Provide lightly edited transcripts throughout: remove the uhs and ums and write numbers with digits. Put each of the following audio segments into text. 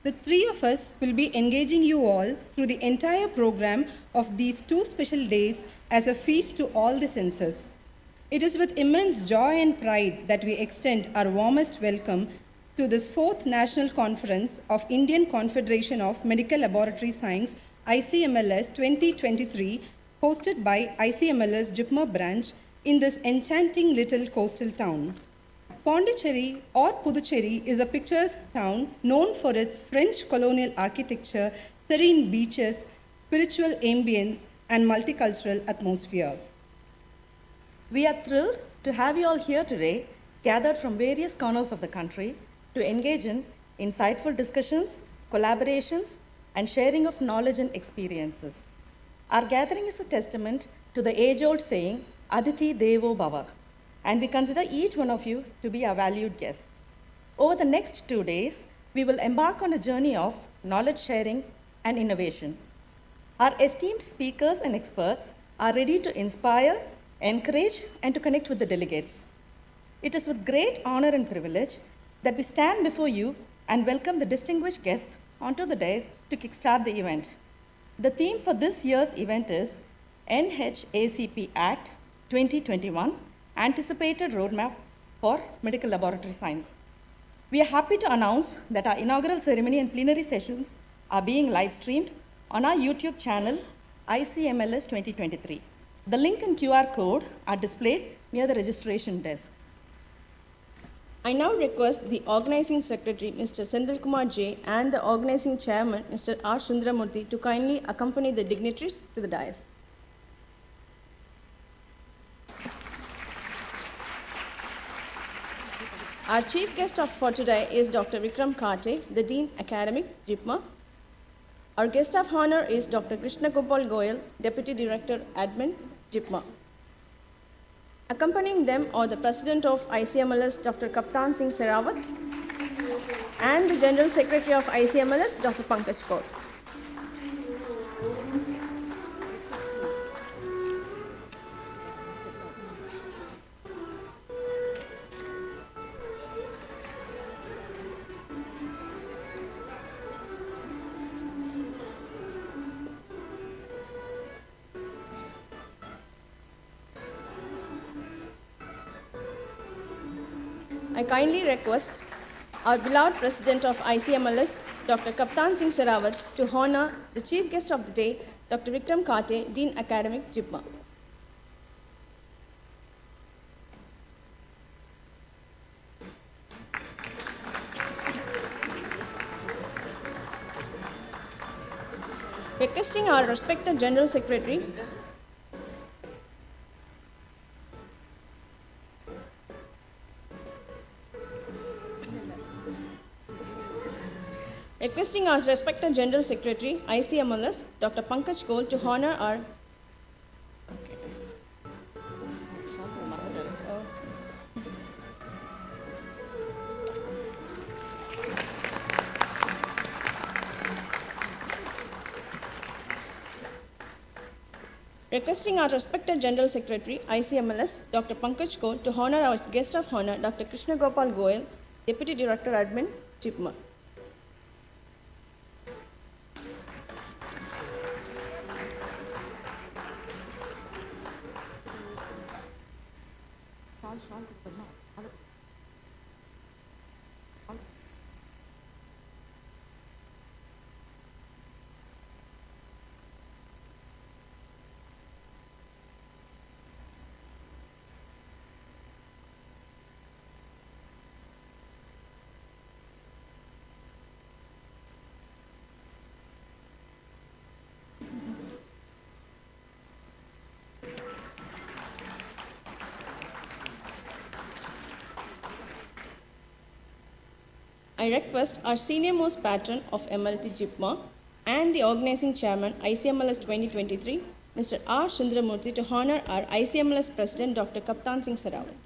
The three of us will be engaging you all through the entire program of these 2 special days as a feast to all the senses. It is with immense joy and pride that we extend our warmest welcome to this 4th National Conference of Indian Confederation of Medical Laboratory Science, ICMLS-2023, hosted by ICMLS JIPMER branch in this enchanting little coastal town. Pondicherry or Puducherry is a picturesque town known for its French colonial architecture, serene beaches, spiritual ambience, and multicultural atmosphere. We are thrilled to have you all here today, gathered from various corners of the country, to engage in insightful discussions, collaborations, and sharing of knowledge and experiences. Our gathering is a testament to the age-old saying, Aditi Devo Bhava, and we consider each one of you to be our valued guests. Over the next 2 days, we will embark on a journey of knowledge sharing and innovation. Our esteemed speakers and experts are ready to inspire, encourage, and to connect with the delegates. It is with great honor and privilege that we stand before you and welcome the distinguished guests onto the dais to kickstart the event. The theme for this year's event is NHACP Act 2021, Anticipated Roadmap for Medical Laboratory Science. We are happy to announce that our inaugural ceremony and plenary sessions are being live streamed on our YouTube channel, ICMLS-2023. The link and QR code are displayed near the registration desk. I now request the Organizing Secretary, Mr. Sendil Kumar J, and the Organizing Chairman, Mr. R. Sundaramurthy, to kindly accompany the dignitaries to the dais. Our chief guest for today is Dr. Vikram Kate, the Dean Academic, JIPMER. Our guest of honor is Dr. Krishna Gopal Goyal, Deputy Director, Admin, JIPMER. Accompanying them are the President of ICMLS, Dr. Kaptan Singh Serawat, and the General Secretary of ICMLS, Dr. Pankaj Kaur. I kindly request our beloved President of ICMLS, Dr. Kaptan Singh Serawat, to honor the chief guest of the day, Dr. Vikram Kate, Dean Academic, JIPMER. Requesting our respected General Secretary, General Secretary, ICMLS, Dr. Pankaj Kaur, to honor our Requesting our respected General Secretary, ICMLS, Dr. Pankaj Kaur, to honor our guest of honor, Dr. Krishna Gopal Goyal, Deputy Director, Admin, JIPMER. I request our senior most patron of MLT JIPMER and the organizing chairman ICMLS 2023, Mr. R. Sundaramurthy, to honor our ICMLS President, Dr. Kaptan Singh Serawat.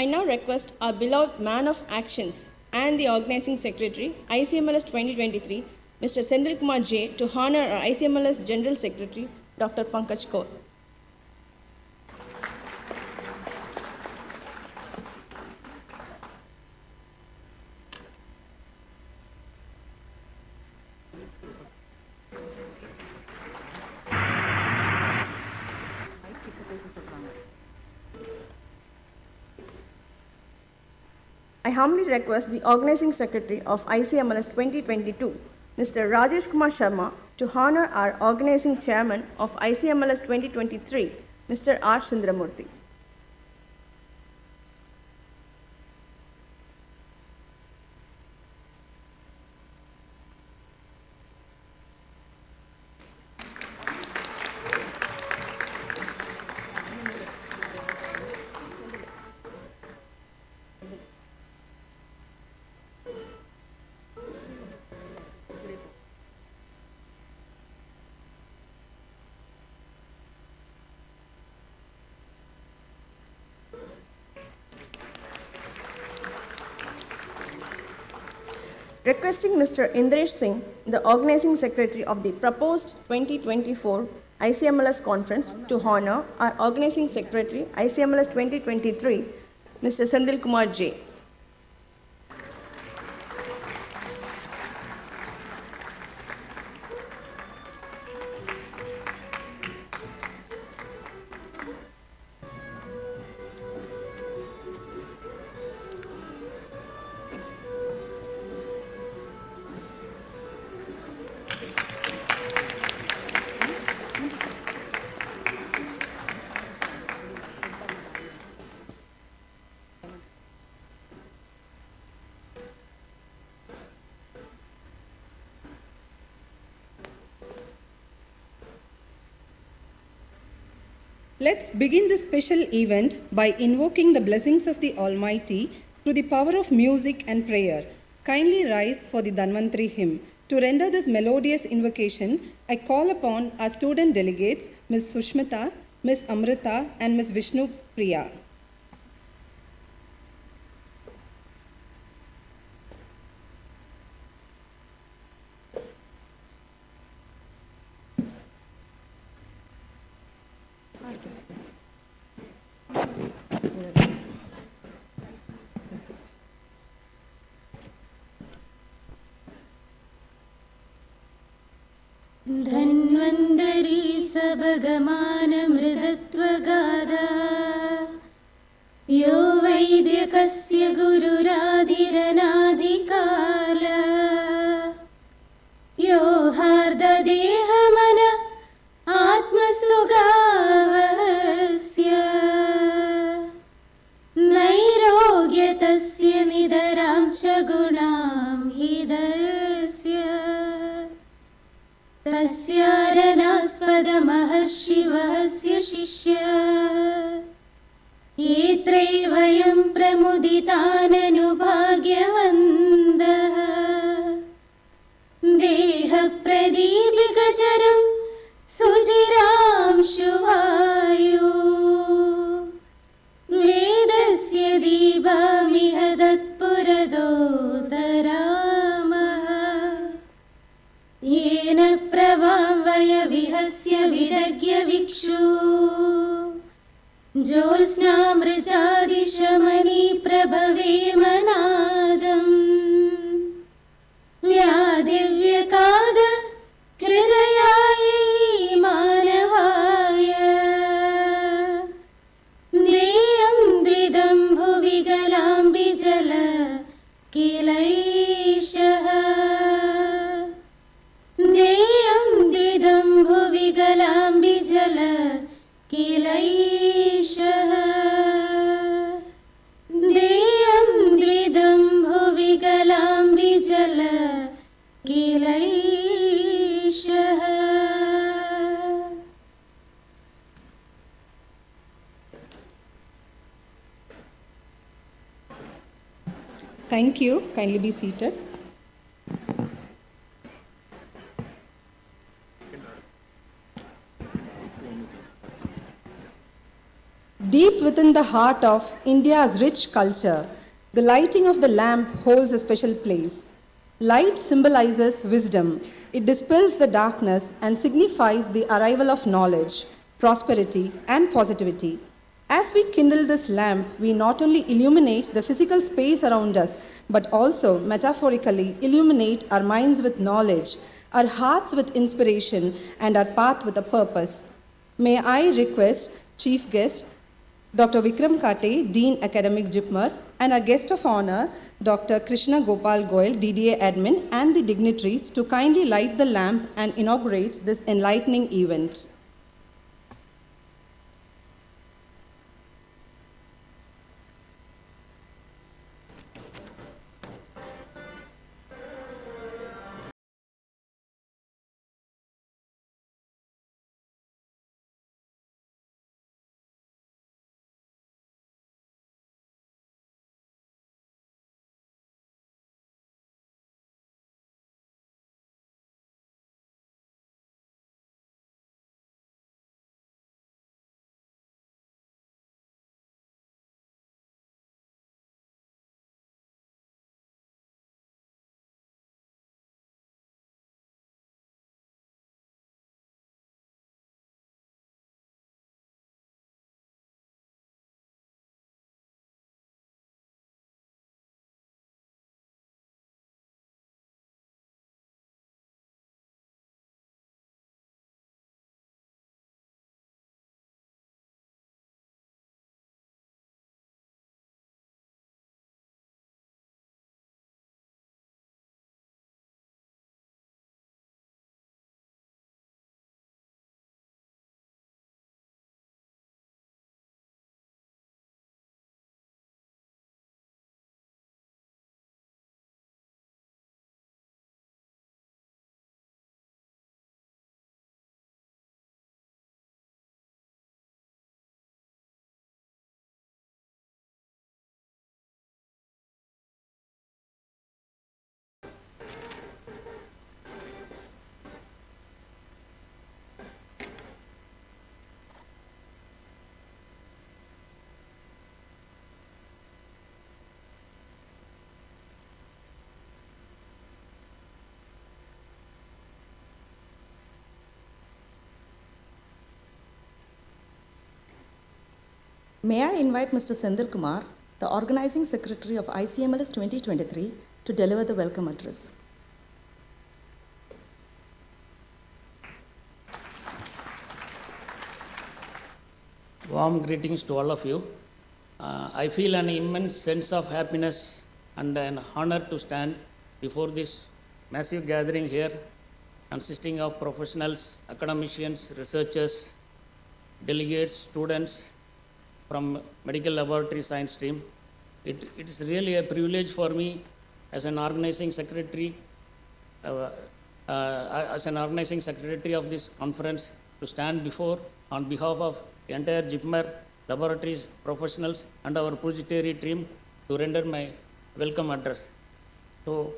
I now request our beloved man of actions and the organizing secretary, ICMLS 2023, Mr. Sendil Kumar J, to honor our ICMLS General Secretary, Dr. Pankaj Kaur. I humbly request the Organizing Secretary of ICMLS 2022, Mr. Rajesh Kumar Sharma, to honor our Organizing Chairman of ICMLS 2023, Mr. R. Sundramurthy. Requesting Mr. Indresh Singh, the Organizing Secretary of the proposed 2024 ICMLS Conference, to honor our Organizing Secretary, ICMLS 2023, Mr. Sendil Kumar J. Let's begin this special event by invoking the blessings of the Almighty through the power of music and prayer. Kindly rise for the Dhanvantri hymn. To render this melodious invocation, I call upon our student delegates, Ms. Sushmita, Ms. Amrita, and Ms. Vishnu Priya. Dhanvantari सबगमानमृदत्वगादा यो वैद्यकस्य गुरुराधिरनाधिकाल यो हार्ददेहमन आत्मसुगावहस्य नैरोग्यतस्य निधरां च गुणां हृदयस्य तस्यारणास्पदमहर्षिवहस्य शिष्य ये त्रैवयं प्रमुदिताननुभाग्यवन्तः देहप्रदीपिकचरं सुचिरां शुभायु वेदस्य दीपामिह तत्पुरदोतरामः येन प्रभावय विहस्य विदग्ध्यविक्षु ज्योत्स्नामृचादिशमनि प्रभवेमनादम् व्याधिव्यकाद हृदयायै मानवाय नेयं द्विदं भुवि गलाम्बिजल किलैषः नेयं द्विदं भुवि गलाम्बिजल किलैषः देयं द्विदं भुवि गलाम्बिजल किलैषः. Thank you. Kindly be seated. Deep within the heart of India's rich culture, the lighting of the lamp holds a special place. Light symbolizes wisdom. It dispels the darkness and signifies the arrival of knowledge, prosperity, and positivity. As we kindle this lamp, we not only illuminate the physical space around us, but also metaphorically illuminate our minds with knowledge, our hearts with inspiration, and our path with a purpose. May I request Chief Guest Dr. Vikram Kate, Dean Academic JIPMER, and our guest of honor, Dr. Krishna Gopal Goyal, DDA Admin, and the dignitaries to kindly light the lamp and inaugurate this enlightening event. May I invite Mr. Senthil Kumar, the Organizing Secretary of ICMLS-2023, to deliver the welcome address. Warm greetings to all of you. I feel an immense sense of happiness and an honor to stand before this massive gathering here, consisting of professionals, academicians, researchers, delegates, students from medical laboratory science stream. It is really a privilege for me as an organizing secretary of this conference to stand before on behalf of the entire JIPMER laboratories professionals and our Pujiteri team to render my welcome address. So,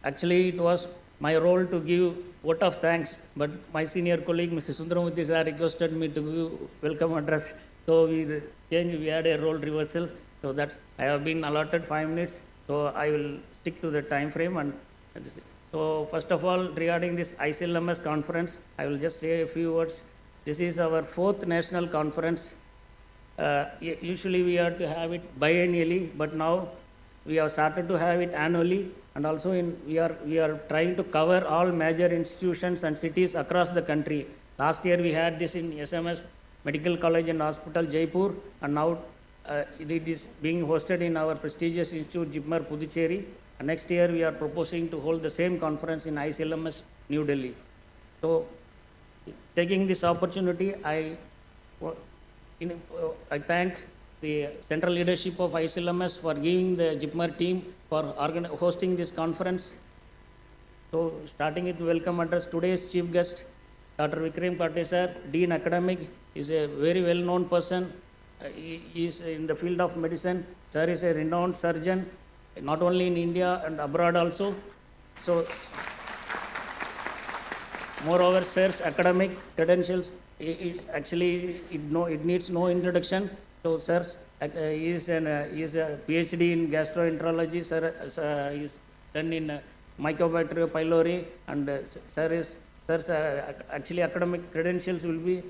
actually it was my role to give vote of thanks, but my senior colleague Mr. Sundaramurthy sir requested me to give welcome address. So we had a role reversal. So that's, I have been allotted 5 minutes. So I will stick to the time frame. And so first of all, regarding this ICLMS conference, I will just say a few words. This is our 4th national conference. Usually we are to have it biennially, but now we have started to have it annually, and also we are trying to cover all major institutions and cities across the country. Last year we had this in SMS Medical College and Hospital, Jaipur, and now it is being hosted in our prestigious institute, JIPMER, Puducherry. And next year we are proposing to hold the same conference in ICLMS, New Delhi. So, taking this opportunity, I thank the central leadership of ICLMS for giving the JIPMER team for hosting this conference. So, starting with welcome address, today's chief guest, Dr. Vikram Kate sir, Dean Academic, is a very well-known person. He is in the field of medicine. Sir is a renowned surgeon, not only in India and abroad also. So, moreover, sir's academic credentials, it needs no introduction. So, sir is a PhD in gastroenterology. Sir is done in Mycobacterium pylori, and sir's actually academic credentials will be.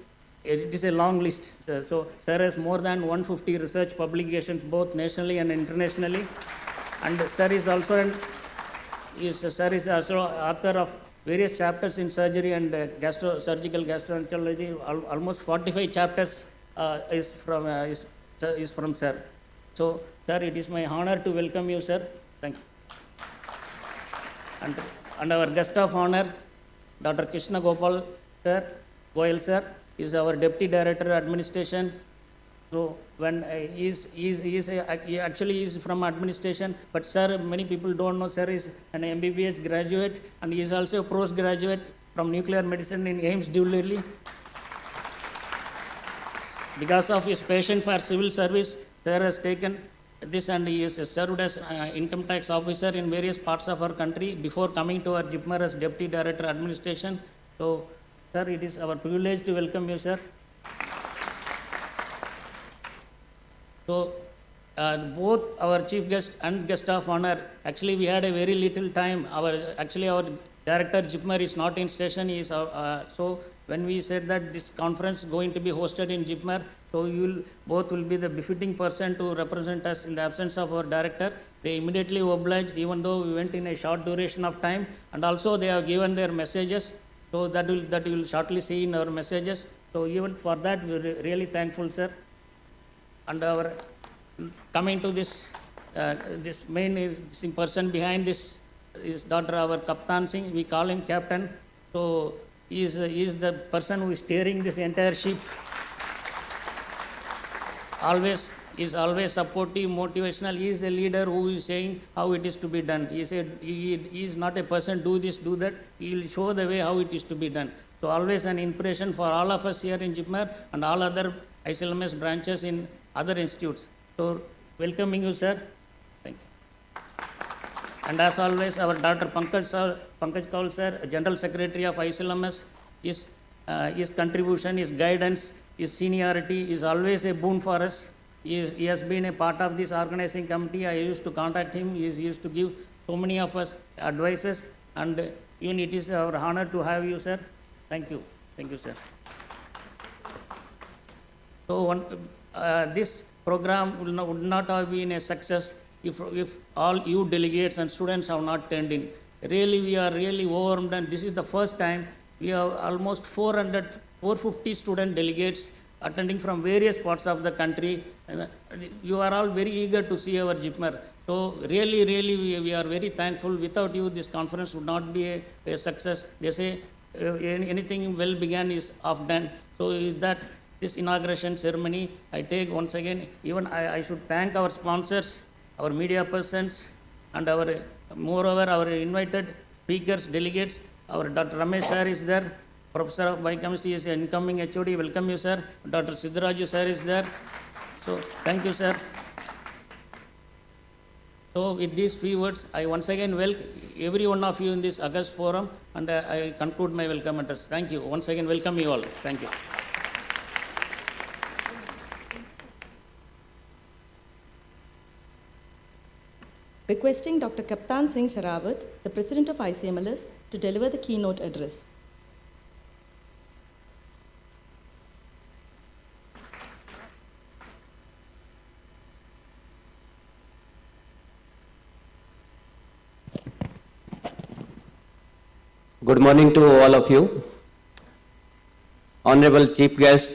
It is a long list. So, sir has more than 150 research publications, both nationally and internationally. And sir is also author of various chapters in surgery and surgical gastroenterology. Almost 45 chapters is from sir. So, sir, it is my honor to welcome you, sir. Thank you. And our guest of honor, Dr. Krishna Gopal, sir, Goyal, sir, is our Deputy Director Administration. So when he is from administration, but sir, many people don't know, sir is an MBBS graduate, and he is also a postgraduate from nuclear medicine in AIMS New Delhi. Because of his passion for civil service, sir has taken this, and he has served as income tax officer in various parts of our country before coming to our JIPMER as Deputy Director Administration. So, sir, it is our privilege to welcome you, sir. So, both our chief guest and guest of honor, actually we had a very little time. Our director JIPMER is not in station. He is, so when we said that this conference is going to be hosted in JIPMER, so both will be the befitting person to represent us in the absence of our director. They immediately obliged, even though we went in a short duration of time, and also they have given their messages. So that you will shortly see in our messages. So even for that, we are really thankful, sir. And our coming to this main person behind this is Dr. our Kaptan Singh. We call him Captain. So he is the person who is steering this entire ship. He is always supportive, motivational. He is a leader who is saying how it is to be done. He is not a person do this, do that. He will show the way how it is to be done. So always an inspiration for all of us here in JIPMER and all other ICMLS branches in other institutes. So welcoming you, sir. Thank you. And as always, our Dr. Pankaj Kaul, sir, General Secretary of ICMLS, his contribution, his guidance, his seniority is always a boon for us. He has been a part of this organizing committee. I used to contact him. He used to give so many of us advices, and even it is our honor to have you, sir. Thank you. Thank you, sir. So this program would not have been a success if all you delegates and students have not turned in. Really, we are really overwhelmed, and this is the first time we have almost 450 student delegates attending from various parts of the country. You are all very eager to see our JIPMER. So really, we are very thankful. Without you, this conference would not be a success. They say anything well began is half done. So that this inauguration ceremony, I take once again, even I should thank our sponsors, our media persons, and moreover our invited speakers, delegates. Our Dr. Ramesh sir is there. Professor of Biochemistry is an incoming HOD. Welcome you, sir. Dr. Siddharaju sir is there. So thank you, sir. So with these few words, I once again welcome every one of you in this August forum, and I conclude my welcome address. Thank you. Once again, welcome you all. Thank you. Requesting Dr. Kaptan Singh Sharawat, the President of ICMLS, to deliver the keynote address. Good morning to all of you. Honorable Chief Guest,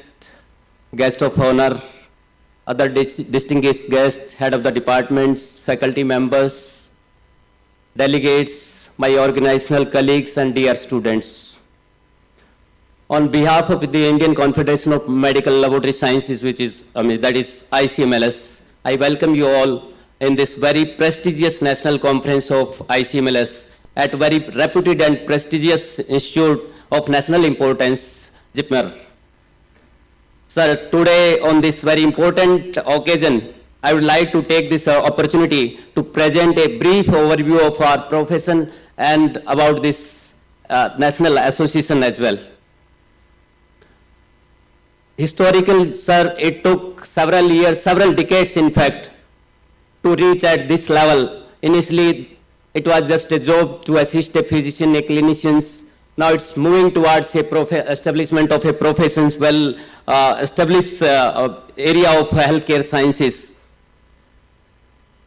Guest of Honor, other distinguished guests, Head of the Departments, faculty members, delegates, my organizational colleagues and dear students. On behalf of the Indian Confederation of Medical Laboratory Sciences, that is ICMLS, I welcome you all in this very prestigious national conference of ICMLS at a very reputed and prestigious institute of national importance, JIPMER. Sir, today on this very important occasion, I would like to take this opportunity to present a brief overview of our profession and about this national association as well. Historical, sir, it took several years, several decades in fact, to reach at this level. Initially, it was just a job to assist a physician, a clinician. Now it's moving towards a establishment of a profession's well established area of healthcare sciences.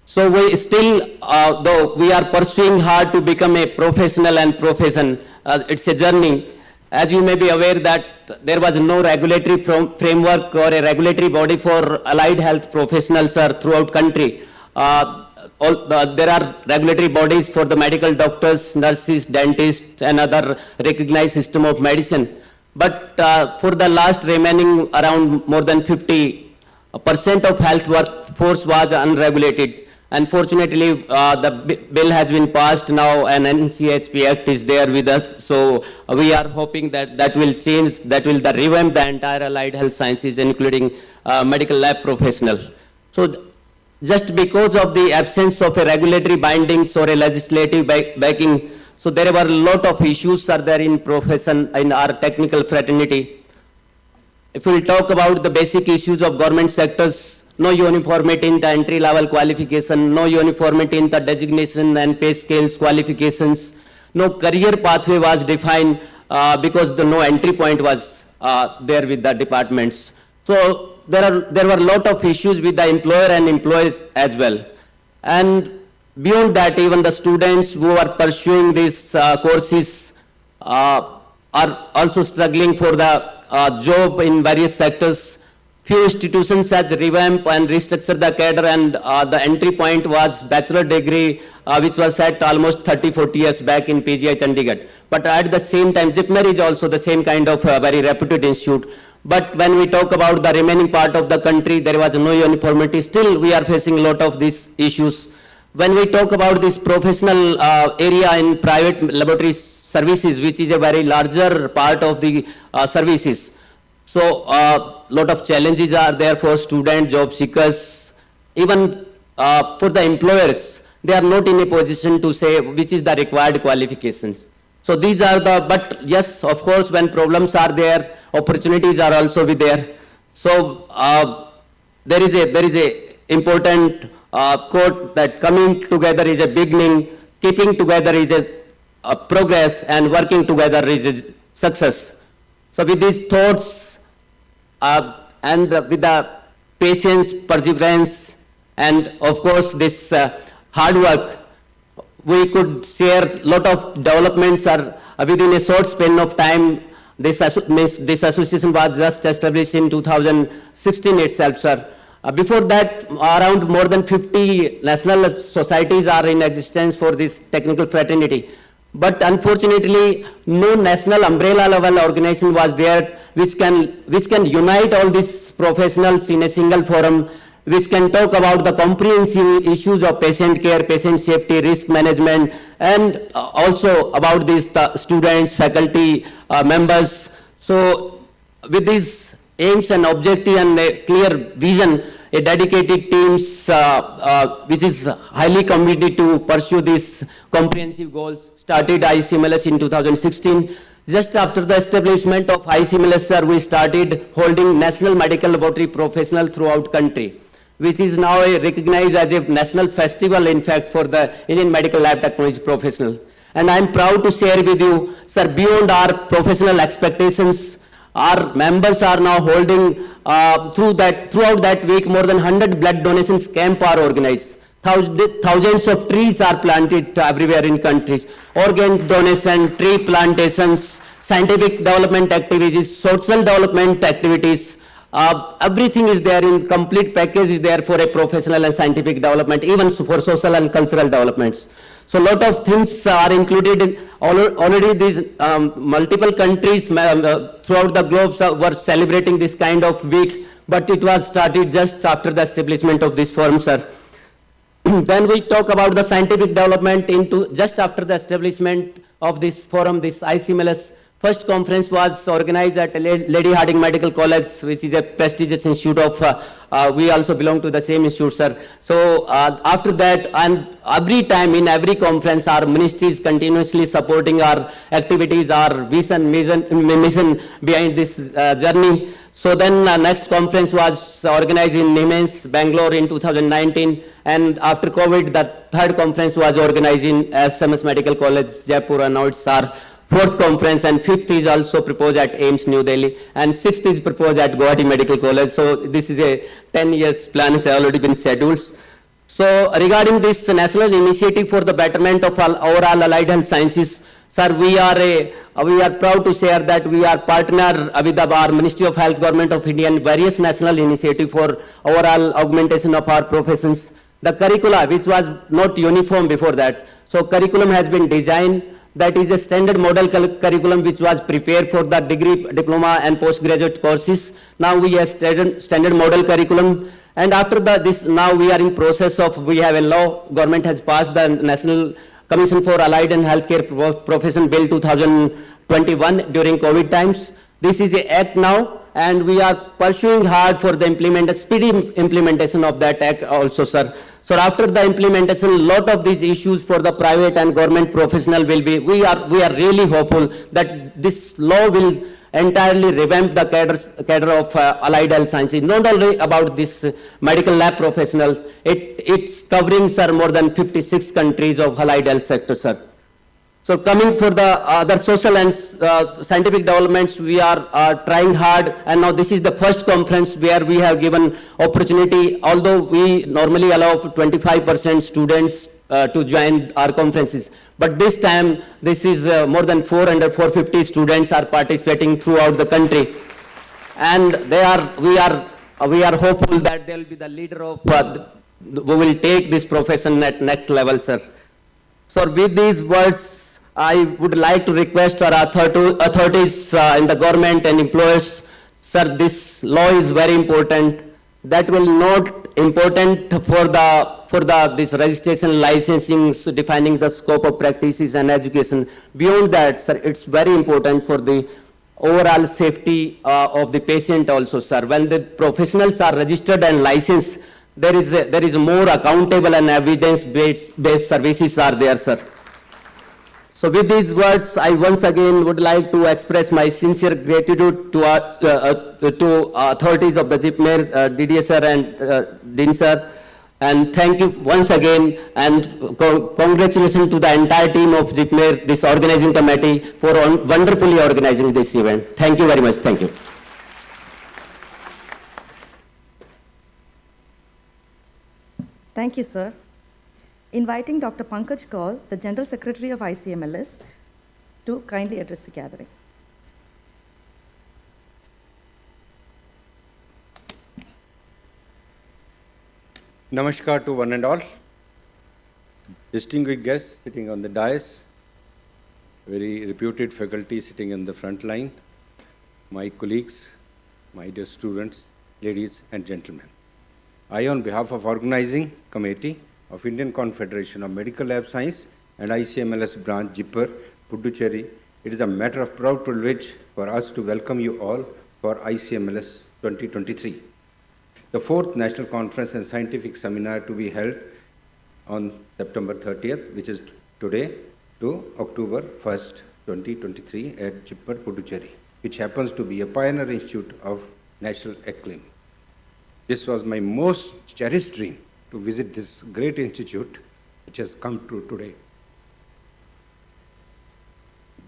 So we still, though we are pursuing hard to become a professional and profession, it's a journey. As you may be aware that there was no regulatory framework or a regulatory body for allied health professionals throughout country. There are regulatory bodies for the medical doctors, nurses, dentists, and other recognized system of medicine. But for the last remaining around more than 50% of health workforce was unregulated. Unfortunately, the bill has been passed now, and NCHP Act is there with us. So we are hoping that that will change, that will revamp the entire allied health sciences, including medical lab professional. So just because of the absence of a regulatory bindings or a legislative backing, so there were a lot of issues are there in profession, in our technical fraternity. If we talk about the basic issues of government sectors, no uniformity in the entry-level qualification, no uniformity in the designation and pay scales qualifications, no career pathway was defined because no entry point was there with the departments. So there were a lot of issues with the employer and employees as well. And beyond that, even the students who are pursuing these courses are also struggling for the job in various sectors. Few institutions has revamped and restructured the cadre, and the entry point was bachelor degree, which was set almost 30-40 years back in PGI Chandigarh. But at the same time, JIPMER is also the same kind of very reputed institute. But when we talk about the remaining part of the country, there was no uniformity. Still, we are facing a lot of these issues. When we talk about this professional area in private laboratory services, which is a very larger part of the services, so lot of challenges are there for student job seekers. Even for the employers, they are not in a position to say which is the required qualifications. So these are the, but yes, of course, when problems are there, opportunities are also be there. So there is a important quote that coming together is a beginning, keeping together is a progress, and working together is a success. So with these thoughts, and with the patience, perseverance, and of course this hard work, we could share a lot of developments within a short span of time. This association was just established in 2016 itself, sir. Before that, around more than 50 national societies are in existence for this technical fraternity. But unfortunately, no national umbrella level organization was there which can unite all these professionals in a single forum, which can talk about the comprehensive issues of patient care, patient safety, risk management, and also about these students, faculty, members. So with these aims and objective and a clear vision, a dedicated teams which is highly committed to pursue these comprehensive goals started ICMLS in 2016. Just after the establishment of ICMLS, sir, we started holding National Medical Laboratory Professional throughout country, which is now recognized as a national festival, in fact, for the Indian medical lab technology professional. And I'm proud to share with you, sir, beyond our professional expectations, our members are now holding, throughout that week, more than 100 blood donations camp are organized. Thousands of trees are planted everywhere in countries. Organ donation, tree plantations, scientific development activities, social development activities, everything is there in complete package is there for a professional and scientific development, even for social and cultural developments. So a lot of things are included in already these multiple countries throughout the globe were celebrating this kind of week, but it was started just after the establishment of this forum, sir. Then we talk about the scientific development into just after the establishment of this forum, this ICMLS, First conference was organized at Lady Harding Medical College, which is a prestigious institute of, we also belong to the same institute, sir. So after that, and every time in every conference, our ministry is continuously supporting our activities, our vision, mission behind this journey. So then next conference was organized in Nimes, Bangalore in 2019. And after COVID, the third conference was organized in SMS Medical College, Jaipur, and now it's our fourth conference, and fifth is also proposed at AIIMS, New Delhi, and sixth is proposed at Guwahati Medical College. So this is a 10 years plan which has already been scheduled. So regarding this national initiative for the betterment of overall allied health sciences, sir, we are proud to share that we are partner with our Ministry of Health, Government of India, and various national initiative for overall augmentation of our professions. The curricula, which was not uniform before that, so curriculum has been designed. That is a standard model curriculum which was prepared for the degree, diploma, and postgraduate courses. Now we have standard model curriculum, and after this, now we are in process of, we have a law, government has passed the National Commission for Allied and Healthcare Profession Bill 2021 during COVID times. This is an act now, and we are pursuing hard for the speedy implementation of that act also, sir. So after the implementation, a lot of these issues for the private and government professional will be, we are really hopeful that this law will entirely revamp the cadre of allied health sciences, not only about this medical lab professionals, it's covering, sir, more than 56 countries of allied health sector, sir. So coming for the other social and scientific developments, we are trying hard, and now this is the first conference where we have given opportunity, although we normally allow 25% students to join our conferences. But this time, this is more than 450 students are participating throughout the country. And we are hopeful that they will be the leader of, who will take this profession at next level, sir. So with these words, I would like to request our authorities in the government and employers, sir, this law is very important. That will not important for this registration, licensing, so defining the scope of practices and education. Beyond that, sir, it's very important for the overall safety of the patient also, sir. When the professionals are registered and licensed, there is more accountable and evidence-based services are there, sir. So with these words, I once again would like to express my sincere gratitude to authorities of the JIPMER, DDS sir and Dean sir, and thank you once again, and congratulations to the entire team of JIPMER, this organizing committee, for wonderfully organizing this event. Thank you very much. Thank you. Thank you, sir. Inviting Dr. Pankaj Kaul, the General Secretary of ICMLS, to kindly address the gathering. Namaskar to one and all. Distinguished guests sitting on the dais, very reputed faculty sitting in the front line, my colleagues, my dear students, ladies and gentlemen. I, on behalf of Organizing Committee of Indian Confederation of Medical Lab Science and ICMLS branch, JIPMER, Puducherry, it is a matter of proud privilege for us to welcome you all for ICMLS 2023, the fourth National Conference and Scientific Seminar to be held on September 30th, which is today, to October 1st, 2023 at JIPMER, Puducherry, which happens to be a pioneer institute of national acclaim. This was my most cherished dream, to visit this great institute, which has come true today.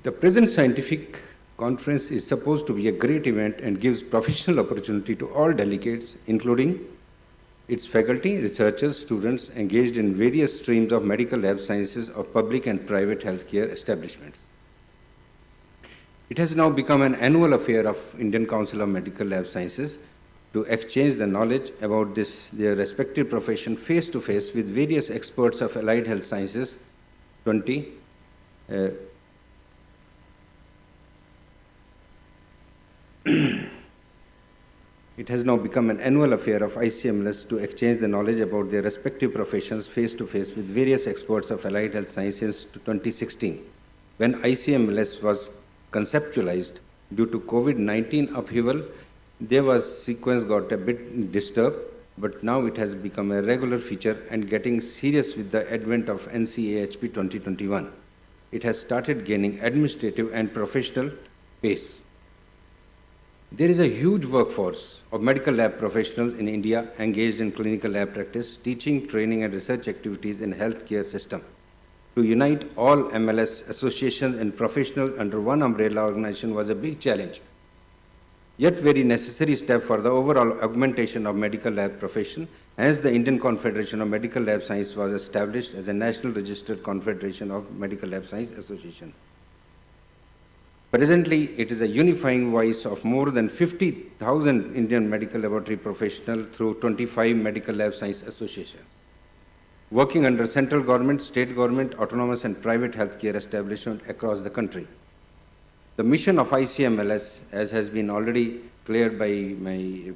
The present scientific conference is supposed to be a great event and gives professional opportunity to all delegates, including its faculty, researchers, students engaged in various streams of medical lab sciences of public and private healthcare establishments. It has now become an annual affair of Indian Council of Medical Lab Sciences to exchange the knowledge about their respective profession face to face with various experts of allied health sciences. It has now become an annual affair of ICMLS to exchange the knowledge about their respective professions face to face with various experts of allied health sciences to 2016, when ICMLS was conceptualized. Due to COVID-19 upheaval, there was sequence got a bit disturbed, but now it has become a regular feature and getting serious with the advent of NCAHP 2021. It has started gaining administrative and professional pace. There is a huge workforce of medical lab professionals in India engaged in clinical lab practice, teaching, training, and research activities in healthcare system. To unite all MLS associations and professionals under one umbrella organization was a big challenge, yet very necessary step for the overall augmentation of medical lab profession. Hence, the Indian Confederation of Medical Lab Science was established as a national registered confederation of Medical Lab Science Association. Presently, it is a unifying voice of more than 50,000 Indian medical laboratory professionals through 25 medical lab science associations, working under central government, state government, autonomous and private healthcare establishments across the country. The mission of ICMLS, as has been already cleared by my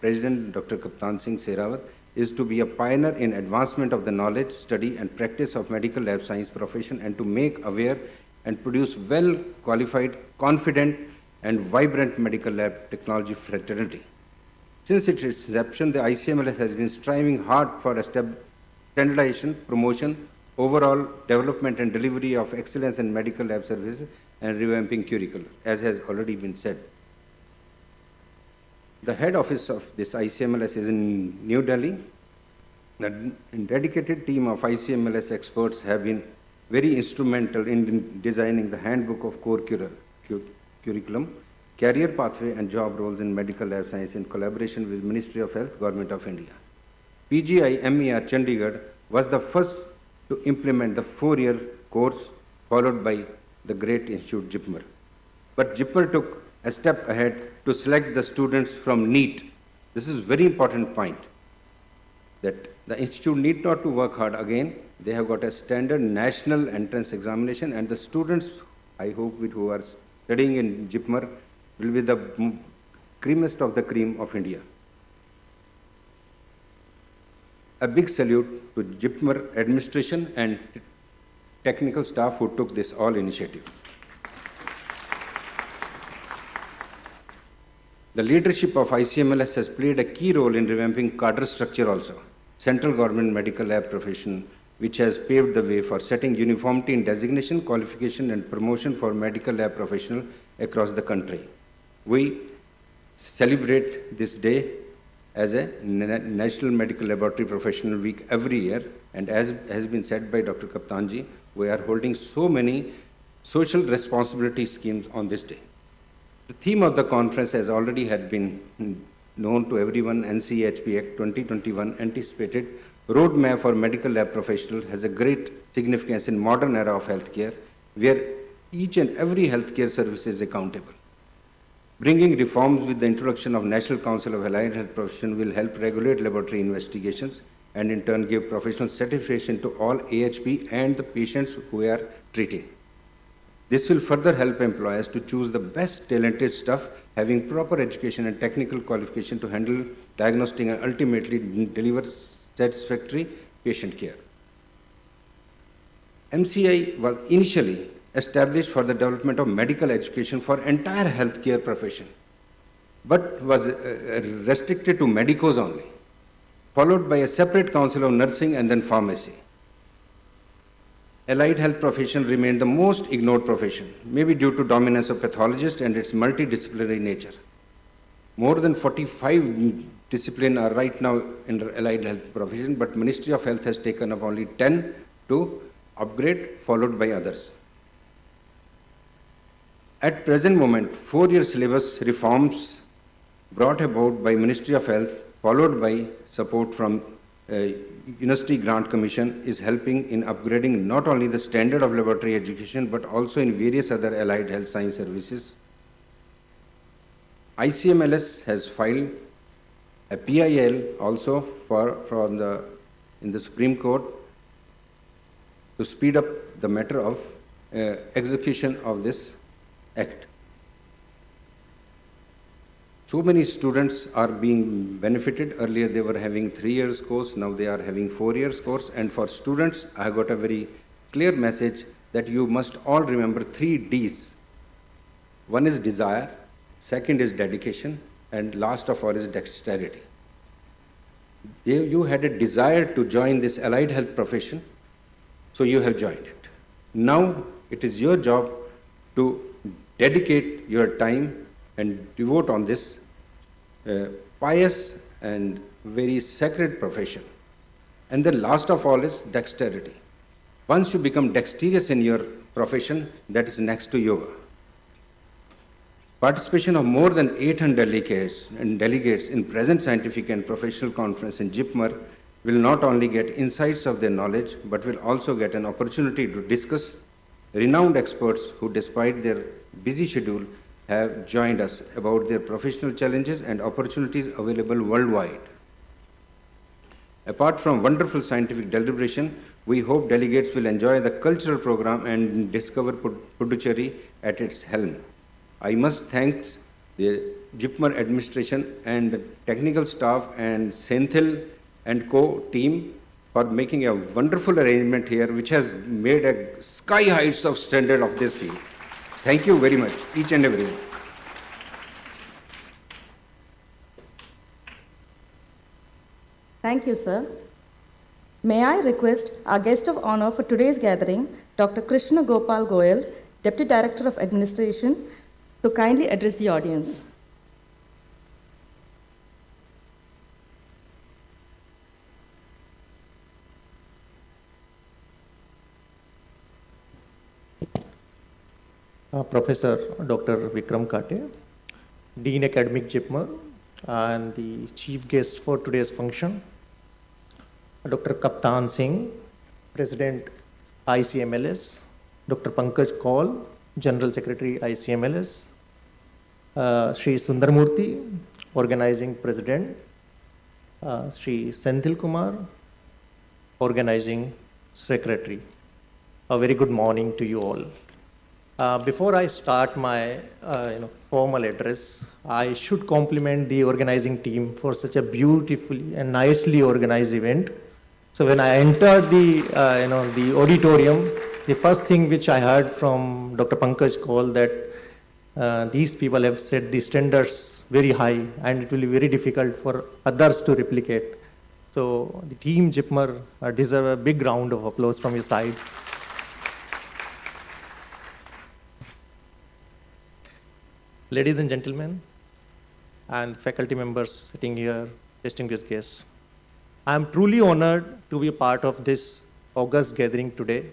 President, Dr. Kaptan Singh Sehrawat, is to be a pioneer in advancement of the knowledge, study and practice of medical lab science profession and to make aware and produce well-qualified, confident, and vibrant medical lab technology fraternity. Since its inception, the ICMLS has been striving hard for standardization, promotion, overall development and delivery of excellence in medical lab services and revamping curriculum, as has already been said. The head office of this ICMLS is in New Delhi. The dedicated team of ICMLS experts have been very instrumental in designing the handbook of core curriculum, career pathway and job roles in medical lab science in collaboration with Ministry of Health, Government of India. PGI MER Chandigarh was the first to implement the 4-year course followed by the great institute JIPMER. But JIPMER took a step ahead to select the students from NEET. This is a very important point, that the institute need not to work hard again. They have got a standard national entrance examination and the students, I hope, who are studying in JIPMER will be the creamiest of the cream of India. A big salute to JIPMER administration and technical staff who took this all initiative. The leadership of ICMLS has played a key role in revamping cadre structure also. Central government medical lab profession, which has paved the way for setting uniformity in designation, qualification and promotion for medical lab professionals across the country. We celebrate this day as a National Medical Laboratory Professional Week every year, and as has been said by Dr. Kaptanji, we are holding so many social responsibility schemes on this day. The theme of the conference has already had been known to everyone. NCHP Act 2021 anticipated roadmap for medical lab professionals has a great significance in modern era of healthcare, where each and every healthcare service is accountable. Bringing reforms with the introduction of National Council of Allied Health Professions will help regulate laboratory investigations and in turn give professional certification to all AHP and the patients who are treating. This will further help employers to choose the best talented staff having proper education and technical qualification to handle diagnostic and ultimately deliver satisfactory patient care. MCI was initially established for the development of medical education for entire healthcare profession, but was restricted to medicos only, followed by a separate council of nursing and then pharmacy. Allied health profession remained the most ignored profession, maybe due to dominance of pathologists and its multidisciplinary nature. More than 45 disciplines are right now in the allied health profession, but Ministry of Health has taken up only 10 to upgrade, followed by others. At present moment, 4-year syllabus reforms brought about by Ministry of Health, followed by support from University Grant Commission, is helping in upgrading not only the standard of laboratory education, but also in various other allied health science services. ICMLS has filed a PIL also in the Supreme Court to speed up the matter of execution of this act. So many students are being benefited. Earlier they were having 3 years course, now they are having 4 years course. And for students, I got a very clear message that you must all remember 3 Ds. One is desire, second is dedication, and last of all is dexterity. You had a desire to join this allied health profession, so you have joined it. Now it is your job to dedicate your time and devote on this pious and very sacred profession. And then last of all is dexterity. Once you become dexterous in your profession, that is next to yoga. Participation of more than 800 delegates in present scientific and professional conference in JIPMER will not only get insights of their knowledge, but will also get an opportunity to discuss renowned experts who, despite their busy schedule, have joined us about their professional challenges and opportunities available worldwide. Apart from wonderful scientific deliberation, we hope delegates will enjoy the cultural program and discover Puducherry at its helm. I must thank the JIPMER administration and the technical staff and Senthil and co team for making a wonderful arrangement here, which has made a sky heights of standard of this field. Thank you very much, each and every one. Thank you, sir. May I request our guest of honor for today's gathering, Dr. Krishna Gopal Goyal, Deputy Director of Administration, to kindly address the audience. Professor Dr. Vikram Kate, Dean Academic JIPMER, and the chief guest for today's function, Dr. Kaptan Singh, President ICMLS, Dr. Pankaj Kaul, General Secretary ICMLS, Sri Sundarmurthy, Organizing President, Sri Senthil Kumar, Organizing Secretary. A very good morning to you all. Before I start my formal address, I should compliment the organizing team for such a beautifully and nicely organized event. So when I entered the auditorium, the first thing which I heard from Dr. Pankaj Kaul that these people have set the standards very high and it will be very difficult for others to replicate. So the team JIPMER deserve a big round of applause from your side. Ladies and gentlemen, and faculty members sitting here, distinguished guests, I am truly honored to be a part of this august gathering today.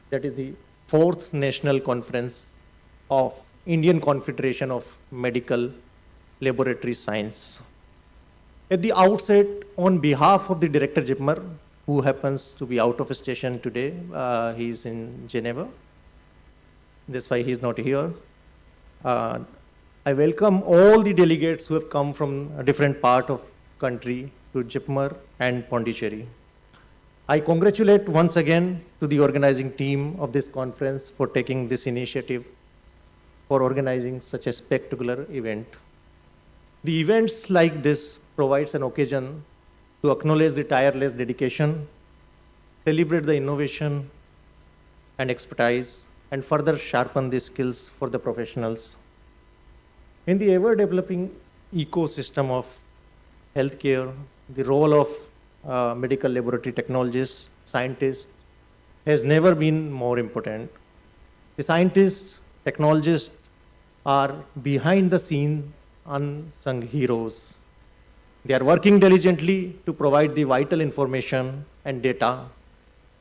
That is the 4th National Conference of Indian Confederation of Medical Laboratory Science. At the outset, on behalf of the Director JIPMER, who happens to be out of station today, he is in Geneva. That's why he is not here. I welcome all the delegates who have come from a different part of country to JIPMER and Pondicherry. I congratulate once again to the organizing team of this conference for taking this initiative for organizing such a spectacular event. The events like this provides an occasion to acknowledge the tireless dedication, celebrate the innovation and expertise, and further sharpen the skills for the professionals. In the ever-developing ecosystem of healthcare, the role of medical laboratory technologists, scientists, has never been more important. The scientists, technologists are behind the scene unsung heroes. They are working diligently to provide the vital information and data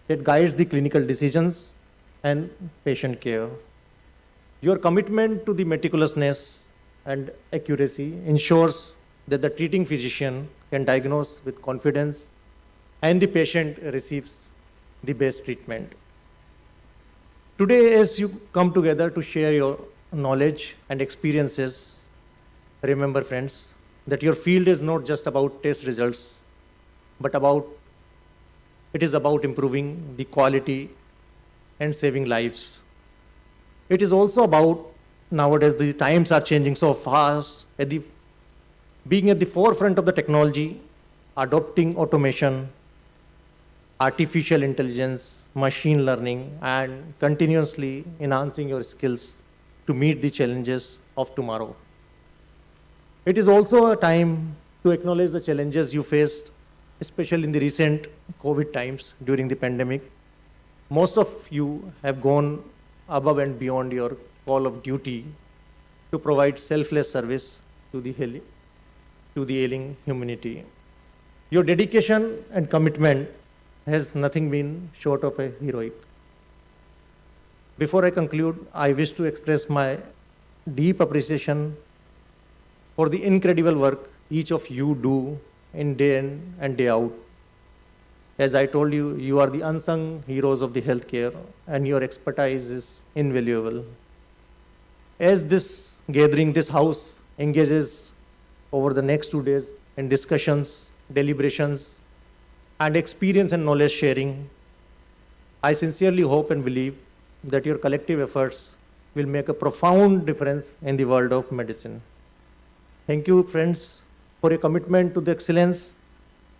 that guides the clinical decisions and patient care. Your commitment to the meticulousness and accuracy ensures that the treating physician can diagnose with confidence and the patient receives the best treatment. Today, as you come together to share your knowledge and experiences, remember, friends, that your field is not just about test results, but it is about improving the quality and saving lives. It is also about, nowadays the times are changing so fast, being at the forefront of the technology, adopting automation, artificial intelligence, machine learning, and continuously enhancing your skills to meet the challenges of tomorrow. It is also a time to acknowledge the challenges you faced, especially in the recent COVID times during the pandemic. Most of you have gone above and beyond your call of duty to provide selfless service to the ailing humanity. Your dedication and commitment has nothing been short of a heroic. Before I conclude, I wish to express my deep appreciation for the incredible work each of you do in day in and day out. As I told you, you are the unsung heroes of the healthcare, and your expertise is invaluable. As this gathering, this house engages over the next 2 days in discussions, deliberations, and experience and knowledge sharing, I sincerely hope and believe that your collective efforts will make a profound difference in the world of medicine. Thank you, friends, for your commitment to the excellence,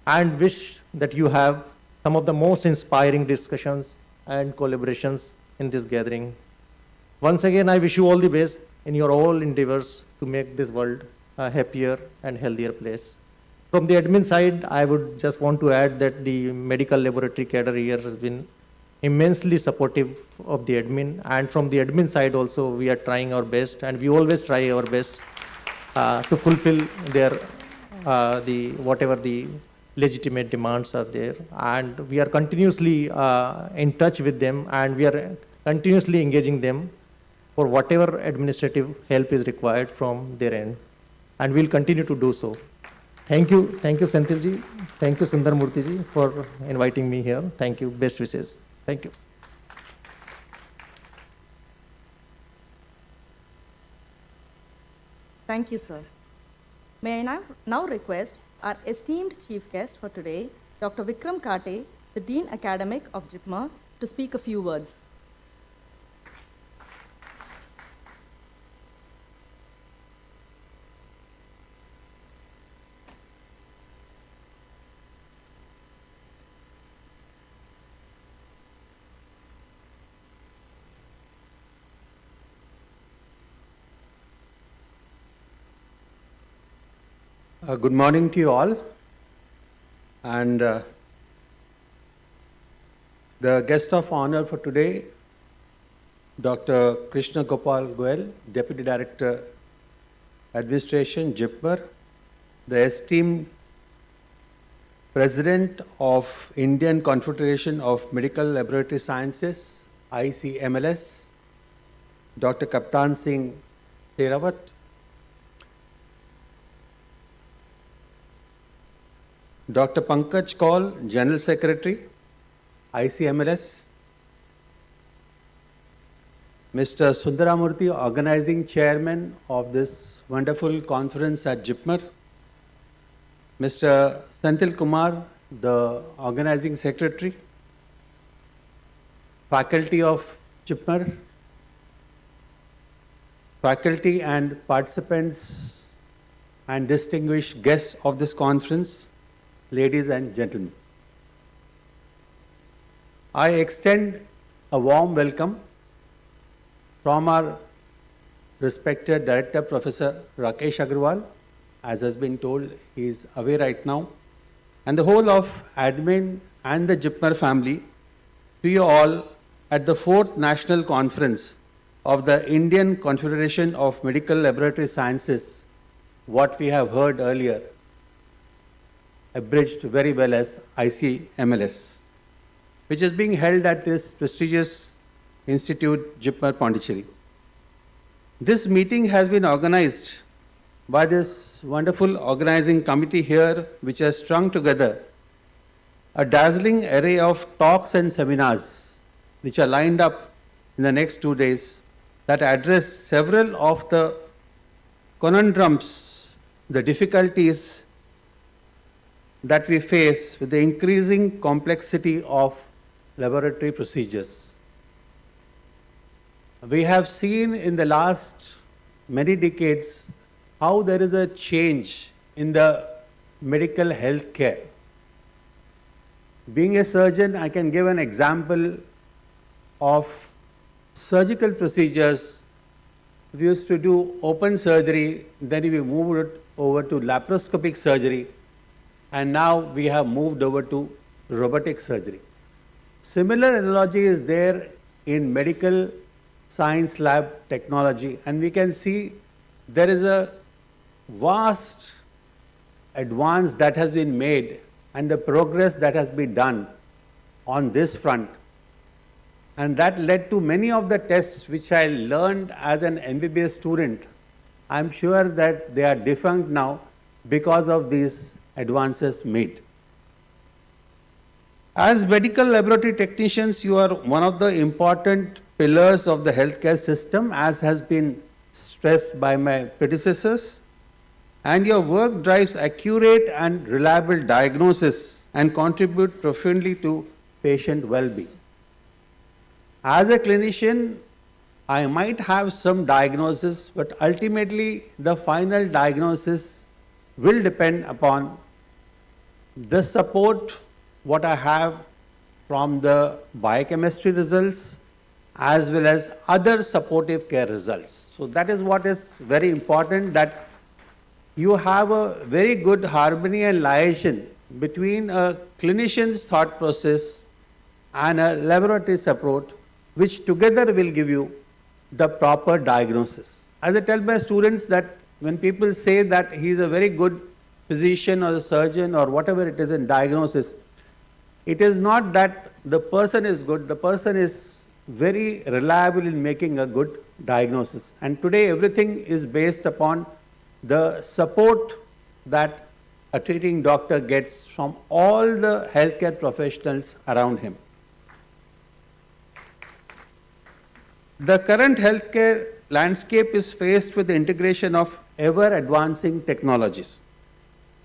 and wish that you have some of the most inspiring discussions and collaborations in this gathering. Once again, I wish you all the best in your all endeavors to make this world a happier and healthier place. From the admin side, I would just want to add that the medical laboratory cadre here has been immensely supportive of the admin, and from the admin side also, we are trying our best, and we always try our best to fulfill their whatever the legitimate demands are there, and we are continuously in touch with them, and we are continuously engaging them for whatever administrative help is required from their end, and we'll continue to do so. Thank you, Senthil ji, thank you Sundar Murthy ji for inviting me here. Thank you, best wishes. Thank you. Thank you, sir. May I now request our esteemed chief guest for today, Dr. Vikram Kate, the Dean Academic of JIPMA, to speak a few words. Good morning to you all. And the guest of honor for today, Dr. Krishna Gopal Goel, Deputy Director, Administration, JIPMER, the esteemed President of Indian Confederation of Medical Laboratory Sciences, ICMLS, Dr. Kaptan Singh Therawat, Dr. Pankaj Kaul, General Secretary, ICMLS, Mr. Sundaramurthy, Organizing Chairman of this wonderful conference at JIPMER, Mr. Senthil Kumar, the Organizing Secretary, faculty of JIPMER, faculty and participants and distinguished guests of this conference, ladies and gentlemen. I extend a warm welcome from our respected Director, Professor Rakesh Agrawal. As has been told, he is away right now, and the whole of admin and the JIPMER family to you all at the 4th National Conference of the Indian Confederation of Medical Laboratory Sciences, what we have heard earlier, abridged very well as ICMLS, which is being held at this prestigious institute, JIPMER Pondicherry. This meeting has been organized by this wonderful organizing committee here, which has strung together a dazzling array of talks and seminars, which are lined up in the next 2 days, that address several of the conundrums, the difficulties that we face with the increasing complexity of laboratory procedures. We have seen in the last many decades how there is a change in the medical health care. Being a surgeon, I can give an example of surgical procedures we used to do open surgery, then we moved it over to laparoscopic surgery, and now we have moved over to robotic surgery. Similar analogy is there in medical science lab technology, and we can see there is a vast advance that has been made and the progress that has been done on this front. And that led to many of the tests which I learned as an MBBS student. I'm sure that they are defunct now because of these advances made. As medical laboratory technicians, you are one of the important pillars of the healthcare system, as has been stressed by my predecessors. And your work drives accurate and reliable diagnosis and contribute profoundly to patient well-being. As a clinician, I might have some diagnosis, but ultimately the final diagnosis will depend upon the support what I have from the biochemistry results as well as other supportive care results. So that is what is very important, that you have a very good harmony and liaison between a clinician's thought process and a laboratory support, which together will give you the proper diagnosis. As I tell my students that when people say that he is a very good physician or a surgeon or whatever it is in diagnosis, it is not that the person is good, the person is very reliable in making a good diagnosis. And today everything is based upon the support that a treating doctor gets from all the healthcare professionals around him. The current healthcare landscape is faced with the integration of ever-advancing technologies,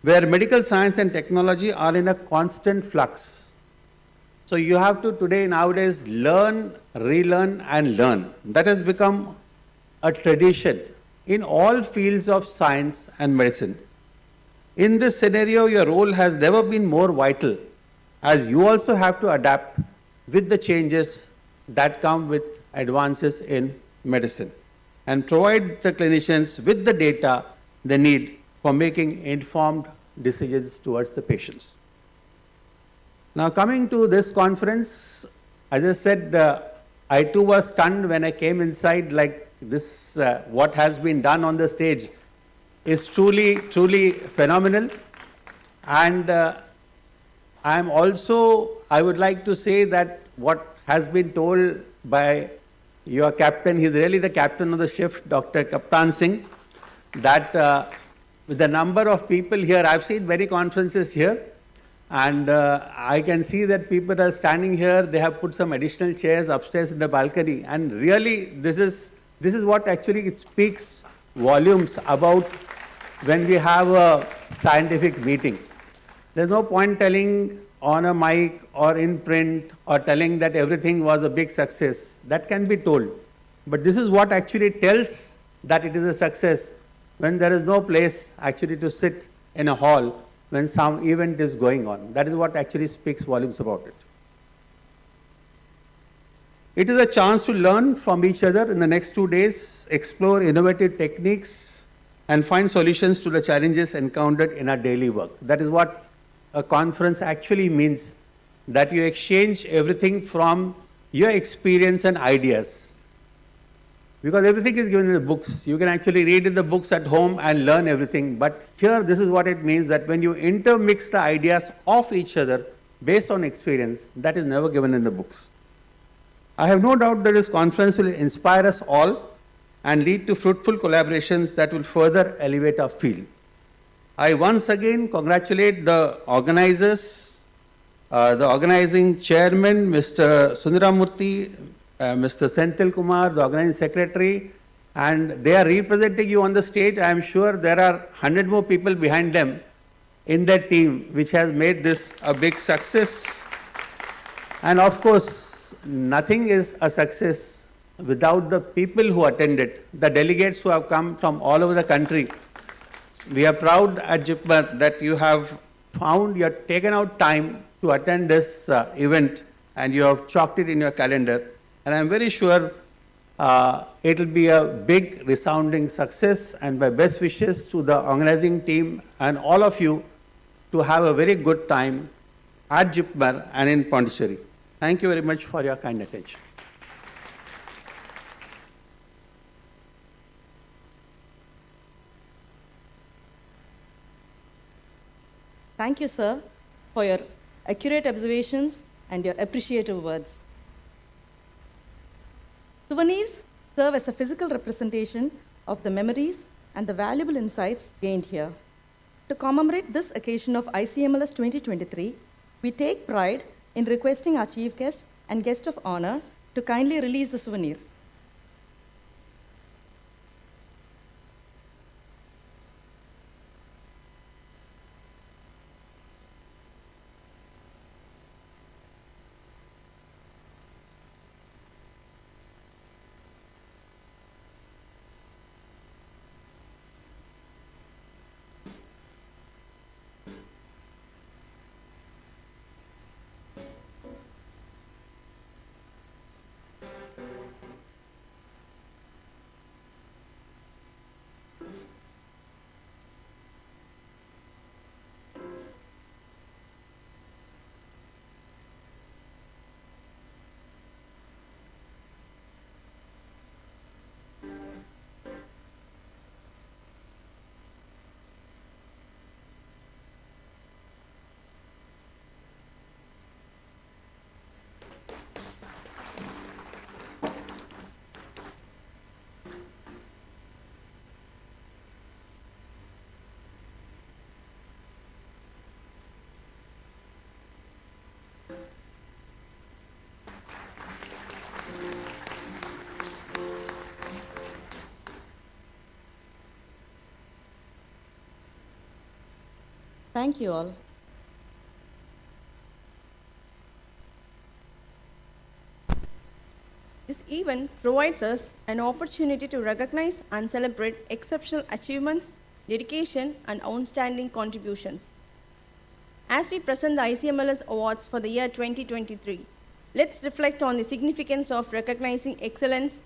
where medical science and technology are in a constant flux. So you have to today, nowadays, learn, relearn and learn. That has become a tradition in all fields of science and medicine. In this scenario, your role has never been more vital, as you also have to adapt with the changes that come with advances in medicine and provide the clinicians with the data they need for making informed decisions towards the patients. Now coming to this conference, as I said, I too was stunned when I came inside, like this, what has been done on the stage is truly, truly phenomenal. And I would like to say that what has been told by your captain, he's really the captain of the ship, Dr. Kaptan Singh, that with the number of people here, I've seen many conferences here, and I can see that people are standing here. They have put some additional chairs upstairs in the balcony, and really this is what actually it speaks volumes about when we have a scientific meeting. There's no point telling on a mic or in print or telling that everything was a big success. That can be told. But this is what actually tells that it is a success when there is no place actually to sit in a hall when some event is going on. That is what actually speaks volumes about it. It is a chance to learn from each other in the next 2 days, explore innovative techniques and find solutions to the challenges encountered in our daily work. That is what a conference actually means, that you exchange everything from your experience and ideas. Because everything is given in the books. You can actually read in the books at home and learn everything. But here, this is what it means, that when you intermix the ideas of each other based on experience, that is never given in the books. I have no doubt that this conference will inspire us all and lead to fruitful collaborations that will further elevate our field. I once again congratulate the organizers, the organizing chairman, Mr. Sundaramurthy, Mr. Senthil Kumar, the organizing secretary, and they are representing you on the stage. I am sure there are 100 more people behind them in that team, which has made this a big success. And of course, nothing is a success without the people who attended, the delegates who have come from all over the country. We are proud at JIPMER that you have taken out time to attend this event, and you have chalked it in your calendar. And I am very sure It will be a big resounding success, and my best wishes to the organizing team and all of you to have a very good time at JIPMER and in Pondicherry. Thank you very much for your kind attention. Thank you, sir, for your accurate observations and your appreciative words. Souvenirs serve as a physical representation of the memories and the valuable insights gained here. To commemorate this occasion of ICMLS 2023, we take pride in requesting our chief guest and guest of honor to kindly release the souvenir. Thank you all. This event provides us an opportunity to recognize and celebrate exceptional achievements, dedication, and outstanding contributions. As we present the ICMLS Awards for the year 2023, let's reflect on the significance of recognizing excellence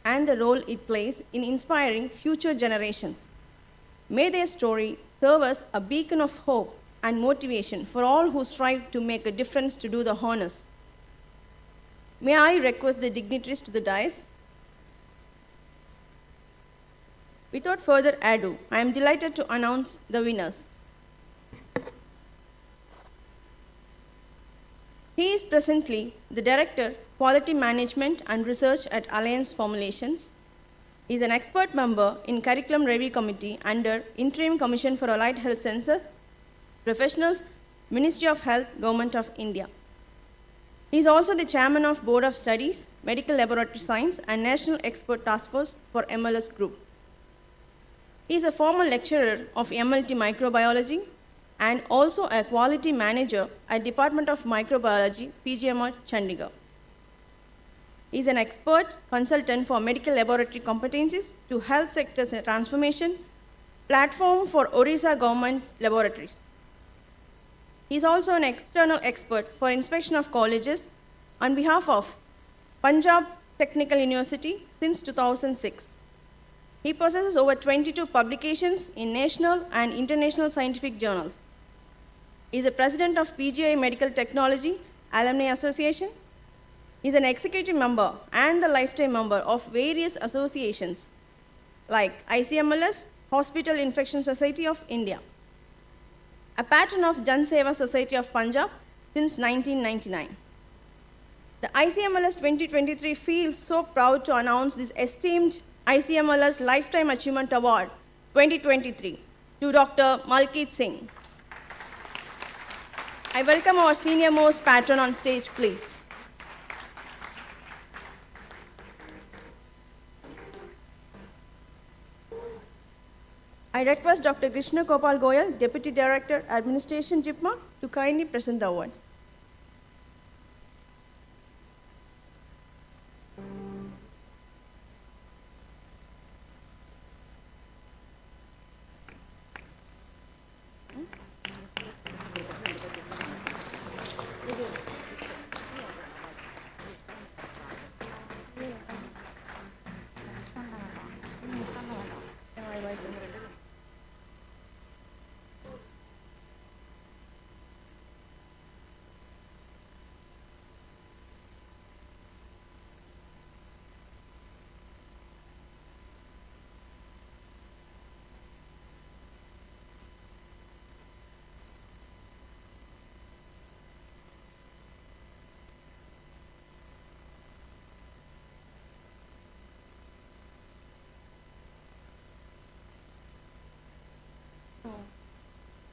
and the role it plays in inspiring future generations. May their story serve as a beacon of hope and motivation for all who strive to make a difference to do the honors. May I request the dignitaries to the dais? Without further ado, I am delighted to announce the winners. He is presently the Director, Quality Management and Research at Alliance Formulations. He is an expert member in Curriculum Review Committee under Interim Commission for Allied Health Sciences, Professionals, Ministry of Health, Government of India. He is also the Chairman of Board of Studies, Medical Laboratory Science and National Expert Task Force for MLS Group. He is a former lecturer of MLT Microbiology and also a quality manager at Department of Microbiology, PGMR, Chandigarh. He is an expert consultant for medical laboratory competencies to health sector transformation, platform for Orissa government laboratories. He is also an external expert for inspection of colleges on behalf of Punjab Technical University since 2006. He possesses over 22 publications in national and international scientific journals. He is the president of PGI Medical Technology Alumni Association. He is an executive member and the lifetime member of various associations like ICMLS, Hospital Infection Society of India, a patron of Jan Seva Society of Punjab since 1999. The ICMLS 2023 feels so proud to announce this esteemed ICMLS Lifetime Achievement Award 2023 to Dr. Malkeet Singh. I welcome our senior most patron on stage, please. I request Dr. Krishna Gopal Goyal, Deputy Director, Administration, JIPMA, to kindly present the award.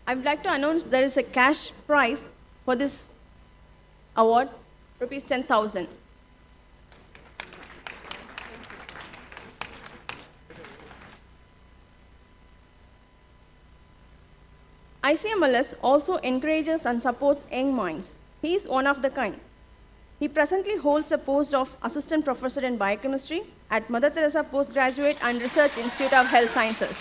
I would like to announce there is a cash prize for this award, rupees 10,000. ICMLS also encourages and supports young minds. He is one of the kind. He presently holds the post of Assistant Professor in Biochemistry at Mother Teresa Postgraduate and Research Institute of Health Sciences.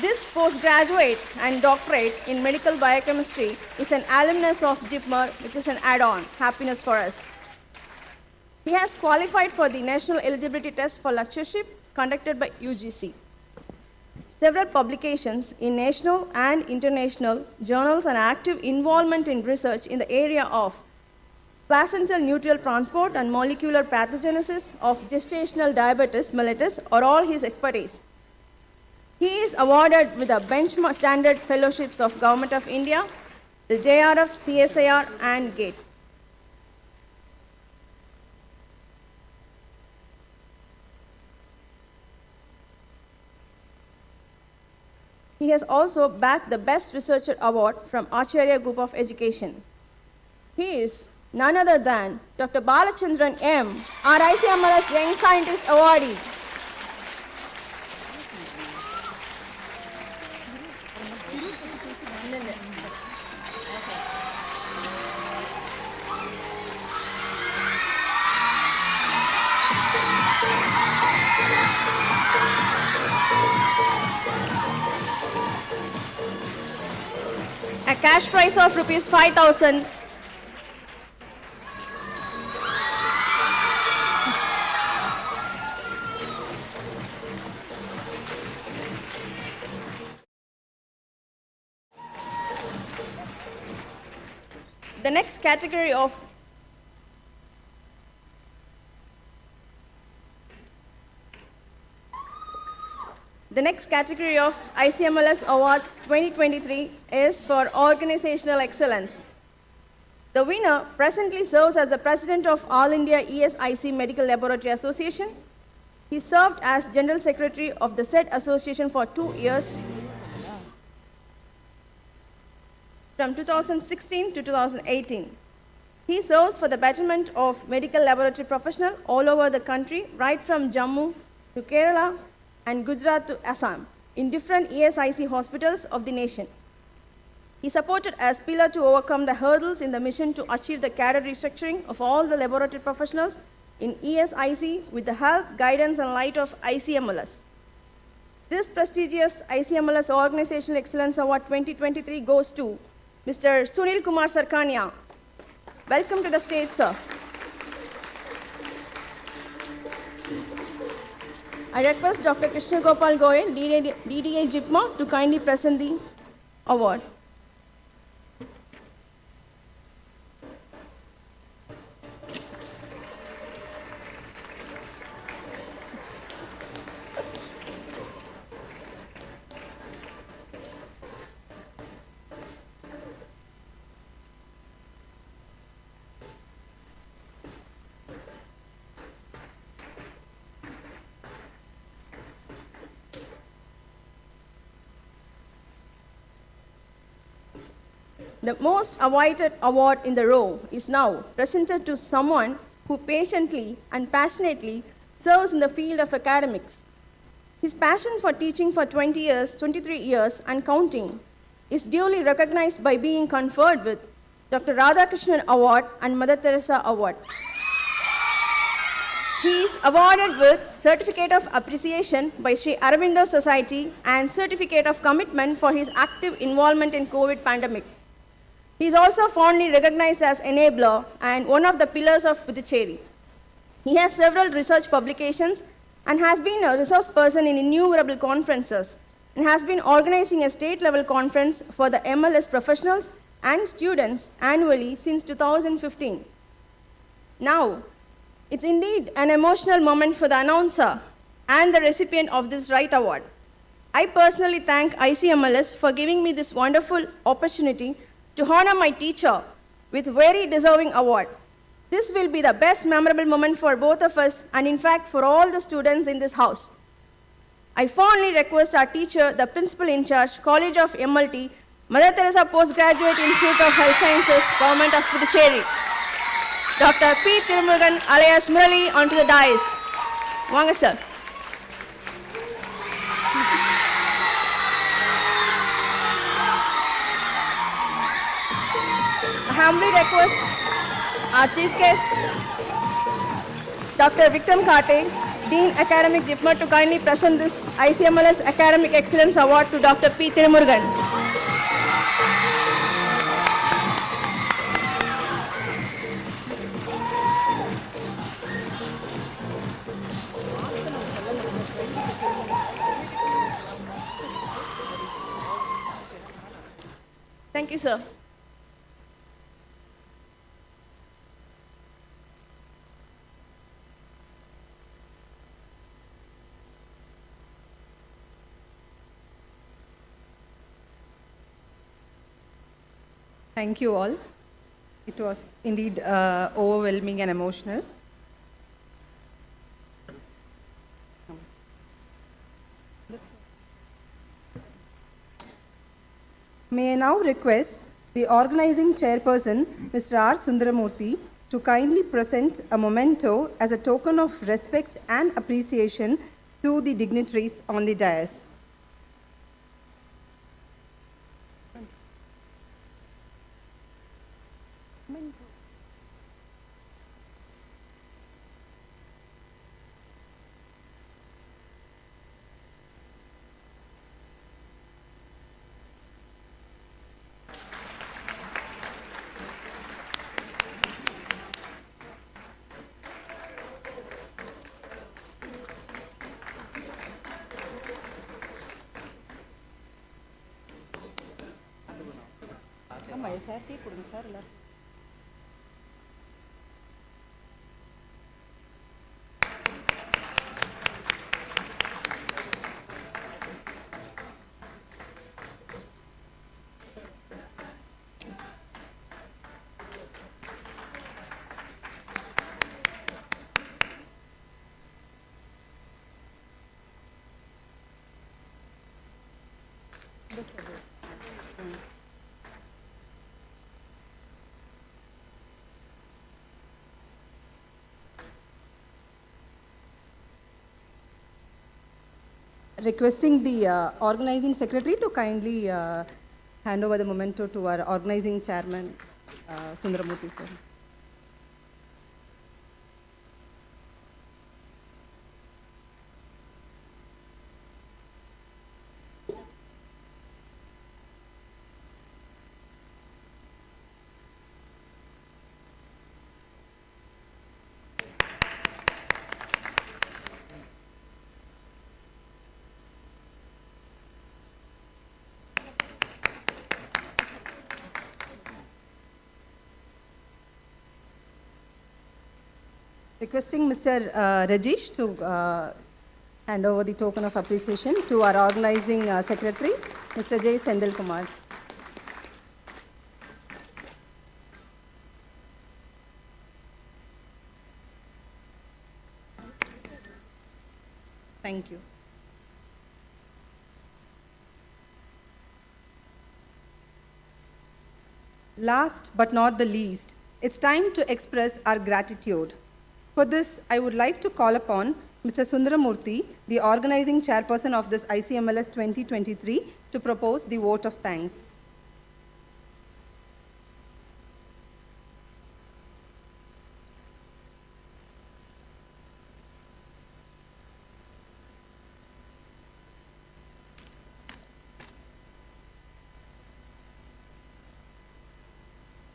This postgraduate and doctorate in medical biochemistry is an alumnus of JIPMER, which is an add-on, happiness for us. He has qualified for the National Eligibility Test for Lectureship conducted by UGC. Several publications in national and international journals and active involvement in research in the area of placental nutrial transport and molecular pathogenesis of gestational diabetes mellitus are all his expertise. He is awarded with the benchmark standard fellowships of Government of India, the JRF, CSIR and GATE. He has also bagged the Best Researcher Award from Acharya Group of Education. He is none other than Dr. Balachandran M., our ICMLS Young Scientist Awardee. A cash prize of rupees 5,000. The next category of ICMLS Awards 2023 is for Organizational Excellence. The winner presently serves as the President of All India ESIC Medical Laboratory Association. He served as General Secretary of the said association for 2 years, from 2016 to 2018. He serves for the betterment of medical laboratory professionals all over the country, right from Jammu to Kerala and Gujarat to Assam, in different ESIC hospitals of the nation. He supported as pillar to overcome the hurdles in the mission to achieve the cadre restructuring of all the laboratory professionals in ESIC with the help, guidance, and light of ICMLS. This prestigious ICMLS Organizational Excellence Award 2023 goes to Mr. Sunil Kumar Sarkania. Welcome to the stage, sir. I request Dr. Krishna Gopal Goyal, DDA JIPMA, to kindly present the award. The most awaited award in the row is now presented to someone who patiently and passionately serves in the field of academics. His passion for teaching for 23 years and counting is duly recognized by being conferred with Dr. Radhakrishnan Award and Mother Teresa Award. He is awarded with Certificate of Appreciation by Sri Aurobindo Society and Certificate of Commitment for his active involvement in COVID pandemic. He is also fondly recognized as enabler and one of the pillars of Puducherry. He has several research publications and has been a resource person in innumerable conferences and has been organizing a state-level conference for the MLS professionals and students annually since 2015. Now, it's indeed an emotional moment for the announcer and the recipient of this Right Award. I personally thank ICMLS for giving me this wonderful opportunity to honor my teacher with very deserving award. This will be the best memorable moment for both of us and in fact for all the students in this house. I fondly request our teacher, the principal in charge, College of MLT, Mother Teresa Postgraduate Institute of Health Sciences, Government of Puducherry, Dr. P. Tirumurugan alias Murali onto the dais. Vanga sir. I humbly request our chief guest, Dr. Vikram Kate, Dean Academic JIPMA, to kindly present this ICMLS Academic Excellence Award to Dr. P. Tirumurugan. Thank you, sir. Thank you all. It was indeed overwhelming and emotional. May I now request the organizing chairperson, Mr. R. Sundaramurthy, to kindly present a memento as a token of respect and appreciation to the dignitaries on the dais. Requesting the organizing secretary to kindly hand over the memento to our organizing chairman, Sundaramurthy sir. Requesting Mr. Rajesh to hand over the token of appreciation to our organizing secretary, Mr. J. Sendil Kumar. Thank you. Last but not the least, it's time to express our gratitude. For this, I would like to call upon Mr. Sundaramurthy, the organizing chairperson of this ICMLS 2023, to propose the vote of thanks.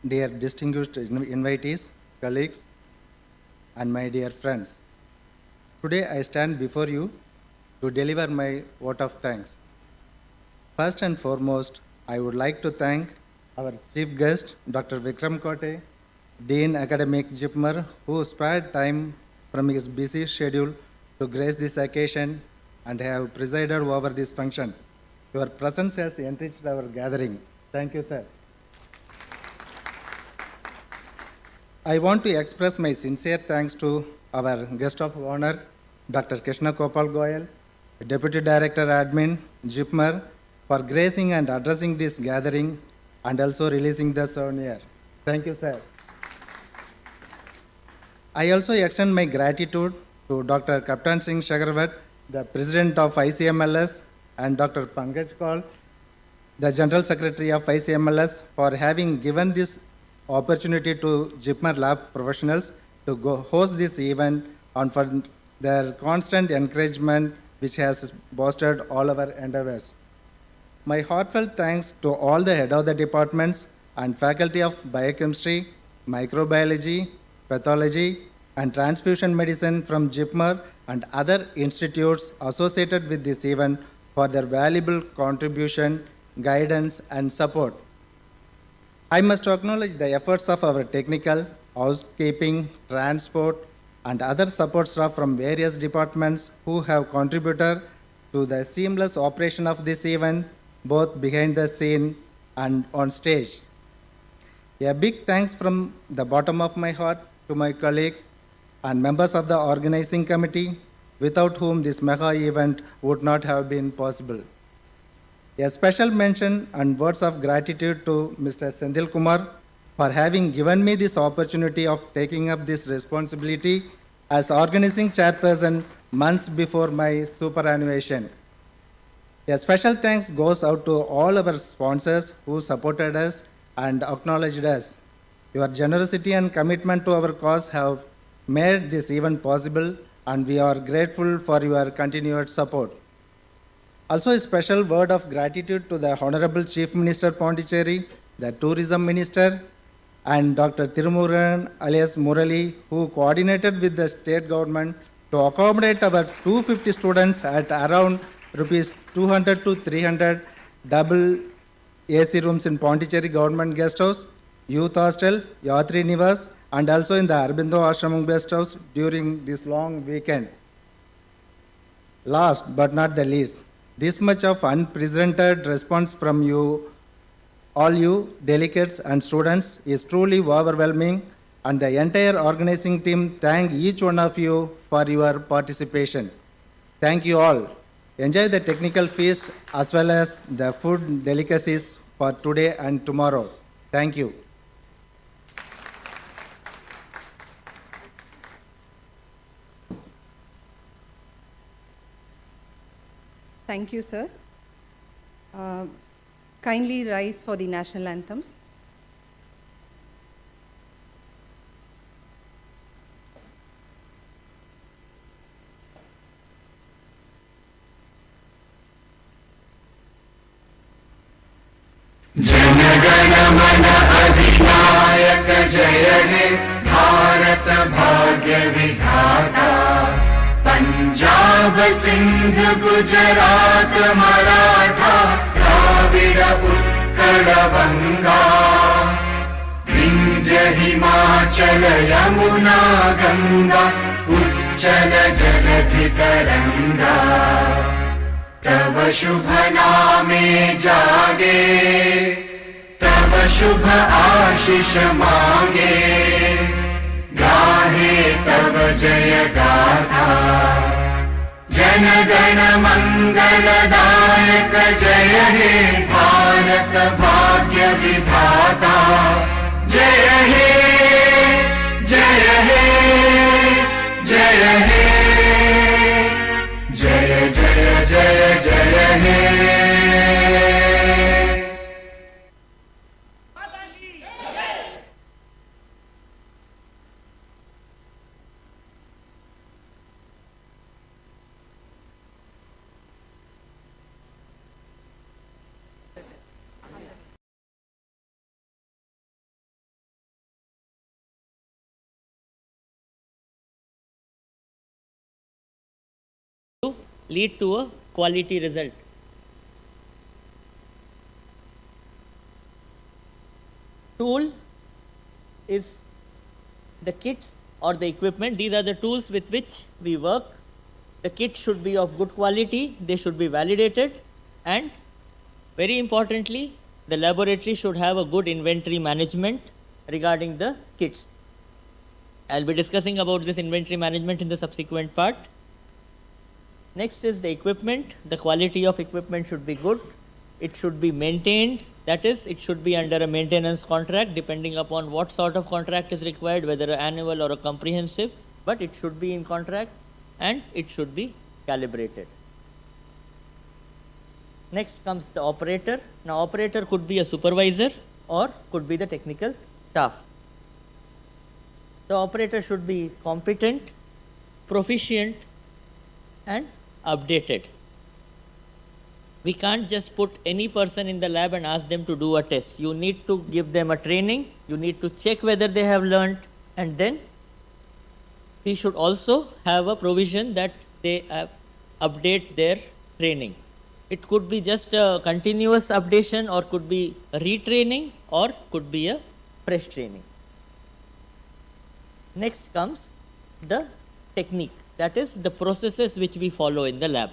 Dear distinguished invitees, colleagues, and my dear friends, Today I stand before you to deliver my vote of thanks. First and foremost, I would like to thank our chief guest, Dr. Vikram Kote, Dean Academic JIPMER, who spared time from his busy schedule to grace this occasion and have presided over this function. Your presence has enriched our gathering. Thank you, sir. I want to express my sincere thanks to our guest of honor, Dr. Krishna Gopal Goyal, Deputy Director Admin, JIPMER, for gracing and addressing this gathering and also releasing the souvenir. Thank you, sir. I also extend my gratitude to Dr. Kaptan Singh Shagarwat, the President of ICMLS, and Dr. Pankaj Kaul, the General Secretary of ICMLS, for having given this opportunity to JIPMER lab professionals to host this event and for their constant encouragement which has boosted all our endeavors. My heartfelt thanks to all the head of the departments and faculty of biochemistry, microbiology, pathology, and transfusion medicine from JIPMER and other institutes associated with this event for their valuable contribution, guidance, and support. I must acknowledge the efforts of our technical, housekeeping, transport, and other support staff from various departments who have contributed to the seamless operation of this event, both behind the scene and on stage. A big thanks from the bottom of my heart to my colleagues and members of the organizing committee, without whom this mega event would not have been possible. A special mention and words of gratitude to Mr. Sendil Kumar for having given me this opportunity of taking up this responsibility as organizing chairperson months before my superannuation. A special thanks goes out to all our sponsors who supported us and acknowledged us. Your generosity and commitment to our cause have made this event possible, and we are grateful for your continued support. Also, a special word of gratitude to the Honorable Chief Minister Pondicherry, the Tourism Minister, and Dr. Tirumuran alias Murali, who coordinated with the state government to accommodate our 250 students at around rupees 200 to 300 double AC rooms in Pondicherry Government Guest House, Youth Hostel, Yatri Nivas, and also in the Arbindo Ashramam Guest House during this long weekend. Last but not the least, this much of unprecedented response from you, all you delegates and students, is truly overwhelming, and the entire organizing team thank each one of you for your participation. Thank you all. Enjoy the technical feast as well as the food delicacies for today and tomorrow. Thank you. Thank you, sir. Kindly rise for the national anthem. जनगण मन अधिनायक जय हे भारत भाग्य विधाता पंजाब सिंध गुजरात मराठा द्राविड उत्कल बंगा विंध्य हिमाचल यमुना गंगा उच्चल जलधि तरंगा तव शुभ नामे जागे तव शुभ आशीष मांगे गाहे तव जय गाथा जन गण मंगलदायक जय हे भारत भाग्य विधाता जय हे जय हे जय हे जय जय जय जय हे lead to a quality result. Tool is the kits or the equipment. These are the tools with which we work. The kit should be of good quality, they should be validated, and very importantly, the laboratory should have a good inventory management regarding the kits. I'll be discussing about this inventory management in the subsequent part. Next is the equipment. The quality of equipment should be good. It should be maintained. That is, it should be under a maintenance contract depending upon what sort of contract is required, whether an annual or a comprehensive, but it should be in contract and it should be calibrated. Next comes the operator. Now, operator could be a supervisor or could be the technical staff. The operator should be competent, proficient, and updated. We can't just put any person in the lab and ask them to do a test. You need to give them a training, you need to check whether they have learned, and then he should also have a provision that they update their training. It could be just a continuous updation, or could be a retraining, or could be a fresh training. Next comes the technique, that is the processes which we follow in the lab.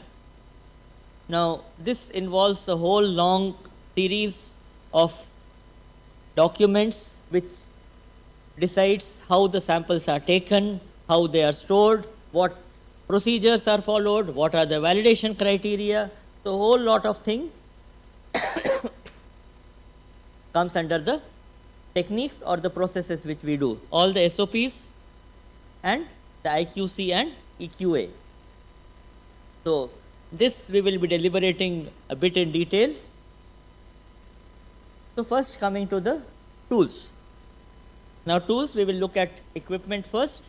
Now, this involves a whole long series of documents which decides how the samples are taken, how they are stored, what procedures are followed, what are the validation criteria. So, a whole lot of things comes under the techniques or the processes which we do. All the SOPs and the IQC and EQA. So, this we will be deliberating a bit in detail. So, first coming to the tools. Now, tools, we will look at equipment first.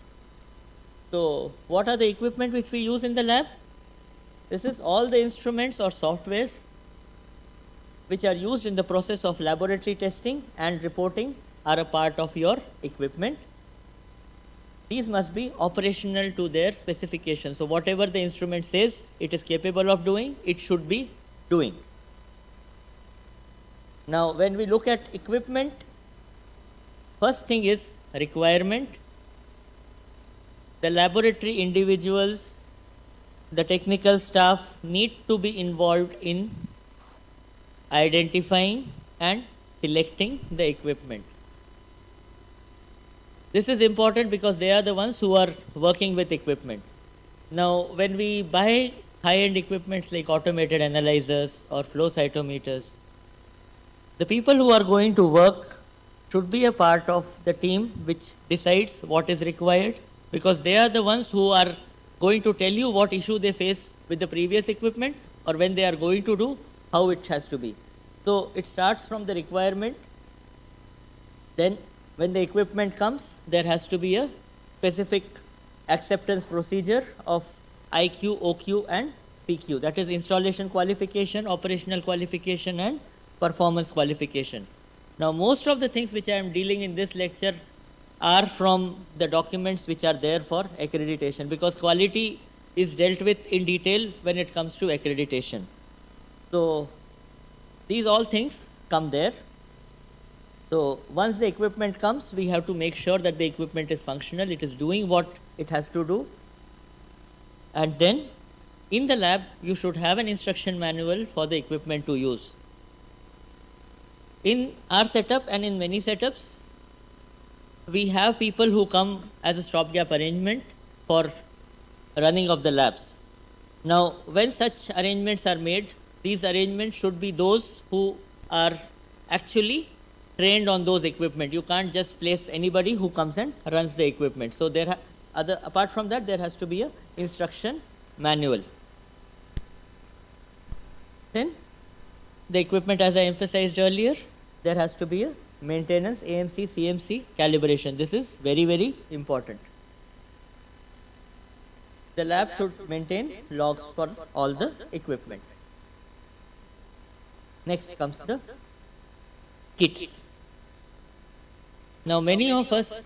So, what are the equipment which we use in the lab? This is all the instruments or softwares which are used in the process of laboratory testing and reporting are a part of your equipment. These must be operational to their specifications. So, whatever the instrument says it is capable of doing, it should be doing. Now, when we look at equipment, first thing is requirement. The laboratory individuals, the technical staff need to be involved in identifying and selecting the equipment. This is important because they are the ones who are working with equipment. Now, when we buy high-end equipments like automated analyzers or flow cytometers, the people who are going to work should be a part of the team which decides what is required, because they are the ones who are going to tell you what issue they face with the previous equipment, or when they are going to do, how it has to be. So, it starts from the requirement. Then when the equipment comes, there has to be a specific acceptance procedure of IQ, OQ and PQ, that is installation qualification, operational qualification and performance qualification. Now, most of the things which I am dealing in this lecture are from the documents which are there for accreditation, because quality is dealt with in detail when it comes to accreditation. So, these all things come there. So, once the equipment comes, we have to make sure that the equipment is functional, it is doing what it has to do. And then in the lab, you should have an instruction manual for the equipment to use. In our setup and in many setups, we have people who come as a stopgap arrangement for running of the labs. Now, when such arrangements are made, these arrangements should be those who are actually trained on those equipment. You can't just place anybody who comes and runs the equipment. So, apart from that, there has to be a instruction manual. Then the equipment, as I emphasized earlier, there has to be a maintenance, AMC, CMC, calibration. This is very, very important. The lab should maintain logs for all the equipment. Next comes the kits. Now, many of us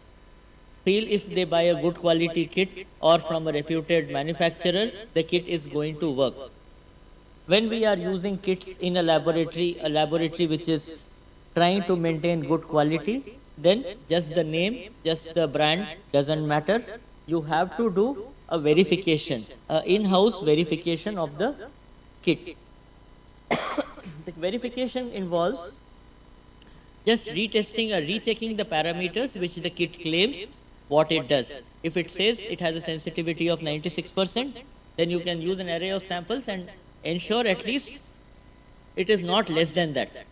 feel if they buy a good quality kit or from a reputed manufacturer, the kit is going to work. When we are using kits in a laboratory which is trying to maintain good quality, then just the name, just the brand doesn't matter. You have to do a verification, in-house verification of the kit. The verification involves just retesting or rechecking the parameters which the kit claims what it does. If it says it has a sensitivity of 96%, then you can use an array of samples and ensure at least it is not less than that.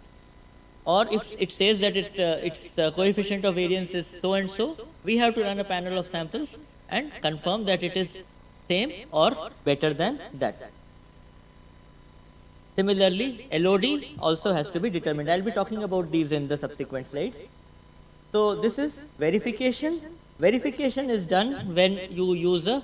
Or if it says that its coefficient of variance is so and so, we have to run a panel of samples and confirm that it is same or better than that. Similarly, LOD also has to be determined. I'll be talking about these in the subsequent slides. So this is verification. Verification is done when you use a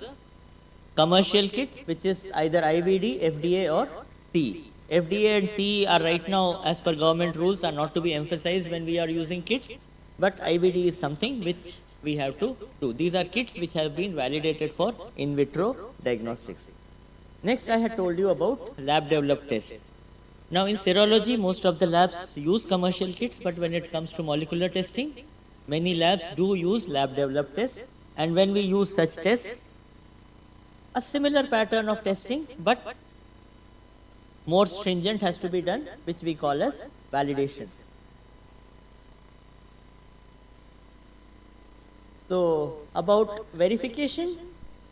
commercial kit, which is either IVD, FDA or CE. FDA and CE are right now, as per government rules, are not to be emphasized when we are using kits, but IVD is something which we have to do. These are kits which have been validated for in vitro diagnostics. Next, I had told you about lab developed tests. Now in serology, most of the labs use commercial kits, but when it comes to molecular testing, many labs do use lab developed tests. And when we use such tests, a similar pattern of testing, but more stringent has to be done, which we call as validation. So about verification,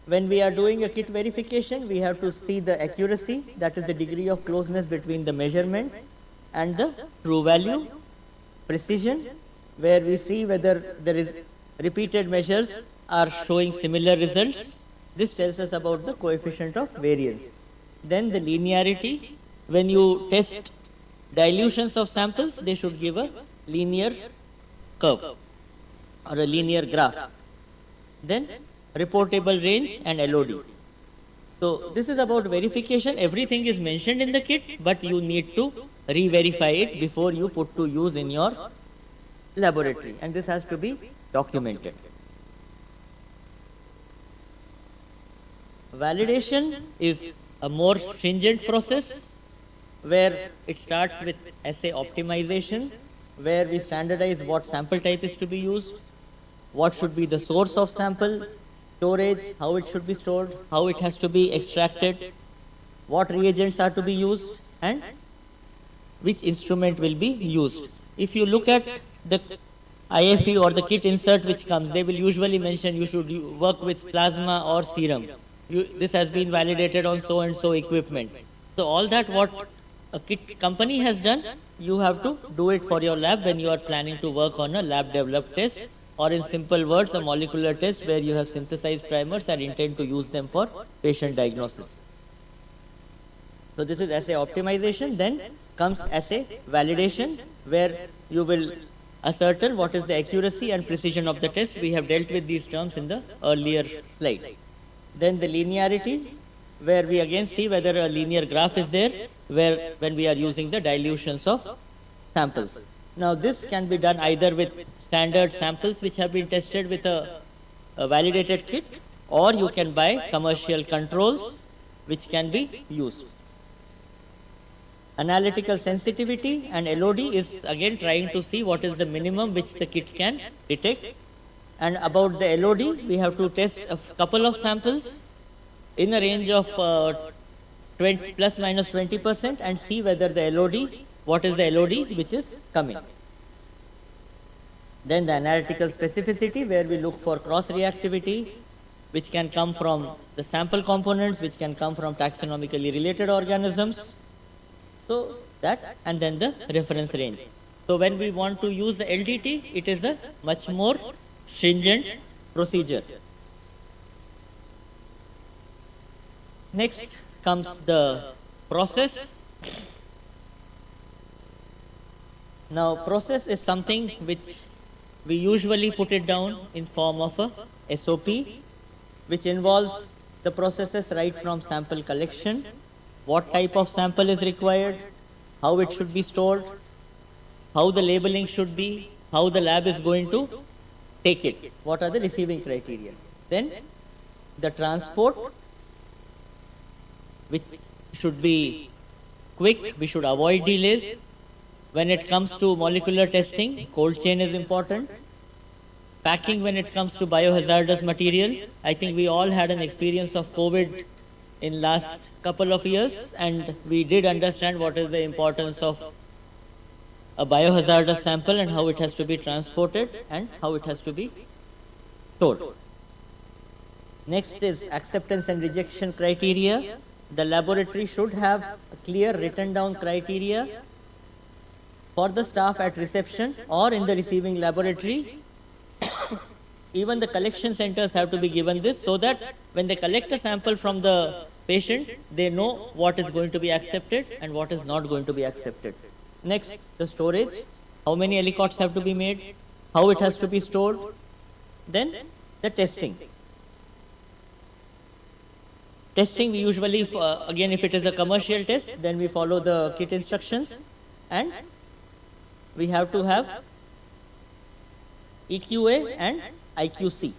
when we are doing a kit verification, we have to see the accuracy, that is the degree of closeness between the measurement and the true value, precision, where we see whether there is repeated measures are showing similar results. This tells us about the coefficient of variance. Then the linearity, when you test dilutions of samples, they should give a linear curve or a linear graph. Then reportable range and LOD. So this is about verification. Everything is mentioned in the kit, but you need to re-verify it before you put to use in your laboratory, and this has to be documented. Validation is a more stringent process where it starts with assay optimization, where we standardize what sample type is to be used, what should be the source of sample, storage, how it should be stored, how it has to be extracted, what reagents are to be used, and which instrument will be used. If you look at the IFE or the kit insert which comes, they will usually mention you should work with plasma or serum. This has been validated on so and so equipment. So all that what a kit company has done, you have to do it for your lab when you are planning to work on a lab developed test, or in simple words, a molecular test where you have synthesized primers and intend to use them for patient diagnosis. So this is assay optimization. Then comes assay validation, where you will ascertain what is the accuracy and precision of the test. We have dealt with these terms in the earlier slide. Then the linearity, where we again see whether a linear graph is there, where when we are using the dilutions of samples. Now this can be done either with standard samples which have been tested with a validated kit, or you can buy commercial controls which can be used. Analytical sensitivity and LOD is again trying to see what is the minimum which the kit can detect. And about the LOD, we have to test a couple of samples in a range of plus minus 20% and see whether the LOD, what is the LOD which is coming. Then the analytical specificity, where we look for cross-reactivity, which can come from the sample components, which can come from taxonomically related organisms. So that, and then the reference range. So when we want to use the LDT, it is a much more stringent procedure. Next comes the process. Now process is something which we usually put it down in form of a SOP, which involves the processes right from sample collection, what type of sample is required, how it should be stored, how the labeling should be, how the lab is going to take it. What are the receiving criteria? Then the transport, which should be quick, we should avoid delays. When it comes to molecular testing, cold chain is important. Packing when it comes to biohazardous material. I think we all had an experience of COVID in last couple of years, and we did understand what is the importance of a biohazardous sample and how it has to be transported and how it has to be stored. Next is acceptance and rejection criteria. The laboratory should have a clear written down criteria for the staff at reception or in the receiving laboratory. Even the collection centers have to be given this, so that when they collect a sample from the patient, they know what is going to be accepted and what is not going to be accepted. Next, the storage. How many aliquots have to be made? How it has to be stored? Then the testing. Testing, we usually, again, if it is a commercial test, then we follow the kit instructions, and we have to have EQA and IQC.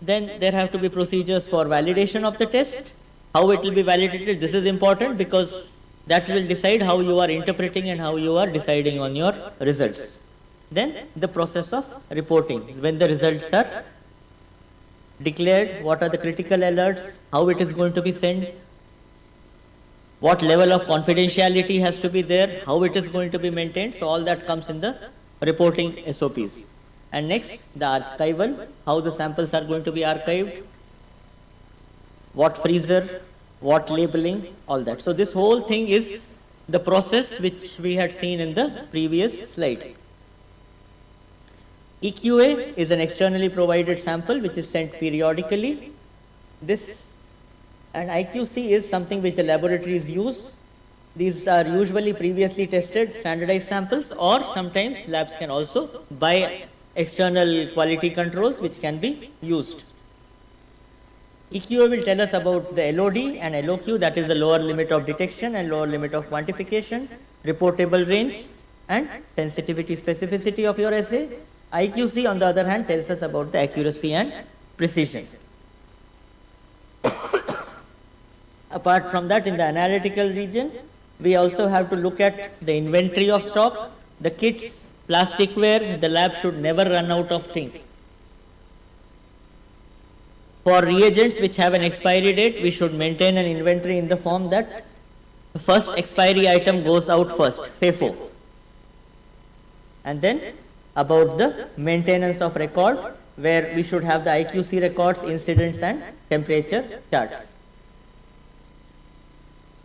Then there have to be procedures for validation of the test. How it will be validated, this is important because that will decide how you are interpreting and how you are deciding on your results. Then the process of reporting. When the results are declared, what are the critical alerts, how it is going to be sent, what level of confidentiality has to be there, how it is going to be maintained. So all that comes in the reporting SOPs. And next, the archival, how the samples are going to be archived, what freezer, what labeling, all that. So this whole thing is the process which we had seen in the previous slide. EQA is an externally provided sample which is sent periodically. This and IQC is something which the laboratories use. These are usually previously tested standardized samples, or sometimes labs can also buy external quality controls which can be used. EQA will tell us about the LOD and LOQ, that is the lower limit of detection and lower limit of quantification, reportable range and sensitivity specificity of your assay. IQC on the other hand tells us about the accuracy and precision. Apart from that, in the analytical region, we also have to look at the inventory of stock, the kits, plasticware. The lab should never run out of things. For reagents which have an expiry date, we should maintain an inventory in the form that the first expiry item goes out first, FIFO. And then about the maintenance of record, where we should have the IQC records, incidents and temperature charts.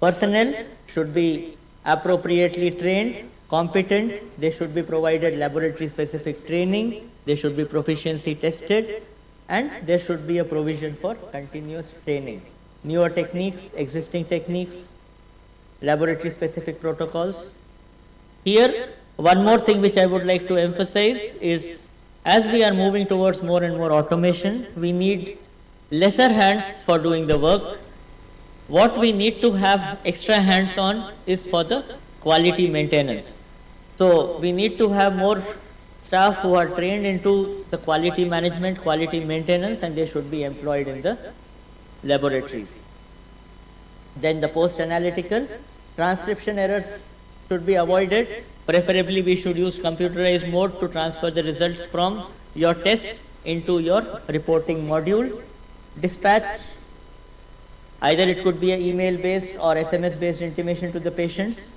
Personnel should be appropriately trained, competent, they should be provided laboratory specific training, they should be proficiency tested, and there should be a provision for continuous training. Newer techniques, existing techniques, laboratory specific protocols. Here, one more thing which I would like to emphasize is, as we are moving towards more and more automation, we need lesser hands for doing the work. What we need to have extra hands on is for the quality maintenance. So we need to have more staff who are trained into the quality management, quality maintenance, and they should be employed in the laboratories. Then the post-analytical, transcription errors should be avoided. Preferably we should use computerized mode to transfer the results from your test into your reporting module. Dispatch, either it could be an email based or SMS based intimation to the patients.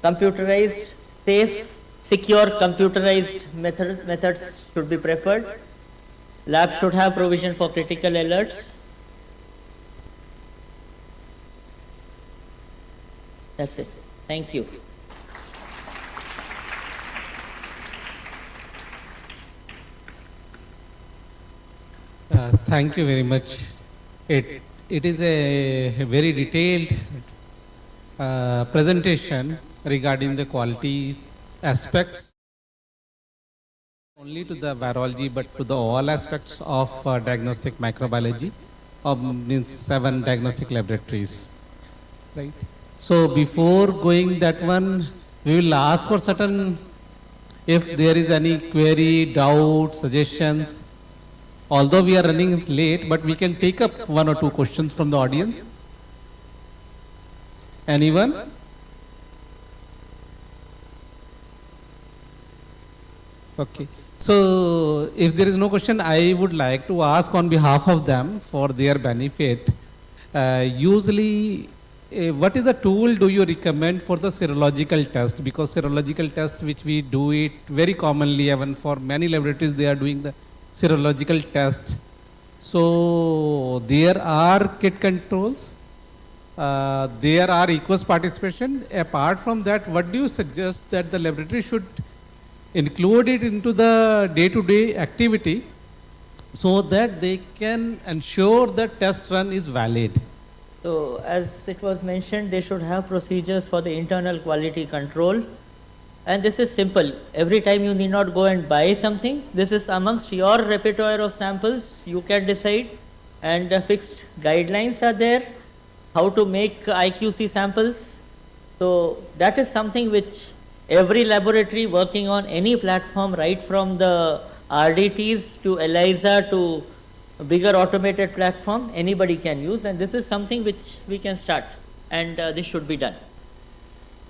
Computerized, safe, secure computerized methods should be preferred. Lab should have provision for critical alerts. That's it. Thank you. Thank you very much. It is a very detailed presentation regarding the quality aspects, only to the virology but to the all aspects of diagnostic microbiology of 7 diagnostic laboratories. Right. So before going that one, we will ask for certain If there is any query, doubt, suggestions, although we are running late, but we can take up one or two questions from the audience. Anyone? Okay. So if there is no question, I would like to ask on behalf of them for their benefit. Usually, what is the tool do you recommend for the serological test? Because serological test, which we do it very commonly, even for many laboratories, they are doing the serological test. So there are kit controls. There are equus participation. Apart from that, what do you suggest that the laboratory should include it into the day-to-day activity so that they can ensure that test run is valid? So as it was mentioned, they should have procedures for the internal quality control. And this is simple. Every time you need not go and buy something. This is amongst your repertoire of samples. You can decide, and fixed guidelines are there how to make IQC samples. So that is something which every laboratory working on any platform, right from the RDTs to ELISA to a bigger automated platform, anybody can use, and this is something which we can start, and this should be done.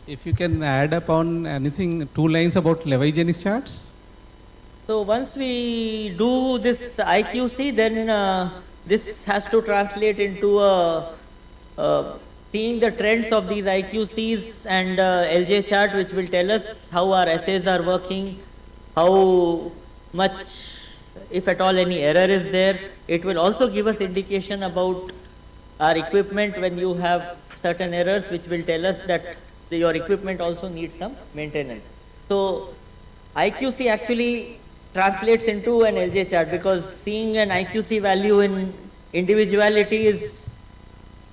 If you can add upon anything, 2 lines about Levigenic charts. So once we do this IQC, then this has to translate into seeing the trends of these IQCs and LJ chart, which will tell us how our assays are working, how much, if at all any error is there. It will also give us indication about our equipment when you have certain errors, which will tell us that your equipment also needs some maintenance. So IQC actually translates into an LJ chart, because seeing an IQC value in individuality is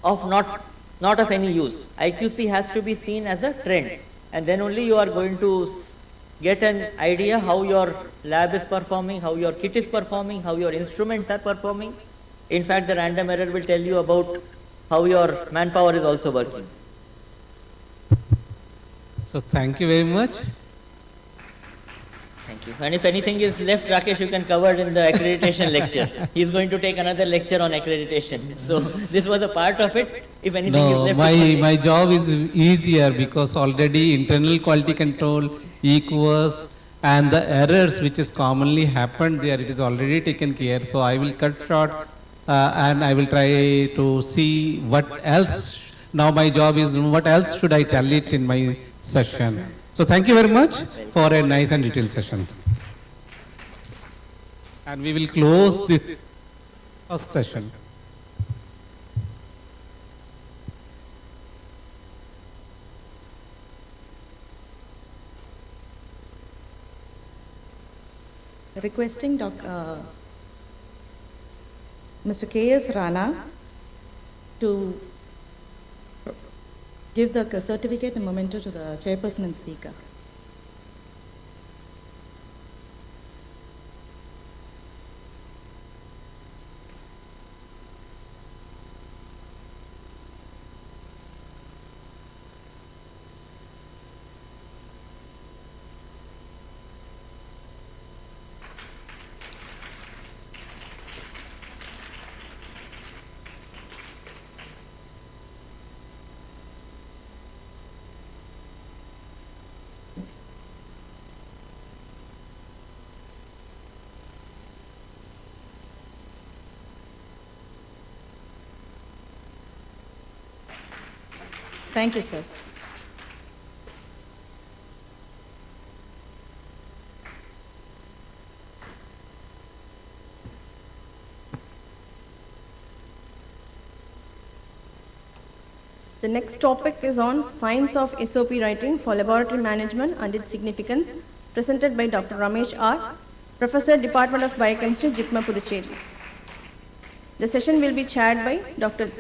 of not of any use. IQC has to be seen as a trend, and then only you are going to get an idea how your lab is performing, how your kit is performing, how your instruments are performing. In fact, the random error will tell you about how your manpower is also working. So thank you very much. Thank you. And if anything is left, Rakesh, you can cover it in the accreditation lecture. He's going to take another lecture on accreditation. So this was a part of it. If anything is No, left, my job is easier because already internal quality control, equus, and the errors which is commonly happened there, it is already taken care. So I will cut short and I will try to see what else. Now my job is what else should I tell it in my session. So thank you very much for a nice and detailed session. And we will close the first session. Requesting Mr. K.S. Rana to give the certificate and memento to the chairperson and speaker. Thank you, sirs. The next topic is on Science of SOP Writing for Laboratory Management and its Significance, presented by Dr. Ramesh R., Professor, Department of Biochemistry, JIPMA, Puducherry. The session will be chaired by Dr.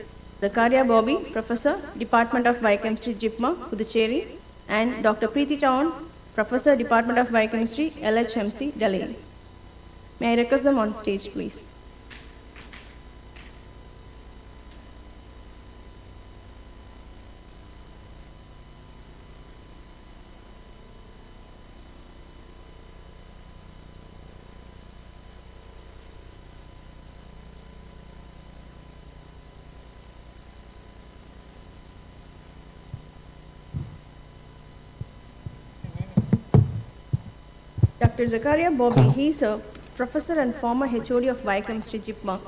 Zakaria Bobby, Professor, Department of Biochemistry, JIPMA, Puducherry, and Dr. Preeti Chavan, Professor, Department of Biochemistry, LHMC, Delhi. May I request them on stage, please? Dr. Zakaria Bobby, he is a professor and former HOD of Biochemistry, JIPMA.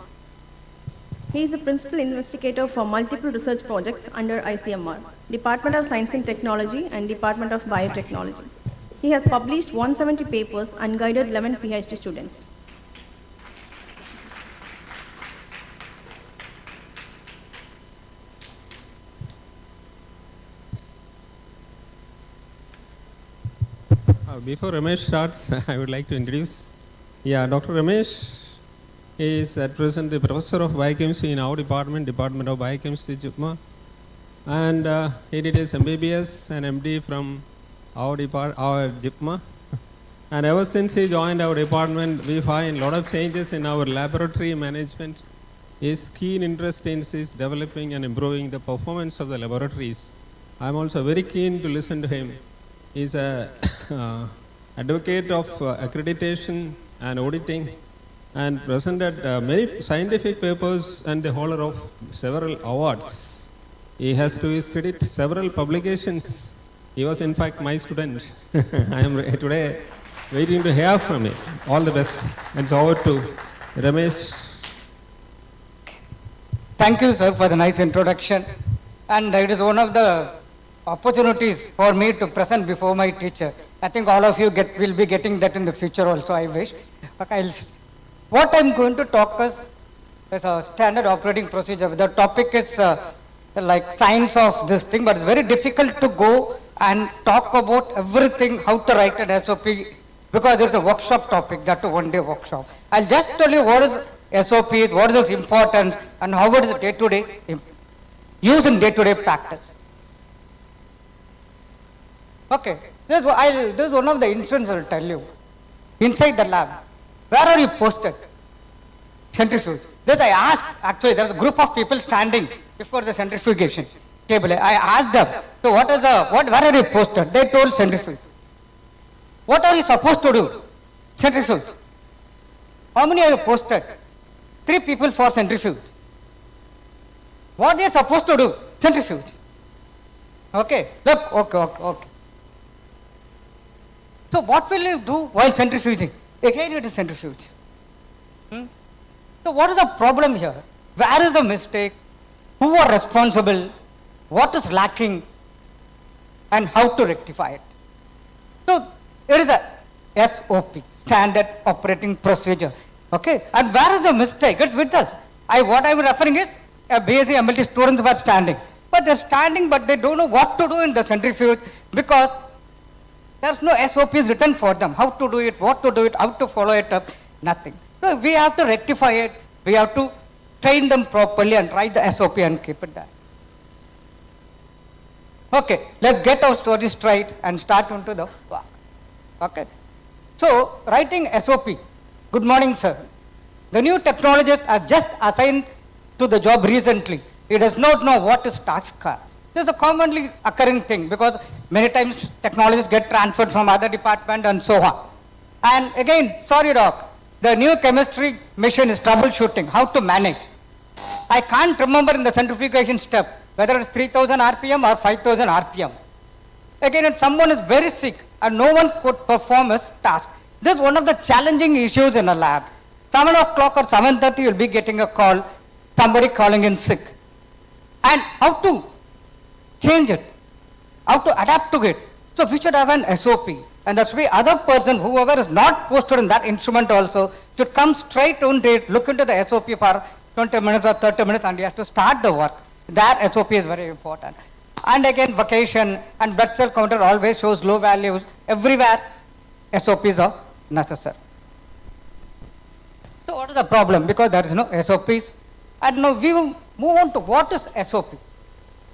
He is a principal investigator for multiple research projects under ICMR, Department of Science and Technology and Department of Biotechnology. He has published 170 papers and guided 11 PhD students. Before Ramesh starts, I would like to introduce. Dr. Ramesh is at present the professor of biochemistry in our department, Department of Biochemistry, JIPMA. And he did his MBBS and MD from our JIPMA. And ever since he joined our department, we find a lot of changes in our laboratory management. His keen interest in is developing and improving the performance of the laboratories. I'm also very keen to listen to him. He's a advocate of accreditation and auditing, and presented many scientific papers and the holder of several awards. He has to his credit several publications. He was in fact my student. I am today waiting to hear from him. All the best. It's over to Ramesh. Thank you, sir, for the nice introduction. And it is one of the opportunities for me to present before my teacher. I think all of you will be getting that in the future also, I wish. Okay, what I'm going to talk is a standard operating procedure. The topic is like science of this thing, but it's very difficult to go and talk about everything, how to write an SOP, because it's a workshop topic, that one day workshop. I'll just tell you what is SOP, what is its importance, and how it is day-to-day use in day-to-day practice. Okay, this is one of the incidents I'll tell you. Inside the lab, where are you posted? Centrifuge. This I asked, actually there's a group of people standing before the centrifugation table. I asked them, so where are you posted? They told centrifuge. What are you supposed to do? Centrifuge. How many are you posted? 3 people for centrifuge. What they are supposed to do? Centrifuge. Okay, look, okay. So what will you do while centrifuging? Again it is centrifuge. So what is the problem here? Where is the mistake? Who are responsible? What is lacking? And how to rectify it? So it is a SOP, standard operating procedure. Okay, and where is the mistake? It's with us. What I'm referring is BSc MLT students were standing. But they're standing, but they don't know what to do in the centrifuge because there's no SOPs written for them. How to do it, what to do it, how to follow it up, nothing. So we have to rectify it. We have to train them properly and write the SOP and keep it there. Okay, let's get our story straight and start into the work. Okay. So, writing SOP. Good morning, sir. The new technologist has just assigned to the job recently. He does not know what is task are. This is a commonly occurring thing because many times technologists get transferred from other department and so on. And again, sorry doc, the new chemistry machine is troubleshooting, how to manage. I can't remember in the centrifugation step whether it's 3000 RPM or 5000 RPM. Again, if someone is very sick and no one could perform his task, this is one of the challenging issues in a lab. 7 o'clock or 7:30 you'll be getting a call, somebody calling in sick. And how to change it, how to adapt to it. So we should have an SOP. And that's why other person, whoever is not posted in that instrument also, should come straight on it, look into the SOP for 20 minutes or 30 minutes and he has to start the work. That SOP is very important. And again, vacation and blood cell counter always shows low values. Everywhere, SOPs are necessary. So what is the problem? Because there is no SOPs. And now we will move on to what is SOP.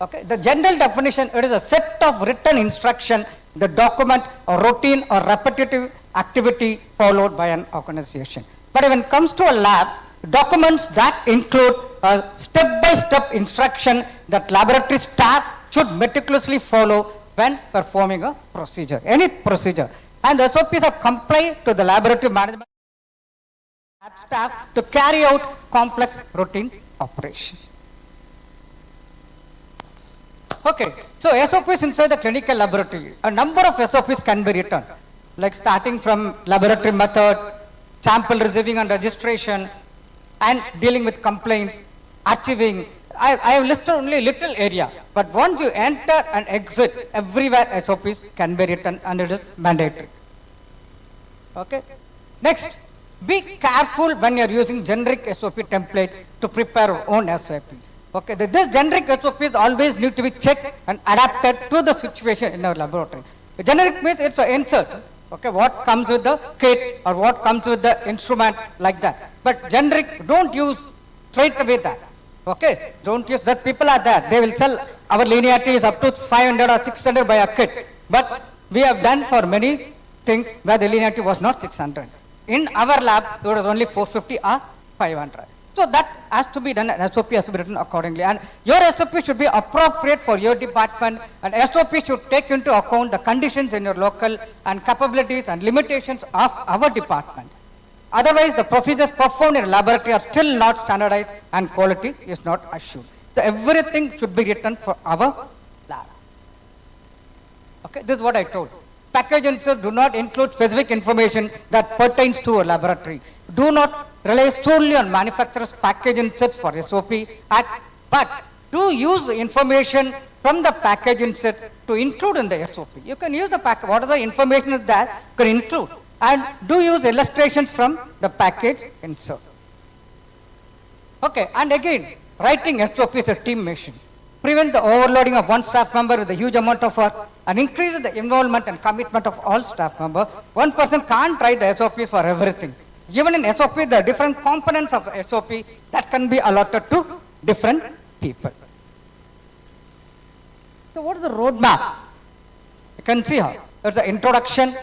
Okay, the general definition, it is a set of written instruction that document a routine or repetitive activity followed by an organization. But when it comes to a lab, documents that include a step-by-step instruction that laboratory staff should meticulously follow when performing a procedure, any procedure. And the SOPs are compliant to the laboratory management lab staff to carry out complex routine operations. Okay, so SOPs inside the clinical laboratory, a number of SOPs can be written. like starting from laboratory method, sample receiving and registration, and dealing with complaints, archiving. I have listed only little area, but once you enter and exit, everywhere SOPs can be written and it is mandatory. Okay. Next, be careful when you are using generic SOP template to prepare your own SOP. Okay, this generic SOPs always need to be checked and adapted to the situation in our laboratory. The generic means it's an insert. Okay, what comes with the kit or what comes with the instrument, like that. But generic, don't use straight away that. Okay, don't use that. People are there. They will sell our linearity is up to 500 or 600 by a kit. But we have done for many things where the linearity was not 600. In our lab, it was only 450 or 500. So that has to be done, and SOP has to be written accordingly. And your SOP should be appropriate for your department, and SOP should take into account the conditions in your local and capabilities and limitations of our department. Otherwise, the procedures performed in a laboratory are still not standardized and quality is not assured. So everything should be written for our lab. Okay, this is what I told. Package inserts do not include specific information that pertains to a laboratory. Do not rely solely on manufacturer's package inserts for SOP, but do use information from the package insert to include in the SOP. You can use the package, whatever information is there, you can include. And do use illustrations from the package insert. Okay, and again, writing SOP is a team mission. Prevent the overloading of one staff member with a huge amount of work and increase the involvement and commitment of all staff members. One person can't write the SOPs for everything. Even in SOP, there are different components of SOP that can be allotted to different people. So what is the roadmap? You can see how. There's an introduction,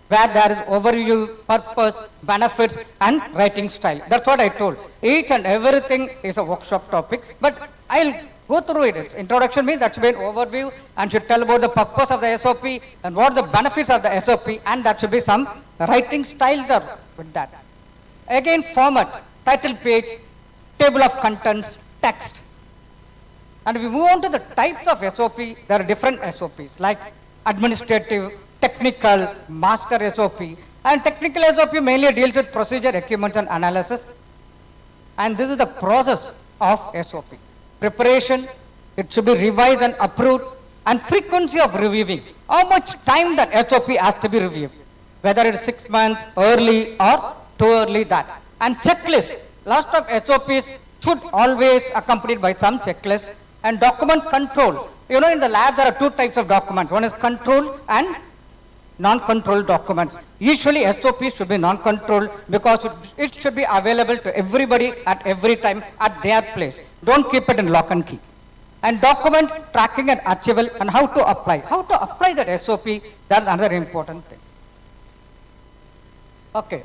where there is overview, purpose, benefits, and writing style. That's what I told. Each and everything is a workshop topic, but I'll go through it. It's introduction means that should be an overview and should tell about the purpose of the SOP and what are the benefits of the SOP, and that should be some writing styles are with that. Again, format, title page, table of contents, text. And if we move on to the types of SOP, there are different SOPs like administrative, technical, master SOP. And technical SOP mainly deals with procedure, equipment, and analysis. And this is the process of SOP. Preparation, it should be revised and approved, and frequency of reviewing. How much time that SOP has to be reviewed, whether it's 6 months, early or too early that. And checklist, lots of SOPs should always accompanied by some checklist. And document control. You know, in the lab there are two types of documents. One is controlled and non-controlled documents. Usually SOPs should be non-controlled because it should be available to everybody at every time at their place. Don't keep it in lock and key. And document tracking and archival and how to apply. How to apply that SOP, that's another important thing. Okay.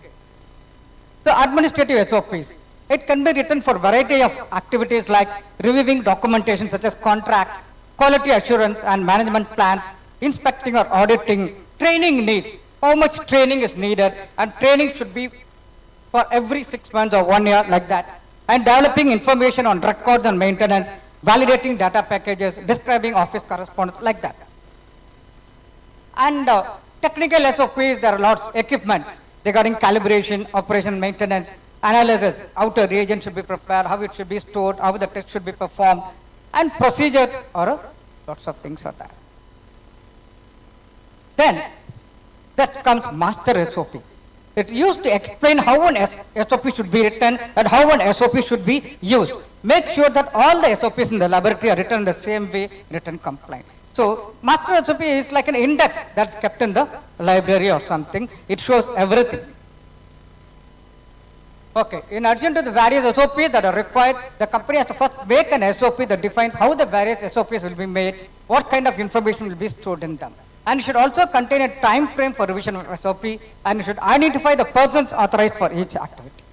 The administrative SOPs. It can be written for variety of activities like reviewing documentation such as contracts, quality assurance and management plans, inspecting or auditing, training needs, how much training is needed, and training should be for every 6 months or 1 year like that, and developing information on records and maintenance, validating data packages, describing office correspondence like that. And technical SOPs, there are lots of equipments regarding calibration, operation, maintenance, analysis, how the reagent should be prepared, how it should be stored, how the test should be performed, and procedures or lots of things are there. Then, that comes master SOP. It used to explain how an SOP should be written and how an SOP should be used. Make sure that all the SOPs in the laboratory are written the same way, written compliant. So, master SOP is like an index that's kept in the library or something. It shows everything. Okay, in addition to the various SOPs that are required, the company has to first make an SOP that defines how the various SOPs will be made, what kind of information will be stored in them. And it should also contain a time frame for revision of SOP, and it should identify the persons authorized for each activity.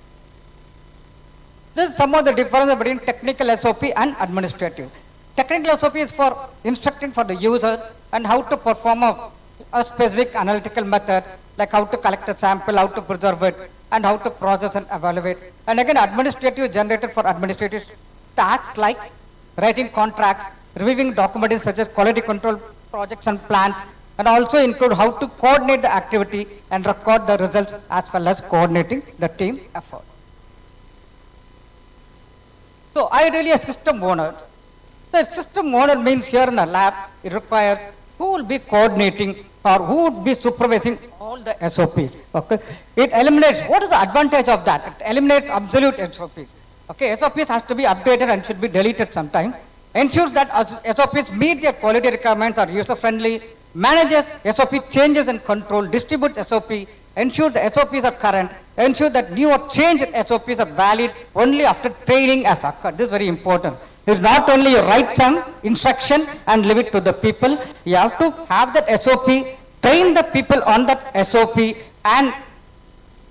This is some of the difference between technical SOP and administrative. Technical SOP is for instructing for the user and how to perform a specific analytical method, like how to collect a sample, how to preserve it, and how to process and evaluate. And again, administrative generated for administrative tasks like writing contracts, reviewing documents such as quality control projects and plans, and also include how to coordinate the activity and record the results as well as coordinating the team effort. So ideally a system owner. The system owner means here in a lab, it requires who will be coordinating or who would be supervising all the SOPs. Okay? It eliminates, what is the advantage of that? It eliminates absolute SOPs. Okay, SOPs has to be updated and should be deleted sometimes. Ensures that SOPs meet their quality requirements, are user friendly, manages SOP changes and control, distributes SOP, ensure the SOPs are current, ensure that new or changed SOPs are valid only after training has occurred. This is very important. It's not only you write some instruction and leave it to the people. You have to have that SOP, train the people on that SOP, and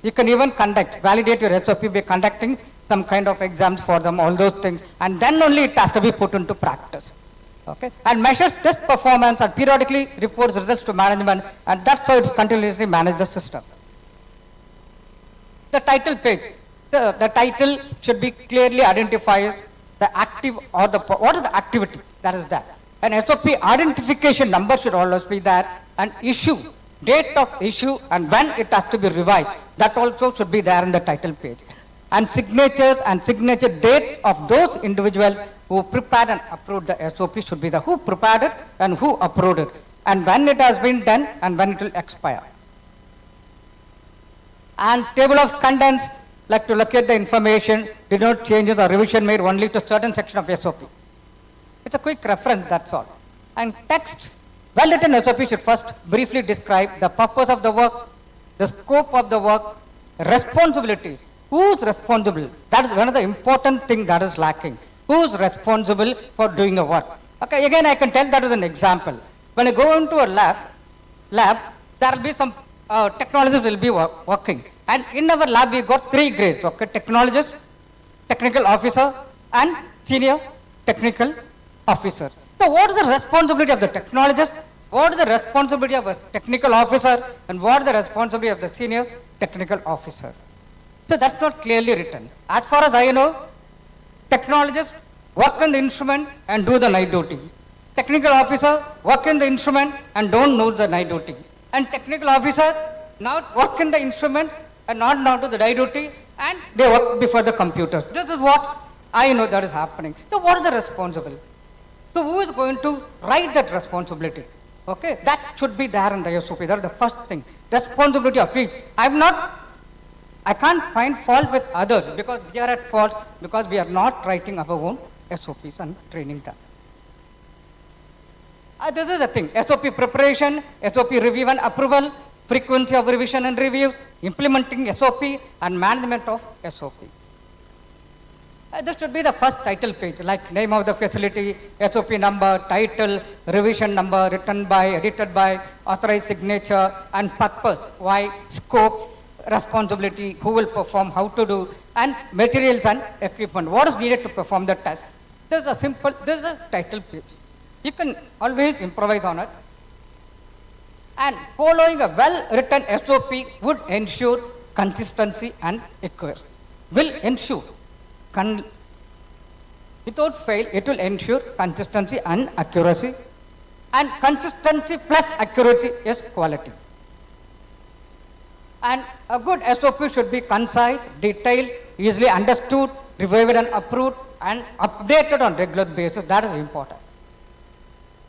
you can even validate your SOP by conducting some kind of exams for them, all those things, and then only it has to be put into practice. Okay? And measures test performance and periodically reports results to management, and that's how it's continuously manage the system. The title page. The title should be clearly identified the active or the, what is the activity that is that. An SOP identification number should always be there, an issue, date of issue and when it has to be revised, that also should be there in the title page. And signatures and signature date of those individuals who prepared and approved the SOP should be the who prepared it and who approved it, and when it has been done and when it will expire. And table of contents, like to locate the information, denote changes or revision made only to certain section of SOP. It's a quick reference, that's all. And text, well-written SOP should first briefly describe the purpose of the work, the scope of the work, responsibilities. Who's responsible? That is one of the important things that is lacking. Who's responsible for doing the work? Okay, again I can tell that as an example. When you go into a lab, there will be some technologists will be working. And in our lab, we got 3 grades, okay? Technologist, technical officer, and senior technical officer. So what is the responsibility of the technologist? What is the responsibility of a technical officer? And what is the responsibility of the senior technical officer? So that's not clearly written. As far as I know, technologists work on the instrument and do the night duty. Technical officer work in the instrument and don't know the night duty. And technical officer not work in the instrument and not now to the night duty, and they work before the computers. This is what I know that is happening. So what is the responsible? So who is going to write that responsibility? Okay, that should be there in the SOP. That is the first thing. Responsibility of each. I can't find fault with others because we are at fault because we are not writing our own SOPs and training them. This is the thing. SOP preparation, SOP review and approval, frequency of revision and reviews, implementing SOP and management of SOP. This should be the first title page, like name of the facility, SOP number, title, revision number, written by, edited by, authorized signature, and purpose, why, scope, responsibility, who will perform, how to do, and materials and equipment, what is needed to perform the task. This is a title page. You can always improvise on it. And following a well-written SOP would ensure consistency and accuracy. Will ensure. Without fail, it will ensure consistency and accuracy. And consistency plus accuracy is quality. And a good SOP should be concise, detailed, easily understood, reviewed and approved, and updated on regular basis. That is important.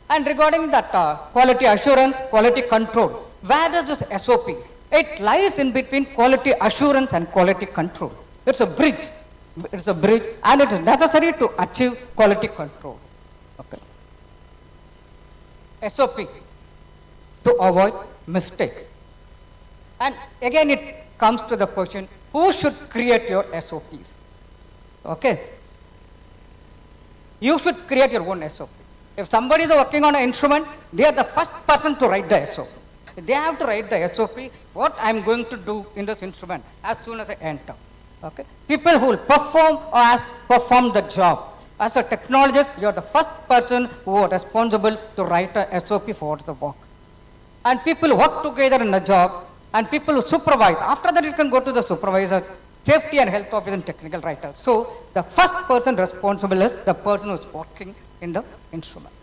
And regarding that quality assurance, quality control, where does this SOP? It lies in between quality assurance and quality control. It's a bridge. It's a bridge, and it is necessary to achieve quality control. Okay. SOP to avoid mistakes. And again, it comes to the question: who should create your SOPs? Okay. You should create your own SOP. If somebody is working on an instrument, they are the first person to write the SOP. They have to write the SOP, what I am going to do in this instrument as soon as I enter. Okay? People who will perform the job. As a technologist, you are the first person who are responsible to write a SOP for the work. And people work together in a job, and people who supervise. After that, it can go to the supervisors, safety and health officer and technical writer. So the first person responsible is the person who is working in the instrument.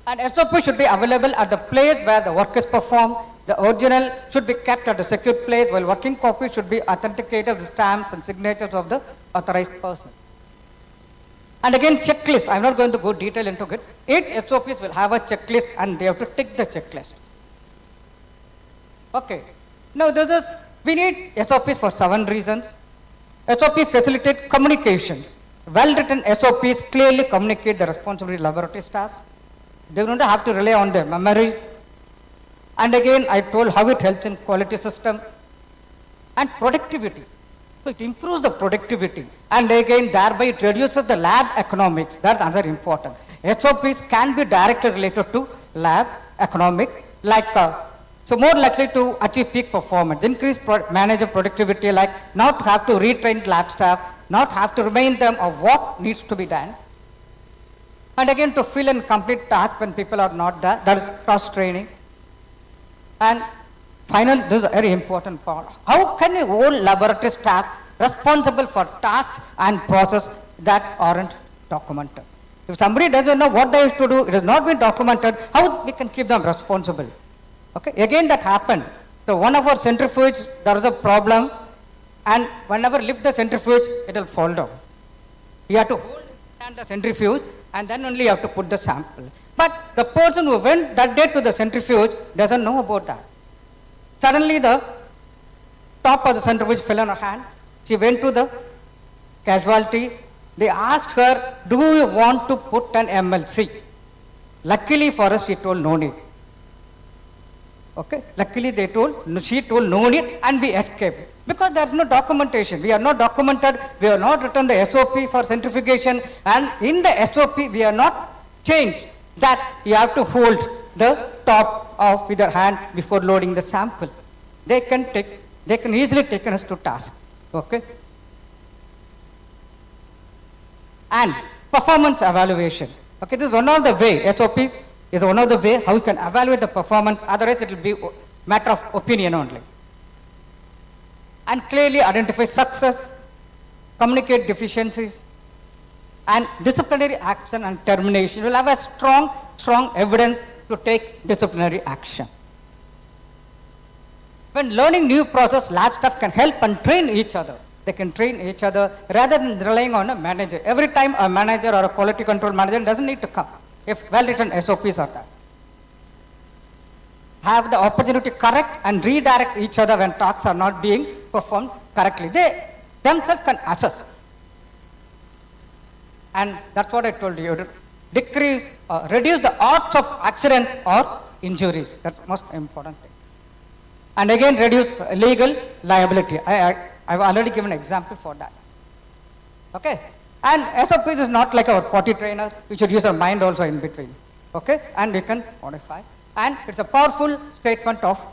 And SOP should be available at the place where the work is performed. The original should be kept at a secure place, while working copy should be authenticated with stamps and signatures of the authorized person. And again, checklist. I'm not going to go detail into it. Each SOPs will have a checklist and they have to tick the checklist. Okay. Now we need SOPs for 7 reasons. SOP facilitate communications. Well-written SOPs clearly communicate the responsibility of laboratory staff. They don't have to rely on their memories. And again, I told how it helps in quality system and productivity. So it improves the productivity. And again, thereby it reduces the lab economics. That's another important. SOPs can be directly related to lab economics, like so more likely to achieve peak performance, increase manager productivity, like not have to retrain lab staff, not have to remind them of what needs to be done. And again, to fill and complete tasks when people are not there, that is cross-training. And final, this is a very important part. How can you hold laboratory staff responsible for tasks and process that aren't documented? If somebody doesn't know what they have to do, it has not been documented, how we can keep them responsible? Okay, again that happened. So one of our centrifuge, there was a problem, and whenever lift the centrifuge, it will fall down. You have to hold the centrifuge, and then only you have to put the sample. But the person who went that day to the centrifuge doesn't know about that. Suddenly the top of the centrifuge fell on her hand. She went to the casualty. They asked her, do you want to put an MLC? Luckily for us, she told no need. Okay, luckily she told no need, and we escaped. Because there is no documentation. We are not documented, we have not written the SOP for centrifugation, and in the SOP we have not changed that you have to hold the top of with your hand before loading the sample. They can easily take us to task. Okay. And performance evaluation. Okay, this is one of the way, SOPs is one of the way how you can evaluate the performance, otherwise it will be matter of opinion only. And clearly identify success, communicate deficiencies, and disciplinary action and termination. You will have a strong evidence to take disciplinary action. When learning new process, lab staff can help and train each other. They can train each other rather than relying on a manager. Every time a manager or a quality control manager doesn't need to come if well-written SOPs are there. Have the opportunity to correct and redirect each other when tasks are not being performed correctly. They themselves can assess. And that's what I told you. Reduce the odds of accidents or injuries. That's the most important thing. And again, reduce legal liability. I've already given an example for that. Okay? And SOPs is not like our potty trainer. We should use our mind also in between. Okay? And we can modify. And it's a powerful statement of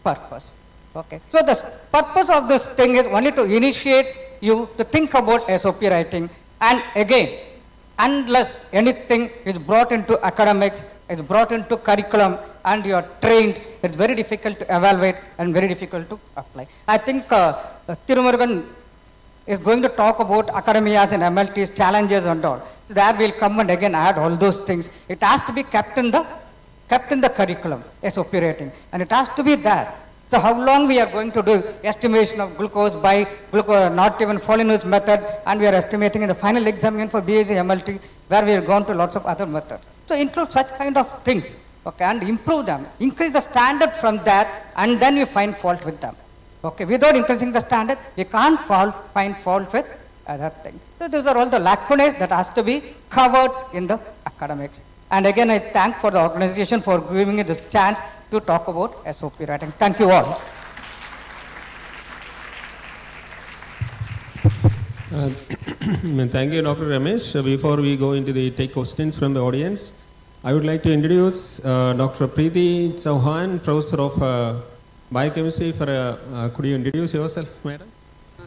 purpose. Okay? So the purpose of this thing is only to initiate you to think about SOP writing. And again, unless anything is brought into academics, is brought into curriculum, and you are trained, it's very difficult to evaluate and very difficult to apply. I think Tirumurugan is going to talk about academias and MLTs, challenges and all. So there will come and again add all those things. It has to be kept in the curriculum, SOP rating, and it has to be there. So how long we are going to do estimation of glucose by not even Foligno's method, and we are estimating in the final exam for BSc MLT, where we have gone to lots of other methods. So include such kind of things, okay, and improve them. Increase the standard from that, and then you find fault with them. Okay, without increasing the standard, you can't find fault with other things. So these are all the lacunae that has to be covered in the academics. And again, I thank for the organization for giving me this chance to talk about SOP writing. Thank you all. Thank you, Dr. Ramesh. Before we go into the take questions from the audience, I would like to introduce Dr. Preeti Chauhan, Professor of Biochemistry. Could you introduce yourself, madam?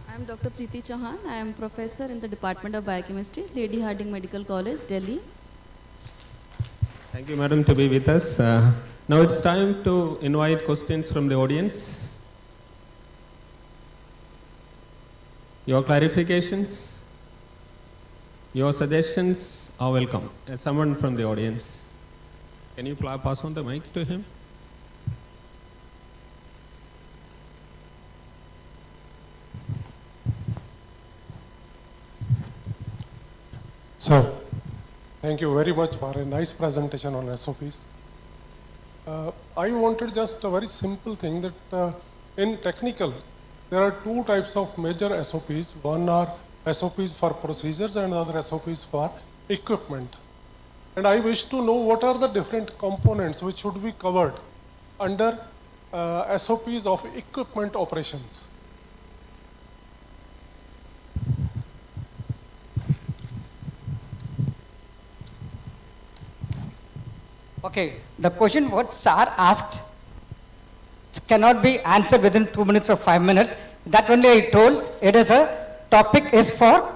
I am Dr. Preeti Chauhan. I am Professor in the Department of Biochemistry, Lady Hardinge Medical College, Delhi. Thank you, madam, to be with us. Now it's time to invite questions from the audience. Your clarifications, your suggestions are welcome. Someone from the audience. Can you pass on the mic to him? Sir, thank you very much for a nice presentation on SOPs. I wanted just a very simple thing that in technical, there are two types of major SOPs. One are SOPs for procedures and other SOPs for equipment. And I wish to know what are the different components which should be covered under SOPs of equipment operations. Okay, the question what Sir asked cannot be answered within 2 minutes or 5 minutes. That only I told. It is a topic is for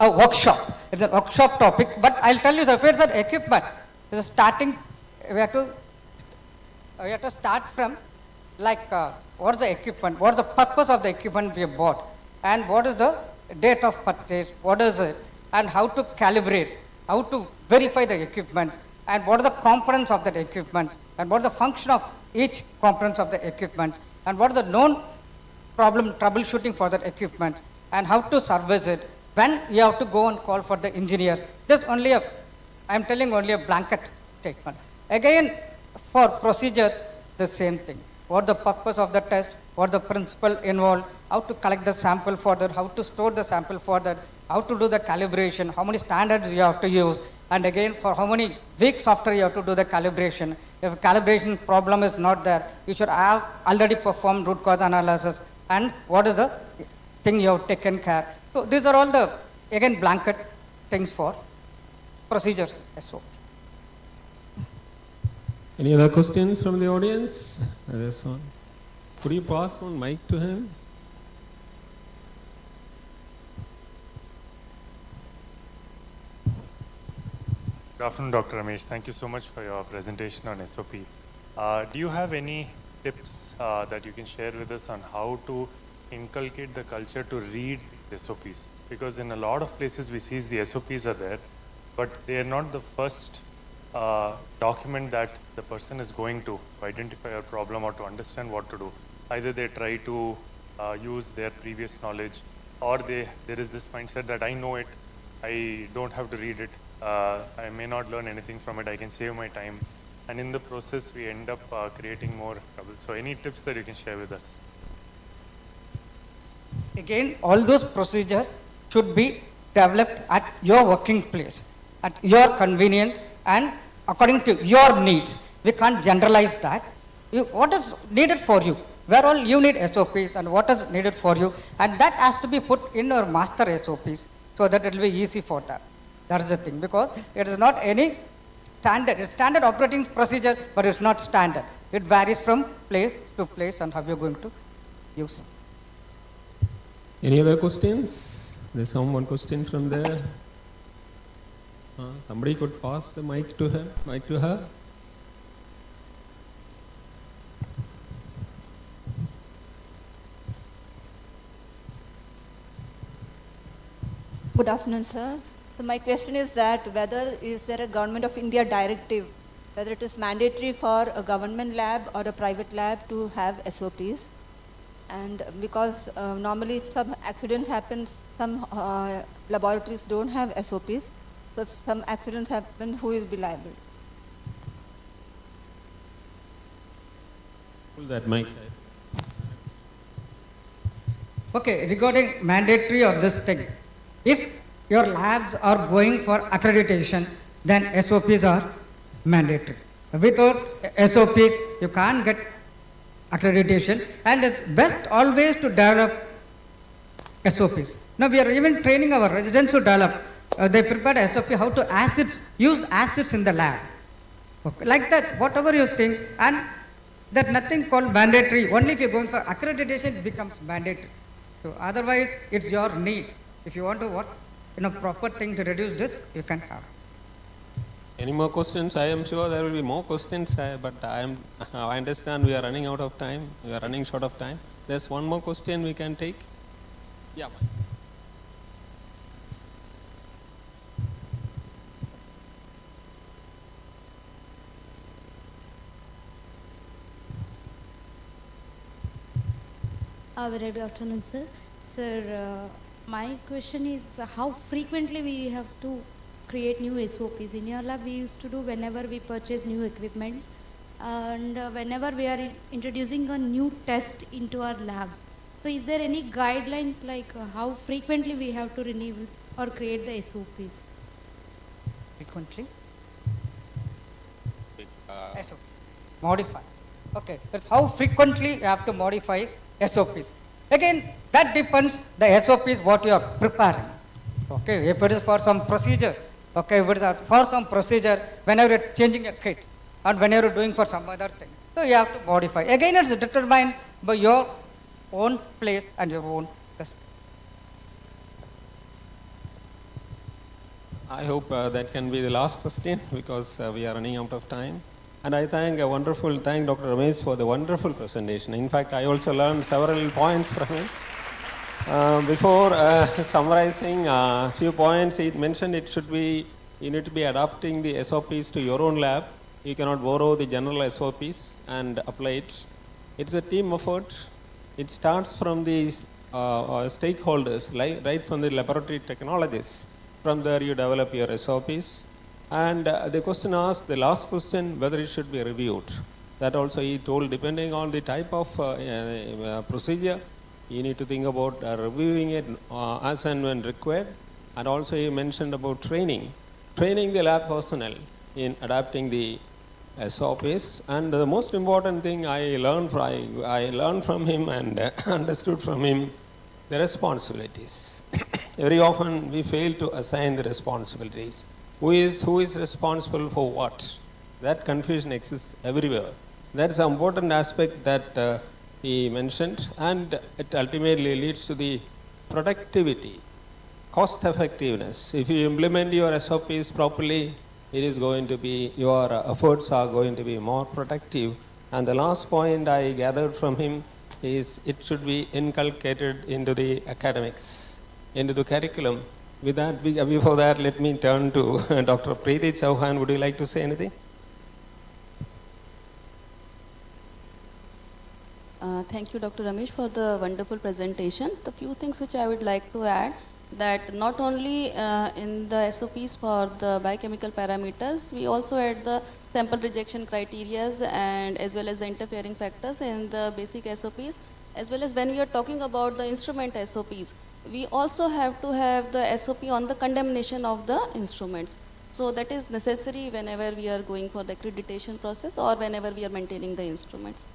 a workshop. It's a workshop topic. But I'll tell you, sir, if it's an equipment, it's starting. We have to start from like what is the equipment? What is the purpose of the equipment we have bought? And what is the date of purchase? What is it? And how to calibrate? How to verify the equipment? And what are the components of that equipment, and what is the function of each component of the equipment, and what is the known problem troubleshooting for that equipment, and how to service it, when you have to go and call for the engineers. This only a, I am telling only a blanket statement. Again, for procedures, the same thing. What the purpose of the test, what the principle involved, how to collect the sample for that, how to store the sample for that, how to do the calibration, how many standards you have to use, and again for how many weeks after you have to do the calibration. If calibration problem is not there, you should have already performed root cause analysis, and what is the thing you have taken care. So these are all the, again, blanket things for procedures. SOP. Any other questions from the audience? This one. Could you pass on mic to him? Good afternoon, Dr. Ramesh. Thank you so much for your presentation on SOP. Do you have any tips that you can share with us on how to inculcate the culture to read the SOPs? Because in a lot of places we see the SOPs are there, but they are not the first document that the person is going to identify a problem or to understand what to do. Either they try to use their previous knowledge, or there is this mindset that I know it, I don't have to read it, I may not learn anything from it, I can save my time. And in the process, we end up creating more trouble. So any tips that you can share with us? Again, all those procedures should be developed at your working place, at your convenience, and according to your needs. We can't generalize that. What is needed for you? Where all you need SOPs and what is needed for you, and that has to be put in your master SOPs so that it will be easy for that. That is the thing, because it is not any standard. It's standard operating procedure, but it's not standard. It varies from place to place and how you're going to use. Any other questions? There's one question from there. Somebody could pass the mic to her. Good afternoon, sir. So my question is that whether is there a Government of India directive, whether it is mandatory for a government lab or a private lab to have SOPs? And because normally if some accidents happen, some laboratories don't have SOPs. So if some accidents happen, who will be liable? Pull that mic. Okay, regarding mandatory of this thing, if your labs are going for accreditation, then SOPs are mandatory. Without SOPs, you can't get accreditation, and it's best always to develop SOPs. Now we are even training our residents to develop. They prepared SOP how to use acids in the lab. Okay. Like that, whatever you think, and there's nothing called mandatory. Only if you're going for accreditation, it becomes mandatory. So otherwise, it's your need. If you want to work in a proper thing to reduce risk, you can have. Any more questions? I am sure there will be more questions, but I understand we are running out of time. We are running short of time. There's one more question we can take. Yeah. Very good afternoon, sir. Sir, my question is how frequently we have to create new SOPs. In your lab, we used to do whenever we purchase new equipments and whenever we are introducing a new test into our lab. So is there any guidelines like how frequently we have to renew or create the SOPs? Frequently? SOP. Modify. Okay, that's how frequently you have to modify SOPs. Again, that depends the SOPs what you are preparing. Okay, if it is for some procedure, okay, if it is for some procedure, whenever you are changing a kit and whenever you are doing for some other thing, so you have to modify. Again, it's determined by your own place and your own test. I hope that can be the last question because we are running out of time. And I thank Dr. Ramesh for the wonderful presentation. In fact, I also learned several points from him. Before summarizing a few points, he mentioned you need to be adapting the SOPs to your own lab. You cannot borrow the general SOPs and apply it. It's a team effort. It starts from the stakeholders, right from the laboratory technologists. From there, you develop your SOPs. And the question asked, the last question, whether it should be reviewed. That also he told, depending on the type of procedure, you need to think about reviewing it as and when required. And also he mentioned about training the lab personnel in adapting the SOPs. And the most important thing I learned from him and understood from him, the responsibilities. Very often we fail to assign the responsibilities. Who is responsible for what? That confusion exists everywhere. That's an important aspect that he mentioned, and it ultimately leads to the productivity, cost effectiveness. If you implement your SOPs properly, it is going to be, your efforts are going to be more productive. And the last point I gathered from him is it should be inculcated into the academics, into the curriculum. With that, before that, let me turn to Dr. Preeti Chauhan. Would you like to say anything? Thank you, Dr. Ramesh, for the wonderful presentation. The few things which I would like to add, that not only in the SOPs for the biochemical parameters, we also add the sample rejection criteria and as well as the interfering factors in the basic SOPs, as well as when we are talking about the instrument SOPs, we also have to have the SOP on the condemnation of the instruments. So that is necessary whenever we are going for the accreditation process or whenever we are maintaining the instruments.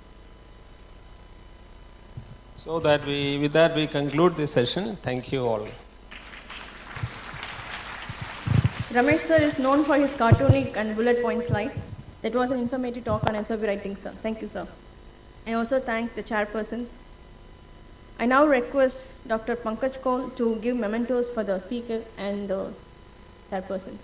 So that with that we conclude this session. Thank you all. Ramesh sir is known for his cartoonic and bullet point slides. That was an informative talk on SOP writing, sir. Thank you, sir. I also thank the chairpersons. I now request Dr. Pankaj Kaul to give mementos for the speaker and the chairpersons.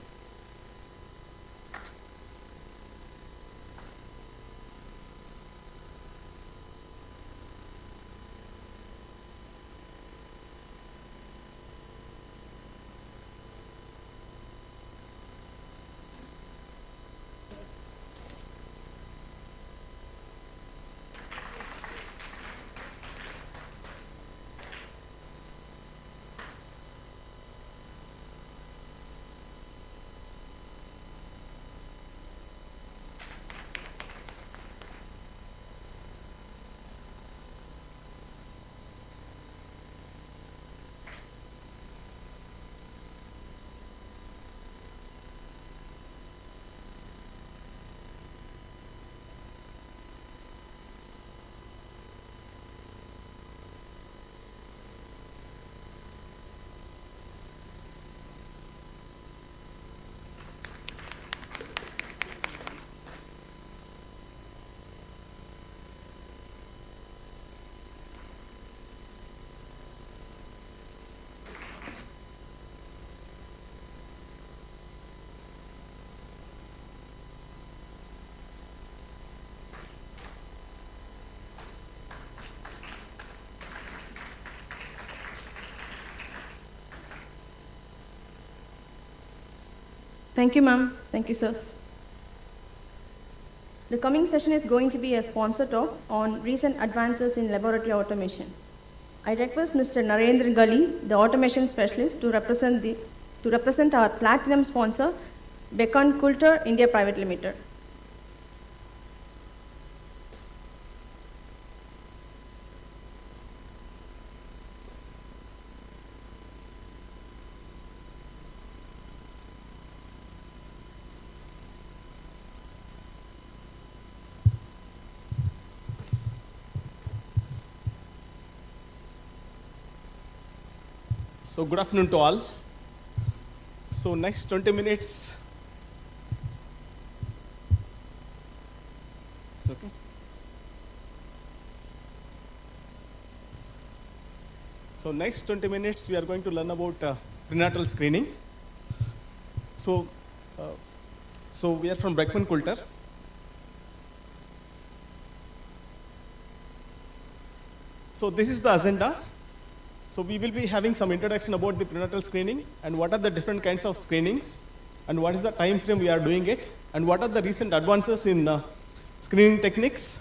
Thank you, ma'am. Thank you, sirs. The coming session is going to be a sponsor talk on recent advances in laboratory automation. I request Mr. Narendra Gali, the automation specialist, to represent our platinum sponsor, Becon Coulter India Private Limited. So good afternoon to all. So next 20 minutes. It's okay. So next 20 minutes we are going to learn about prenatal screening. So we are from Beckman Coulter. So this is the agenda. So we will be having some introduction about the prenatal screening and what are the different kinds of screenings and what is the time frame we are doing it and what are the recent advances in screening techniques.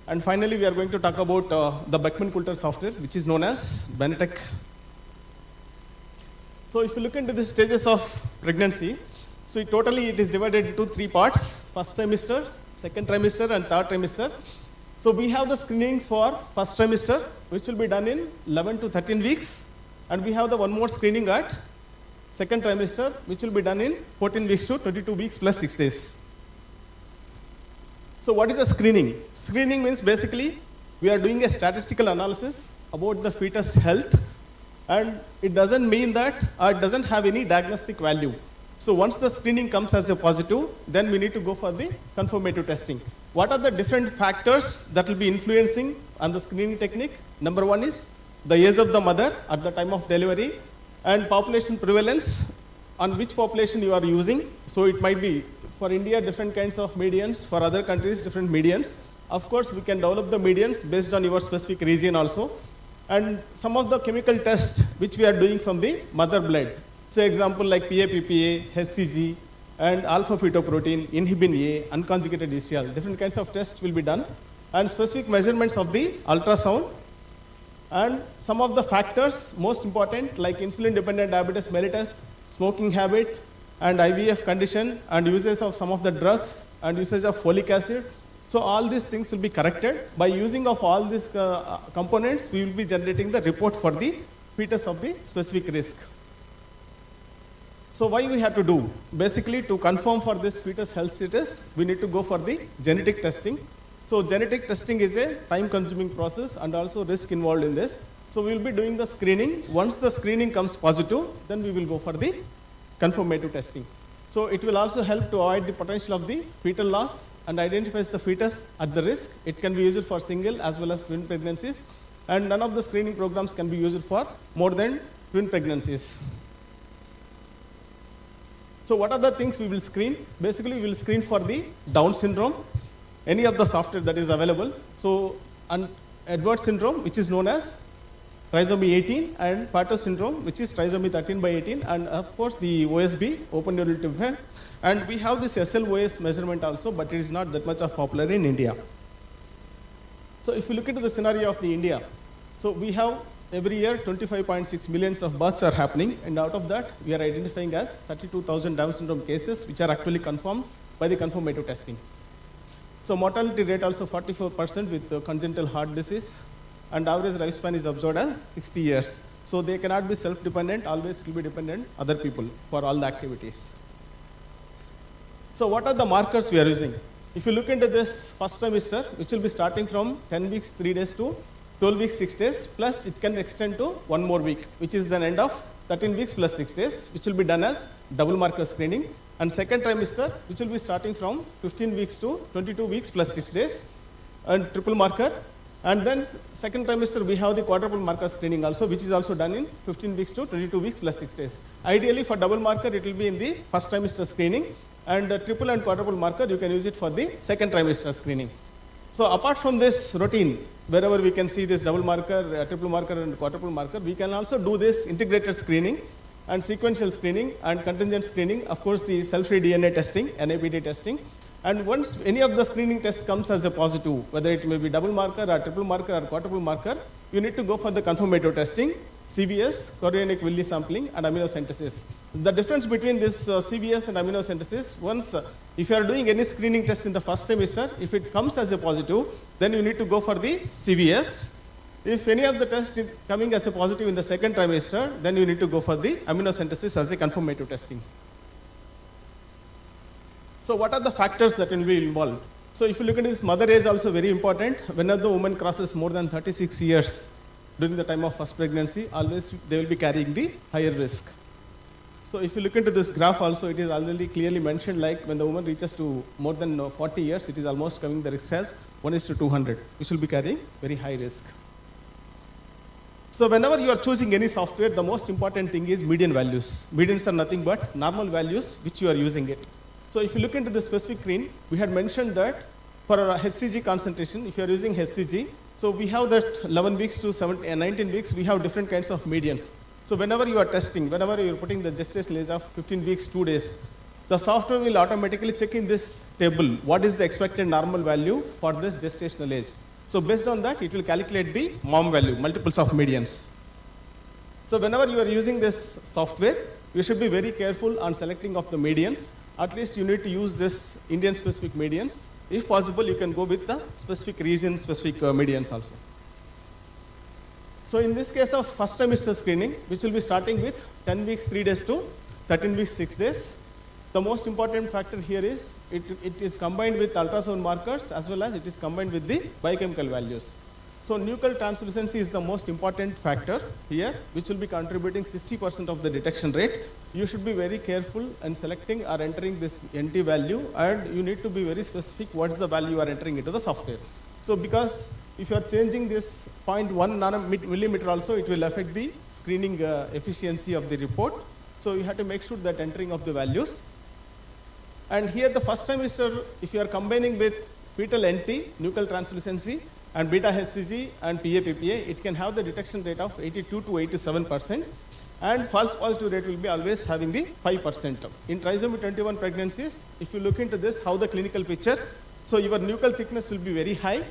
And finally, we are going to talk about the Beckman Coulter software, which is known as Benetech. So if you look into the stages of pregnancy, so it is divided into 3 parts: first trimester, second trimester, and third trimester. So we have the screenings for first trimester, which will be done in 11 to 13 weeks. And we have the one more screening at second trimester, which will be done in 14 weeks to 22 weeks plus 6 days. So what is a screening? Screening means basically we are doing a statistical analysis about the fetus health, and it doesn't mean that it doesn't have any diagnostic value. So once the screening comes as a positive, then we need to go for the confirmative testing. What are the different factors that will be influencing on the screening technique? Number 1 is the age of the mother at the time of delivery and population prevalence, on which population you are using. So it might be for India different kinds of medians, for other countries different medians. Of course, we can develop the medians based on your specific region also. And some of the chemical tests which we are doing from the mother blood. Say example like PA-PPA, HCG, and alpha-fetoprotein, inhibin A, unconjugated ECL. Different kinds of tests will be done. And specific measurements of the ultrasound. And some of the factors, most important, like insulin-dependent diabetes mellitus, smoking habit, and IVF condition, and usage of some of the drugs, and usage of folic acid. So all these things will be corrected. By using of all these components, we will be generating the report for the fetus of the specific risk. So why we have to do? Basically, to confirm for this fetus health status, we need to go for the genetic testing. So genetic testing is a time-consuming process and also risk involved in this. So we will be doing the screening. Once the screening comes positive, then we will go for the confirmative testing. So it will also help to avoid the potential of the fetal loss and identifies the fetus at the risk. It can be used for single as well as twin pregnancies. And none of the screening programs can be used for more than twin pregnancies. So what are the things we will screen? Basically, we will screen for the Down syndrome, any of the software that is available. So Edwards syndrome, which is known as trisomy 18, and Pato syndrome, which is trisomy 13/18, and of course the OSB, open neural tube. And we have this SLOS measurement also, but it is not that much of popular in India. So if you look into the scenario of the India, so we have every year 25.6 millions of births are happening, and out of that we are identifying as 32,000 Down syndrome cases, which are actually confirmed by the confirmative testing. So mortality rate also 44% with congenital heart disease, and average lifespan is observed as 60 years. So they cannot be self-dependent, always it will be dependent other people for all the activities. So what are the markers we are using? If you look into this first trimester, which will be starting from 10 weeks 3 days to 12 weeks 6 days, plus it can extend to 1 more week, which is the end of 13 weeks plus 6 days, which will be done as double marker screening. And second trimester, which will be starting from 15 weeks to 22 weeks plus 6 days, and triple marker. And then second trimester, we have the quadruple marker screening also, which is also done in 15 weeks to 22 weeks plus 6 days. Ideally, for double marker, it will be in the first trimester screening, and triple and quadruple marker, you can use it for the second trimester screening. So apart from this routine, wherever we can see this double marker, triple marker, and quadruple marker, we can also do this integrated screening and sequential screening and contingent screening. Of course, the cell-free DNA testing, NAPD testing. And once any of the screening test comes as a positive, whether it may be double marker or triple marker or quadruple marker, you need to go for the confirmatory testing, CVS, chorionic villus sampling, and amniocentesis. The difference between this CVS and amniocentesis, once if you are doing any screening test in the first trimester, if it comes as a positive, then you need to go for the CVS. If any of the tests is coming as a positive in the second trimester, then you need to go for the amniocentesis as a confirmatory testing. So what are the factors that will be involved? So if you look at this, mother age also very important. Whenever the woman crosses more than 36 years during the time of first pregnancy, always they will be carrying the higher risk. So if you look into this graph also, it is already clearly mentioned, like when the woman reaches to more than 40 years, it is almost coming the risk as 1:200, which will be carrying very high risk. So whenever you are choosing any software, the most important thing is median values. Medians are nothing but normal values which you are using it. So if you look into the specific screen, we had mentioned that for our HCG concentration, if you are using HCG, so we have that 11 weeks to 19 weeks, we have different kinds of medians. So whenever you are testing, whenever you are putting the gestation age of 15 weeks, 2 days, the software will automatically check in this table what is the expected normal value for this gestational age. So based on that, it will calculate the mom value, multiples of medians. So whenever you are using this software, you should be very careful on selecting of the medians. At least you need to use this Indian specific medians. If possible, you can go with the specific region specific medians also. So in this case of first trimester screening, which will be starting with 10 weeks 3 days to 13 weeks 6 days, the most important factor here is it is combined with ultrasound markers as well as it is combined with the biochemical values. So nuchal translucency is the most important factor here, which will be contributing 60% of the detection rate. You should be very careful in selecting or entering this NT value, and you need to be very specific what is the value you are entering into the software. So because if you are changing this 0.1 nanometer also, it will affect the screening efficiency of the report. So you have to make sure that entering of the values. And here the first trimester, if you are combining with fetal NT, nuchal translucency, and beta HCG and PA-PPA, it can have the detection rate of 82 to 87%, and false positive rate will be always having the 5%. In trisomy 21 pregnancies, if you look into this, how the clinical picture, so your nuchal thickness will be very high,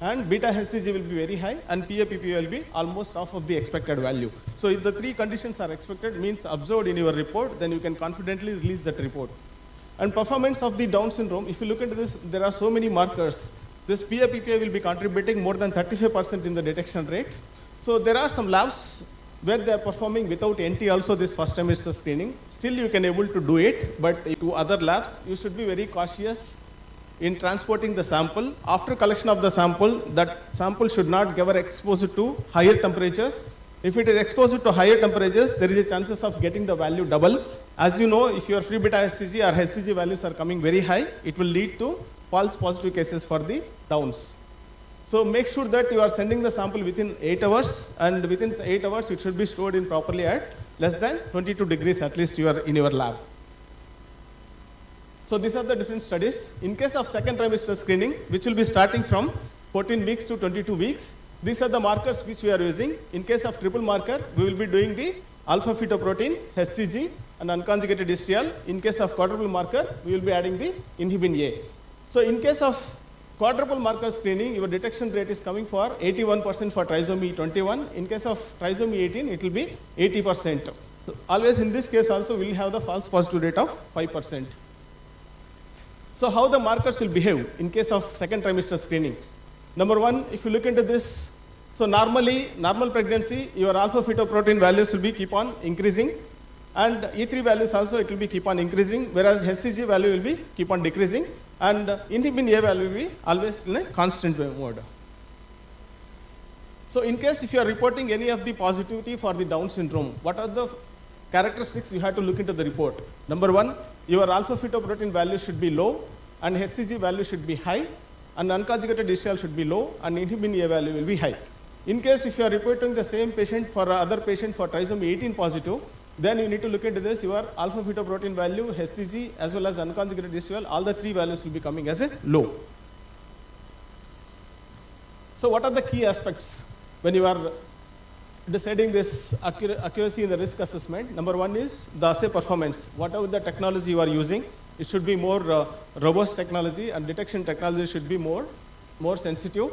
and beta HCG will be very high, and PA-PPA will be almost half of the expected value. So if the three conditions are expected, means observed in your report, then you can confidently release that report. And performance of the Down syndrome, if you look into this, there are so many markers. This PA-PPA will be contributing more than 35% in the detection rate. So there are some labs where they are performing without NT also this first trimester screening. Still you can able to do it, but to other labs, you should be very cautious in transporting the sample. After collection of the sample, that sample should not get exposed to higher temperatures. If it is exposed to higher temperatures, there is a chances of getting the value double. As you know, if your free beta HCG or HCG values are coming very high, it will lead to false positive cases for the Downs. So make sure that you are sending the sample within 8 hours, and within 8 hours it should be stored in properly at less than 22 degrees at least you are in your lab. So these are the different studies. In case of second trimester screening, which will be starting from 14 weeks to 22 weeks, these are the markers which we are using. In case of triple marker, we will be doing the alpha fetoprotein, HCG, and unconjugated HCl. In case of quadruple marker, we will be adding the inhibin A. So in case of quadruple marker screening, your detection rate is coming for 81% for trisomy 21. In case of trisomy 18, it will be 80%. So always in this case also, we will have the false positive rate of 5%. So how the markers will behave in case of second trimester screening? Number one, if you look into this, so normally, normal pregnancy, your alpha fetoprotein values will be keep on increasing, and E3 values also it will be keep on increasing, whereas HCG value will be keep on decreasing, and inhibin A value will be always in a constant mode. So in case if you are reporting any of the positivity for the Down syndrome, what are the characteristics you have to look into the report? Number one, your alpha fetoprotein value should be low, and HCG value should be high, and unconjugated HCl should be low, and inhibin A value will be high. In case if you are reporting the same patient for other patient for trisomy 18 positive, then you need to look into this, your alpha fetoprotein value, HCG, as well as unconjugated HCl, all the three values will be coming as a low. So what are the key aspects when you are deciding this accuracy in the risk assessment? Number one is the assay performance. Whatever the technology you are using, it should be more robust technology, and detection technology should be more sensitive.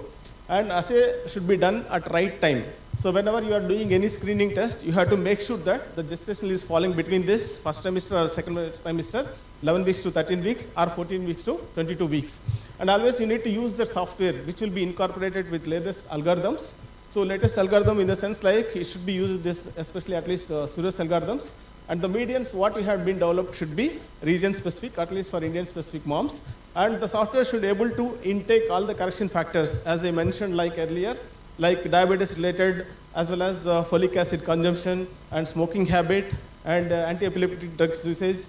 and assay should be done at right time. So whenever you are doing any screening test, you have to make sure that the gestational is falling between this first trimester or second trimester, 11 weeks to 13 weeks, or 14 weeks to 22 weeks. And always you need to use the software which will be incorporated with latest algorithms. So latest algorithm in the sense like it should be used this, especially at least Surya's algorithms. And the medians what we have been developed should be region specific, at least for Indian specific moms. And the software should be able to intake all the correction factors, as I mentioned like earlier, like diabetes related, as well as folic acid consumption and smoking habit and anti-epileptic drugs usage.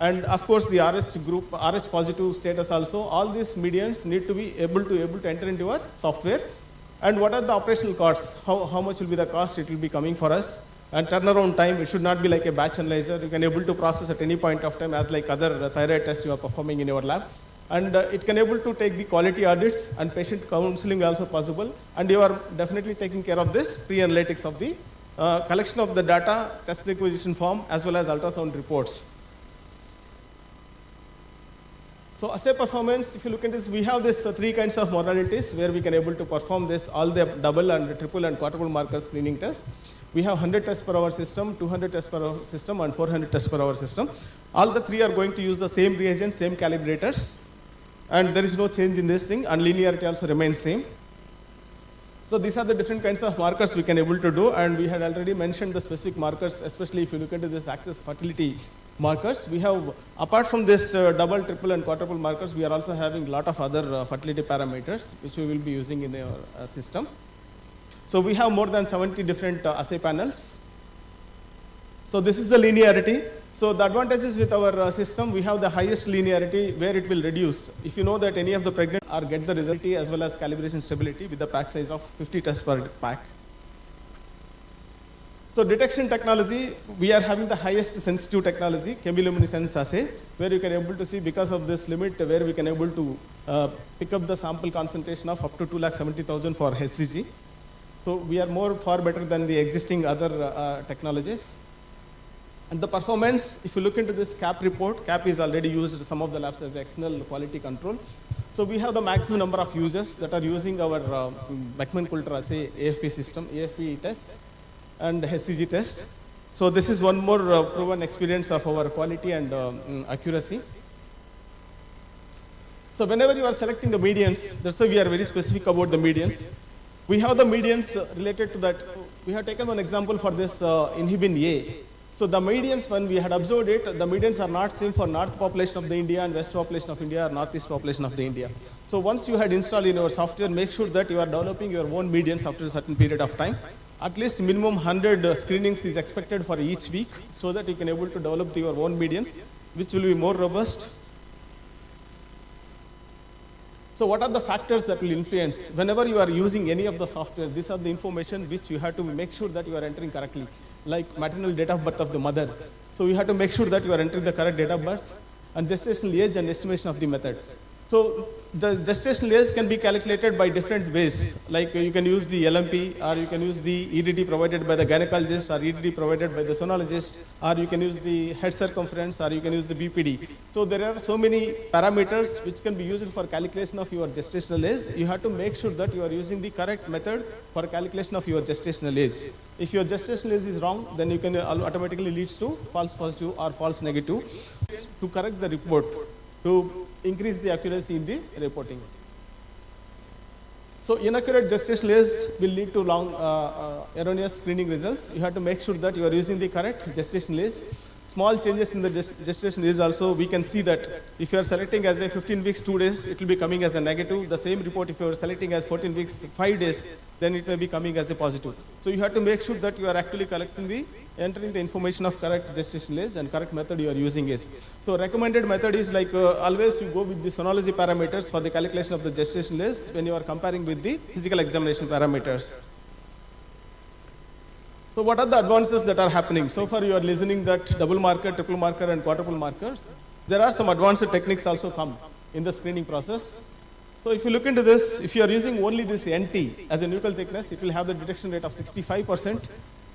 And of course the RH group, RH positive status also. All these medians need to be able to enter into our software. And what are the operational costs? How much will be the cost it will be coming for us? And turnaround time, it should not be like a batch analyzer. You can able to process at any point of time as like other thyroid tests you are performing in your lab. And it can able to take the quality audits, and patient counseling also possible. And you are definitely taking care of this pre-analytics of the collection of the data, test requisition form, as well as ultrasound reports. So assay performance, if you look at this, we have this three kinds of modalities where we can able to perform this, all the double and triple and quadruple marker screening tests. We have 100 tests per hour system, 200 tests per hour system, and 400 tests per hour system. All the three are going to use the same reagents, same calibrators, and there is no change in this thing, and linearity also remains same. So these are the different kinds of markers we can able to do, and we had already mentioned the specific markers, especially if you look into this access fertility markers. We have, apart from this double, triple, and quadruple markers, we are also having a lot of other fertility parameters which we will be using in our system. So we have more than 70 different assay panels. So this is the linearity. So the advantages with our system, we have the highest linearity where it will reduce. If you know that any of the pregnant are get the result as well as calibration stability with the pack size of 50 tests per pack. So detection technology, we are having the highest sensitive technology, chemiluminescence assay, where you can able to see because of this limit where we can able to pick up the sample concentration of up to 270,000 for HCG. So we are far better than the existing other technologies. And the performance, if you look into this CAP report, CAP is already used in some of the labs as external quality control. So we have the maximum number of users that are using our Beckman-Coulter assay AFP system, AFP test, and HCG test. So this is one more proven experience of our quality and accuracy. So whenever you are selecting the medians, that's why we are very specific about the medians. We have the medians related to that. We have taken one example for this inhibin A. So the medians, when we had observed it, the medians are not same for north population of the India and west population of India or northeast population of the India. So once you had installed in your software, make sure that you are developing your own medians after a certain period of time. At least minimum 100 screenings is expected for each week, so that you can able to develop your own medians, which will be more robust. So what are the factors that will influence? Whenever you are using any of the software, these are the information which you have to make sure that you are entering correctly, like maternal date of birth of the mother. So you have to make sure that you are entering the correct date of birth, and gestational age and estimation of the method. So the gestational age can be calculated by different ways, like you can use the LMP, or you can use the EDD provided by the gynecologist, or EDD provided by the sonologist, or you can use the head circumference, or you can use the BPD. So there are so many parameters which can be used for calculation of your gestational age. You have to make sure that you are using the correct method for calculation of your gestational age. If your gestational age is wrong, then you can automatically leads to false positive or false negative. To correct the report, to increase the accuracy in the reporting. So inaccurate gestational age will lead to long erroneous screening results. You have to make sure that you are using the correct gestational age. Small changes in the gestation age also, we can see that if you are selecting as a 15 weeks 2 days, it will be coming as a negative. The same report, if you are selecting as 14 weeks 5 days, then it may be coming as a positive. So you have to make sure that you are actually entering the information of correct gestational age and correct method you are using is. So recommended method is like always you go with the sonology parameters for the calculation of the gestational age when you are comparing with the physical examination parameters. So what are the advances that are happening? So far you are listening that double marker, triple marker and quadruple markers. There are some advanced techniques also come in the screening process. So if you look into this, if you are using only this NT as a neutral thickness, it will have the detection rate of 65%.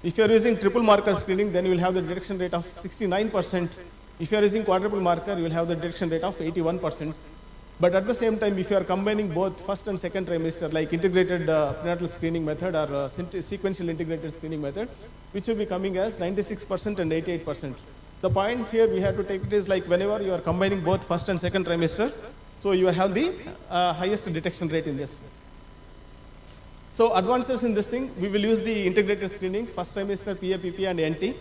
If you are using triple marker screening, then you will have the detection rate of 69%. If you are using quadruple marker, you will have the detection rate of 81%. But at the same time, if you are combining both first and second trimester, like integrated prenatal screening method or sequential integrated screening method, which will be coming as 96% and 88%. The point here we have to take it is like whenever you are combining both first and second trimester, so you have the highest detection rate in this. So advances in this thing, we will use the integrated screening, first trimester, PAPP and NT.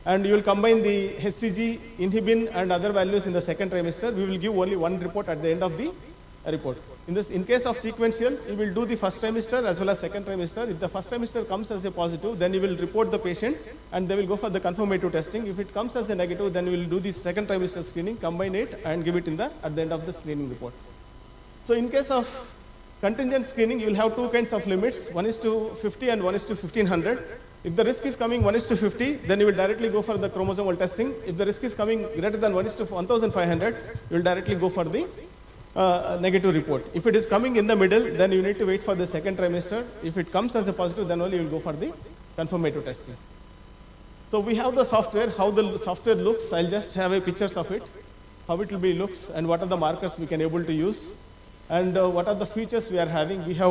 And you will combine the HCG, inhibin and other values in the second trimester. We will give only one report at the end of the report. In case of sequential, you will do the first trimester as well as second trimester. If the first trimester comes as a positive, then you will report the patient and they will go for the confirmative testing. If it comes as a negative, then we will do the second trimester screening, combine it and give it at the end of the screening report. So in case of contingent screening, you will have two kinds of limits. One is to 50 and one is to 1500. If the risk is coming 1:50, then you will directly go for the chromosomal testing. If the risk is coming greater than 1:1500, you will directly go for the negative report. If it is coming in the middle, then you need to wait for the second trimester. If it comes as a positive, then only you will go for the confirmative testing. So we have the software, how the software looks. I'll just have a pictures of it, how it will be looks and what are the markers we can able to use and what are the features we are having. We have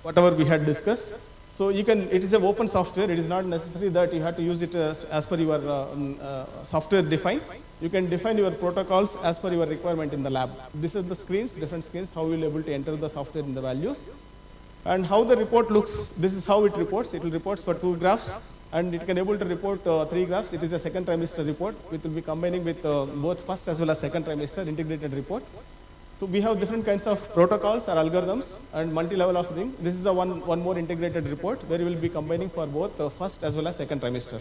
whatever we had discussed. So you can, it is an open software. It is not necessary that you have to use it as per your software defined. You can define your protocols as per your requirement in the lab. This is the screens, different screens, how you will able to enter the software in the values. And how the report looks, this is how it reports. It will reports for 2 graphs and it can able to report 3 graphs. It is a second trimester report, which will be combining with both first as well as second trimester integrated report. So we have different kinds of protocols or algorithms and multi-level of thing. This is the one more integrated report where we will be combining for both first as well as second trimester.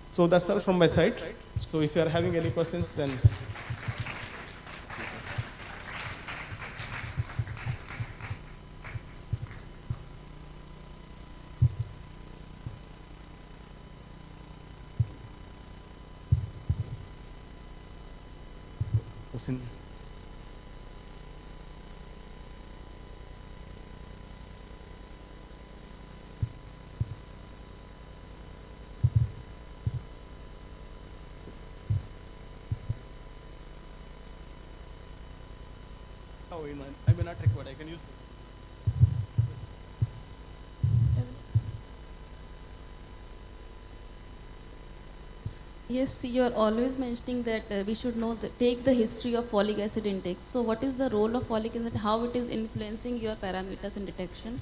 So that's all from my side. So if you are having any questions, then. Question. Oh, I may not record. I can use. Yes, you are always mentioning that we should know take the history of folic acid intake. So what is the role of folic acid, how it is influencing your parameters in detection?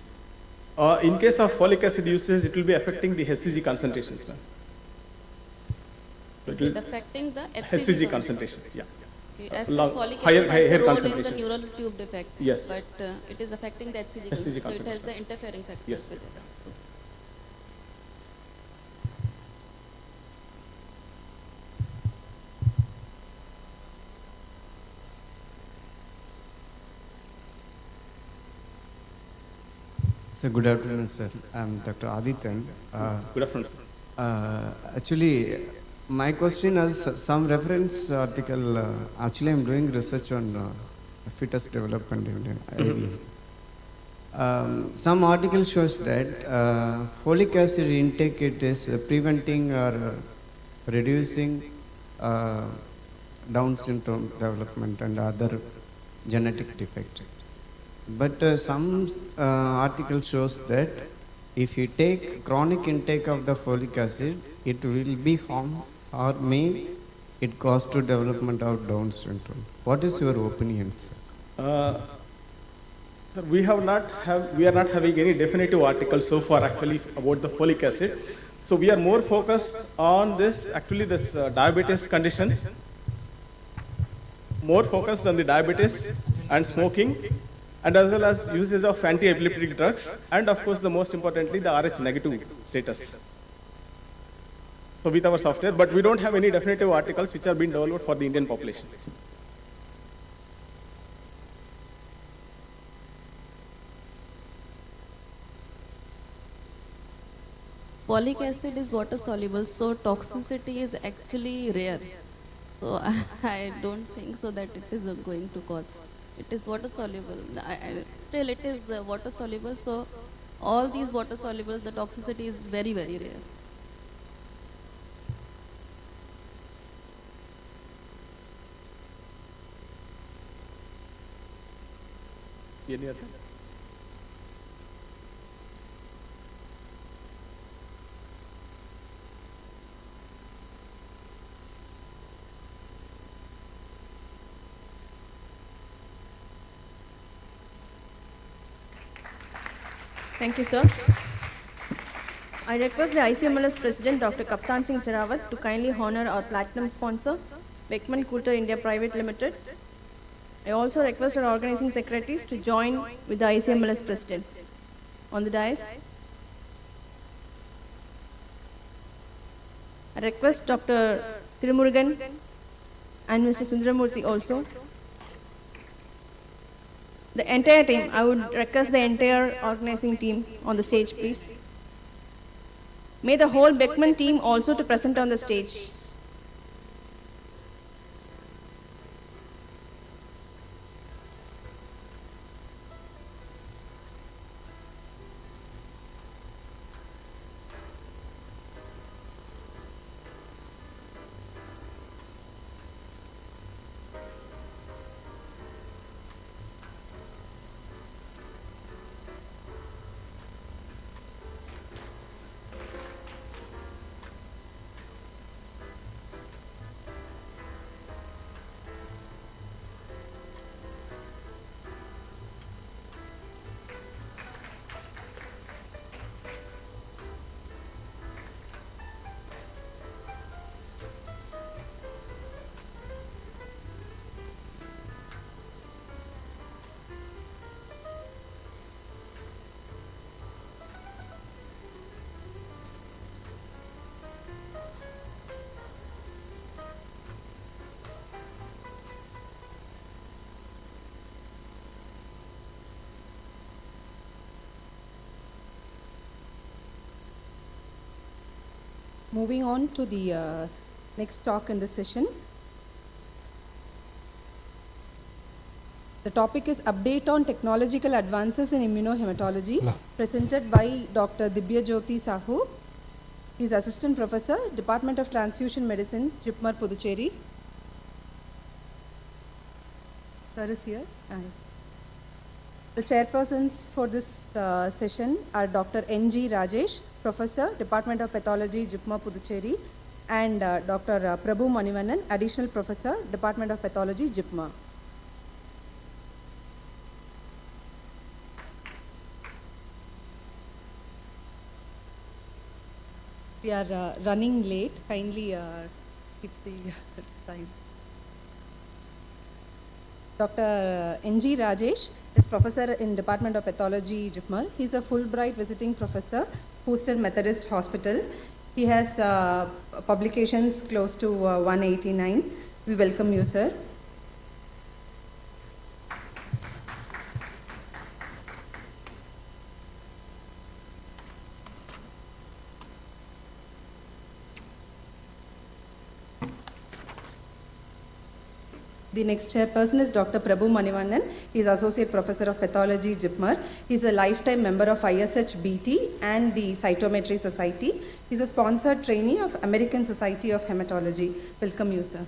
In case of folic acid usage, it will be affecting the HCG concentrations, ma'am. Is it affecting the HCG concentration? Yeah. Okay. As folic acid has the role in the neural tube defects, yes. but it is affecting the HCG concentration, so it has the interfering factors yes. with it. So good afternoon, sir. I'm Dr. Adityan. Good afternoon, sir. Actually, my question is some reference article. Actually, I'm doing research on fetus development in IVF. Some article shows that folic acid intake it is preventing or reducing Down syndrome development and other genetic defect. But some article shows that if you take chronic intake of the folic acid, it will be harm or may it cause to development of Down syndrome. What is your opinion, sir? Sir, we are not having any definitive article so far actually about the folic acid. So we are more focused on this diabetes condition, more focused on the diabetes and smoking, and as well as usage of anti-epileptic drugs, and of course the most importantly the Rh negative status. So with our software, but we don't have any definitive articles which are being developed for the Indian population. Folic acid is water soluble, so toxicity is actually rare. So I don't think so that it is going to cause. It is water soluble. Still, it is water soluble. So all these water soluble, the toxicity is very, very rare. Any other? Thank you, sir. I request the ICMLS President, Dr. Kaptan Singh Sarawat, to kindly honor our platinum sponsor, Beckman Coulter India Private Limited. I also request our organizing secretaries to join with the ICMLS President. On the dais. I request Dr. Tirumurugan and Mr. Sundaramurthy also. The entire team, I would request the entire organizing team on the stage, please. May the whole Beckman team also to present on the stage. Moving on to the next talk in the session. The topic is Update on Technological Advances in Immunohematology, presented by Dr. Dibya Jyoti Sahu. He is Assistant Professor, Department of Transfusion Medicine, JIPMER, Puducherry. Sir is here. The chairpersons for this session are Dr. N.G. Rajesh, Professor, Department of Pathology, JIPMER, Puducherry, and Dr. Prabhu Manivannan, Additional Professor, Department of Pathology, JIPMER. We are running late. Kindly keep the time. Dr. N.G. Rajesh is Professor in Department of Pathology, JIPMER. He is a Fulbright visiting professor, Houston Methodist Hospital. He has publications close to 189. We welcome you, sir. The next chairperson is Dr. Prabhu Manivannan. He is Associate Professor of Pathology, JIPMER. He is a lifetime member of ISHBT and the Cytometry Society. He is a sponsored trainee of American Society of Hematology. Welcome you, sir.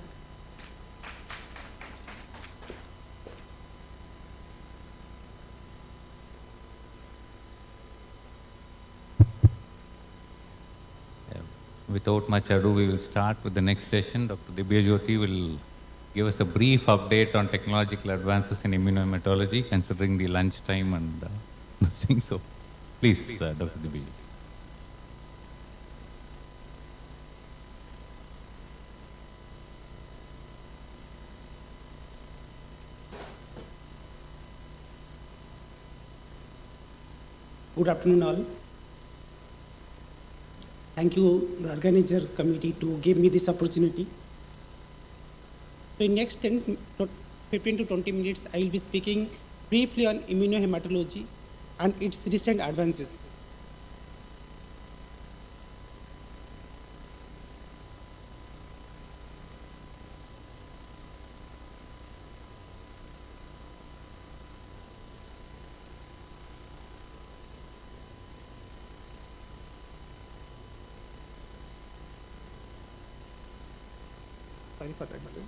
Without much ado, we will start with the next session. Dr. Dibya Jyoti will give us a brief update on technological advances in immunohematology, considering the lunch time and things. So, please, Dr. Dibya. Good afternoon, all. Thank you, the organizer committee, to give me this opportunity. So in next 15 to 20 minutes, I will be speaking briefly on immunohematology and its recent advances. Sorry for that, madam.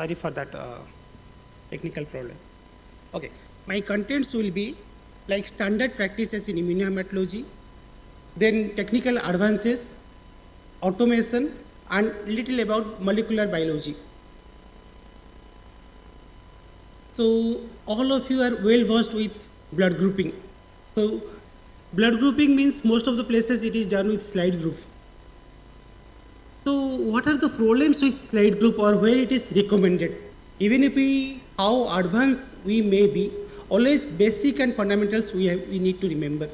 Sorry for that technical problem. Okay, my contents will be like standard practices in immunohematology, then technical advances, automation, and little about molecular biology. So all of you are well versed with blood grouping. So blood grouping means most of the places it is done with slide group. So what are the problems with slide group or where it is recommended? Even if how advanced we may be, always basic and fundamentals we need to remember.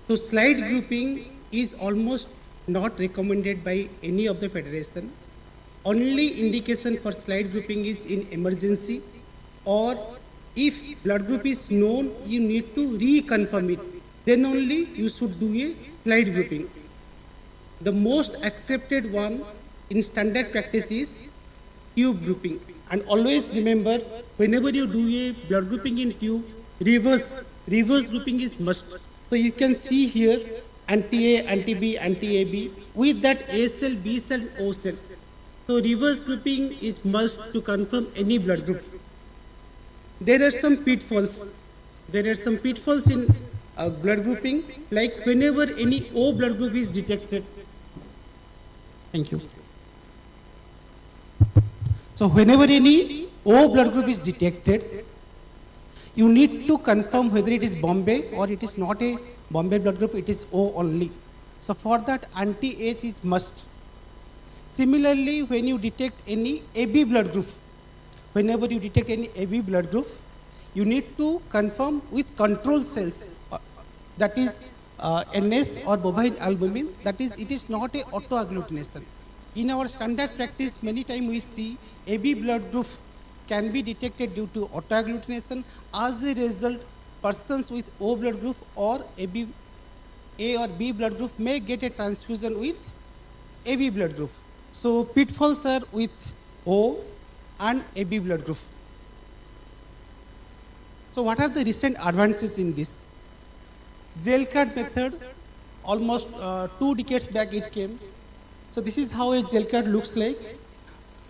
So slide grouping is almost not recommended by any of the federation. Only indication for slide grouping is in emergency, or if blood group is known, you need to reconfirm it. Then only you should do a slide grouping. The most accepted one in standard practice is tube grouping. And always remember, whenever you do a blood grouping in tube, reverse grouping is must. So you can see here anti-A, anti-B, anti-AB with that A cell, B cell, O cell. So reverse grouping is must to confirm any blood group. There are some pitfalls. There are some pitfalls in blood grouping, like whenever any O blood group is detected. Thank you. So whenever any O blood group is detected, you need to confirm whether it is Bombay or it is not a Bombay blood group, it is O only. So for that, anti-H is must. Similarly, when you detect any AB blood group, whenever you detect any AB blood group, you need to confirm with control cells, that is NS or bovine albumin, that is, it is not a autoagglutination. In our standard practice, many times we see AB blood group can be detected due to autoagglutination. As a result, persons with O blood group or A or B blood group may get a transfusion with AB blood group. So pitfalls are with O and AB blood group. So what are the recent advances in this? Gel card method, almost 2 decades back it came. So this is how a gel card looks like.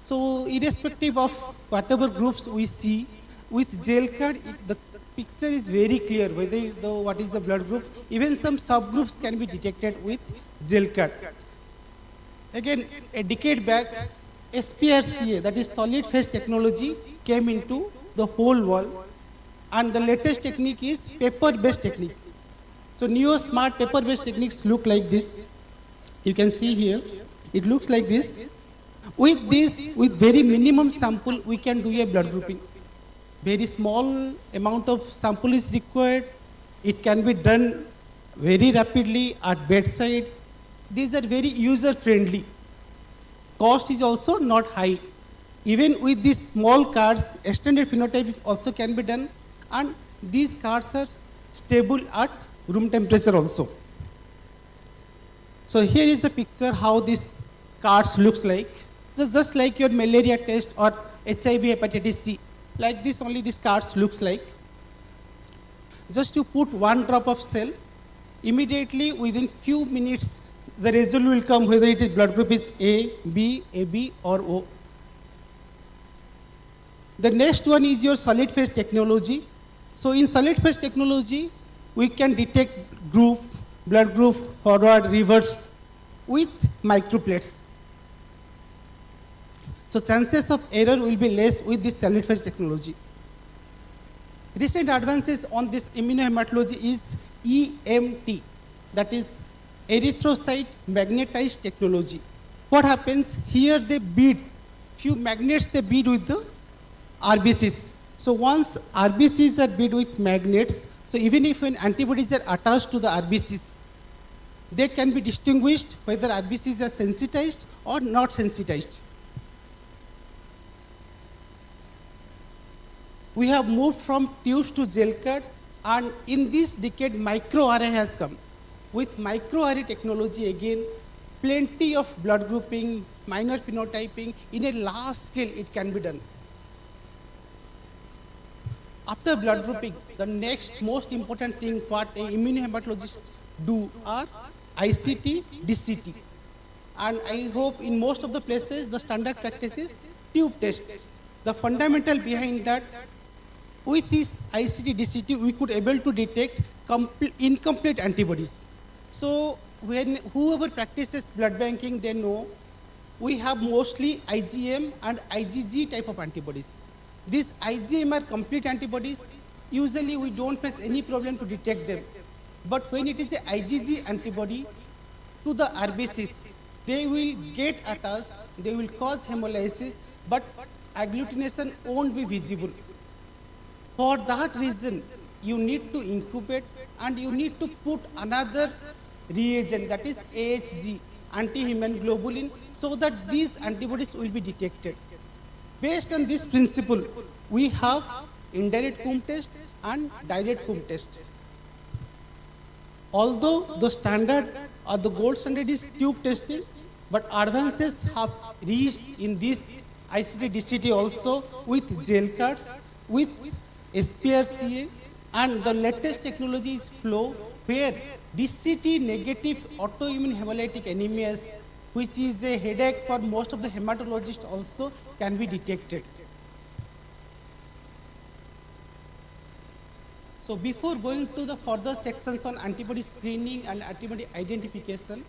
So irrespective of whatever groups we see, with gel card, the picture is very clear, whether what is the blood group. Even some subgroups can be detected with gel card. Again, a decade back, SPRCA, that is solid phase technology, came into the whole world. And the latest technique is paper-based technique. So neo-smart paper-based techniques look like this. You can see here, it looks like this. With this, with very minimum sample, we can do a blood grouping. Very small amount of sample is required. It can be done very rapidly at bedside. These are very user-friendly. Cost is also not high. Even with these small cards, extended phenotype also can be done. And these cards are stable at room temperature also. So here is the picture how this cards looks like. Just like your malaria test or HIV hepatitis C. Like this only this cards looks like. Just you put 1 drop of cell, immediately within few minutes the result will come whether it is blood group is A, B, AB or O. The next one is your solid phase technology. So in solid phase technology, we can detect group, blood group, forward, reverse with microplates. So chances of error will be less with this solid phase technology. Recent advances on this immunohematology is EMT, that is erythrocyte magnetized technology. What happens? Here they bead, few magnets they bead with the RBCs. So once RBCs are bead with magnets, so even if when antibodies are attached to the RBCs, they can be distinguished whether RBCs are sensitized or not sensitized. We have moved from tubes to gel card, and in this decade microarray has come. With microarray technology again, plenty of blood grouping, minor phenotyping, in a large scale it can be done. After blood grouping, the next most important thing what a immunohematologist do are ICT, DCT. and I hope in most of the places the standard practice is tube test. The fundamental behind that, with this ICT DCT, we could able to detect incomplete antibodies. So when whoever practices blood banking, they know we have mostly IgM and IgG type of antibodies. These IgM are complete antibodies. Usually we don't face any problem to detect them. But when it is a IgG antibody to the RBCs, they will get attached, they will cause hemolysis, but agglutination won't be visible. For that reason, you need to incubate and you need to put another reagent, that is AHG, anti-human globulin, so that these antibodies will be detected. Based on this principle, we have indirect Coombs test and direct Coombs test. Although the standard or the gold standard is tube testing, but advances have reached in this ICT DCT also with gel cards, with SPRCA, and the latest technology is flow, where DCT negative autoimmune hemolytic anemias, which is a headache for most of the hematologists also, can be detected. So before going to the further sections on antibody screening and antibody identification,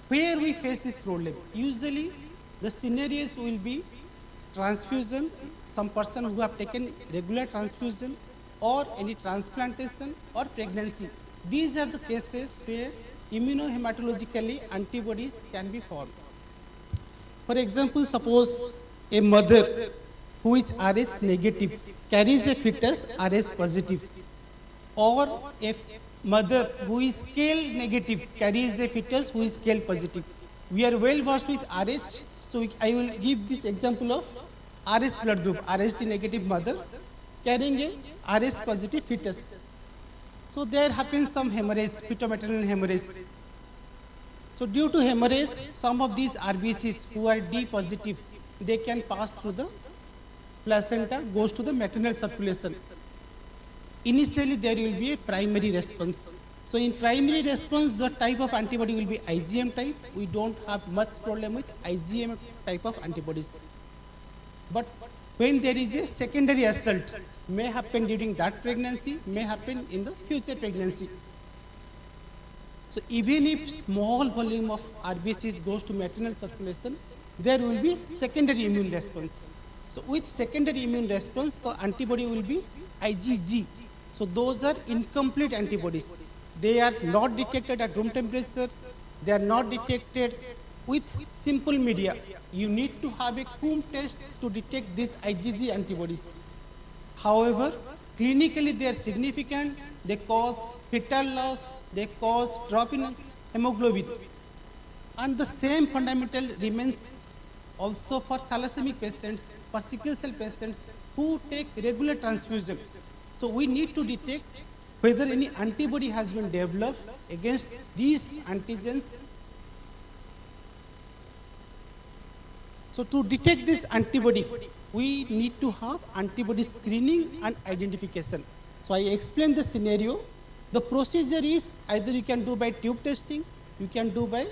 where we face this problem, usually the scenarios will be transfusion, some person who have taken regular transfusion, or any transplantation or pregnancy. These are the cases where immunohematologically antibodies can be formed. For example, suppose a mother who is Rh negative carries a fetus Rh positive, or a mother who is KL negative carries a fetus who is KL positive. We are well versed with Rh, so I will give this example of Rh blood group, Rh negative mother carrying a Rh positive fetus. So there happens some hemorrhage, pituitary hemorrhage. So due to hemorrhage, some of these RBCs who are D positive, they can pass through the placenta, goes to the maternal circulation. Initially there will be a primary response. So in primary response, the type of antibody will be IgM type. We don't have much problem with IgM type of antibodies. But when there is a secondary assault, may happen during that pregnancy, may happen in the future pregnancy. So even if small volume of RBCs goes to maternal circulation, there will be secondary immune response. So with secondary immune response, the antibody will be IgG. So those are incomplete antibodies. They are not detected at room temperature. They are not detected with simple media. You need to have a Coombs test to detect these IgG antibodies. However, clinically they are significant. They cause fetal loss. They cause drop in hemoglobin. And the same fundamental remains also for thalassemia patients, for sickle cell patients who take regular transfusion. So we need to detect whether any antibody has been developed against these antigens. So to detect this antibody, we need to have antibody screening and identification. So I explained the scenario. The procedure is either you can do by tube testing, you can do by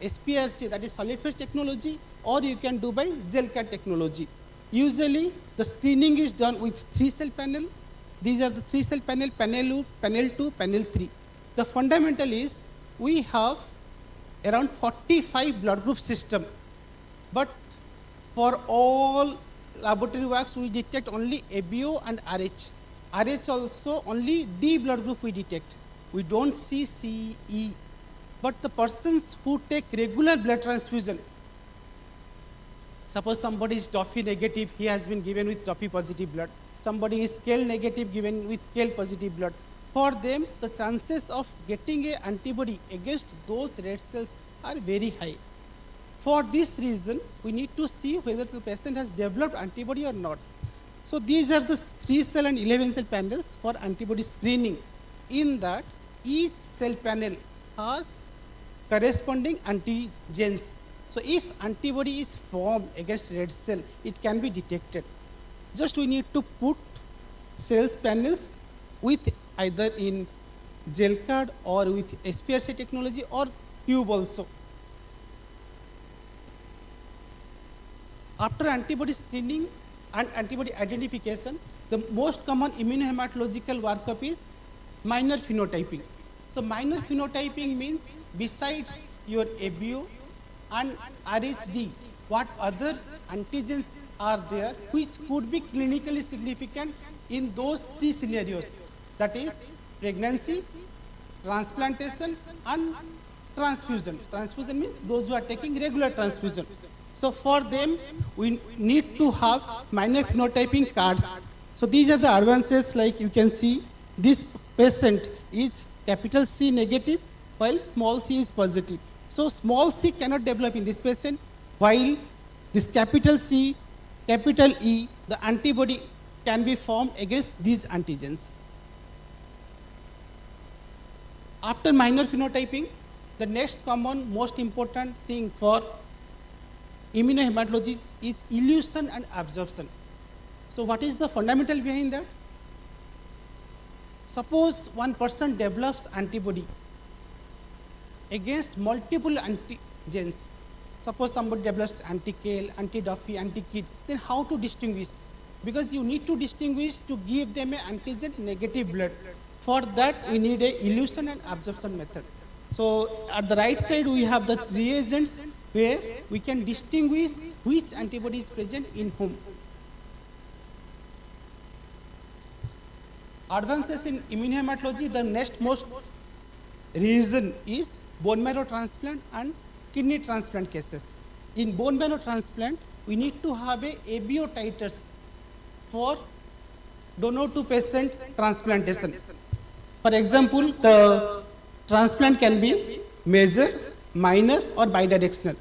SPRC, that is solid phase technology, or you can do by gel card technology. Usually the screening is done with 3-cell panel. These are the 3-cell panel, panel 2, panel 3. The fundamental is we have around 45 blood group system, but for all laboratory works we detect only ABO and RH. RH also only D blood group we detect. We don't see CE. But the persons who take regular blood transfusion, suppose somebody is Duffy negative, he has been given with Duffy positive blood. Somebody is KL negative, given with KL positive blood. For them, the chances of getting an antibody against those red cells are very high. For this reason, we need to see whether the patient has developed antibody or not. So these are the 3-cell and 11-cell panels for antibody screening. In that, each cell panel has corresponding antigens. So if antibody is formed against red cell, it can be detected. Just we need to put cells panels with either in gel card or with SPRC technology or tube also. After antibody screening and antibody identification, the most common immunohematological workup is minor phenotyping. So minor phenotyping means besides your ABO and RHD, what other antigens are there which could be clinically significant in those three scenarios, that is pregnancy, transplantation and transfusion. Transfusion means those who are taking regular transfusion. So for them, we need to have minor phenotyping cards. So these are the advances, like you can see, this patient is capital C negative while small c is positive. So small c cannot develop in this patient, while this capital C, capital E, the antibody can be formed against these antigens. After minor phenotyping, the next common, most important thing for immunohematology is elution and absorption. So what is the fundamental behind that? Suppose one person develops antibody against multiple antigens. Suppose somebody develops anti-KL, anti-Duffy, anti-KIT, then how to distinguish? Because you need to distinguish to give them an antigen negative blood. For that, we need a elution and absorption method. So at the right side, we have the reagents where we can distinguish which antibody is present in whom. Advances in immunohematology, the next most reason is bone marrow transplant and kidney transplant cases. In bone marrow transplant, we need to have a ABO titers for donor to patient transplantation. For example, the transplant can be major, minor or bidirectional.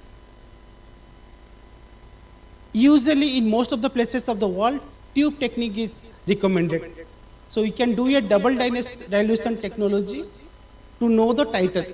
Usually in most of the places of the world, tube technique is recommended. So we can do a double dilution technology to know the titer.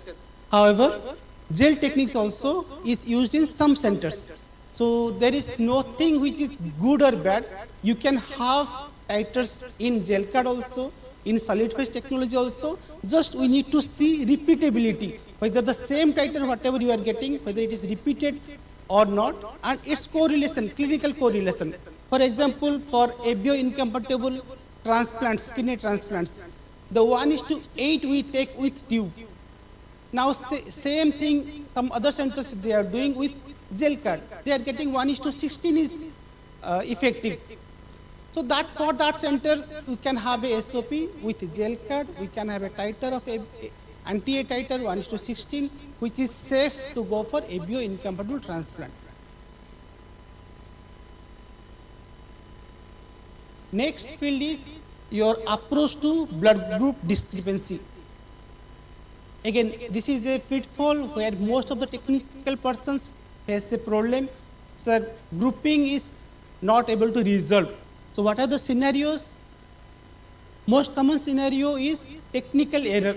However, gel techniques also is used in some centers. So there is nothing which is good or bad. You can have titers in gel card also, in solid phase technology also. Just we need to see repeatability, whether the same titer whatever you are getting, whether it is repeated or not, and its correlation, clinical correlation. For example, for ABO incompatible transplants, kidney transplants, the 1:8 we take with tube. Now same thing some other centers they are doing with gel card. They are getting 1:16 is effective. So that for that center, we can have a SOP with gel card. We can have a titer of anti-A titer 1:16, which is safe to go for ABO incompatible transplant. Next field is your approach to blood group discrepancy. Again, this is a pitfall where most of the technical persons face a problem. So grouping is not able to resolve. So what are the scenarios? Most common scenario is technical error.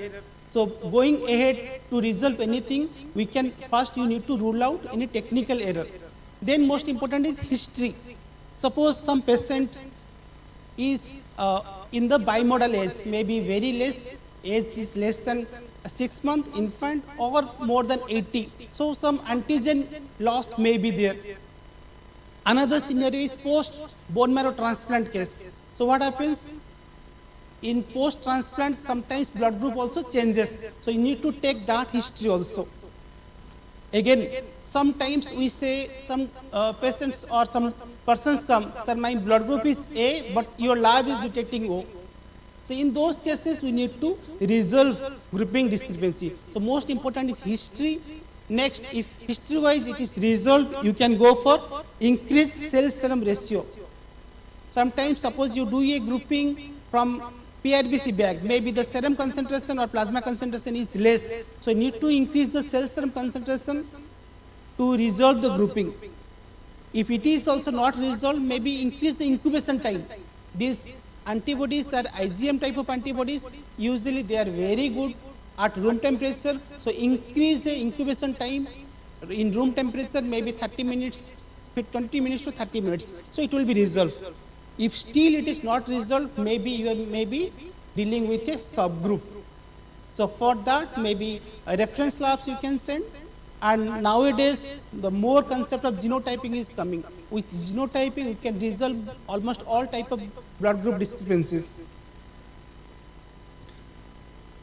So going ahead to resolve anything, we can first you need to rule out any technical error. Then most important is history. Suppose some patient is in the bimodal age, maybe very less, age is less than 6 months, infant, or more than 80. So some antigen loss may be there. Another scenario is post bone marrow transplant case. So what happens? In post transplant, sometimes blood group also changes. So you need to take that history also. Again, sometimes we say some patients or some persons come, sir, my blood group is A, but your lab is detecting O. So in those cases, we need to resolve grouping discrepancy. So most important is history. Next, if history-wise it is resolved, you can go for increased cell serum ratio. Sometimes suppose you do a grouping from PRBC bag, maybe the serum concentration or plasma concentration is less. So you need to increase the cell serum concentration to resolve the grouping. If it is also not resolved, maybe increase the incubation time. These antibodies are IgM type of antibodies. Usually they are very good at room temperature. So increase the incubation time in room temperature, maybe 30 minutes, 20 minutes to 30 minutes. So it will be resolved. If still it is not resolved, maybe you may be dealing with a subgroup. So for that, maybe a reference labs you can send. And nowadays, the more concept of genotyping is coming. with genotyping, we can resolve almost all type of blood group discrepancies.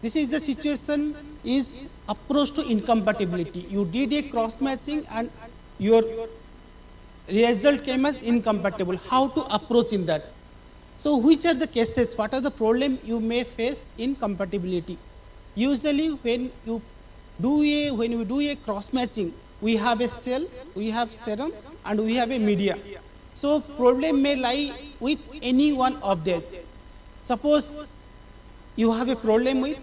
This is the situation is approach to incompatibility. You did a cross matching and your result came as incompatible. How to approach in that? So which are the cases? What are the problem you may face in compatibility? Usually when we do a cross matching, we have a cell, we have serum, and we have a media. So problem may lie with any one of them. Suppose you have a problem with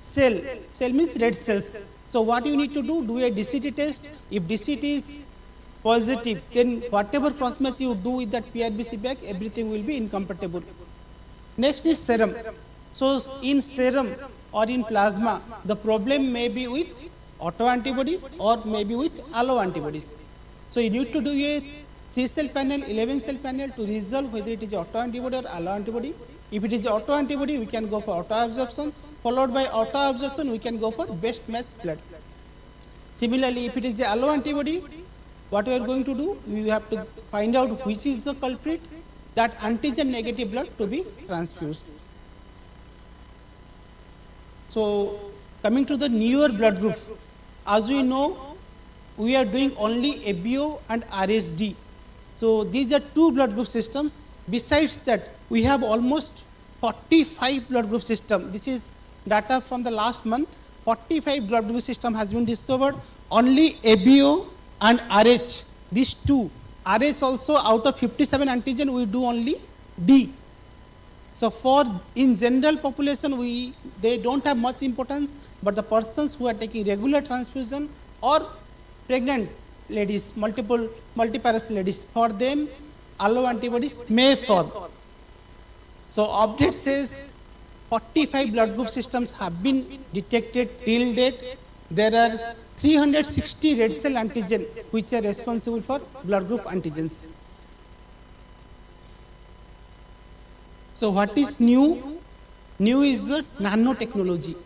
cell. Cell means red cells. So what you need to do a DCT test. If DCT is positive, then whatever cross match you do with that PRBC bag, everything will be incompatible. Next is serum. So in serum or in plasma, the problem may be with autoantibody or maybe with allo antibodies. So you need to do a 3-cell panel, 11-cell panel to resolve whether it is autoantibody or allo antibody. If it is autoantibody, we can go for autoabsorption. Followed by autoabsorption, we can go for best match blood. Similarly, if it is a allo antibody, what we are going to do, we have to find out which is the culprit, that antigen negative blood to be transfused. So coming to the newer blood group, as we know, we are doing only ABO and RSD. So these are two blood group systems. Besides that, we have almost 45 blood group system. This is data from the last month. 45 blood group system has been discovered. Only ABO and RH, these two. RH also, out of 57 antigen, we do only D. So for in general population, they don't have much importance, but the persons who are taking regular transfusion or pregnant ladies, multiparous ladies, for them allo antibodies may form. So update says 45 blood group systems have been detected till date. There are 360 red cell antigen which are responsible for blood group antigens. So what is new? New is the nanotechnology.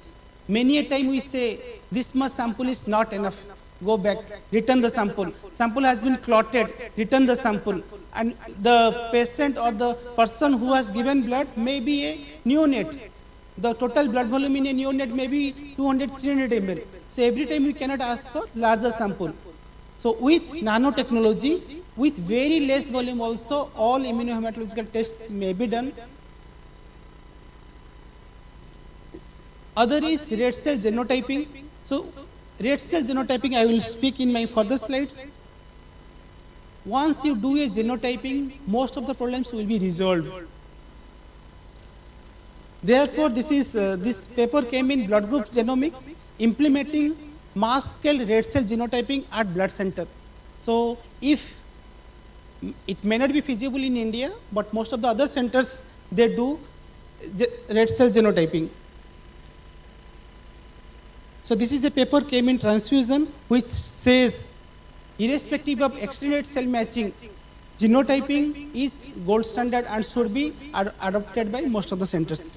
Many a time we say this much sample is not enough. Go back, return the sample. Sample has been clotted, return the sample. And the patient or the person who has given blood may be a neonate. The total blood volume in a neonate may be 200-300 ml. So every time we cannot ask for larger sample. So with nanotechnology, with very less volume also, all immunohematological tests may be done. Other is red cell genotyping. So red cell genotyping I will speak in my further slides. Once you do a genotyping, most of the problems will be resolved. Therefore, this paper came in Blood Group Genomics, implementing mass scale red cell genotyping at blood center. So if it may not be feasible in India, but most of the other centers, they do red cell genotyping. So this is a paper came in Transfusion, which says irrespective of extended cell matching, genotyping is gold standard and should be adopted by most of the centers.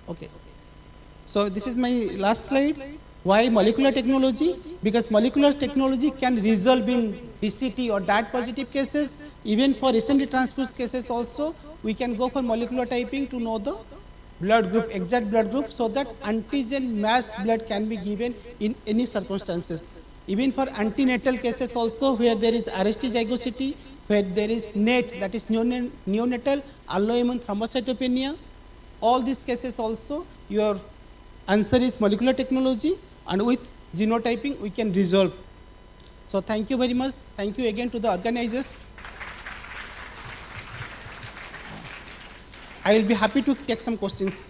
Okay. So this is my last slide. Why molecular technology? Because molecular technology can resolve in DCT or DAT positive cases. Even for recently transfused cases also, we can go for molecular typing to know the blood group, exact blood group, so that antigen matched blood can be given in any circumstances. Even for antenatal cases also, where there is RST zygosity, where there is NET, that is neonatal alloimmune thrombocytopenia, all these cases also, your answer is molecular technology, and with genotyping we can resolve. So thank you very much. Thank you again to the organizers. I will be happy to take some questions.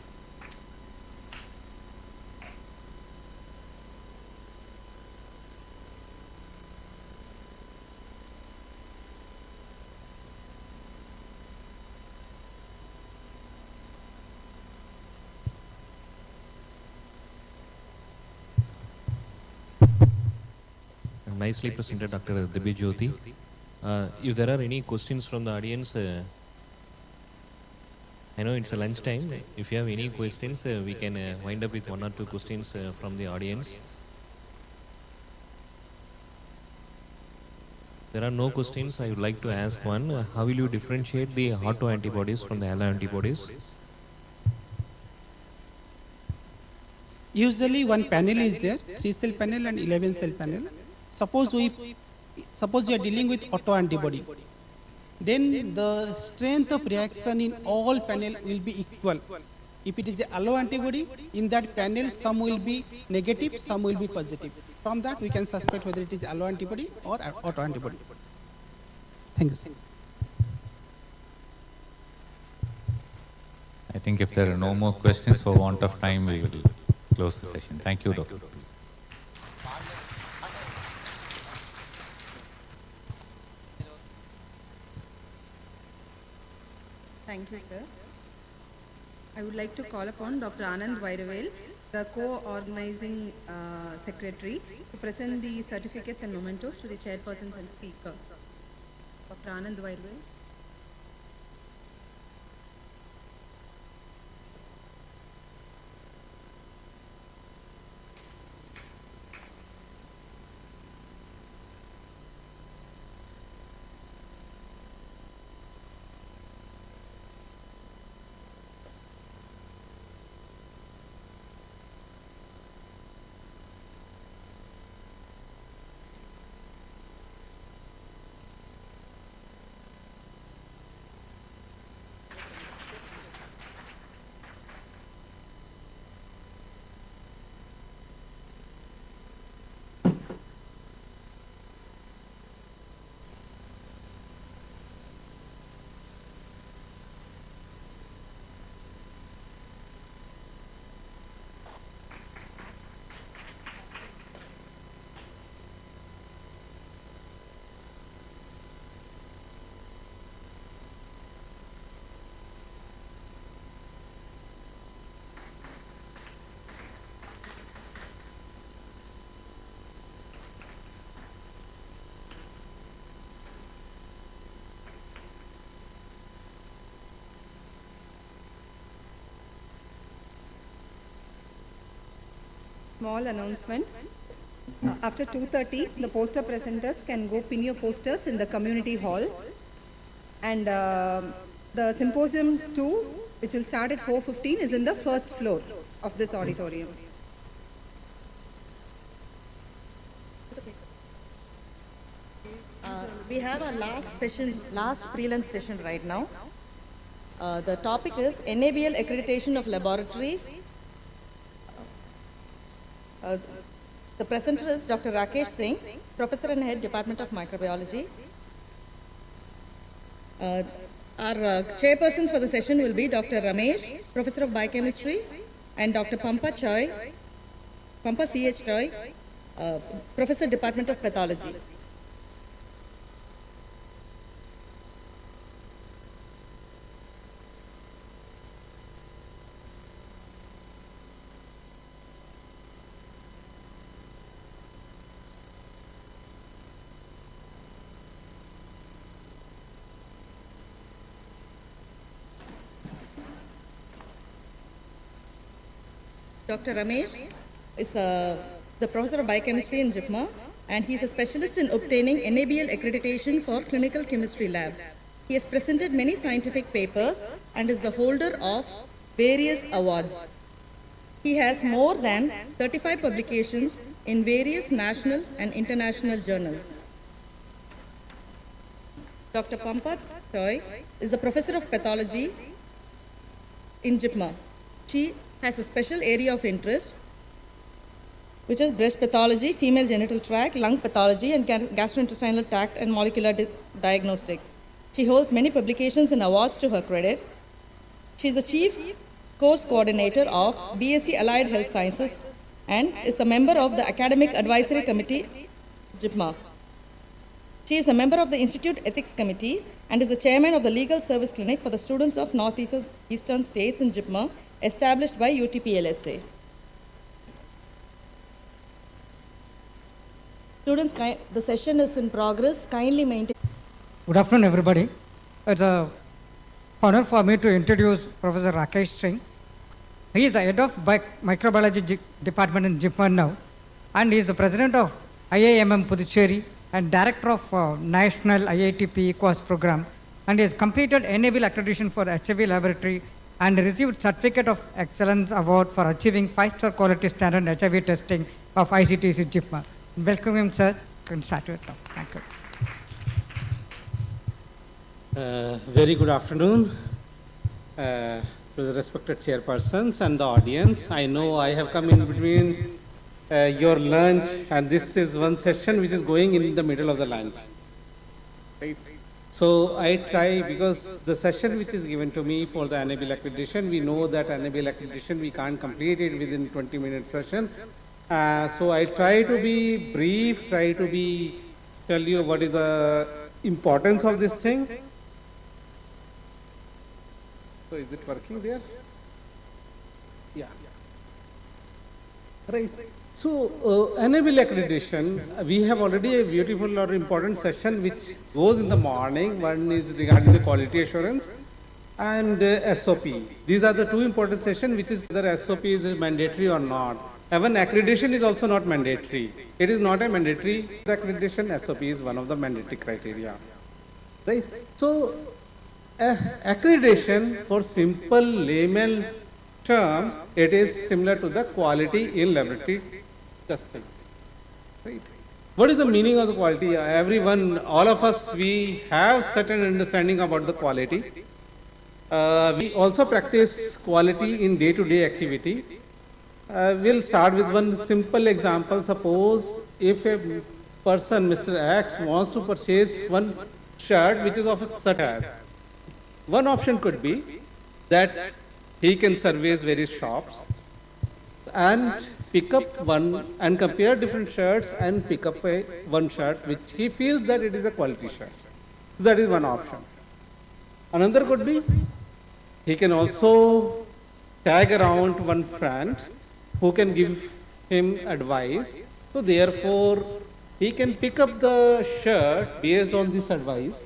Nicely presented, Dr. Dibya Jyoti. If there are any questions from the audience, I know it's a lunch time. If you have any questions, we can wind up with 1 or 2 questions from the audience. There are no questions. I would like to ask one. How will you differentiate the autoantibodies from the alloantibodies? Usually one panel is there, 3-cell panel and 11-cell panel. Suppose you are dealing with autoantibody, then the strength of reaction in all panel will be equal. If it is a alloantibody, in that panel some will be negative, some will be positive. From that we can suspect whether it is alloantibody or autoantibody. Thank you. I think if there are no more questions for want of time, we will close the session. Thank you, Doctor. Thank you, sir. I would like to call upon Dr. Anand Vairavel, the co-organizing secretary, to present the certificates and mementos to the chairpersons and speaker. Dr. Anand Vairavel. Small announcement. After 2:30, the poster presenters can go pin your posters in the community hall. And the symposium 2, which will start at 4:15, is in the first floor of this auditorium. We have our last pre-lunch session right now. The topic is NABL accreditation of laboratories. The presenter is Dr. Rakesh Singh, Professor and Head, Department of Microbiology. Our chairpersons for the session will be Dr. Ramesh, Professor of Biochemistry, and Dr. Pampa C.H. Choi, Professor, Department of Pathology. Dr. Ramesh is the Professor of Biochemistry in JIPMA, and he is a specialist in obtaining NABL accreditation for clinical chemistry lab. He has presented many scientific papers and is the holder of various awards. He has more than 35 publications in various national and international journals. Dr. Pampa Choi is the Professor of Pathology in JIPMA. She has a special area of interest, which is breast pathology, female genital tract, lung pathology, and gastrointestinal tract and molecular diagnostics. She holds many publications and awards to her credit. She is the Chief Course Coordinator of BSc Allied Health Sciences and is a member of the Academic Advisory Committee, JIPMA. She is a member of the Institute Ethics Committee and is the chairman of the Legal Service Clinic for the students of Northeastern states in JIPMA, established by UTPLSA. Students, the session is in progress. Kindly maintain. Good afternoon, everybody. It's an honor for me to introduce Professor Rakesh Singh. He is the head of Microbiology Department in JIPMA now, and he is the president of IIMM Puducherry and Director of National IITP EQUAS program, and he has completed Enable accreditation for the HIV laboratory and received Certificate of Excellence Award for achieving 5-star quality standard HIV testing of ICTC JIPMA. Welcome him, sir. You can start your talk. Thank you. Very good afternoon to the respected chairpersons and the audience. I know I have come in between your lunch, and this is one session which is going in the middle of the lunch. Right. So I try, because the session which is given to me for the Enable accreditation, we know that Enable accreditation we can't complete it within 20-minute session. So I try to be brief, tell you what is the importance of this thing. So is it working there? Yeah. Right. So Enable accreditation, we have already a beautiful or important session which goes in the morning. One is regarding the quality assurance and SOP. These are the two important sessions, which is whether SOP is mandatory or not. Even accreditation is also not mandatory. It is not a mandatory accreditation. SOP is one of the mandatory criteria. Right. So accreditation, for simple layman term, it is similar to the quality in laboratory testing. Right. What is the meaning of the quality? Everyone, all of us, we have certain understanding about the quality. We also practice quality in day-to-day activity. We'll start with one simple example. Suppose if a person, Mr. X, wants to purchase one shirt which is of a certain size. One option could be that he can surveys various shops and pick up one and compare different shirts and pick up one shirt which he feels that it is a quality shirt. That is one option. Another could be he can also tag around one friend who can give him advice. So therefore, he can pick up the shirt based on this advice.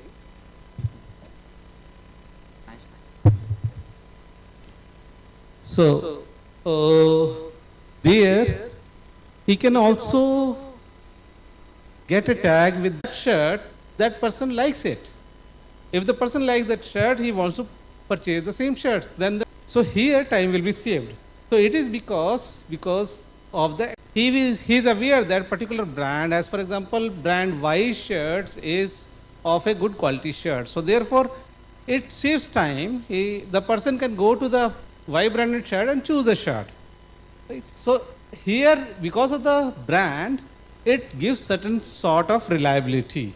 So there he can also get a tag with that shirt, that person likes it. If the person likes that shirt, he wants to purchase the same shirts. So here time will be saved. So it is because of the, he is aware that particular brand, as for example, brand Y shirts is of a good quality shirt. So therefore, it saves time. The person can go to the Y branded shirt and choose a shirt. Right. So here, because of the brand, it gives certain sort of reliability.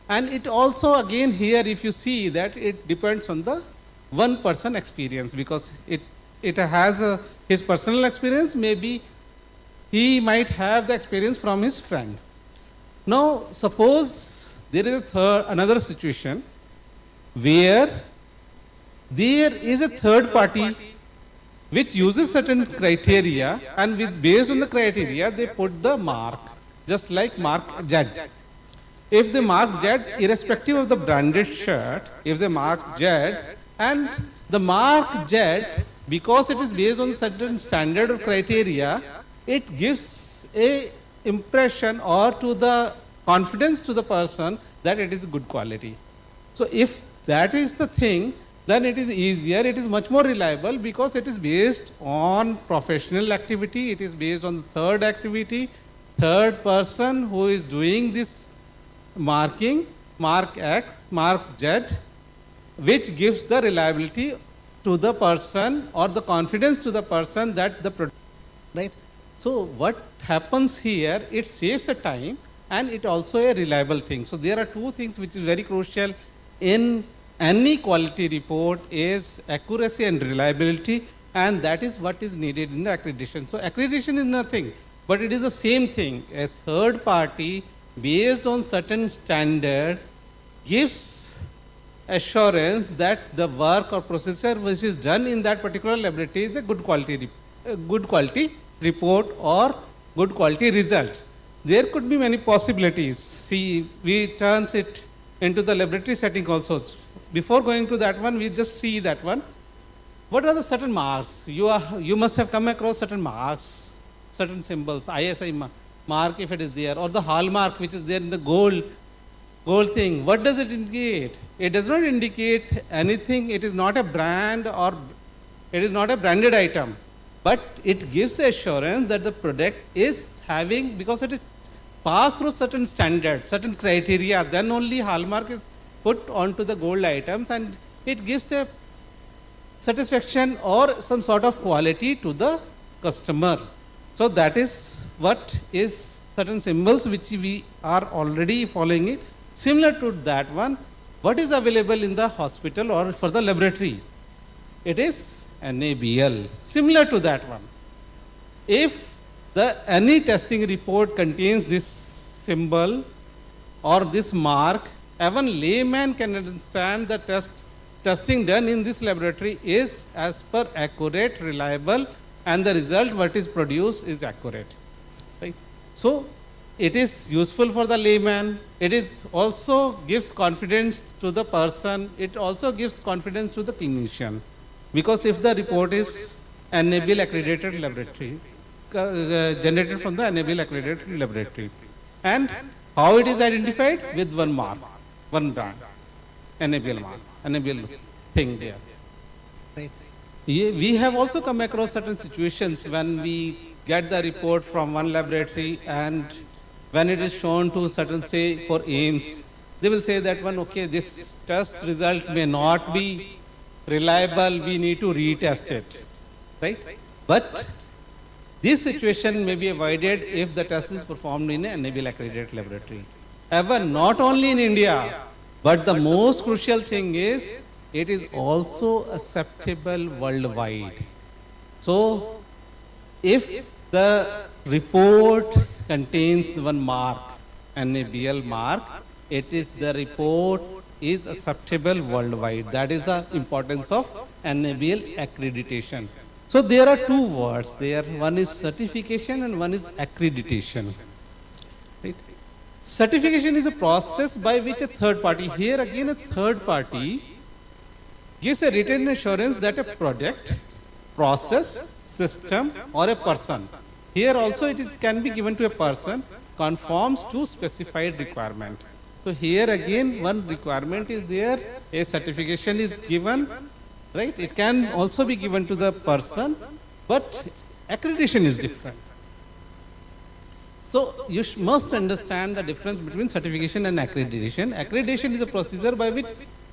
And it also, again, here if you see that it depends on the one person experience, because it has his personal experience, maybe he might have the experience from his friend. Now suppose there is another situation where there is a third party which uses certain criteria, and based on the criteria they put the mark, just like mark Z. If they mark Z, irrespective of the branded shirt, if they mark Z, and the mark Z, because it is based on certain standard or criteria, it gives a impression or to the confidence to the person that it is good quality. So if that is the thing, then it is easier, it is much more reliable, because it is based on professional activity, it is based on the third activity, third person who is doing this marking, mark X, mark Z, which gives the reliability to the person or the confidence to the person that the product, right? So what happens here, it saves a time and it also a reliable thing. So there are two things which is very crucial in any quality report is accuracy and reliability, and that is what is needed in the accreditation. So accreditation is nothing, but it is the same thing. A third party based on certain standard gives assurance that the work or procedure which is done in that particular laboratory is a good quality report or good quality results. There could be many possibilities. See, we turns it into the laboratory setting also. Before going to that one, we just see that one. What are the certain marks? You must have come across certain marks, certain symbols, ISI mark if it is there, or the hallmark which is there in the gold thing, what does it indicate? It does not indicate anything. It is not a brand or it is not a branded item, but it gives assurance that the product is having, because it is passed through certain standards, certain criteria, then only hallmark is put onto the gold items, and it gives a satisfaction or some sort of quality to the customer. So that is what is certain symbols which we are already following it. Similar to that one, what is available in the hospital or for the laboratory? It is NABL, similar to that one. If any testing report contains this symbol or this mark, even layman can understand the testing done in this laboratory is as per accurate, reliable, and the result what is produced is accurate. Right? So it is useful for the layman. It is also gives confidence to the person. It also gives confidence to the clinician, because if the report is NABL accredited laboratory, generated from the NABL accredited laboratory, and how it is identified? With one mark, one brand, NABL mark, NABL thing there. Right. We have also come across certain situations when we get the report from one laboratory, and when it is shown to certain, say for AIMS, they will say that one, okay, this test result may not be reliable, we need to retest it, right? But this situation may be avoided if the test is performed in an NABL accredited laboratory. Ever, not only in India, but the most crucial thing is it is also acceptable worldwide. So if the report contains the one mark, NABL mark, it is the report is acceptable worldwide. That is the importance of NABL accreditation. So there are two words there. One is certification and one is accreditation. Right? Certification is a process by which a third party, here again a third party, gives a written assurance that a product, process, system, or a person, here also it can be given to a person, conforms to specified requirement. So here again one requirement is there, a certification is given, right? It can also be given to the person, but accreditation is different. So you must understand the difference between certification and accreditation. Accreditation is a procedure by which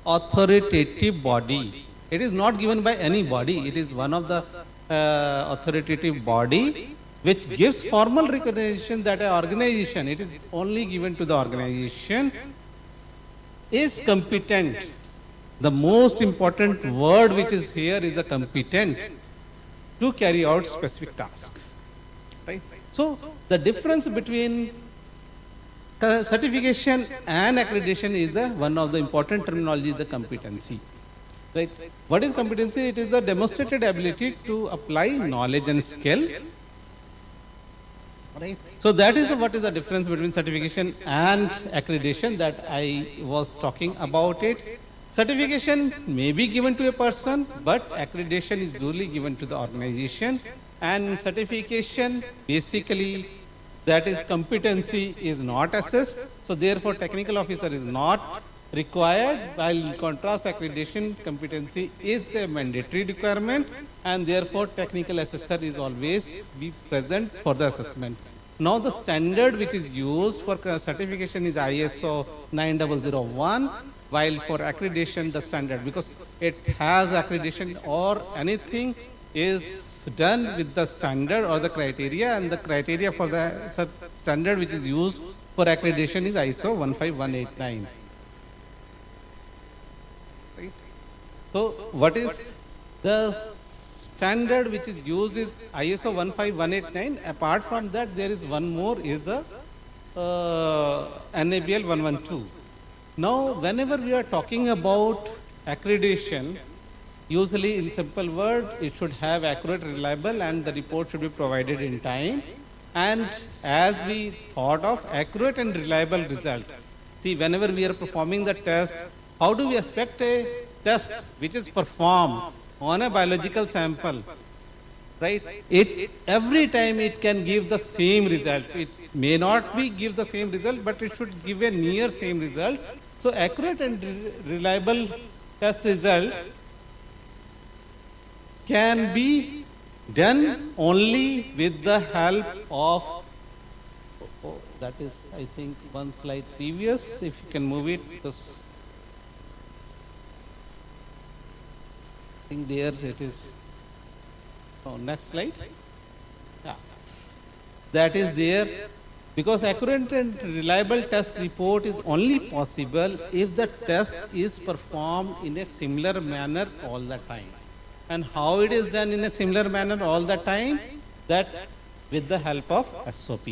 authoritative body, it is not given by any body, it is one of the authoritative body which gives formal recognition that an organization, it is only given to the organization, is competent. The most important word which is here is the competent to carry out specific tasks. Right? So the difference between certification and accreditation is the one of the important terminology, the competency. Right? What is competency? It is the demonstrated ability to apply knowledge and skill. Right? So that is what is the difference between certification and accreditation that I was talking about it. Certification may be given to a person, but accreditation is usually given to the organization. And certification, basically, that is competency is not assessed. So therefore, technical officer is not required, while in contrast, accreditation competency is a mandatory requirement, and therefore technical assessor is always be present for the assessment. Now the standard which is used for certification is ISO 9001, while for accreditation the standard, because it has accreditation or anything is done with the standard or the criteria, and the criteria for the standard which is used for accreditation is ISO 15189. Right? So what is the standard which is used is ISO 15189. Apart from that, there is one more, is the NABL 112. Now, whenever we are talking about accreditation, usually in simple word, it should have accurate, reliable, and the report should be provided in time. And as we thought of accurate and reliable result, see, whenever we are performing the test, how do we expect a test which is performed on a biological sample, right? Every time it can give the same result. It may not be give the same result, but it should give a near same result. So accurate and reliable test result can be done only with the help of, that is, I think, one slide previous, if you can move it, because I think there it is. Oh, next slide. Yeah. That is there, because accurate and reliable test report is only possible if the test is performed in a similar manner all the time. And how it is done in a similar manner all the time? That with the help of SOP.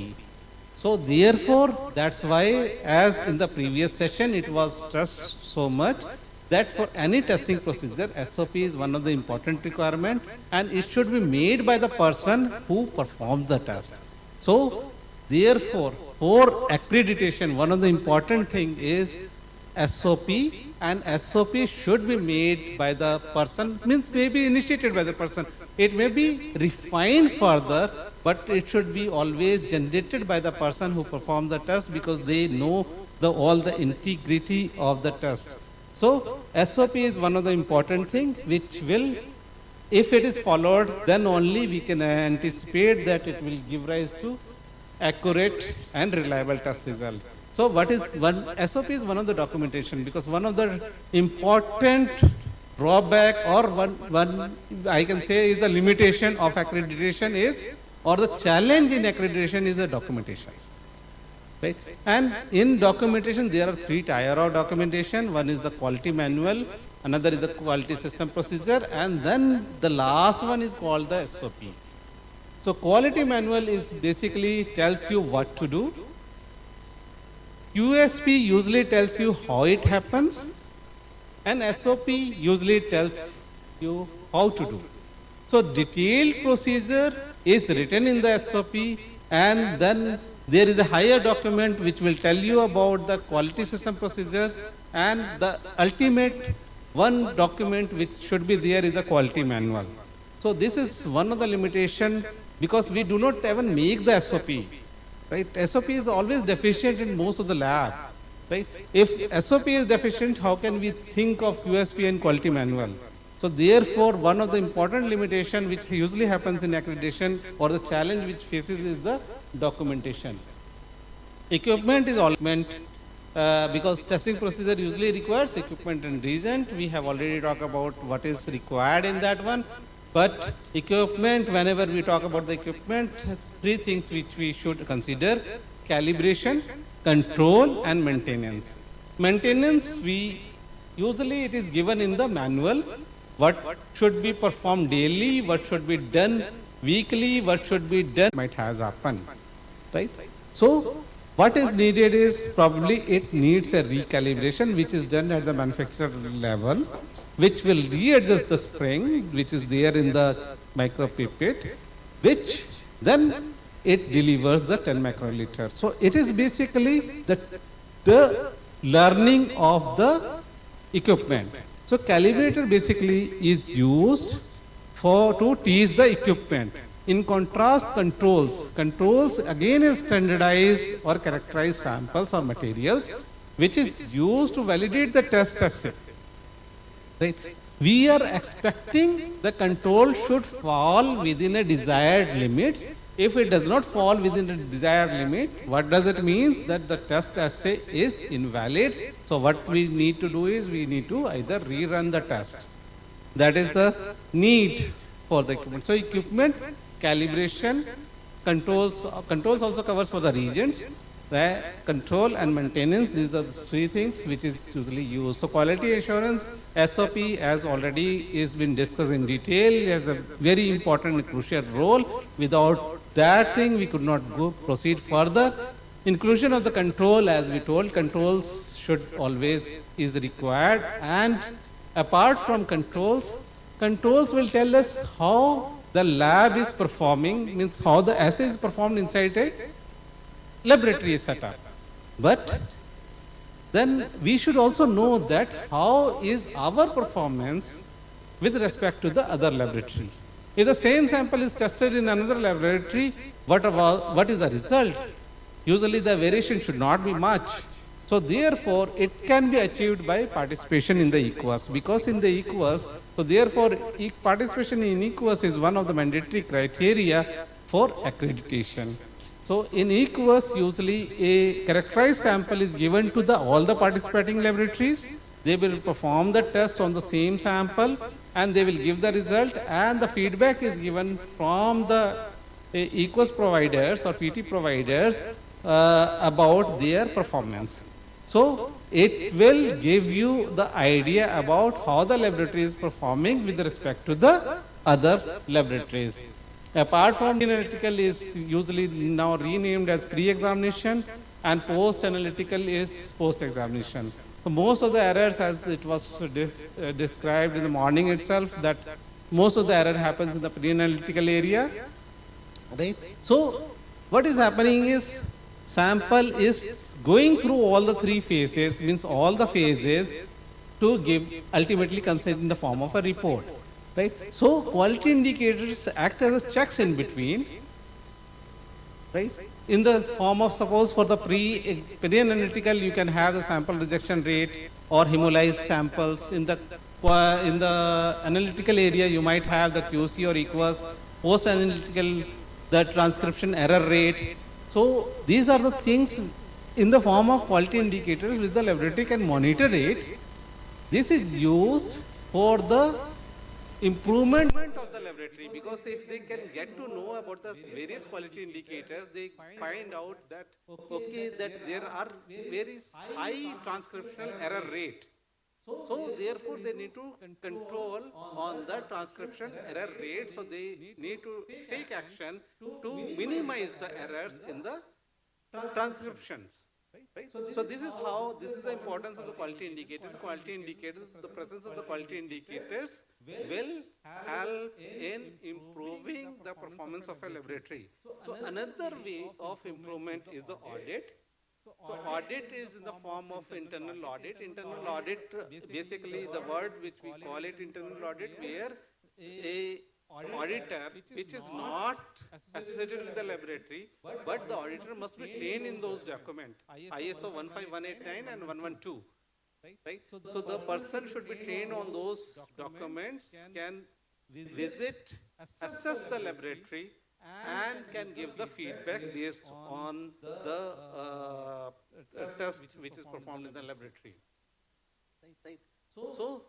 So therefore, that's why, as in the previous session, it was stressed so much that for any testing procedure, SOP is one of the important requirement, and it should be made by the person who performs the test. So therefore, for accreditation, one of the important thing is SOP, and SOP should be made by the person, means may be initiated by the person. It may be refined further, but it should be always generated by the person who performed the test, because they know all the integrity of the test. So SOP is one of the important things which will, if it is followed, then only we can anticipate that it will give rise to accurate and reliable test result. So what is SOP is one of the documentation, because one of the important drawback, or one I can say is the limitation of accreditation is, or the challenge in accreditation is the documentation. Right? And in documentation, there are 3 tiers of documentation. One is the quality manual, another is the quality system procedure, and then the last one is called the SOP. So quality manual is basically tells you what to do. QSP usually tells you how it happens, and SOP usually tells you how to do. So detailed procedure is written in the SOP, and then there is a higher document which will tell you about the quality system procedures, and the ultimate one document which should be there is the quality manual. So this is one of the limitation, because we do not even make the SOP. Right? SOP is always deficient in most of the lab. Right? If SOP is deficient, how can we think of QSP and quality manual? So therefore, one of the important limitation which usually happens in accreditation, or the challenge which faces, is the documentation. Equipment is all meant, because testing procedure usually requires equipment and reagent. We have already talked about what is required in that one. But equipment, whenever we talk about the equipment, 3 things which we should consider: calibration, control, and maintenance. Maintenance, usually it is given in the manual. What should be performed daily, what should be done weekly, what should be done might has happened. Right? So what is needed is, probably it needs a recalibration, which is done at the manufacturer level, which will readjust the spring which is there in the micropipette, which then it delivers the 10 microliter. So it is basically the learning of the equipment. So calibrator basically is used to teach the equipment. In contrast, controls again is standardized or characterized samples or materials which is used to validate the test assay. Right? We are expecting the control should fall within a desired limits. If it does not fall within the desired limit, what does it mean? That the test assay is invalid. So what we need to do is, we need to either rerun the test. That is the need for the equipment. So equipment, calibration, controls also covers for the reagents, right? Control and maintenance, these are the 3 things which is usually used. So quality assurance, SOP, as already is been discussed in detail, has a very important and crucial role. Without that thing, we could not proceed further. Inclusion of the control, as we told, controls should always is required, and apart from controls will tell us how the lab is performing, means how the assay is performed inside a laboratory setup. But then we should also know that how is our performance with respect to the other laboratory. If the same sample is tested in another laboratory, what is the result? usually the variation should not be much. So therefore, it can be achieved by participation in the EQUAS, because in the EQUAS, so therefore, participation in EQUAS is one of the mandatory criteria for accreditation. So in EQUAS, usually a characterized sample is given to all the participating laboratories. They will perform the test on the same sample and they will give the result, and the feedback is given from the EQUAS providers or PT providers about their performance. So it will give you the idea about how the laboratory is performing with respect to the other laboratories. Apart from analytical is usually now renamed as pre-examination, and post-analytical is post-examination. So most of the errors, as it was described in the morning itself, that most of the error happens in the pre-analytical area, right? So what is happening is sample is going through all the three phases, means all the phases, to give, ultimately comes in the form of a report. Right? So quality indicators act as a checks in between, right? In the form of, suppose for the pre-analytical, you can have the sample rejection rate or hemolyzed samples. In the analytical area, you might have the QC or EQUAS. Post-analytical, the transcription error rate. So these are the things in the form of quality indicators which the laboratory can monitor it. This is used for the improvement of the laboratory, because if they can get to know about the various quality indicators, they find out that okay, that there are very high transcriptional error rate. So therefore they need to control on the transcription error rate, so they need to take action to minimize the errors in the transcriptions. Right? So this is how, this is the importance of the quality indicator. Quality indicators, the presence of the quality indicators will help in improving the performance of a laboratory. So another way of improvement is the audit. So audit is in the form of internal audit. Internal audit, basically the word which we call it internal audit, where a auditor which is not associated with the laboratory, but the auditor must be trained in those documents, ISO 15189 and 112. Right? So the person should be trained on those documents, can visit, assess the laboratory, and can give the feedback based on the test which is performed in the laboratory. Right? So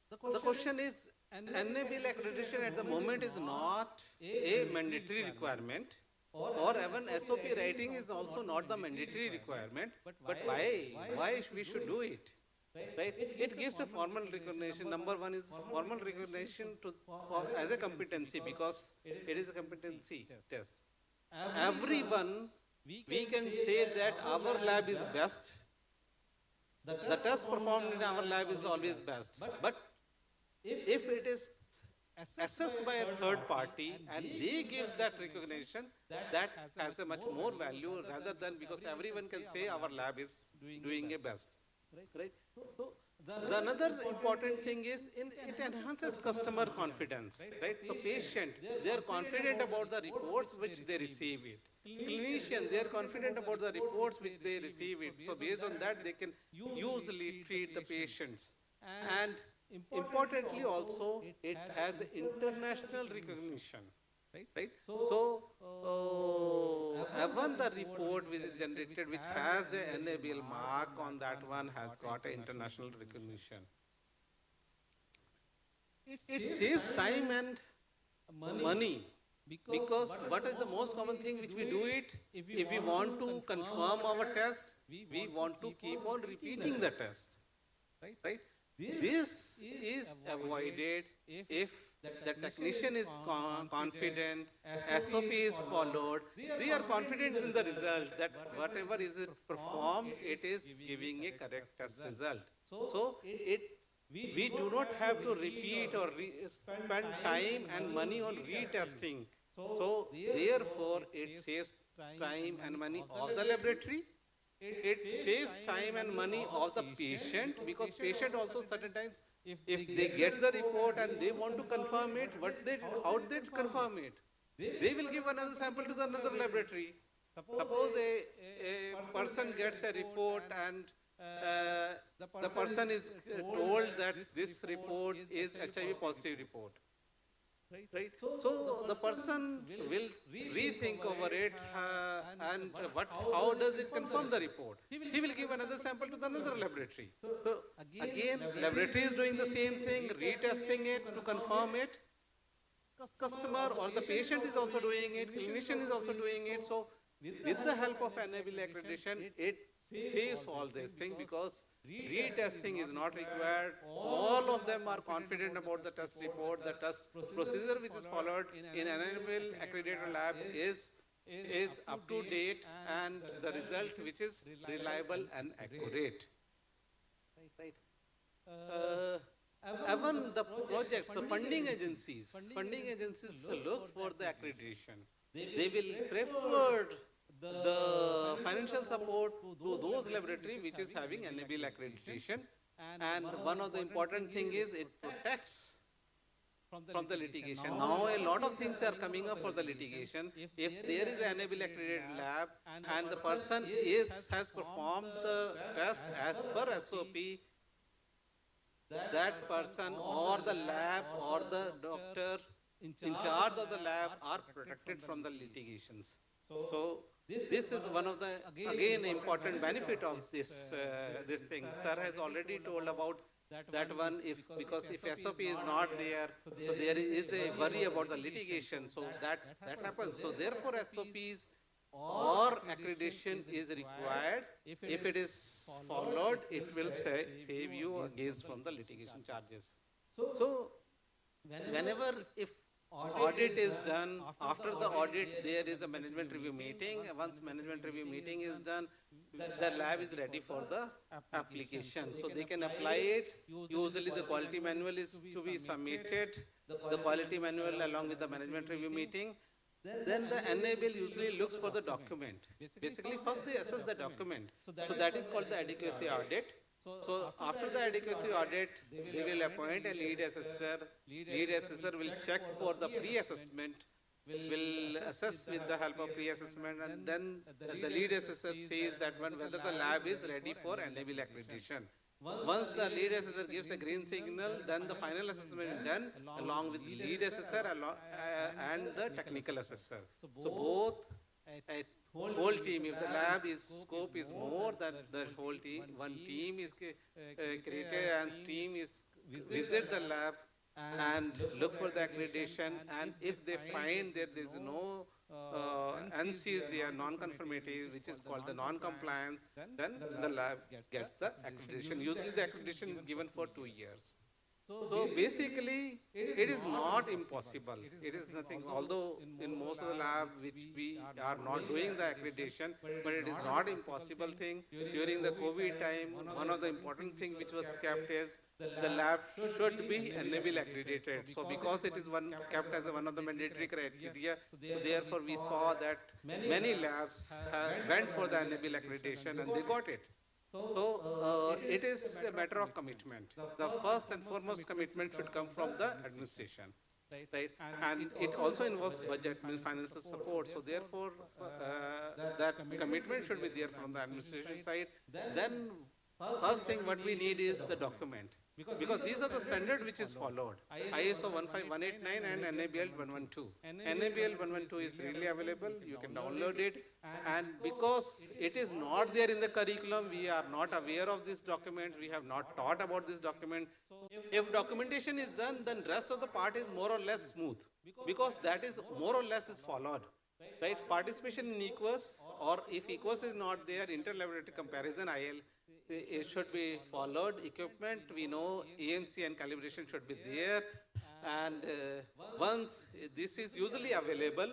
the question is, NABL accreditation at the moment is not a mandatory requirement, or even SOP writing is also not the mandatory requirement. But why we should do it? Right? It gives a formal recognition. Number one is formal recognition as a competency, because it is a competency test. Everyone, we can say that our lab is best. The test performed in our lab is always best. But if it is assessed by a third party and they give that recognition, that has a much more value rather than, because everyone can say our lab is doing a best. Right? So the another important thing is it enhances customer confidence. Right? So patient, they are confident about the reports which they receive it. Clinician, they are confident about the reports which they receive it. So based on that, they can usually treat the patients. And importantly also, it has international recognition. Right? So even the report which is generated, which has a NABL mark on that one, has got an international recognition. It saves time and money, because what is the most common thing which we do it? If we want to confirm our test, we want to keep on repeating the test. Right? This is avoided if the technician is confident, SOP is followed, they are confident in the result, that whatever is performed, it is giving a correct test result. So we do not have to repeat or spend time and money on retesting. So therefore, it saves time and money of the laboratory. It saves time and money of the patient, because patient also certain times, if they get the report and they want to confirm it, how they confirm it? They will give another sample to the another laboratory. Suppose a person gets a report and the person is told that this report is HIV positive report. Right. So the person will rethink over it and how does it confirm the report? He will give another sample to another laboratory. So again, laboratory is doing the same thing, retesting it to confirm it. Customer or the patient is also doing it, clinician is also doing it. So with the help of enable accreditation, it saves all this thing because retesting is not required. All of them are confident about the test report. The test procedure which is followed in enable accredited lab is up to date and the result which is reliable and accurate. Right. Even the projects, the funding agencies look for the accreditation. They will prefer the financial support to those laboratories which is having enable accreditation. And one of the important thing is it protects from the litigation. Now a lot of things are coming up for the litigation. If there is an enable accredited lab and the person has performed the test as per SOP, that person or the lab or the doctor in charge of the lab are protected from the litigations. So this is one of the again important benefit of this this thing. Sir has already told about that one because if SOP is not there, so there is a worry about the litigation. So that happens. So therefore SOPs or accreditation is required. If it is followed, it will save you against from the litigation charges. So whenever if audit is done, after the audit there is a management review meeting. Once management review meeting is done, the lab is ready for the application. So they can apply it. Usually the quality manual is to be submitted. The quality manual along with the management review meeting. Then the enable usually looks for the document. Basically, first they assess the document. So that is called the adequacy audit. So after the adequacy audit, they will appoint a lead assessor. Lead assessor will check for the pre-assessment, will assess with the help of pre-assessment, and then the lead assessor says that whether the lab is ready for enable accreditation. Once the lead assessor gives a green signal, then the final assessment is done along with the lead assessor and the technical assessor. So both a whole team, if the lab scope is more than the whole team, one team is created and team is visit the lab and look for the accreditation, and if they find that there is no NCs, they are non-conformity, which is called the non-compliance, then the lab gets the accreditation. Usually the accreditation is given for 2 years. So basically, it is not impossible. It is nothing, although in most of the lab which we are not doing the accreditation, but it is not impossible thing. During the COVID time, one of the important things which was kept is the lab should be enable accredited. So because it is kept as one of the mandatory criteria, so therefore we saw that many labs went for the enable accreditation and they got it. So it is a matter of commitment. The first and foremost commitment should come from the administration, right? And it also involves budget and financial support. So therefore, that commitment should be there from the administration side. Then first thing what we need is the document. Because these are the standards which is followed. ISO 15189 and NABL 112. NABL 112 is freely available. You can download it. And because it is not there in the curriculum, we are not aware of this document. We have not taught about this document. If documentation is done, then rest of the part is more or less smooth. Because that is more or less is followed. Right? Participation in EQUAS, or if EQUAS is not there, inter-laboratory comparison IL, it should be followed. Equipment, we know EMC and calibration should be there. And once this is usually available,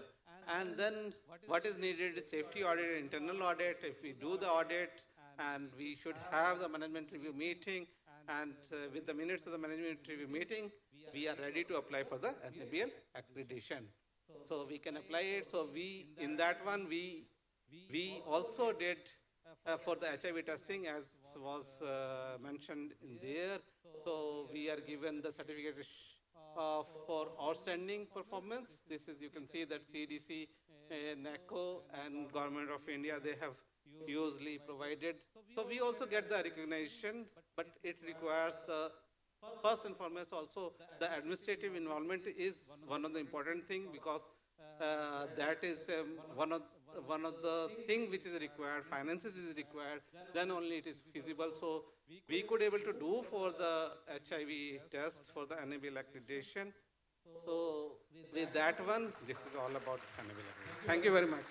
and then what is needed is safety audit, internal audit. If we do the audit, and we should have the management review meeting, and with the minutes of the management review meeting, we are ready to apply for the NABL accreditation. So we can apply it. So in that one, we also did for the HIV testing, as was mentioned in there. So we are given the certificate for outstanding performance. This is, you can see that CDC NACO and Government of India, they have usually provided. So we also get the recognition, but it requires the first and foremost also the administrative involvement is one of the important thing, because that is one of the thing which is required. Finances is required, then only it is feasible. So we could able to do for the HIV tests for the enable accreditation. So with that one, this is all about enable accreditation. Thank you very much.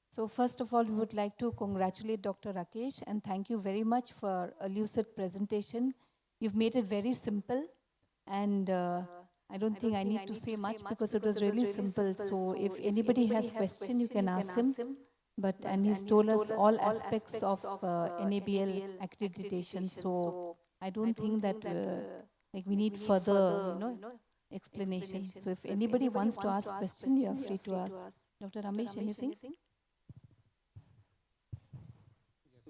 So first of all, we would like to congratulate Dr. Rakesh and thank you very much for a lucid presentation. You've made it very simple, and I don't think I need to say much because it was really simple. So if anybody has question, you can ask him. And he's told us all aspects of NABL accreditation. So I don't think that like we need further, explanation. So if anybody wants to ask question, you are free to ask. Dr. Ramesh, anything?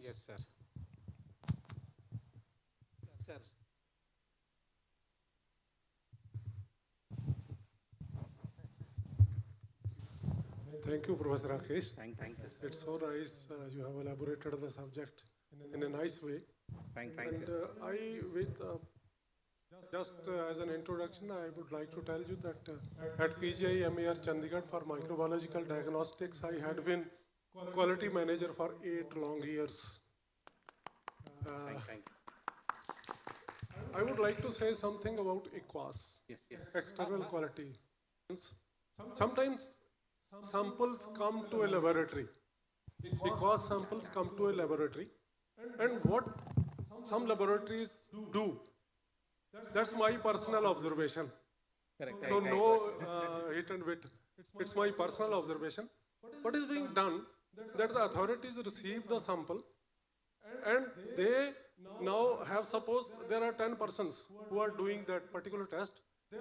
Yes, sir. Sir. Thank you, Professor Rakesh. Thank you. It's so nice you have elaborated the subject in a nice way. Thank you. Just as an introduction, I would like to tell you that at PGI MER Chandigarh for microbiological diagnostics, I had been quality manager for 8 long years. Thank you. I would like to say something about EQUAS, external quality. Sometimes samples come to a laboratory. EQUAS samples come to a laboratory, and what some laboratories do, that's my personal observation. Correct. So no hit and wit. It's my personal observation. What is being done, that the authorities receive the sample, and they now have, suppose there are 10 persons who are doing that particular test,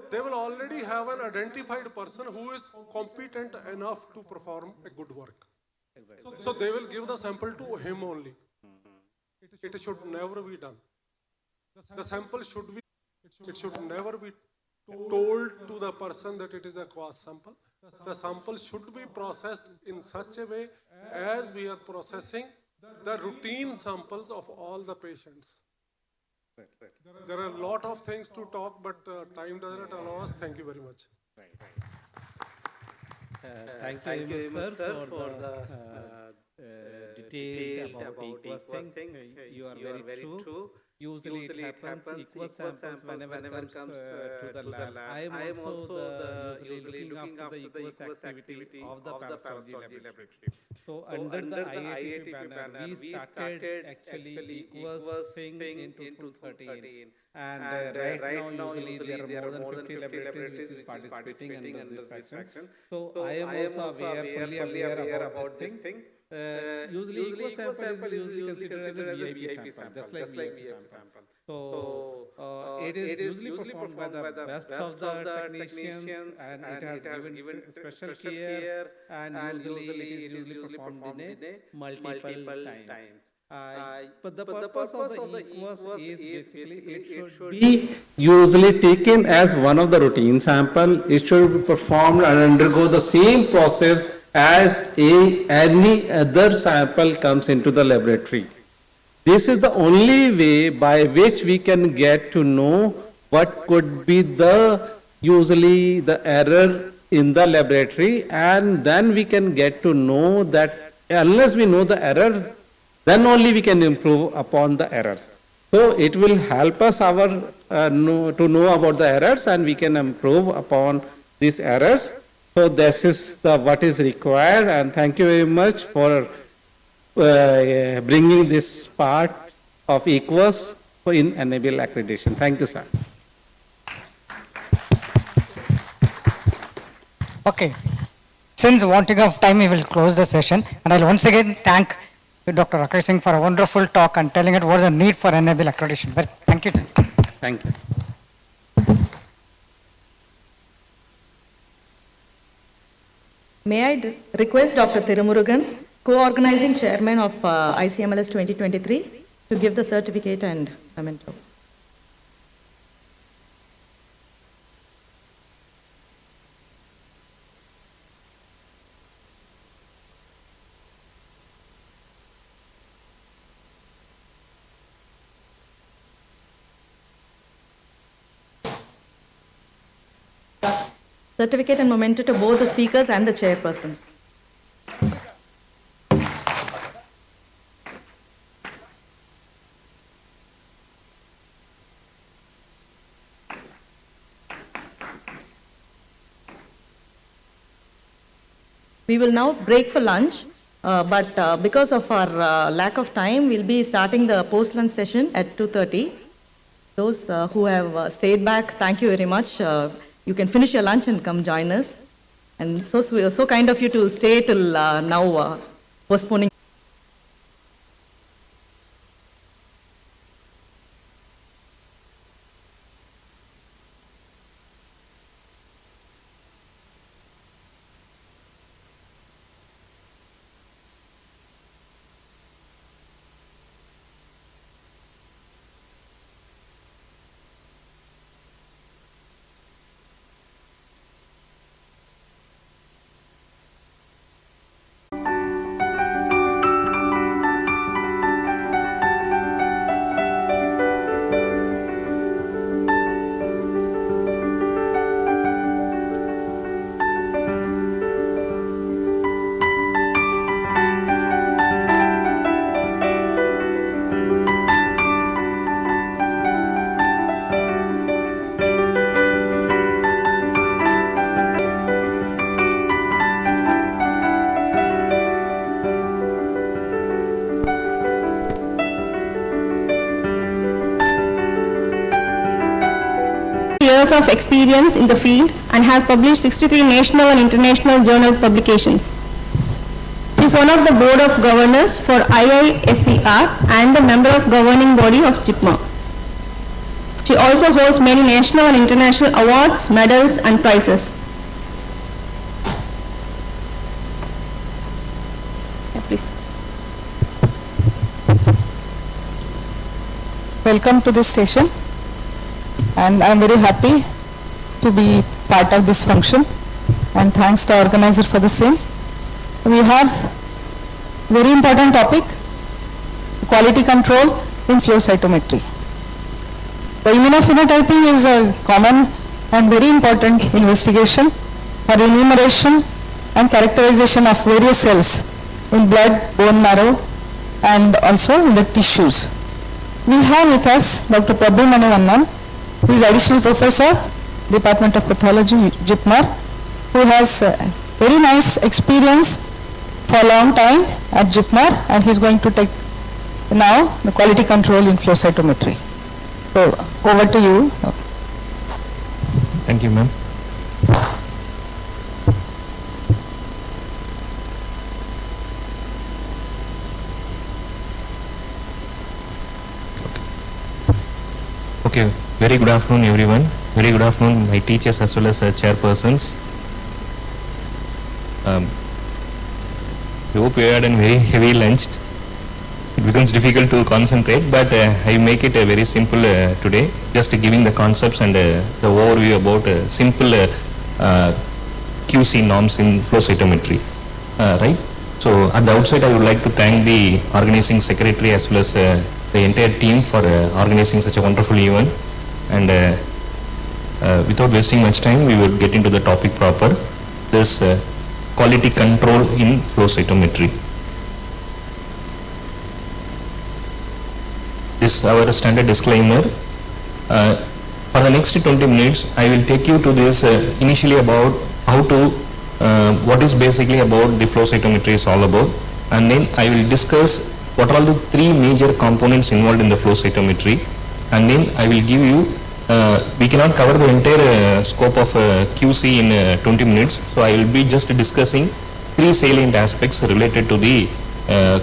they will already have an identified person who is competent enough to perform a good work. Exactly. So they will give the sample to him only. It should never be done. The sample should be, it should never be told to the person that it is a EQUAS sample. The sample should be processed in such a way as we are processing the routine samples of all the patients. There are a lot of things to talk, but time does not allow us. Thank you very much. Thank you very much, sir, for the details about EQUAS thing. You are very true. Usually it happens, EQUAS samples whenever comes to the lab. I am also usually looking after the EQUAS activity of the parasitology laboratory. So under the IATP banner, we started actually EQUAS thing in 2013. And right now usually there are more than 50 laboratories which is participating under this section. So I am also fully aware about this thing. Usually EQUAS sample is usually considered as a VIP sample, just like VIP sample. So it is usually performed by the best of the technicians, and it has given special care, and usually it is usually performed in a multiple times. But the purpose of the EQUAS is basically it should be usually taken as one of the routine sample. It should be performed and undergo the same process as any other sample comes into the laboratory. This is the only way by which we can get to know what could be usually the error in the laboratory, and then we can get to know that unless we know the error, then only we can improve upon the errors. So it will help us to know about the errors, and we can improve upon these errors. So this is what is required, and thank you very much for bringing this part of EQUAS in enable accreditation. Thank you, sir. Okay. Since wanting of time, we will close the session, and I'll once again thank Dr. Rakesh Singh for a wonderful talk and telling it what is the need for enable accreditation. Thank you. Thank you. May I request Dr. Thirumurugan co-organizing chairman of ICMLS 2023, to give the certificate and memento. Certificate and memento to both the speakers and the chairpersons. We will now break for lunch, but because of our lack of time, we'll be starting the post-lunch session at 2:30. Those who have stayed back, thank you very much. You can finish your lunch and come join us. And so kind of you to stay till now, postponing. Years of experience in the field and has published 63 national and international journal publications. She is one of the board of governors for IISER and the member of governing body of JIPMA. She also holds many national and international awards, medals and prizes. Yeah, please. Welcome to this session, and I am very happy to be part of this function, and thanks to the organizer for the same. We have very important topic, quality control in flow cytometry. The immunophenotyping is a common and very important investigation for enumeration and characterization of various cells in blood, bone marrow and also in the tissues. We have with us Dr. Prabhu Manivannan, who is additional professor, Department of Pathology, JIPMAR, who has very nice experience for a long time at JIPMAR, and he is going to take now the quality control in flow cytometry. So over to you. Thank you, ma'am. Okay, very good afternoon everyone. Very good afternoon my teachers as well as chairpersons. I hope you had a very heavy lunch. It becomes difficult to concentrate, but I make it very simple today, just giving the concepts and the overview about simple QC norms in flow cytometry. Right? So at the outset I would like to thank the organizing secretary as well as the entire team for organizing such a wonderful event, and without wasting much time we will get into the topic proper. This quality control in flow cytometry. This is our standard disclaimer. For the next 20 minutes I will take you to this initially about how to what is basically about the flow cytometry is all about, and then I will discuss what are the three major components involved in the flow cytometry, and then I will give you we cannot cover the entire scope of QC in 20 minutes, so I will be just discussing three salient aspects related to the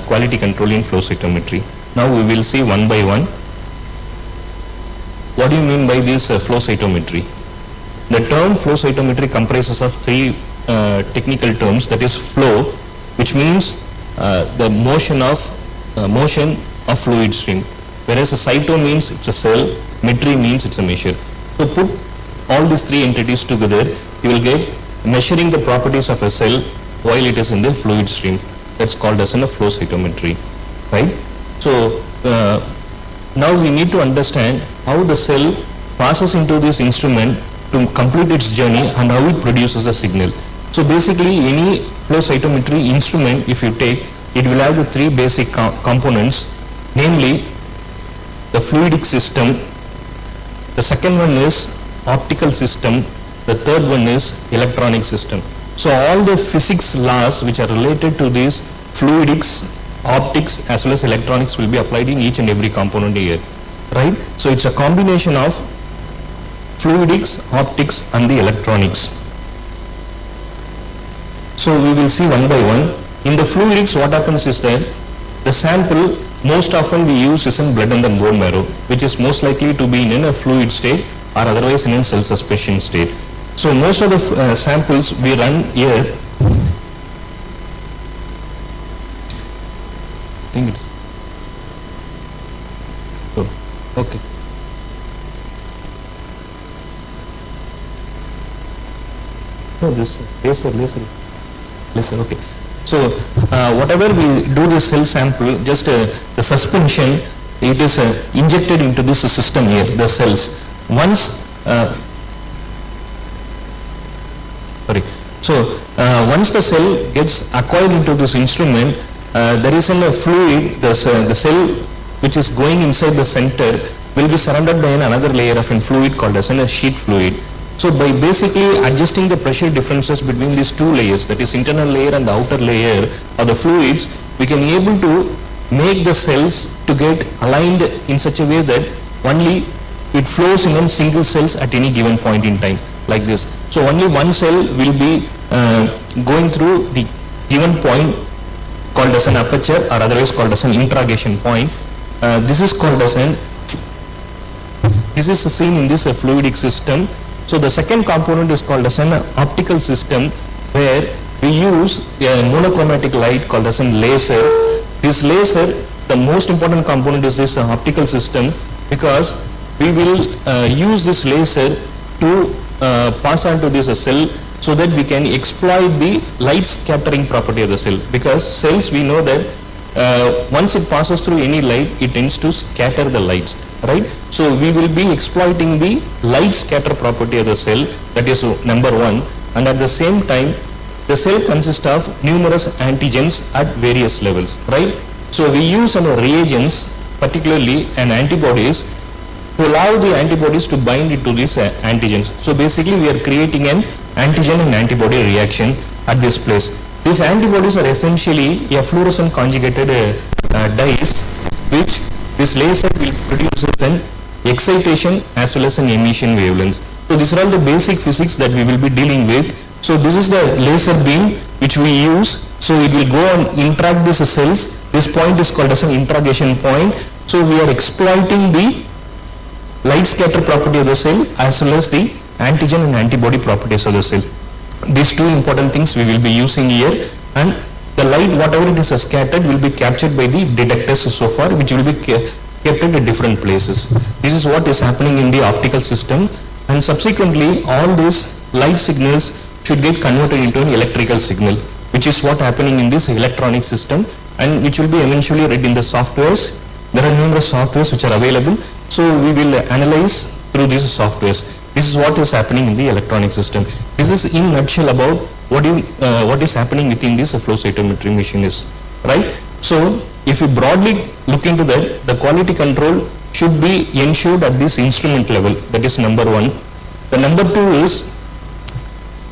quality control in flow cytometry. Now we will see one by one. What do you mean by this flow cytometry? The term flow cytometry comprises of three technical terms, that is flow, which means the motion of fluid stream. Whereas a cyto means it's a cell, metry means it's a measure. So put all these three entities together, you will get measuring the properties of a cell while it is in the fluid stream. That's called as a flow cytometry, right? So now we need to understand how the cell passes into this instrument to complete its journey and how it produces a signal. So basically any flow cytometry instrument, if you take, it will have the three basic components, namely the fluidic system, the second one is optical system, the third one is electronic system. So all the physics laws which are related to these fluidics, optics as well as electronics will be applied in each and every component here, right? So it's a combination of fluidics, optics and the electronics. So we will see one by one. In the fluidics, what happens is that the sample most often we use is in blood and the bone marrow, which is most likely to be in a fluid state or otherwise in a cell suspension state. So most of the samples we run here, I think it's, oh, okay. No, this laser, okay. So whatever we do the cell sample, just the suspension, it is injected into this system here, the cells. Once, once the cell gets acquired into this instrument, there is a fluid, the cell which is going inside the center will be surrounded by another layer of fluid called as a sheet fluid. So by basically adjusting the pressure differences between these two layers, that is internal layer and the outer layer of the fluids, we can be able to make the cells to get aligned in such a way that only it flows in single cells at any given point in time, like this. So only one cell will be going through the given point called as an aperture or otherwise called as an introgation point. This is called as this is seen in this fluidic system. So the second component is called as an optical system, where we use a monochromatic light called as a laser. This laser, the most important component is this optical system, because we will use this laser to pass on to this cell so that we can exploit the light scattering property of the cell. Because cells, we know that once it passes through any light, it tends to scatter the lights, right? So we will be exploiting the light scatter property of the cell, that is number one. And at the same time, the cell consists of numerous antigens at various levels, right? So we use some reagents, particularly antibodies, to allow the antibodies to bind it to these antigens. So basically we are creating an antigen and antibody reaction at this place. These antibodies are essentially a fluorescent conjugated dyes, which this laser will produce an excitation as well as an emission wavelengths. So these are all the basic physics that we will be dealing with. So this is the laser beam which we use. So it will go and interact these cells. This point is called as an introgation point. So we are exploiting the light scatter property of the cell as well as the antigen and antibody properties of the cell. These two important things we will be using here, and the light, whatever it is scattered, will be captured by the detectors so far, which will be kept at different places. This is what is happening in the optical system, and subsequently all these light signals should get converted into an electrical signal, which is what happening in this electronic system, and which will be eventually read in the softwares. There are numerous softwares which are available, so we will analyze through these softwares. This is what is happening in the electronic system. This is in nutshell about what is happening within this flow cytometry machine is, right? So if you broadly look into that, the quality control should be ensured at this instrument level. That is number one. The number two is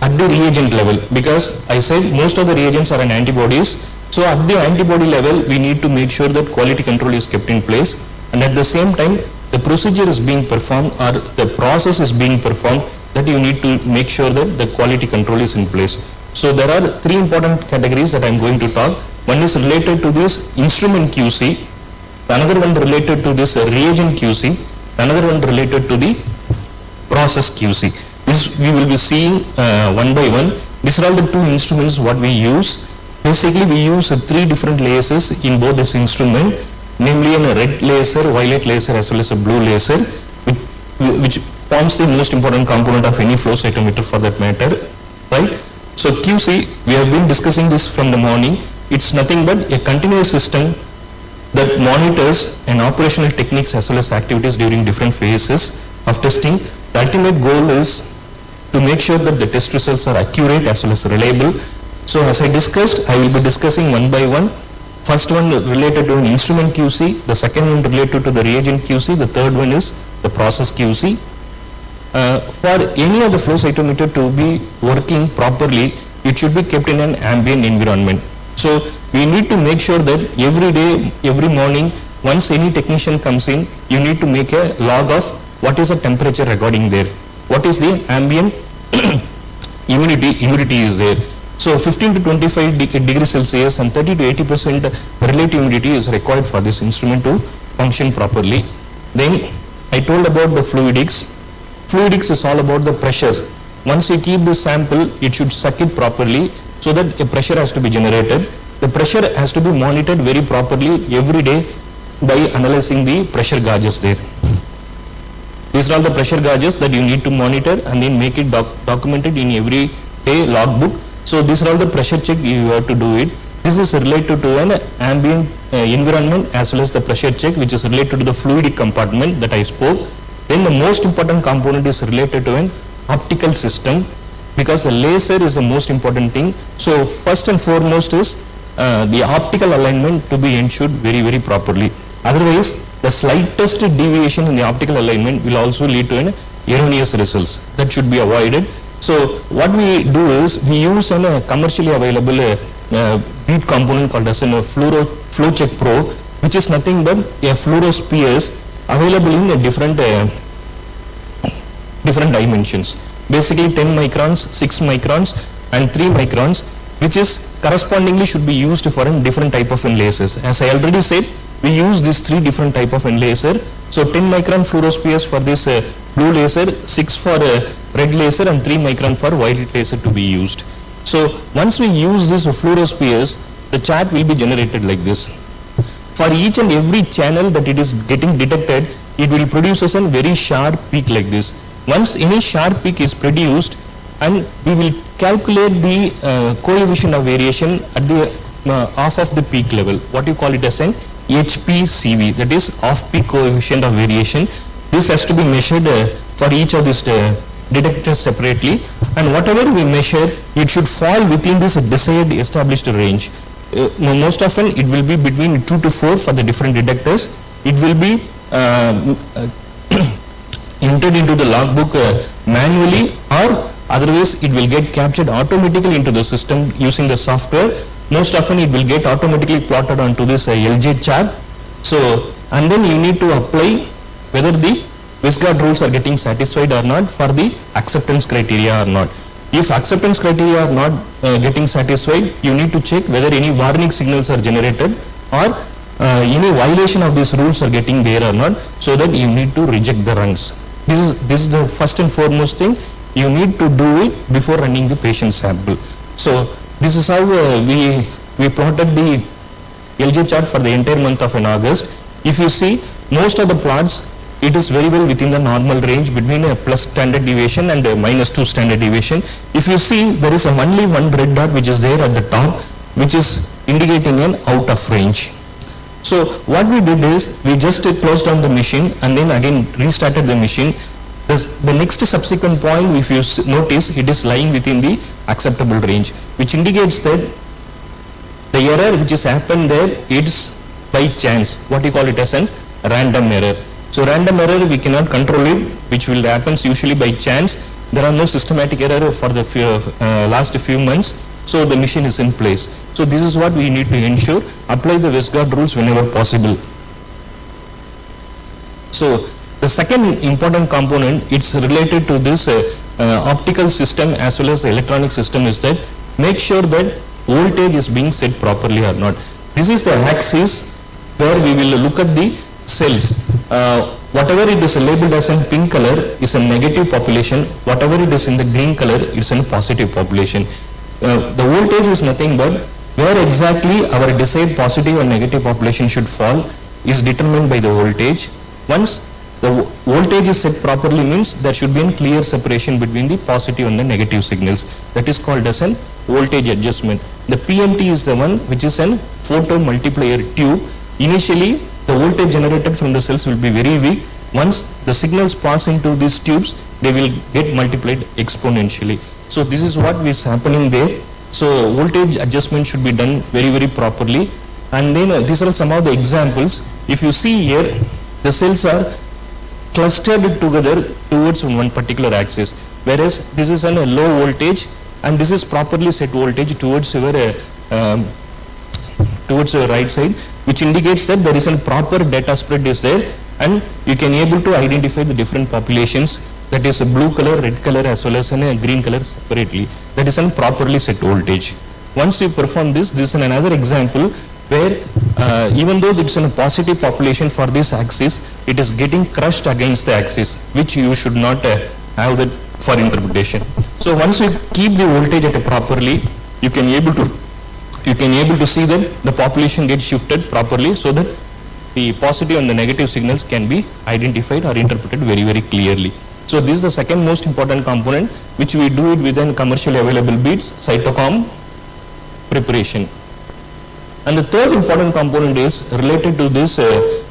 at the reagent level, because I said most of the reagents are antibodies. So at the antibody level, we need to make sure that quality control is kept in place, and at the same time, the procedure is being performed or the process is being performed, that you need to make sure that the quality control is in place. So there are three important categories that I am going to talk. One is related to this instrument QC, another one related to this reagent QC, another one related to the process QC. This we will be seeing one by one. These are all the two instruments what we use. Basically, we use three different lasers in both this instrument, namely a red laser, violet laser, as well as a blue laser, which forms the most important component of any flow cytometer for that matter, right? So QC, we have been discussing this from the morning. It's nothing but a continuous system that monitors and operational techniques as well as activities during different phases of testing. The ultimate goal is to make sure that the test results are accurate as well as reliable. So as I discussed, I will be discussing one by one. First one related to an instrument QC, the second one related to the reagent QC, the third one is the process QC. For any of the flow cytometer to be working properly, it should be kept in an ambient environment. So we need to make sure that every day, every morning, once any technician comes in, you need to make a log of what is the temperature recording there, what is the ambient humidity is there. So 15 to 25 degrees Celsius and 30 to 80% relative humidity is required for this instrument to function properly. Then I told about the fluidics. Fluidics is all about the pressure. Once you keep the sample, it should suck it properly so that a pressure has to be generated. The pressure has to be monitored very properly every day by analyzing the pressure gauges there. These are all the pressure gauges that you need to monitor and then make it documented in every day logbook. So these are all the pressure check you have to do it. This is related to an ambient environment as well as the pressure check, which is related to the fluidic compartment that I spoke. Then the most important component is related to an optical system, because the laser is the most important thing. So first and foremost is the optical alignment to be ensured very, very properly. Otherwise, the slightest deviation in the optical alignment will also lead to an erroneous results. That should be avoided. So what we do is we use a commercially available bead component called as a Flow Check Pro, which is nothing but a fluorospheres available in different dimensions. Basically 10 microns, 6 microns and 3 microns, which is correspondingly should be used for a different type of lasers. As I already said, we use these 3 different type of laser. So 10 micron fluorospheres for this blue laser, 6 for red laser and 3 micron for violet laser to be used. So once we use these fluorospheres, the chart will be generated like this. For each and every channel that it is getting detected, it will produce a very sharp peak like this. Once any sharp peak is produced, and we will calculate the coefficient of variation at the off of the peak level. What you call it as an HPCV, that is off-peak coefficient of variation. This has to be measured for each of these detectors separately, and whatever we measure, it should fall within this desired established range. Most often it will be between 2 to 4 for the different detectors. It will be entered into the logbook manually, or otherwise it will get captured automatically into the system using the software. Most often it will get automatically plotted onto this LJ chart. So, and then you need to apply whether the Westgard rules are getting satisfied or not for the acceptance criteria or not. If acceptance criteria are not getting satisfied, you need to check whether any warning signals are generated or any violation of these rules are getting there or not, so that you need to reject the runs. This is the first and foremost thing. You need to do it before running the patient sample. So this is how we plotted the LJ chart for the entire month of August. If you see, most of the plots, it is very well within the normal range between a plus standard deviation and a -2 standard deviation. If you see, there is only one red dot which is there at the top, which is indicating an out of range. So what we did is, we just closed down the machine and then again restarted the machine. The next subsequent point, if you notice, it is lying within the acceptable range, which indicates that the error which has happened there, it's by chance. What you call it as a random error. So random error, we cannot control it, which will happens usually by chance. There are no systematic error for the last few months. So the machine is in place. So this is what we need to ensure. Apply the Westgard rules whenever possible. So the second important component, it's related to this optical system as well as the electronic system, is that make sure that voltage is being set properly or not. This is the axis where we will look at the cells. Whatever it is labeled as in pink color is a negative population. Whatever it is in the green color is a positive population. The voltage is nothing but Where exactly our desired positive and negative population should fall is determined by the voltage. Once the voltage is set properly means there should be a clear separation between the positive and the negative signals. That is called as an voltage adjustment. The PMT is the one which is an photo multiplier tube. Initially, the voltage generated from the cells will be very weak. Once the signals pass into these tubes, they will get multiplied exponentially. So this is what is happening there. So voltage adjustment should be done very, very properly. And then these are some of the examples. If you see here, the cells are clustered together towards one particular axis, whereas this is on a low voltage and this is properly set voltage towards your right side, which indicates that there is a proper data spread is there, and you can able to identify the different populations, that is a blue color, red color as well as a green color separately. That is a properly set voltage. Once you perform this is another example where even though it's a positive population for this axis, it is getting crushed against the axis, which you should not have that for interpretation. So once you keep the voltage at a properly, you can able to see that the population gets shifted properly so that the positive and the negative signals can be identified or interpreted very, very clearly. So this is the second most important component, which we do it within commercially available beads, cytochrome preparation. And the third important component is related to this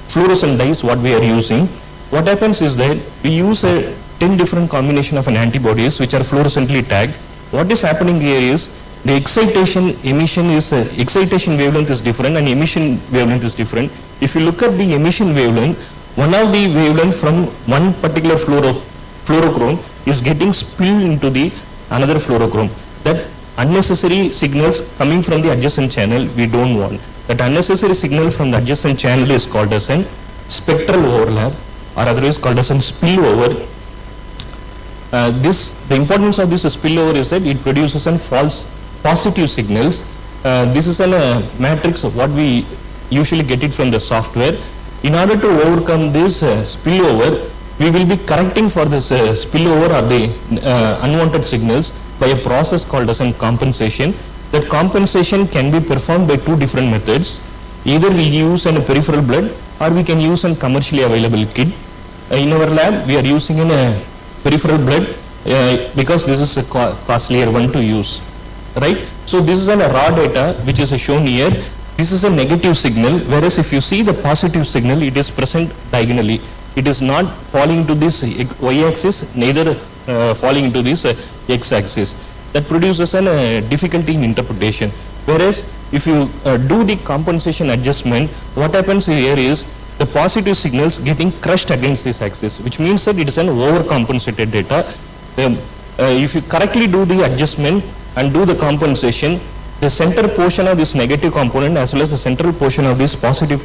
fluorescent dyes what we are using. What happens is that we use 10 different combination of an antibodies which are fluorescently tagged. What is happening here is the excitation emission is excitation wavelength is different and emission wavelength is different. If you look at the emission wavelength, one of the wavelength from one particular fluorochrome is getting spilled into the another fluorochrome. That unnecessary signals coming from the adjacent channel we don't want. That unnecessary signal from the adjacent channel is called as an spectral overlap, or otherwise called as an spillover. The importance of this spillover is that it produces an false positive signals. This is a matrix of what we usually get it from the software. In order to overcome this spillover, we will be correcting for this spillover or the unwanted signals by a process called as compensation. That compensation can be performed by two different methods. Either we use a peripheral blood or we can use a commercially available kit. In our lab, we are using a peripheral blood because this is a costlier one to use. Right? So this is a raw data which is shown here. This is a negative signal, whereas if you see the positive signal, it is present diagonally. It is not falling into this y-axis, neither falling into this x-axis. That produces a difficulty in interpretation. Whereas if you do the compensation adjustment, what happens here is the positive signals getting crushed against this axis, which means that it is an overcompensated data. If you correctly do the adjustment and do the compensation, the center portion of this negative component as well as the central portion of this positive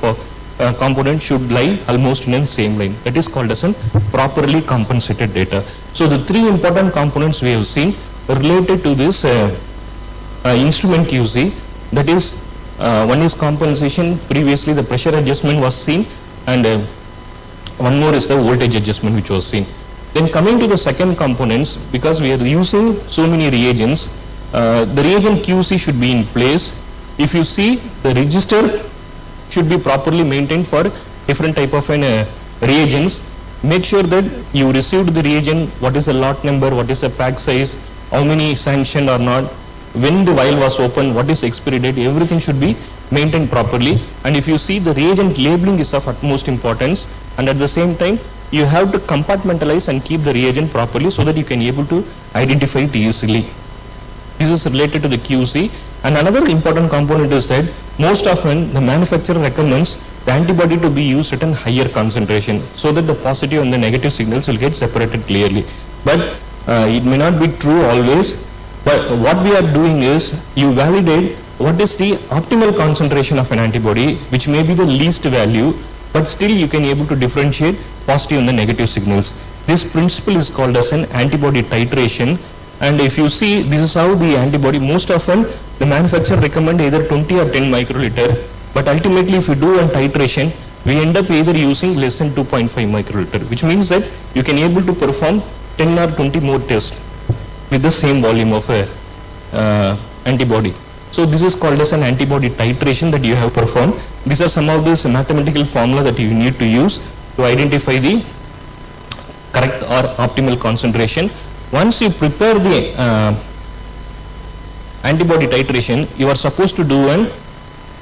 component should lie almost in the same line. That is called as a properly compensated data. So the three important components we have seen related to this instrument QC, that is one is compensation, previously the pressure adjustment was seen, and one more is the voltage adjustment which was seen. Then coming to the second components, because we are using so many reagents, the reagent QC should be in place. If you see, the register should be properly maintained for different type of reagents. Make sure that you received the reagent, what is the lot number, what is the pack size, how many sanctioned or not, when the vial was opened, what is expiry date, everything should be maintained properly. And if you see, the reagent labeling is of utmost importance, and at the same time you have to compartmentalize and keep the reagent properly so that you can able to identify it easily. This is related to the QC. And another important component is that most often the manufacturer recommends the antibody to be used at a higher concentration so that the positive and the negative signals will get separated clearly. But it may not be true always. But what we are doing is you validate what is the optimal concentration of an antibody, which may be the least value, but still you can able to differentiate positive and the negative signals. This principle is called as an antibody titration. And if you see, this is how the antibody, most often the manufacturer recommend either 20 or 10 microliter, but ultimately if you do a titration, we end up either using less than 2.5 microliter, which means that you can able to perform 10 or 20 more tests with the same volume of antibody. So this is called as an antibody titration that you have performed. These are some of these mathematical formula that you need to use to identify the correct or optimal concentration. Once you prepare the antibody titration, you are supposed to do an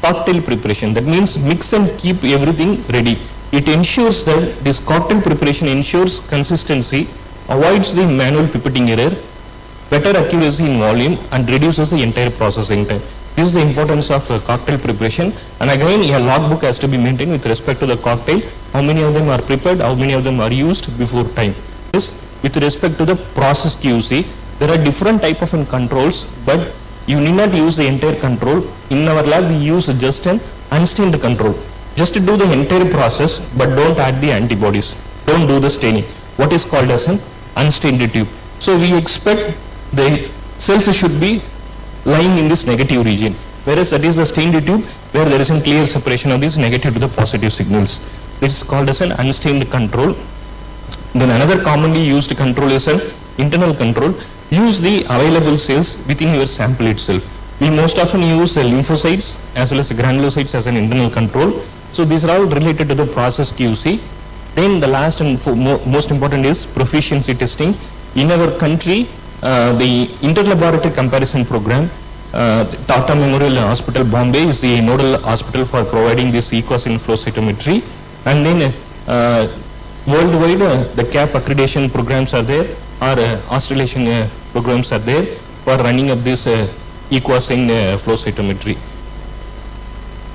cocktail preparation. That means mix and keep everything ready. It ensures that this cocktail preparation ensures consistency, avoids the manual pipetting error, better accuracy in volume, and reduces the entire processing time. This is the importance of cocktail preparation. And again, a logbook has to be maintained with respect to the cocktail. How many of them are prepared, how many of them are used before time. This with respect to the process QC, there are different type of controls, but you need not use the entire control. In our lab, we use just an unstained control. Just to do the entire process, but don't add the antibodies. Don't do the staining. What is called as an unstained tube. So we expect the cells should be lying in this negative region, whereas that is the stained tube where there is a clear separation of these negative to the positive signals. This is called as an unstained control. Then another commonly used control is an internal control. Use the available cells within your sample itself. We most often use the lymphocytes as well as the granulocytes as an internal control. So these are all related to the process QC. Then the last and most important is proficiency testing. In our country, the interlaboratory comparison program, Tata Memorial Hospital Bombay is the nodal hospital for providing this equation flow cytometry. And then worldwide, the CAP accreditation programs are there, or Australasian programs are there for running up this equation flow cytometry.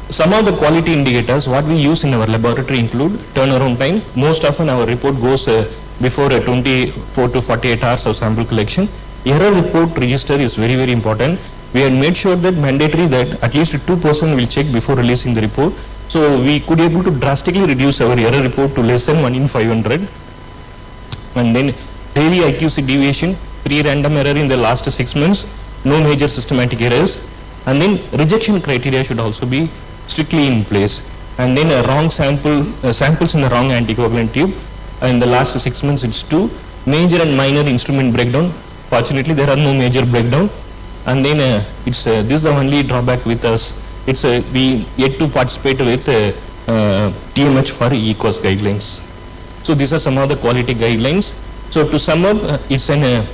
Some of the quality indicators what we use in our laboratory include turnaround time. Most often our report goes before 24 to 48 hours of sample collection. Error report register is very, very important. We had made sure that mandatory that at least 2% will check before releasing the report. So we could be able to drastically reduce our error report to less than 1 in 500. And then daily IQC deviation, 3 random error in the last 6 months, no major systematic errors. And then rejection criteria should also be strictly in place. And then a wrong samples in the wrong anticoagulant tube. In the last 6 months it's 2. Major and minor instrument breakdown. Fortunately there are no major breakdown. And then this is the only drawback with us. It's we yet to participate with TMH for EQUAS guidelines. So these are some of the quality guidelines. So to sum up, it's an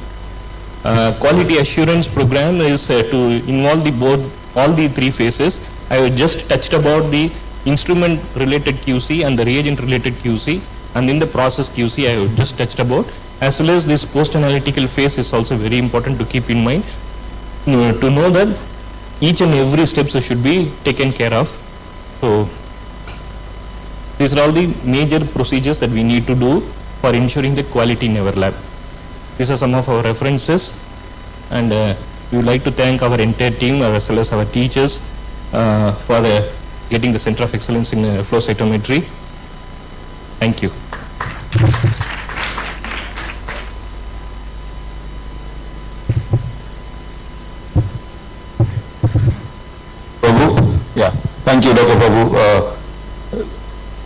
quality assurance program is to involve all the 3 phases. I have just touched about the instrument related QC and the reagent related QC, and in the process QC I have just touched about, as well as this post analytical phase is also very important to keep in mind, to know that each and every steps should be taken care of. So these are all the major procedures that we need to do for ensuring the quality in our lab. These are some of our references, and we would like to thank our entire team as well as our teachers for getting the Center of Excellence in flow cytometry. Thank you. Yeah, thank you, Dr. Prabhu.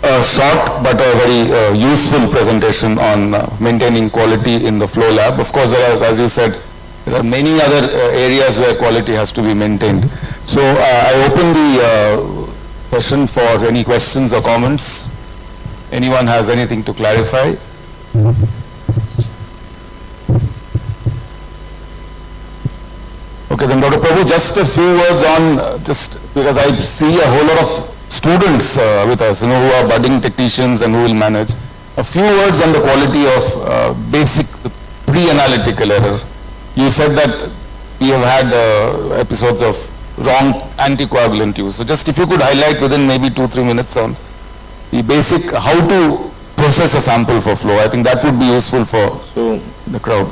A short but a very useful presentation on maintaining quality in the flow lab. Of course, there are, as you said, there are many other areas where quality has to be maintained. So I open the session for any questions or comments. Anyone has anything to clarify? Okay, then Dr. Prabhu, just a few words on, just because I see a whole lot of students with us, who are budding technicians and who will manage. A few words on the quality of basic pre-analytical error. You said that we have had episodes of wrong anticoagulant use. So just if you could highlight within maybe 2-3 minutes on the basic, how to process a sample for flow. I think that would be useful for the crowd.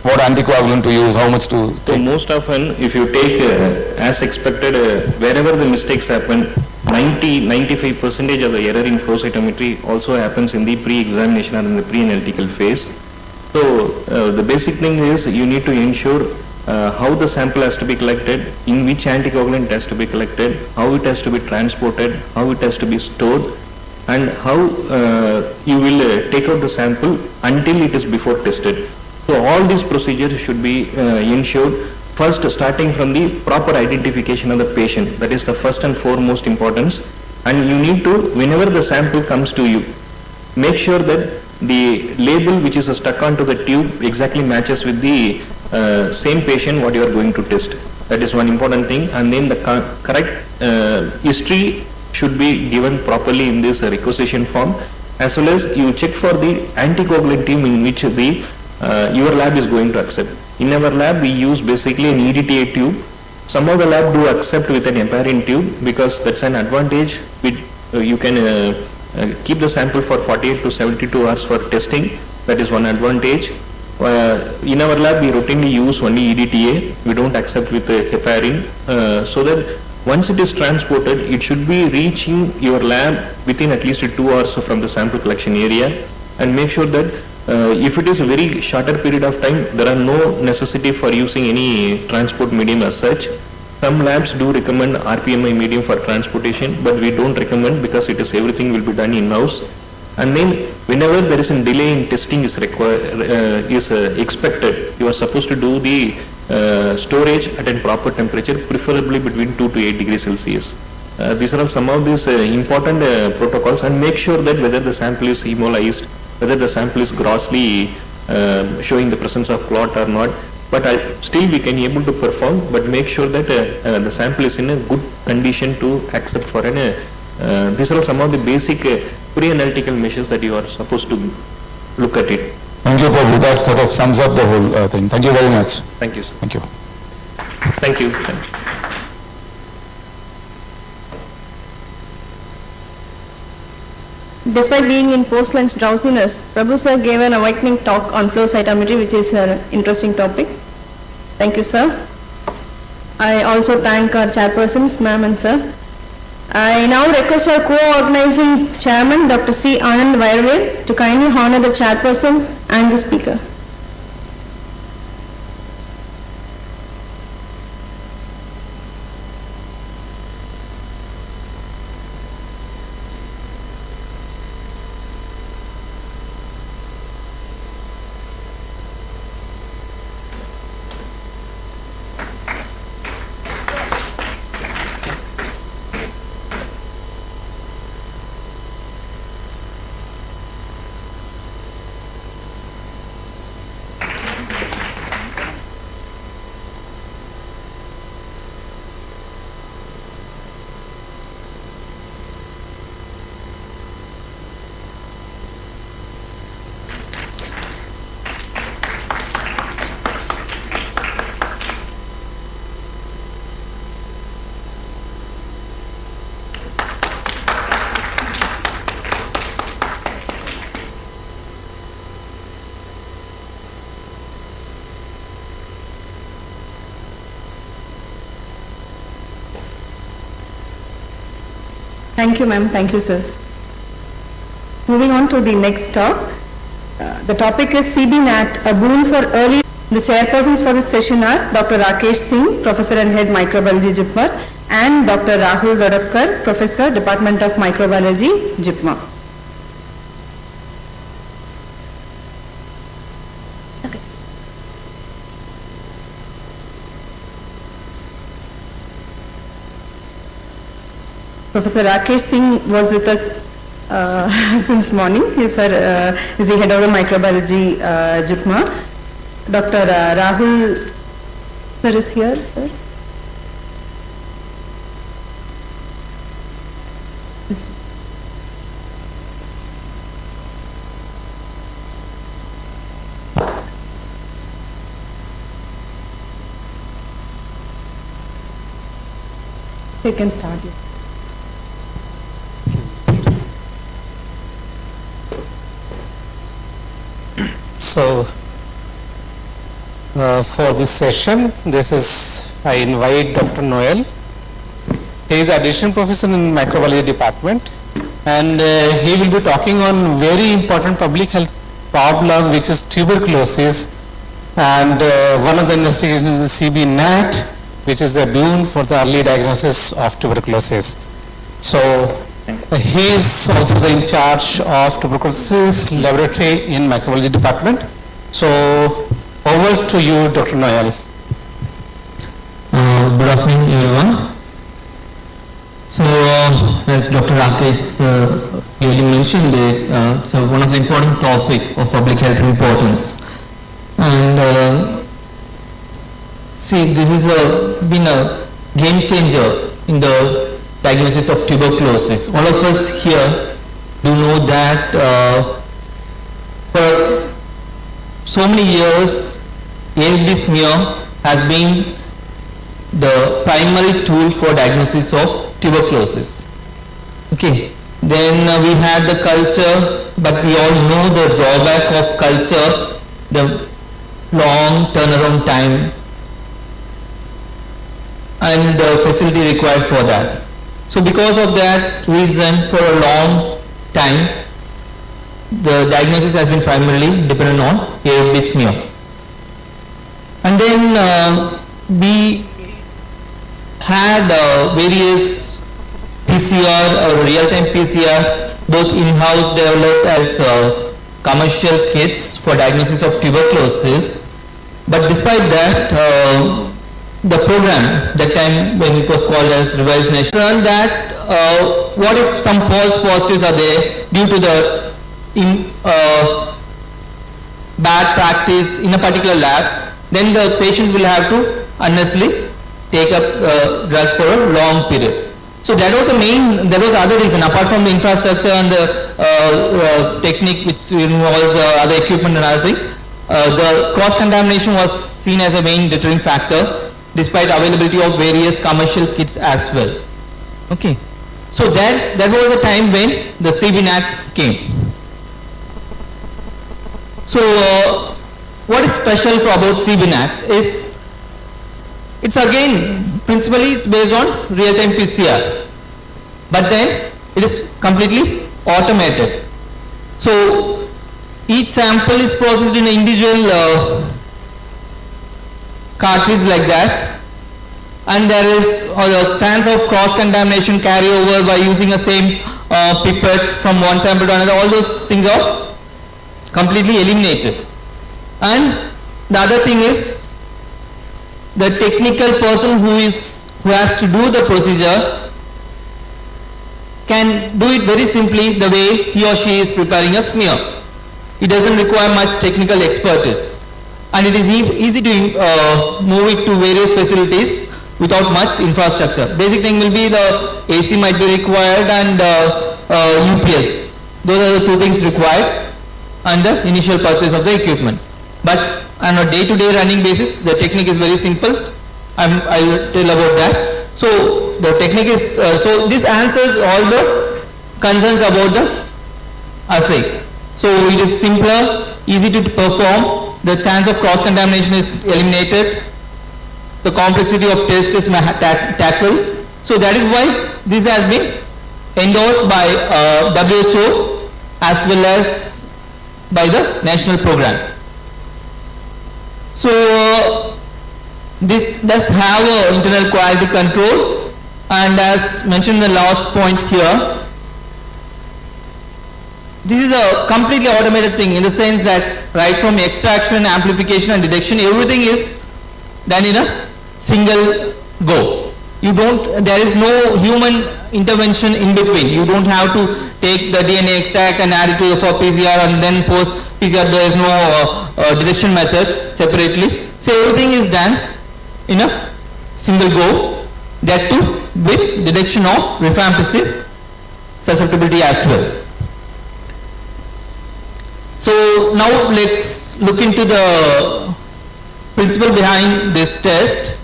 What anticoagulant to use, how much to take? So most often, if you take as expected, wherever the mistakes happen, 90-95% of the error in flow cytometry also happens in the pre-examination or in the pre-analytical phase. So the basic thing is you need to ensure how the sample has to be collected, in which anticoagulant it has to be collected, how it has to be transported, how it has to be stored, and how you will take out the sample until it is before tested. So all these procedures should be ensured first starting from the proper identification of the patient. That is the first and foremost importance. And you need to, whenever the sample comes to you, make sure that the label which is stuck onto the tube exactly matches with the same patient what you are going to test. That is one important thing. And then the correct history should be given properly in this requisition form, as well as you check for the anticoagulant tube in which the your lab is going to accept. In our lab, we use basically an EDTA tube. Some of the lab do accept with an heparin tube because that's an advantage. You can keep the sample for 48 to 72 hours for testing. That is one advantage. In our lab, we routinely use only EDTA. We don't accept with heparin, so that once it is transported, it should be reaching your lab within at least 2 hours from the sample collection area. And make sure that if it is a very shorter period of time, there are no necessity for using any transport medium as such. Some labs do recommend RPMI medium for transportation, but we don't recommend because it is everything will be done in-house. And then whenever there is a delay in testing is expected, you are supposed to do the storage at a proper temperature, preferably between 2 to 8 degrees Celsius. These are all some of these important protocols, and make sure that whether the sample is hemolyzed, whether the sample is grossly showing the presence of clot or not. But still we can be able to perform, but make sure that the sample is in a good condition to accept for an. These are some of the basic pre-analytical measures that you are supposed to look at it. Thank you, Prabhu. That sort of sums up the whole thing. Thank you very much. Thank you, sir. Thank you. Thank you. Thank you. Despite being in post-lunch drowsiness, Prabhu sir gave an awakening talk on flow cytometry, which is an interesting topic. Thank you, sir. I also thank our chairpersons, ma'am and sir. I now request our co-organizing chairman, Dr. C. Anand Vairve, to kindly honor the chairperson and the speaker. Thank you, ma'am. Thank you, sirs. Moving on to the next talk. The topic is CB-NAT, a boon for early. The chairpersons for this session are Dr. Rakesh Singh, Professor and Head Microbiology, JIPMER, and Dr. Rahul Gadotkar, Professor, Department of Microbiology, JIPMER. Professor Rakesh Singh was with us since morning. He is the head of the microbiology JIPMER. Dr. Rahul sir is here, sir. You can start. So, for this session, I invite Dr. Noel. He is additional professor in microbiology department, and he will be talking on very important public health problem, which is tuberculosis, and one of the investigations is the CB-NAT, which is a boon for the early diagnosis of tuberculosis. So, he is also in charge of tuberculosis laboratory in microbiology department. So, over to you, Dr. Noel. Good afternoon, everyone. So, as Dr. Rakesh clearly mentioned, it's one of the important topic of public health importance. And see, this is been a game changer in the diagnosis of tuberculosis. All of us here do know that for so many years, AFB smear has been the primary tool for diagnosis of tuberculosis. Okay, then we had the culture, but we all know the drawback of culture, the long turnaround time and the facility required for that. So because of that reason, for a long time, the diagnosis has been primarily dependent on AFB smear. And then we had various PCR or real-time PCR, both in-house developed as commercial kits for diagnosis of tuberculosis. But despite that, the program, that time when it was called as Revised Nation, learned that what if some false positives are there due to the bad practice in a particular lab, then the patient will have to unnecessarily take up drugs for a long period. So that was the main, there was other reason apart from the infrastructure and the technique which involves other equipment and other things. The cross-contamination was seen as a main deterring factor despite availability of various commercial kits as well. Okay, so that was the time when the CBN Act came. So what is special about CBN Act is, it's again, principally it's based on real-time PCR, but then it is completely automated. So each sample is processed in an individual cartridge like that, and there is a chance of cross-contamination carryover by using a same pipette from one sample to another. All those things are completely eliminated. And the other thing is, the technical person who has to do the procedure can do it very simply the way he or she is preparing a smear. It doesn't require much technical expertise, and it is easy to move it to various facilities without much infrastructure. Basic thing will be the AC might be required and UPS. Those are the two things required, and the initial purchase of the equipment. But on a day-to-day running basis, the technique is very simple. I will tell about that. So the technique is, so this answers all the concerns about the assay. So it is simpler, easy to perform, the chance of cross-contamination is eliminated, the complexity of test is tackled. So that is why this has been endorsed by WHO as well as by the national program. So this does have an internal quality control, and as mentioned in the last point here, this is a completely automated thing in the sense that right from extraction, amplification and detection, everything is done in a single go. There is no human intervention in between. You don't have to take the DNA extract and add it to for PCR and then post PCR. There is no detection method separately. So everything is done in a single go, that too with detection of rifampicin susceptibility as well. So now let's look into the principle behind this test.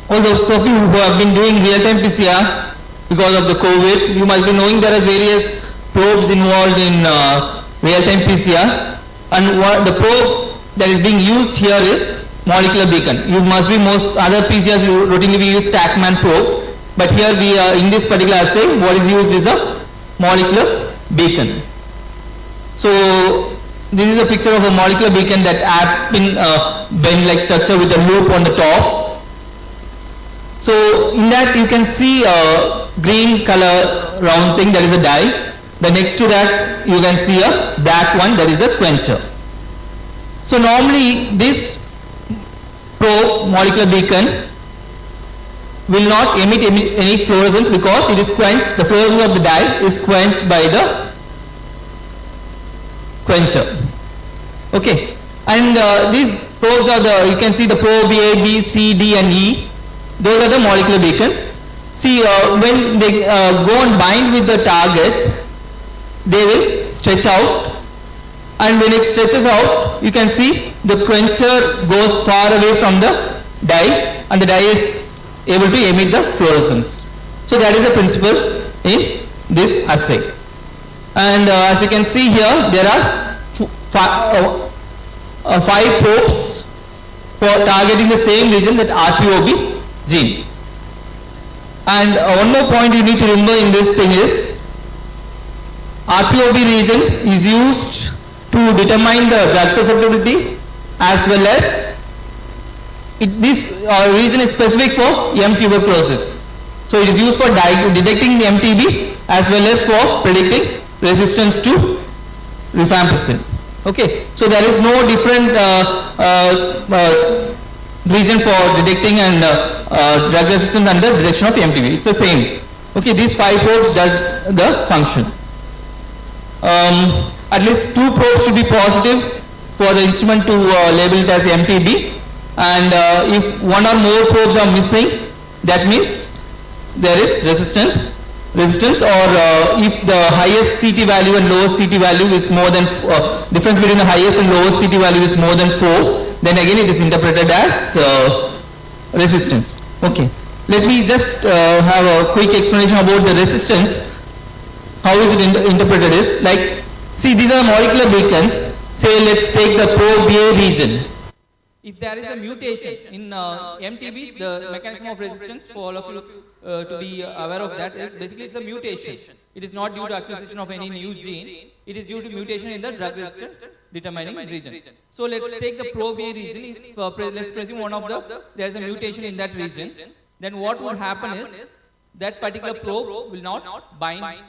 All those of you who have been doing real-time PCR because of the COVID, you must be knowing there are various probes involved in real-time PCR, and the probe that is being used here is molecular beacon. You must be most other PCRs routinely we use TACMAN probe, but here we are in this particular assay, what is used is a molecular beacon. So this is a picture of a molecular beacon that has been bend-like structure with a loop on the top. So in that you can see a green color round thing, that is a dye. The next to that you can see a black one, that is a quencher. So normally this probe molecular beacon will not emit any fluorescence because it is quenched, the fluorescence of the dye is quenched by the quencher. Okay, and these probes are you can see the probe A, B, C, D and E. Those are the molecular beacons. See, when they go and bind with the target, they will stretch out, and when it stretches out, you can see the quencher goes far away from the dye, and the dye is able to emit the fluorescence. So that is the principle in this assay. And as you can see here, there are 5 probes for targeting the same region, that RPOB gene. And one more point you need to remember in this thing is, RPOB region is used to determine the drug susceptibility, as well as this region is specific for M tuberculosis. So it is used for detecting the MTB as well as for predicting resistance to rifampicin. Okay, so there is no different region for detecting and drug resistance and the detection of MTB. It's the same. Okay, these 5 probes does the function. At least 2 probes should be positive for the instrument to label it as MTB, and if 1 or more probes are missing, that means there is resistance, or if the highest CT value and lowest CT value is more than difference between the highest and lowest CT value is more than 4, then again it is interpreted as resistance. Okay, let me just have a quick explanation about the resistance. How is it interpreted is like, see, these are molecular beacons. Say let's take the probe A region. If there is a mutation in MTB, the mechanism of resistance, for all of you to be aware of that, is basically it's a mutation. It is not due to acquisition of any new gene. It is due to mutation in the drug resistance determining region. So let's take the probe A region. If, let's presume there is a mutation in that region. Then what would happen is that particular probe will not bind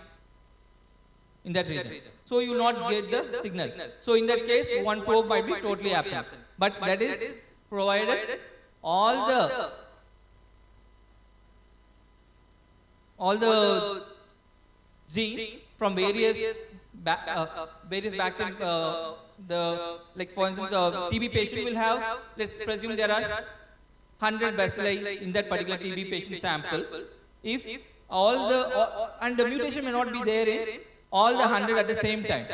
in that region. So you will not get the signal. So in that case, one probe might be totally absent. But that is provided all the genes from various bacteria, like for instance, TB patient will have, let's presume there are 100 bacilli in that particular TB patient sample. If and the mutation may not be there in all the 100 at the same time.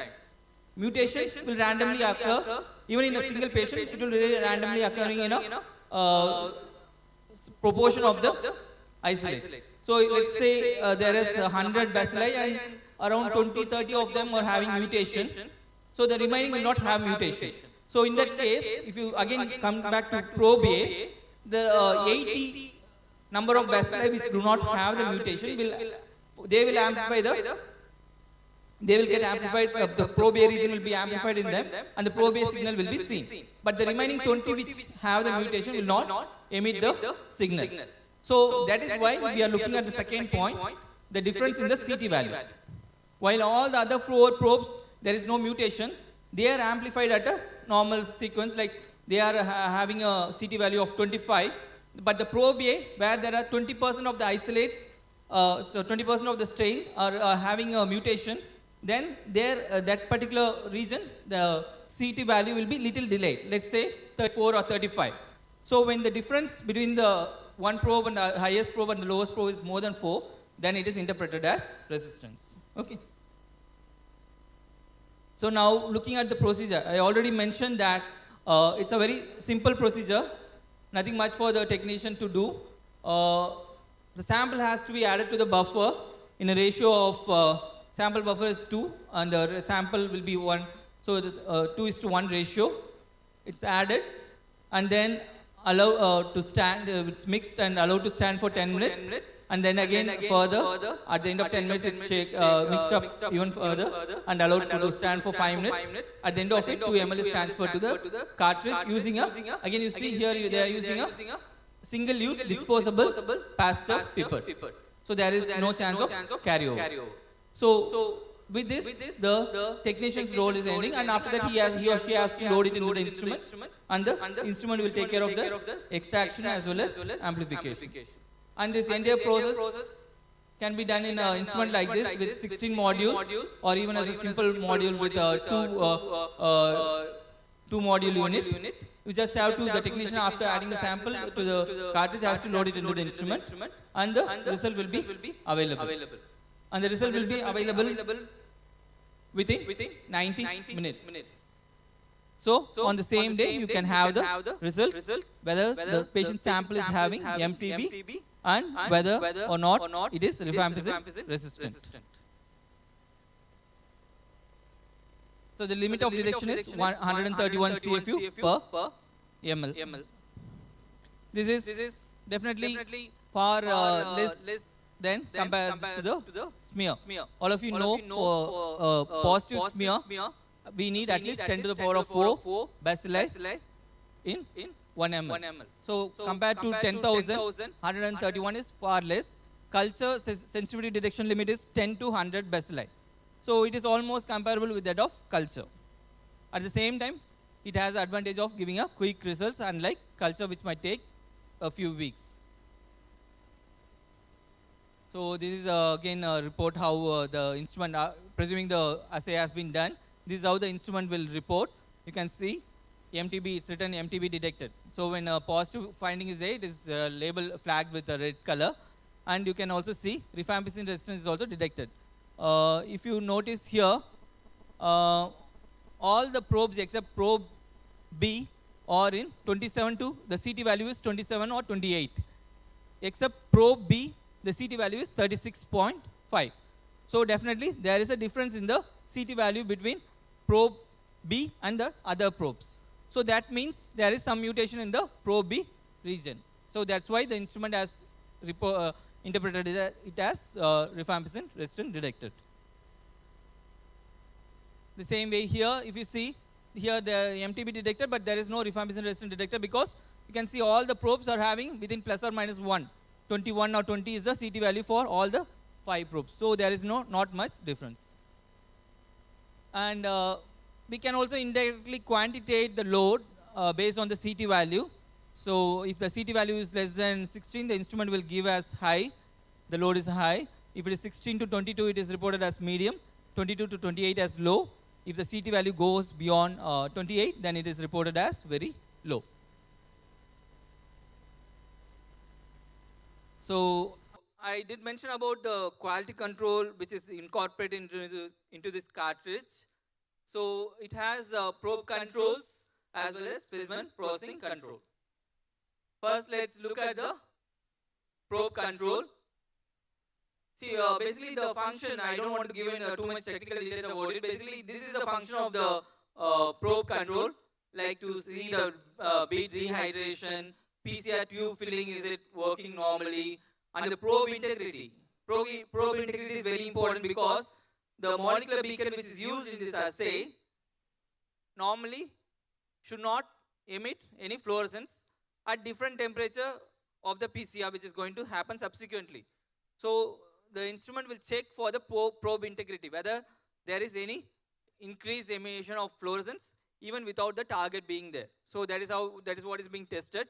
Mutation will randomly occur, even in a single patient, it will be randomly occurring in a proportion of the isolate. So let's say there is 100 bacilli and around 20-30 of them are having mutation. So the remaining will not have mutation. So in that case, if you again come back to probe A, the 80 number of bacilli which do not have the mutation they will amplify they will get amplified, the probe A region will be amplified in them, and the probe A signal will be seen. But the remaining 20 which have the mutation will not emit the signal. So that is why we are looking at the second point, the difference in the CT value. While all the other 4 probes, there is no mutation, they are amplified at a normal sequence, like they are having a CT value of 25, but the probe A, where there are 20% of the isolates, so 20% of the strains are having a mutation, then that particular region, the CT value will be little delayed, let's say 34 or 35. So when the difference between the one probe and the highest probe and the lowest probe is more than 4, then it is interpreted as resistance. Okay. So now looking at the procedure, I already mentioned that it's a very simple procedure, nothing much for the technician to do. The sample has to be added to the buffer in a ratio of sample buffer is 2 and the sample will be 1. So this 2:1 ratio. It's added and then allow to stand, it's mixed and allowed to stand for 10 minutes. And then again further, at the end of 10 minutes, it's mixed up even further and allowed to stand for 5 minutes. At the end of it, 2 ml is transferred to the cartridge using again you see here they are using a single-use disposable pasture pipette. So there is no chance of carryover. So with this, the technician's role is ending, and after that he or she has to load it into the instrument, and the instrument will take care of the extraction as well as amplification. And this entire process can be done in an instrument like this with 16 modules, or even as a simple module with two module unit. You just have to, the technician after adding the sample to the cartridge has to load it into the instrument, and the result will be available. And the result will be available within 90 minutes. So on the same day you can have the result, whether the patient sample is having MTB and whether or not it is rifampicin resistant. So the limit of detection is 131 CFU per ml. This is definitely far less than compared to the smear. All of you know for positive smear, we need at least 10 to the power of 4 bacilli in 1 ml. So compared to 10,000, 131 is far less. Culture sensitivity detection limit is 10 to 100 bacilli. So it is almost comparable with that of culture. At the same time, it has advantage of giving a quick results, unlike culture which might take a few weeks. So this is again a report how the instrument, presuming the assay has been done, this is how the instrument will report. You can see MTB, it's written MTB detected. So when a positive finding is there, it is label flagged with a red color. And you can also see rifampicin resistance is also detected. If you notice here, all the probes except probe B are in 27 to, the CT value is 27 or 28. Except probe B, the CT value is 36.5. So definitely there is a difference in the CT value between probe B and the other probes. So that means there is some mutation in the probe B region. So that's why the instrument has interpreted it as rifampicin resistant detected. The same way here, if you see, here the MTB detected, but there is no rifampicin resistant detector, because you can see all the probes are having within plus or minus 1. 21 or 20 is the CT value for all the 5 probes. So there is not much difference. And we can also indirectly quantitate the load based on the CT value. So if the CT value is less than 16, the instrument will give as high, the load is high. If it is 16 to 22, it is reported as medium, 22 to 28 as low. If the CT value goes beyond 28, then it is reported as very low. So I did mention about the quality control which is incorporated into this cartridge. So it has probe controls as well as specimen processing control. First, let's look at the probe control. See, basically the function, I don't want to give in too much technical details about it. Basically, this is the function of the probe control, like to see the bead rehydration, PCR tube filling, is it working normally, and the probe integrity. Probe integrity is very important because the molecular beacon which is used in this assay normally should not emit any fluorescence at different temperature of the PCR, which is going to happen subsequently. So the instrument will check for the probe integrity, whether there is any increased emission of fluorescence even without the target being there. So that is what is being tested.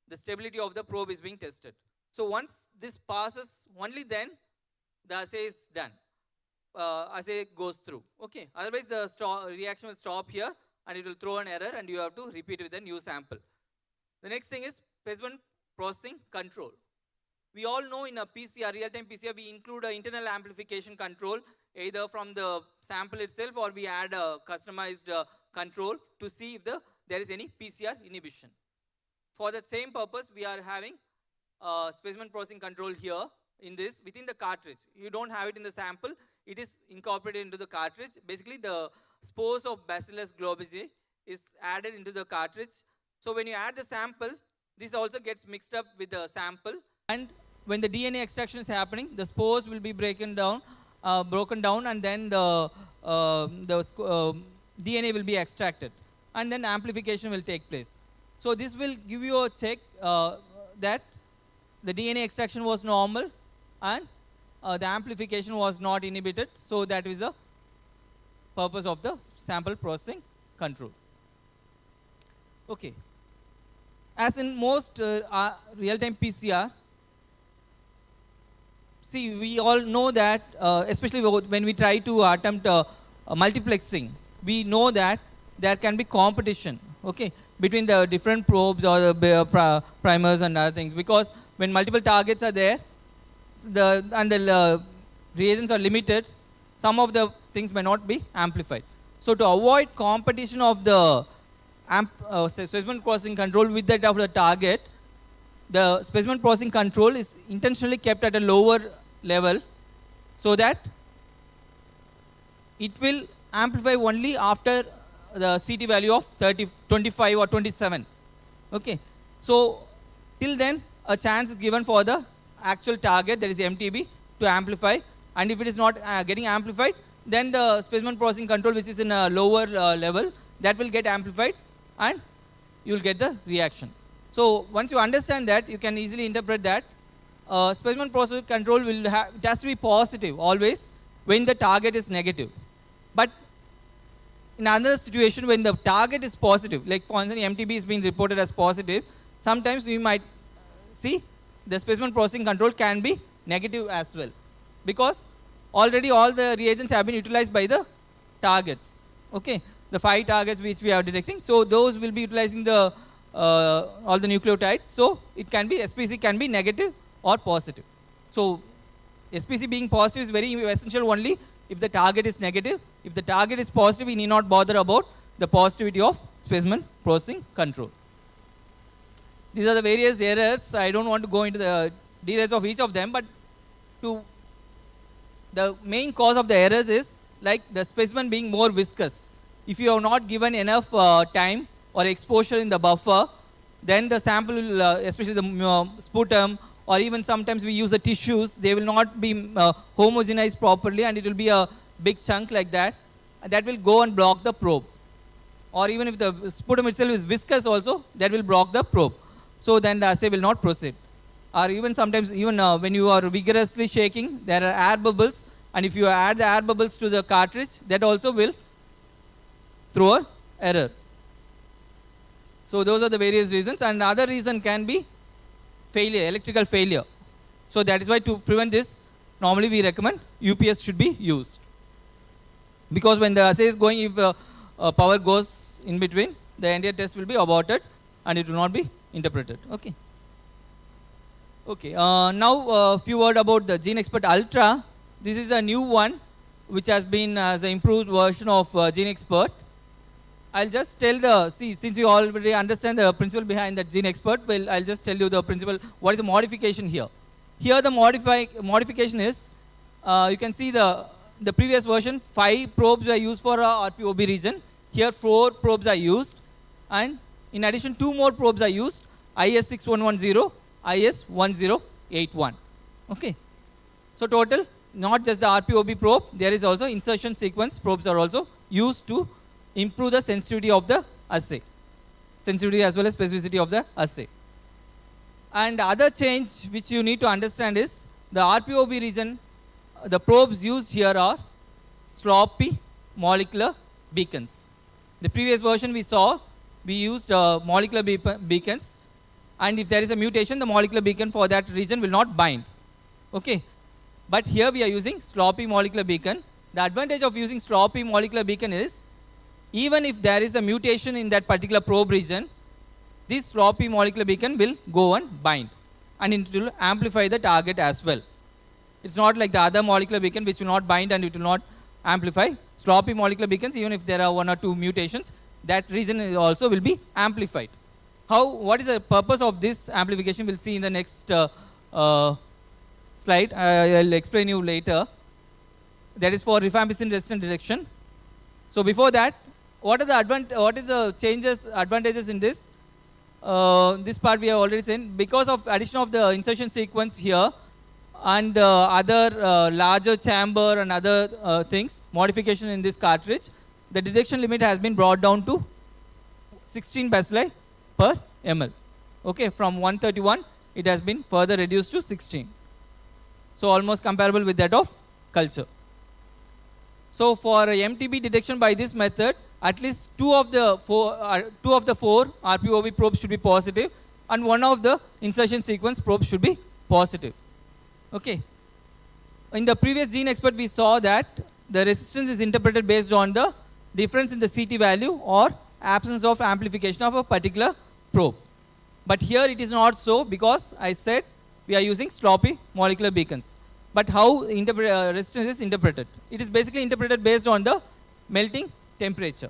The stability of the probe is being tested. So once this passes, only then the assay is done. Assay goes through. Okay. Otherwise the reaction will stop here and it will throw an error and you have to repeat it with a new sample. The next thing is specimen processing control. We all know in a PCR, real-time PCR, we include an internal amplification control, either from the sample itself or we add a customized control to see if there is any PCR inhibition. For the same purpose, we are having specimen processing control here within the cartridge. You don't have it in the sample, it is incorporated into the cartridge. Basically, the spores of Bacillus globigii is added into the cartridge. So when you add the sample, this also gets mixed up with the sample. And when the DNA extraction is happening, the spores will be broken down, and then the DNA will be extracted. And then amplification will take place. So this will give you a check that the DNA extraction was normal and the amplification was not inhibited. So that is the purpose of the sample processing control. Okay. As in most real-time PCR, see, we all know that, especially when we try to attempt multiplexing, we know that there can be competition, okay, between the different probes or the primers and other things, because when multiple targets are there, the reagents are limited, some of the things may not be amplified. So to avoid competition of the specimen processing control with that of the target, the specimen processing control is intentionally kept at a lower level so that it will amplify only after the CT value of 25 or 27. Okay. So till then, a chance is given for the actual target, that is MTB, to amplify. And if it is not getting amplified, then the specimen processing control, which is in a lower level, that will get amplified and you will get the reaction. So once you understand that, you can easily interpret that specimen processing control it has to be positive always when the target is negative. But in another situation, when the target is positive, like for instance, MTB is being reported as positive, sometimes we might see the specimen processing control can be negative as well, because already all the reagents have been utilized by the targets. Okay, the 5 targets which we are detecting, so those will be utilizing the all the nucleotides. So it can be, SPC can be negative or positive. So SPC being positive is very essential only if the target is negative. If the target is positive, we need not bother about the positivity of specimen processing control. These are the various errors. I don't want to go into the details of each of them, but the main cause of the errors is like the specimen being more viscous. If you have not given enough time or exposure in the buffer, then the sample will, especially the sputum, or even sometimes we use the tissues, they will not be homogenized properly, and it will be a big chunk like that. That will go and block the probe. Or even if the sputum itself is viscous also, that will block the probe. So then the assay will not proceed. Or even sometimes, even when you are vigorously shaking, there are air bubbles, and if you add the air bubbles to the cartridge, that also will throw an error. So those are the various reasons, and another reason can be failure, electrical failure. So that is why, to prevent this, normally we recommend UPS should be used. Because when the assay is going, if power goes in between, the entire test will be aborted and it will not be interpreted. Okay. Okay. Now a few words about the GeneXpert Ultra. This is a new one which has been as an improved version of GeneXpert. I'll just tell since you already understand the principle behind that GeneXpert, well, I'll just tell you the principle, what is the modification here. Here the modification is, you can see the previous version, 5 probes were used for RPOB region. Here 4 probes are used, and in addition 2 more probes are used, IS6110, IS1081. Okay. So total, not just the RPOB probe, there is also insertion sequence probes are also used to improve the sensitivity of the assay. Sensitivity as well as specificity of the assay. And other change which you need to understand is the RPOB region, the probes used here are sloppy molecular beacons. The previous version we saw, we used molecular beacons, and if there is a mutation, the molecular beacon for that region will not bind. Okay. But here we are using sloppy molecular beacon. The advantage of using sloppy molecular beacon is, even if there is a mutation in that particular probe region, this sloppy molecular beacon will go and bind, and it will amplify the target as well. It's not like the other molecular beacon which will not bind and it will not amplify. Sloppy molecular beacons, even if there are 1 or 2 mutations, that region also will be amplified. What is the purpose of this amplification? We'll see in the next slide. I'll explain you later. That is for rifampicin resistant detection. So before that, what is the advantages in this? This part we have already seen. Because of addition of the insertion sequence here and other larger chamber and other things, modification in this cartridge, the detection limit has been brought down to 16 bacilli per ml. Okay, from 131, it has been further reduced to 16. So almost comparable with that of culture. So for MTB detection by this method, at least two of the four RPOB probes should be positive, and one of the insertion sequence probes should be positive. Okay. In the previous gene expert, we saw that the resistance is interpreted based on the difference in the CT value or absence of amplification of a particular probe. But here it is not so, because I said we are using sloppy molecular beacons. But how resistance is interpreted? It is basically interpreted based on the melting temperature.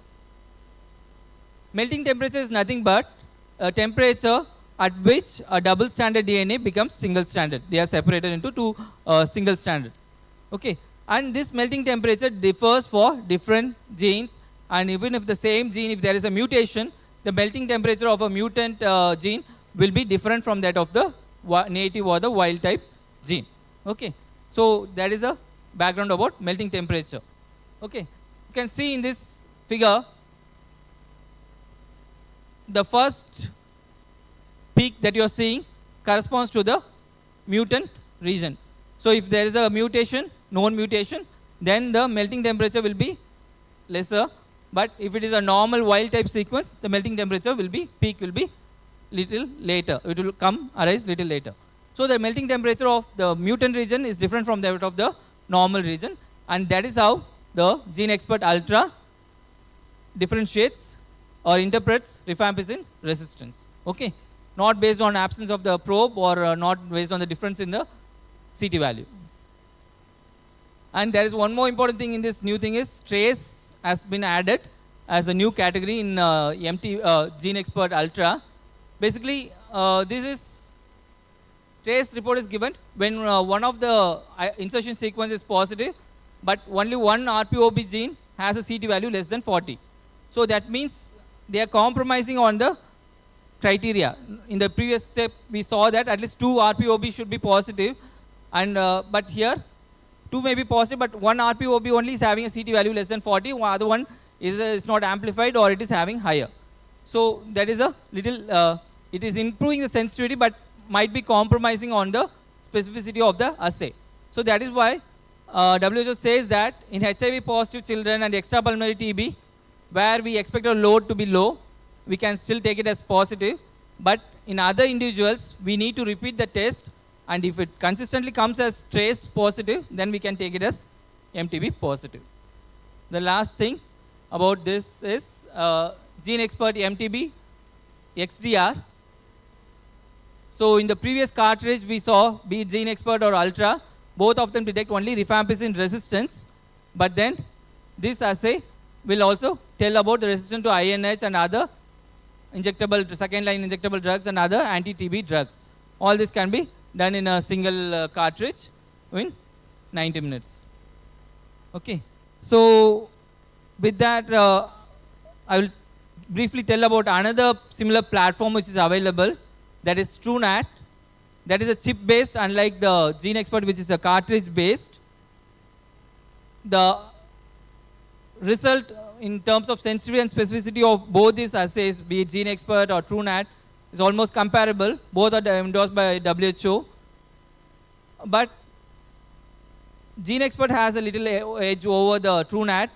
Melting temperature is nothing but a temperature at which a double stranded DNA becomes single stranded. They are separated into two single strands. Okay, and this melting temperature differs for different genes, and even if the same gene, if there is a mutation, the melting temperature of a mutant gene will be different from that of the native or the wild type gene. Okay, so that is the background about melting temperature. Okay, you can see in this figure the first peak that you are seeing corresponds to the mutant region. So if there is a mutation, known mutation, then the melting temperature will be lesser. But if it is a normal wild type sequence, the melting temperature will be, peak will be little later. It will arise little later. So the melting temperature of the mutant region is different from that of the normal region, and that is how the Gene Expert Ultra differentiates or interprets rifampicin resistance. Okay, not based on absence of the probe or not based on the difference in the CT value. And there is one more important thing in this new thing is trace has been added as a new category in Gene Expert Ultra. Basically, this is trace report is given when one of the insertion sequence is positive, but only one RPOB gene has a CT value less than 40. So that means they are compromising on the criteria. In the previous step, we saw that at least two RPOB should be positive, and but here two may be positive, but one RPOB only is having a CT value less than 40, while other one is not amplified or it is having higher. So that is a little, it is improving the sensitivity, but might be compromising on the specificity of the assay. So that is why WHO says that in HIV positive children and extrapulmonary TB, where we expect our load to be low, we can still take it as positive. But in other individuals, we need to repeat the test, and if it consistently comes as trace positive, then we can take it as MTB positive. The last thing about this is Gene Expert MTB XDR. So in the previous cartridge, we saw, be it Gene Expert or Ultra, both of them detect only rifampicin resistance. But then this assay will also tell about the resistance to INH and other injectable, second line injectable drugs and other anti-TB drugs. All this can be done in a single cartridge in 90 minutes. Okay. So with that, I will briefly tell about another similar platform which is available, that is TrueNAT. That is a chip-based, unlike the Gene Expert, which is a cartridge-based. The result in terms of sensitivity and specificity of both these assays, be it Gene Expert or TrueNAT, is almost comparable. Both are endorsed by WHO. But Gene Expert has a little edge over the TrueNAT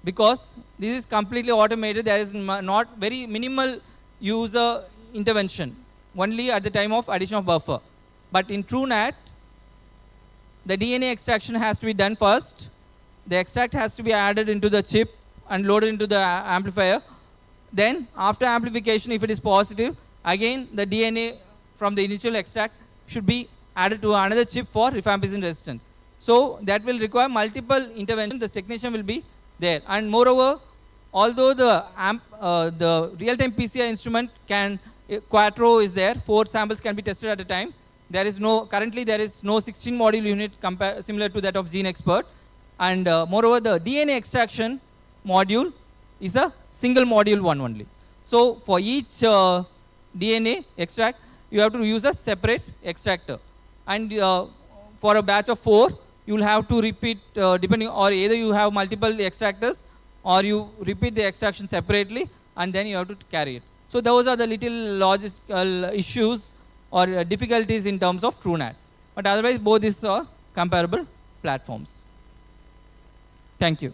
because this is completely automated. There is not very minimal user intervention, only at the time of addition of buffer. But in TrueNAT, the DNA extraction has to be done first. The extract has to be added into the chip and loaded into the amplifier. Then, after amplification, if it is positive, again the DNA from the initial extract should be added to another chip for rifampicin resistance. So that will require multiple interventions. The technician will be there. And moreover, although the real-time PCR instrument Quattro is there, 4 samples can be tested at a time. There is no, currently there is no 16 module unit similar to that of Gene Expert. And moreover, the DNA extraction module is a single module one only. So for each DNA extract, you have to use a separate extractor. And for a batch of 4, you will have to repeat, depending, or either you have multiple extractors or you repeat the extraction separately and then you have to carry it. So those are the little logistical issues or difficulties in terms of TrueNAT. but otherwise both these are comparable platforms. Thank you.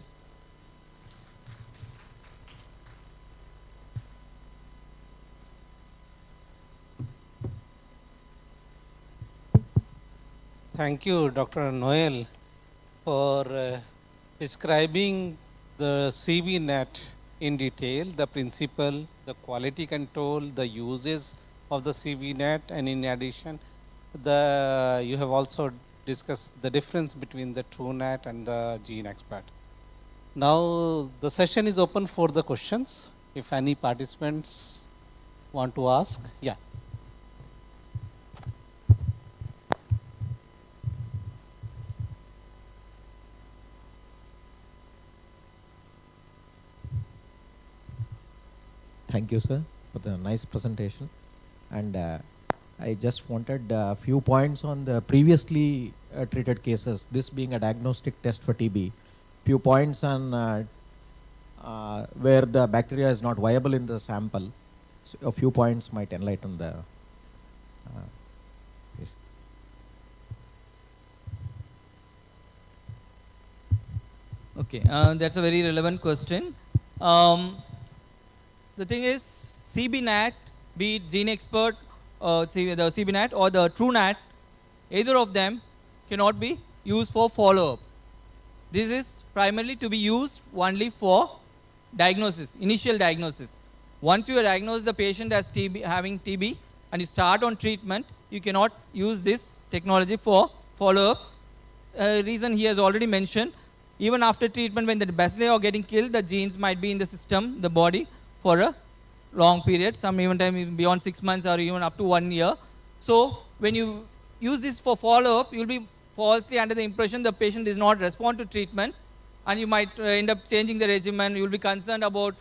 Thank you, Dr. Noel, for describing the CVNet in detail, the principle, the quality control, the uses of the CVNet, and in addition, you have also discussed the difference between the TrueNet and the GeneXpert. Now, the session is open for the questions. If any participants want to ask, yeah. Thank you, sir, for the nice presentation. And I just wanted a few points on the previously treated cases, this being a diagnostic test for TB. Few points on where the bacteria is not viable in the sample. So a few points might enlighten the Okay, that's a very relevant question. The thing is, CBNAT, be it GeneXpert, the CBNAT or the TrueNat, either of them cannot be used for follow-up. This is primarily to be used only for diagnosis, initial diagnosis. Once you diagnose the patient as TB, having TB, and you start on treatment, you cannot use this technology for follow-up. Reason he has already mentioned, even after treatment, when the bacilli are getting killed, the genes might be in the system, the body, for a long period, some even time beyond 6 months or even up to 1 year. So when you use this for follow-up, you will be falsely under the impression the patient does not respond to treatment, and you might end up changing the regimen. You will be concerned about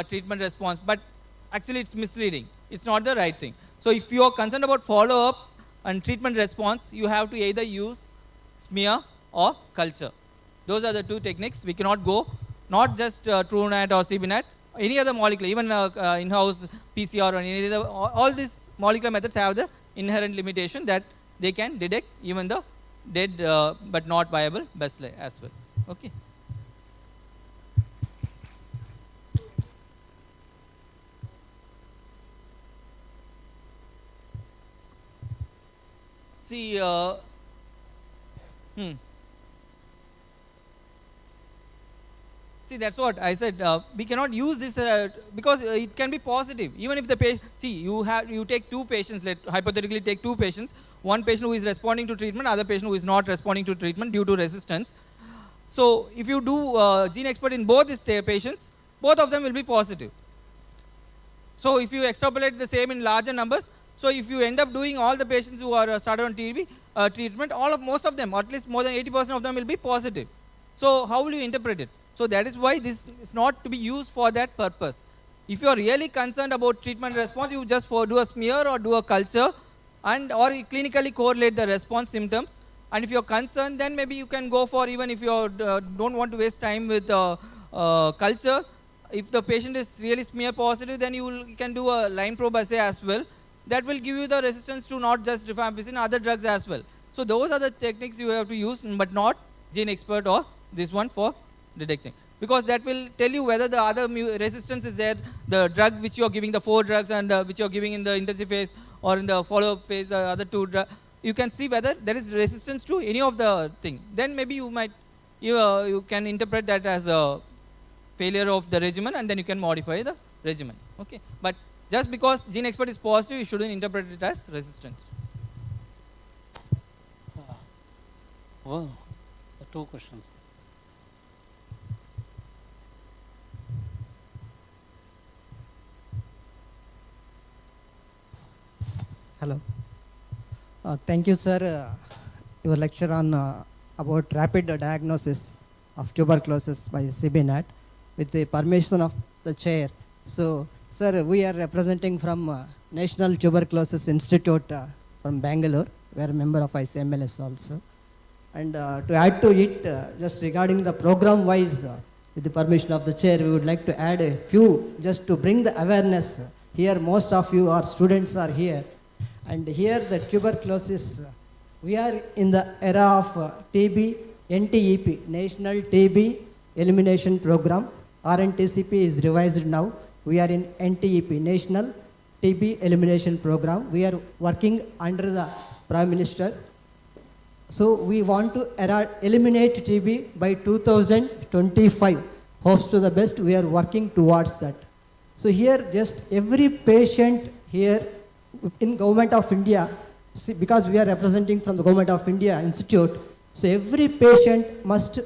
treatment response, but actually it's misleading. It's not the right thing. So if you are concerned about follow-up and treatment response, you have to either use smear or culture. Those are the two techniques. We cannot go, not just TrueNat or CBNat, any other molecule, even in-house PCR or any other, all these molecular methods have the inherent limitation that they can detect even the dead but not viable bacilli as well. Okay. See, See, that's what I said. We cannot use this because it can be positive. Even if the patient, see, you take two patients, hypothetically take two patients, one patient who is responding to treatment, other patient who is not responding to treatment due to resistance. So if you do GeneXpert in both these patients, both of them will be positive. So if you extrapolate the same in larger numbers, so if you end up doing all the patients who are started on TB treatment, most of them, or at least more than 80% of them will be positive. So how will you interpret it? So that is why this is not to be used for that purpose. If you are really concerned about treatment response, you just do a smear or do a culture and or clinically correlate the response symptoms. And if you are concerned, then maybe you can go for, even if you don't want to waste time with culture, if the patient is really smear positive, then you can do a line probe assay as well. That will give you the resistance to not just rifampicin, other drugs as well. So those are the techniques you have to use, but not GeneXpert or this one for detecting, because that will tell you whether the other resistance is there, the drug which you are giving, the 4 drugs and which you are giving in the intensive phase or in the follow-up phase, the other 2 drugs, you can see whether there is resistance to any of the thing. Then maybe you might, you can interpret that as a failure of the regimen, and then you can modify the regimen. Okay, but just because GeneXpert is positive, you shouldn't interpret it as resistance. Well, 2 questions. Hello. Thank you, sir. Your lecture on about rapid diagnosis of tuberculosis by CBNat with the permission of the chair. So, sir, we are representing from National Tuberculosis Institute from Bangalore. We are a member of ICMLS also. And to add to it, just regarding the program-wise, with the permission of the chair, we would like to add a few just to bring the awareness. Here, most of you, our students are here. And here the tuberculosis we are in the era of TB, NTEP, National TB Elimination Program. RNTCP is revised now. We are in NTEP, National TB Elimination Program. We are working under the Prime Minister. So we want to eliminate TB by 2025. Hopes to the best, we are working towards that. So here, just every patient here in Government of India, see, because we are representing from the Government of India Institute, so every patient must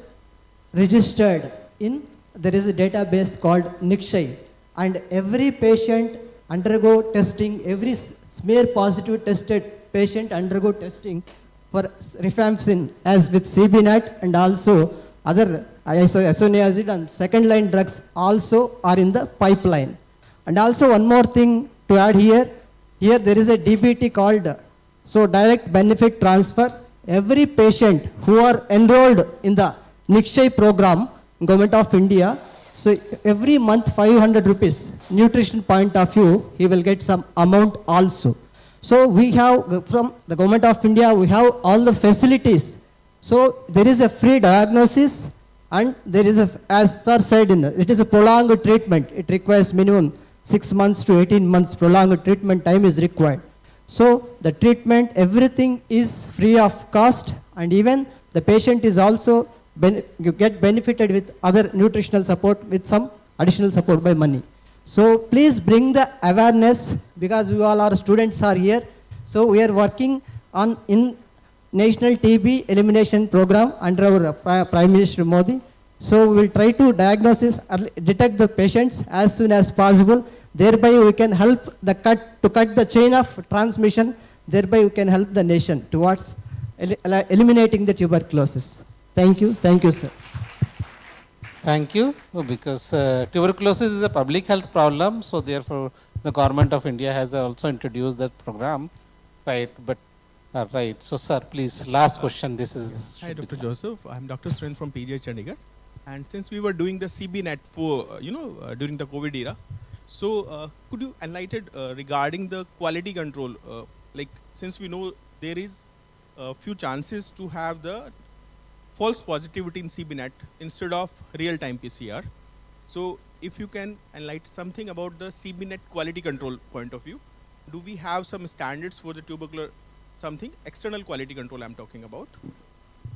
registered in, there is a database called NICSHI, and every patient undergo testing, every smear positive tested patient undergo testing for rifampicin as with CBNAT, and also other isoniazid and second line drugs also are in the pipeline. And also one more thing to add here, there is a DBT called direct benefit transfer. Every patient who are enrolled in the NICSHI program, Government of India, so every month 500 rupees, nutrition point of view, he will get some amount also. So we have, from the Government of India, we have all the facilities. So there is a free diagnosis, and there is a, as sir said, it is a prolonged treatment. It requires minimum 6 months to 18 months prolonged treatment time is required. So the treatment, everything is free of cost, and even the patient is also get benefited with other nutritional support with some additional support by money. So please bring the awareness, because we all our students are here. So we are working on in National TB Elimination Program under our Prime Minister Modi. So we will try to detect the patients as soon as possible. Thereby we can help to cut the chain of transmission. Thereby we can help the nation towards eliminating the tuberculosis. Thank you, sir. Thank you, because tuberculosis is a public health problem, so therefore the Government of India has also introduced that program, right? But right, so sir, please, last question. This is. Hi, Dr. Joseph. I'm Dr. Sren from PGH Chandigarh, and since we were doing the CBNet for during the COVID era, so could you enlighten regarding the quality control? Like, since we know there is a few chances to have the false positivity in CBNet instead of real-time PCR. So if you can enlighten something about the CBNet quality control point of view, do we have some standards for the tubercular, something external quality control I'm talking about?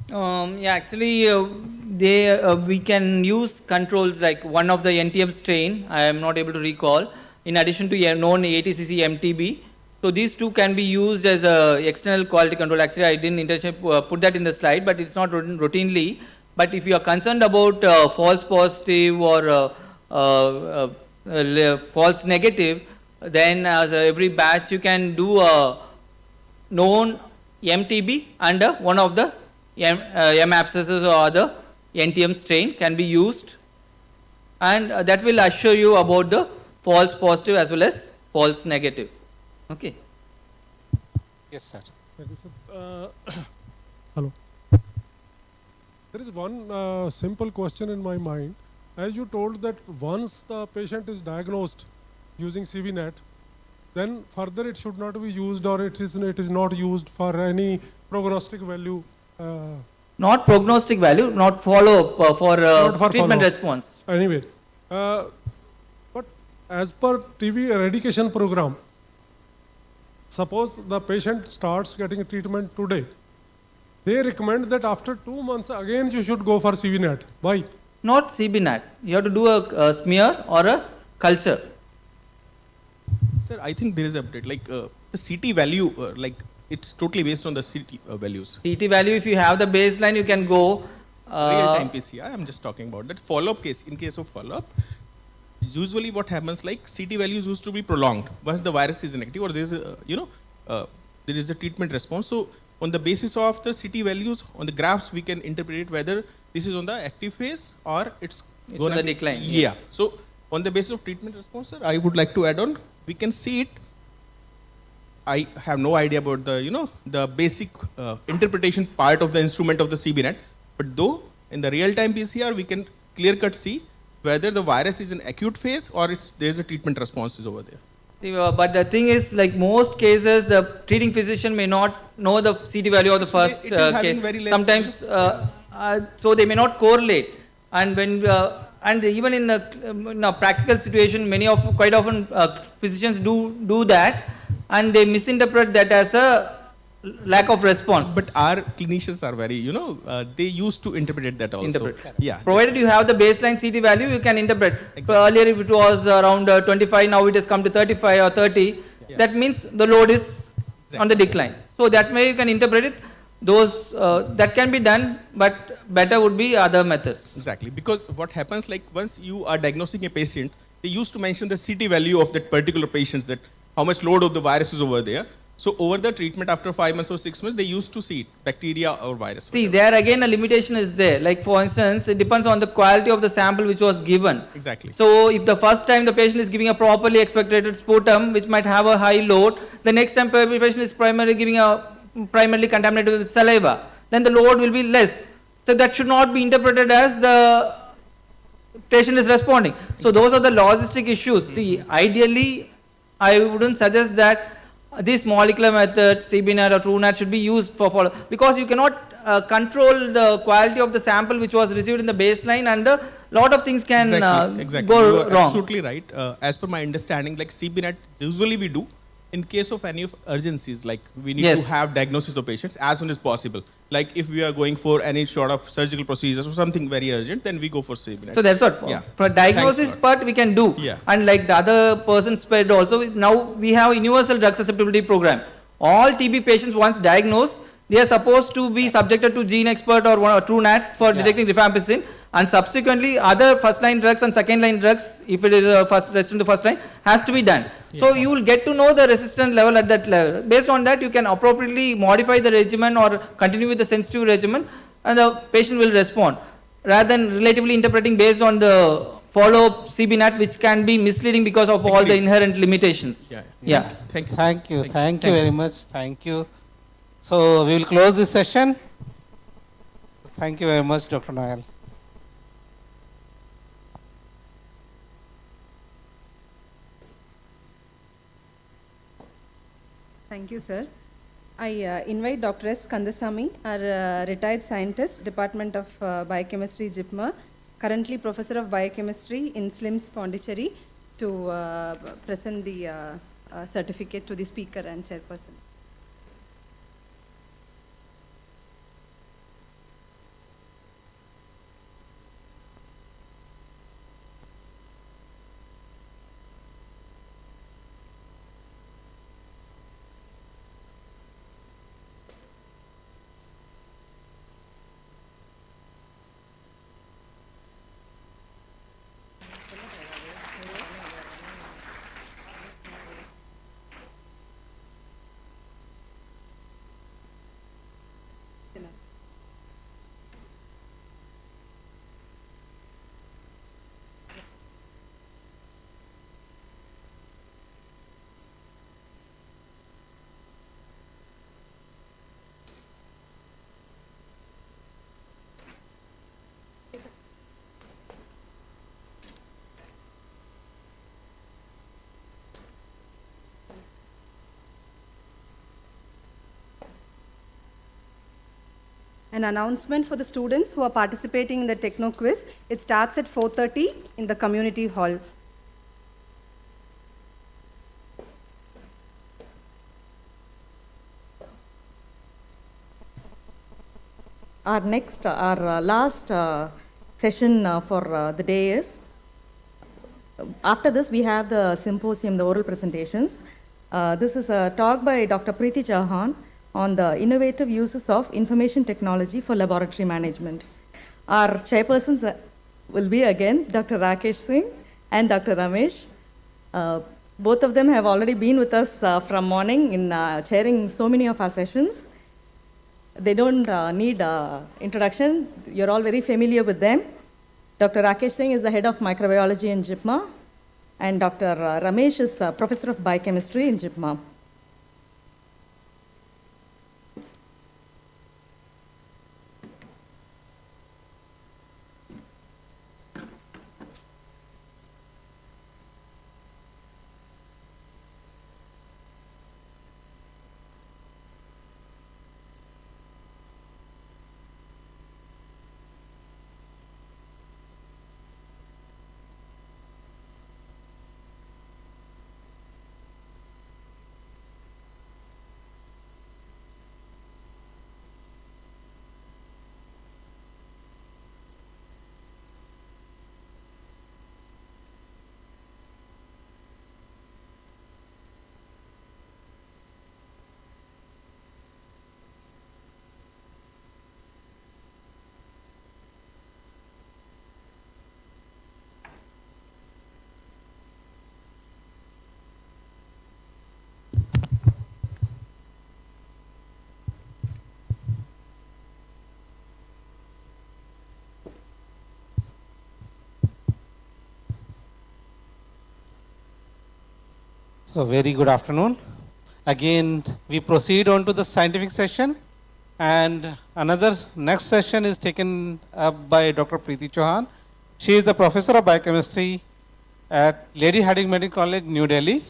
Yeah, actually, we can use controls like one of the NTM strain, I am not able to recall, in addition to known ATCC MTB. So these two can be used as a external quality control. Actually, I didn't intentionally put that in the slide, but it's not routinely. But if you are concerned about false positive or false negative, then as every batch you can do a known MTB under one of the M abscesses or other NTM strain can be used, and that will assure you about the false positive as well as false negative. Okay. Yes, sir. Thank you, sir. Hello. There is one simple question in my mind. As you told that once the patient is diagnosed using CBNet, then further it should not be used, or it is not used for any prognostic value. Not prognostic value, not follow-up for treatment response. Anyway, but as per TB eradication program, suppose the patient starts getting treatment today, they recommend that after 2 months again you should go for CBNet. Why? Not CBNat. You have to do a smear or a culture. Sir, I think there is an update. Like the CT value, like it's totally based on the CT values. CT value, if you have the baseline, you can go. Real-time PCR, I'm just talking about that. Follow-up case, in case of follow-up, usually what happens, like CT values used to be prolonged once the virus is inactive, or there is a, there is a treatment response. So on the basis of the CT values on the graphs, we can interpret whether this is on the active phase or it's on the decline. Yeah. So on the basis of treatment response, sir, I would like to add on, we can see it. I have no idea about the, the basic interpretation part of the instrument of the CBNet, but though in the real-time PCR, we can clear-cut see whether the virus is in acute phase or there is a treatment response is over there. But the thing is, like most cases, the treating physician may not know the CT value of the first it is having case. very less, Sometimes, so they may not correlate. And when and even in the practical situation, quite often physicians do that, and they misinterpret that as a lack of response. But our clinicians are very, they used to interpret that also. Interpret. Yeah. Provided you have the baseline CT value, you can interpret. So earlier, if it was around 25, now it has come to 35 or 30. Yeah. That means the load is on the decline. So that way you can interpret it. Those that can be done, but better would be other methods. Exactly, because what happens, like once you are diagnosing a patient, they used to mention the CT value of that particular patient, that how much load of the virus is over there. So over the treatment after 5 months or 6 months, they used to see it, bacteria or virus. See, there again a limitation is there. Like for instance, it depends on the quality of the sample which was given. Exactly. So if the first time the patient is giving a properly expectorated sputum, which might have a high load, the next time the patient is primarily contaminated with saliva, then the load will be less. So that should not be interpreted as the patient is responding. So those are the logistic issues. See, ideally, I wouldn't suggest that this molecular method, CBNAT or TrueNAT, should be used for follow, because you cannot control the quality of the sample which was received in the baseline, and a lot of things can exactly. go You are wrong. absolutely right. As per my understanding, like CBNAT, usually we do in case of any of urgencies, like we need to have diagnosis of patients as soon as possible. Like if we are going for any sort of surgical procedures or something very urgent, then we go for CBNAT. So that's what for diagnosis part we can do. Yeah. And like the other person spread also, now we have universal drug susceptibility program. All TB patients once diagnosed, they are supposed to be subjected to gene expert or TrueNAT for detecting rifampicin, and subsequently other first line drugs and second line drugs, if it is a resistant to first line, has to be done. So you will get to know the resistance level at that level. Based on that, you can appropriately modify the regimen or continue with the sensitive regimen, and the patient will respond, rather than relatively interpreting based on the follow-up CBNAT, which can be misleading because of all the inherent limitations. Yeah. Thank you. Thank you very much. Thank you. So we will close this session. Thank you very much, Dr. Noel. Thank you, sir. I invite Dr. S. Kandasamy, our retired scientist, Department of Biochemistry, JIPMA, currently Professor of Biochemistry in SLIMS, Pondicherry, to present the certificate to the speaker and chairperson. An announcement for the students who are participating in the Techno Quiz. It starts at 4:30 in the community hall. Our last session for the day is, after this we have the symposium, the oral presentations. This is a talk by Dr. Preeti Chauhan on the innovative uses of information technology for laboratory management. Our chairpersons will be again Dr. Rakesh Singh and Dr. Ramesh. Both of them have already been with us from morning in chairing so many of our sessions. They don't need introduction. You're all very familiar with them. Dr. Rakesh Singh is the head of microbiology in JIPMA, and Dr. Ramesh is professor of biochemistry in JIPMA. So very good afternoon. Again, we proceed on to the scientific session, and another next session is taken up by Dr. Preeti Chauhan. She is the professor of biochemistry at Lady Hardinge Medical College, New Delhi,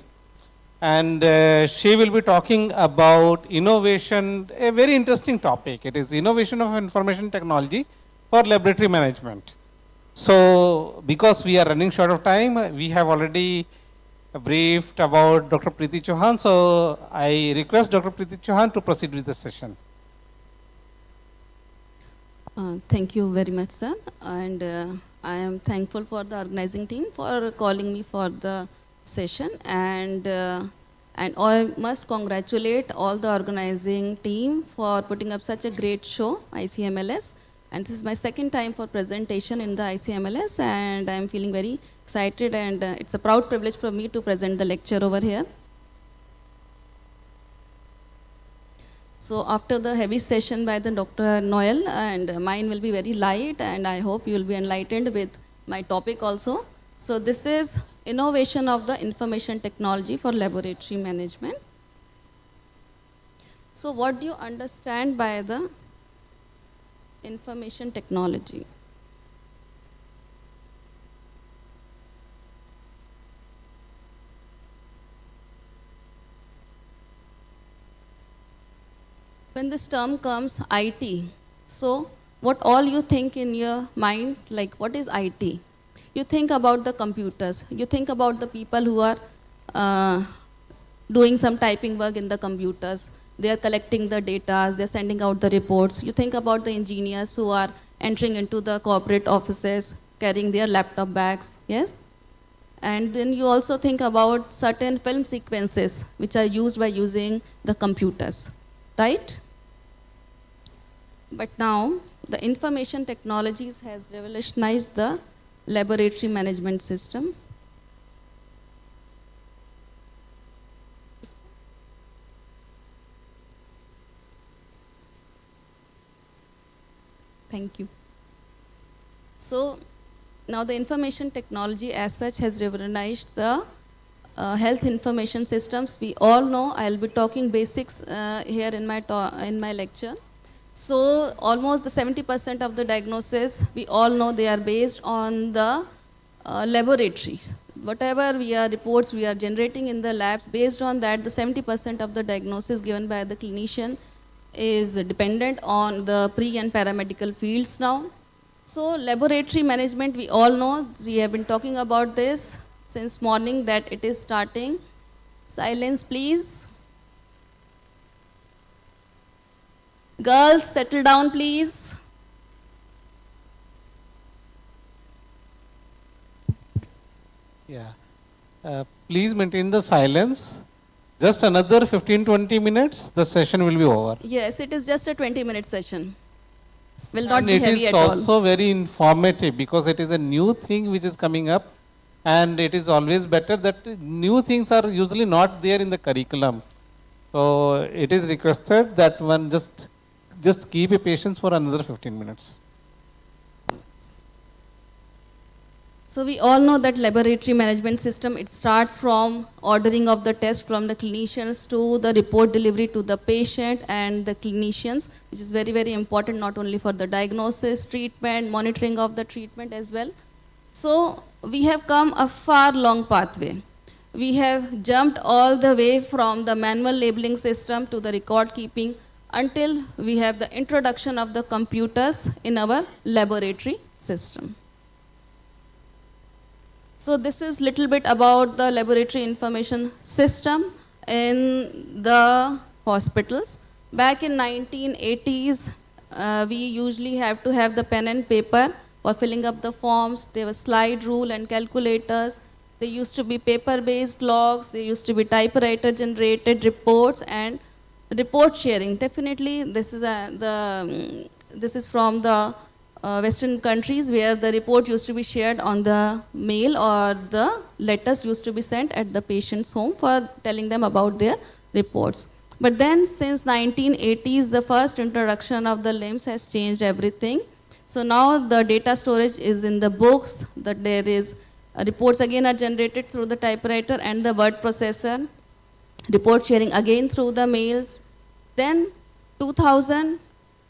and she will be talking about innovation, a very interesting topic. It is innovation of information technology for laboratory management. So, because we are running short of time, we have already briefed about Dr. Preeti Chauhan. So, I request Dr. Preeti Chauhan to proceed with the session. Thank you very much, sir. And I am thankful for the organizing team for calling me for the session. And I must congratulate all the organizing team for putting up such a great show, ICMLS. And this is my second time for presentation in the ICMLS, and I am feeling very excited, and it's a proud privilege for me to present the lecture over here. So after the heavy session by the Dr. Noel, and mine will be very light, and I hope you will be enlightened with my topic also. So this is innovation of the information technology for laboratory management. So what do you understand by the information technology? When this term comes IT, so what all you think in your mind, like what is IT? You think about the computers, you think about the people who are doing some typing work in the computers. They are collecting the data, they're sending out the reports. You think about the engineers who are entering into the corporate offices, carrying their laptop bags, yes? And then you also think about certain film sequences which are used by using the computers, right? But now, the information technologies has revolutionized the laboratory management system. Thank you. So now the information technology as such has revolutionized the health information systems. We all know, I'll be talking basics here in my lecture. So almost the 70% of the diagnosis, we all know they are based on the laboratory. Whatever reports we are generating in the lab, based on that, the 70% of the diagnosis given by the clinician is dependent on the pre and paramedical fields now. So laboratory management, we all know, we have been talking about this since morning that it is starting. Silence, please. Girls, settle down, please. Yeah. Please maintain the silence. Just another 15-20 minutes, the session will be over. Yes, it is just a 20-minute session. Will not be heavy at all. It is also very informative because it is a new thing which is coming up, and it is always better that new things are usually not there in the curriculum. So it is requested that one just keep a patience for another 15 minutes. So we all know that laboratory management system, it starts from ordering of the test from the clinicians to the report delivery to the patient and the clinicians, which is very, very important not only for the diagnosis, treatment, monitoring of the treatment as well. So we have come a far long pathway. We have jumped all the way from the manual labeling system to the record keeping until we have the introduction of the computers in our laboratory system. So this is little bit about the laboratory information system in the hospitals. Back in 1980s, we usually have to have the pen and paper for filling up the forms. There was slide rule and calculators. There used to be paper-based logs. There used to be typewriter-generated reports and report sharing. Definitely, this is from the Western countries where the report used to be shared on the mail or the letters used to be sent at the patient's home for telling them about their reports. But then since 1980s, the first introduction of the LIMS has changed everything. So now the data storage is in the books, that there is Reports again are generated through the typewriter and the word processor. Report sharing again through the mails. Then 2000,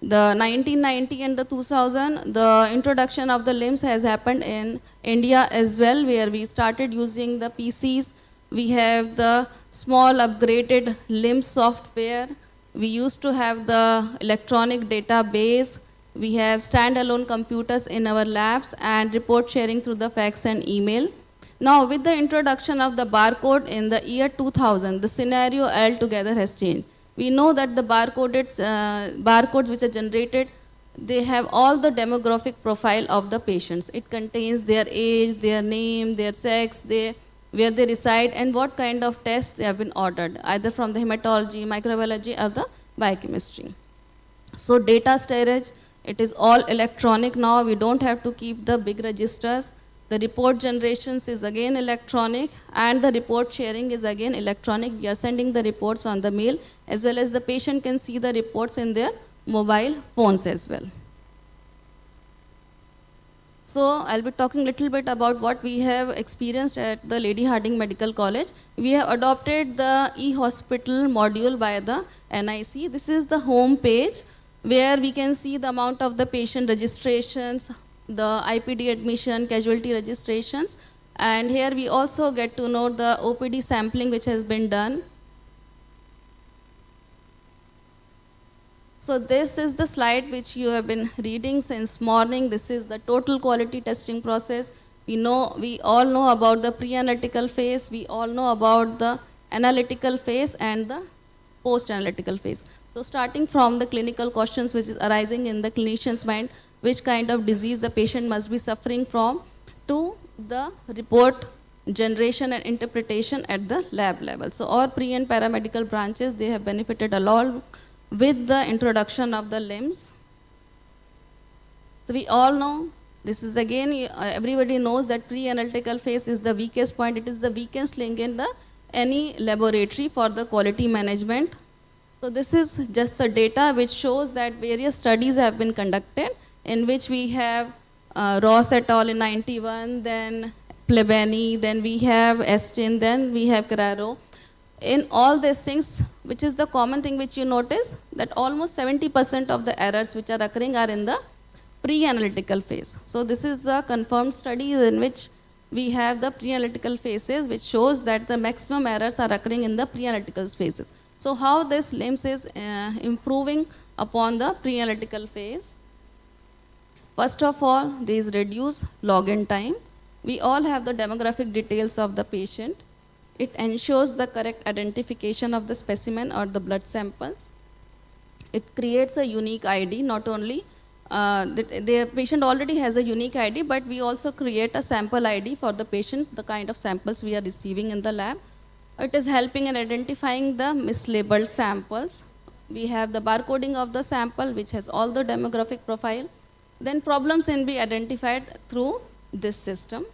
the 1990 and the 2000, the introduction of the LIMS has happened in India as well, where we started using the PCs. We have the small upgraded LIMS software. We used to have the electronic database. We have standalone computers in our labs and report sharing through the fax and email. Now, with the introduction of the barcode in the year 2000, the scenario altogether has changed. We know that the barcodes which are generated, they have all the demographic profile of the patients. It contains their age, their name, their sex, where they reside, and what kind of tests they have been ordered, either from the hematology, microbiology, or the biochemistry. So data storage, it is all electronic now. We don't have to keep the big registers. The report generations is again electronic, and the report sharing is again electronic. We are sending the reports on the mail, as well as the patient can see the reports in their mobile phones as well. So I'll be talking a little bit about what we have experienced at the Lady Hardinge Medical College. We have adopted the e-hospital module by the NIC. This is the home page where we can see the amount of the patient registrations, the IPD admission, casualty registrations, and here we also get to know the OPD sampling which has been done. So this is the slide which you have been reading since morning. This is the total quality testing process. We all know about the pre-analytical phase. We all know about the analytical phase and the post-analytical phase. So starting from the clinical questions which is arising in the clinician's mind, which kind of disease the patient must be suffering from, to the report generation and interpretation at the lab level. So all pre and paramedical branches, they have benefited a lot with the introduction of the LIMS. So we all know, this is again, everybody knows that pre-analytical phase is the weakest point. It is the weakest link in any laboratory for the quality management. So this is just the data which shows that various studies have been conducted, in which we have Ross et al. In 91, then Plebani, then we have Estin, then we have Carraro. In all these things, which is the common thing which you notice, that almost 70% of the errors which are occurring are in the pre-analytical phase. So this is a confirmed study in which we have the pre-analytical phases, which shows that the maximum errors are occurring in the pre-analytical phases. So how this LIMS is improving upon the pre-analytical phase? First of all, there is reduced login time. We all have the demographic details of the patient. It ensures the correct identification of the specimen or the blood samples. It creates a unique ID, not only the patient already has a unique ID, but we also create a sample ID for the patient, the kind of samples we are receiving in the lab. It is helping in identifying the mislabeled samples. We have the barcoding of the sample, which has all the demographic profile. Then problems can be identified through this system.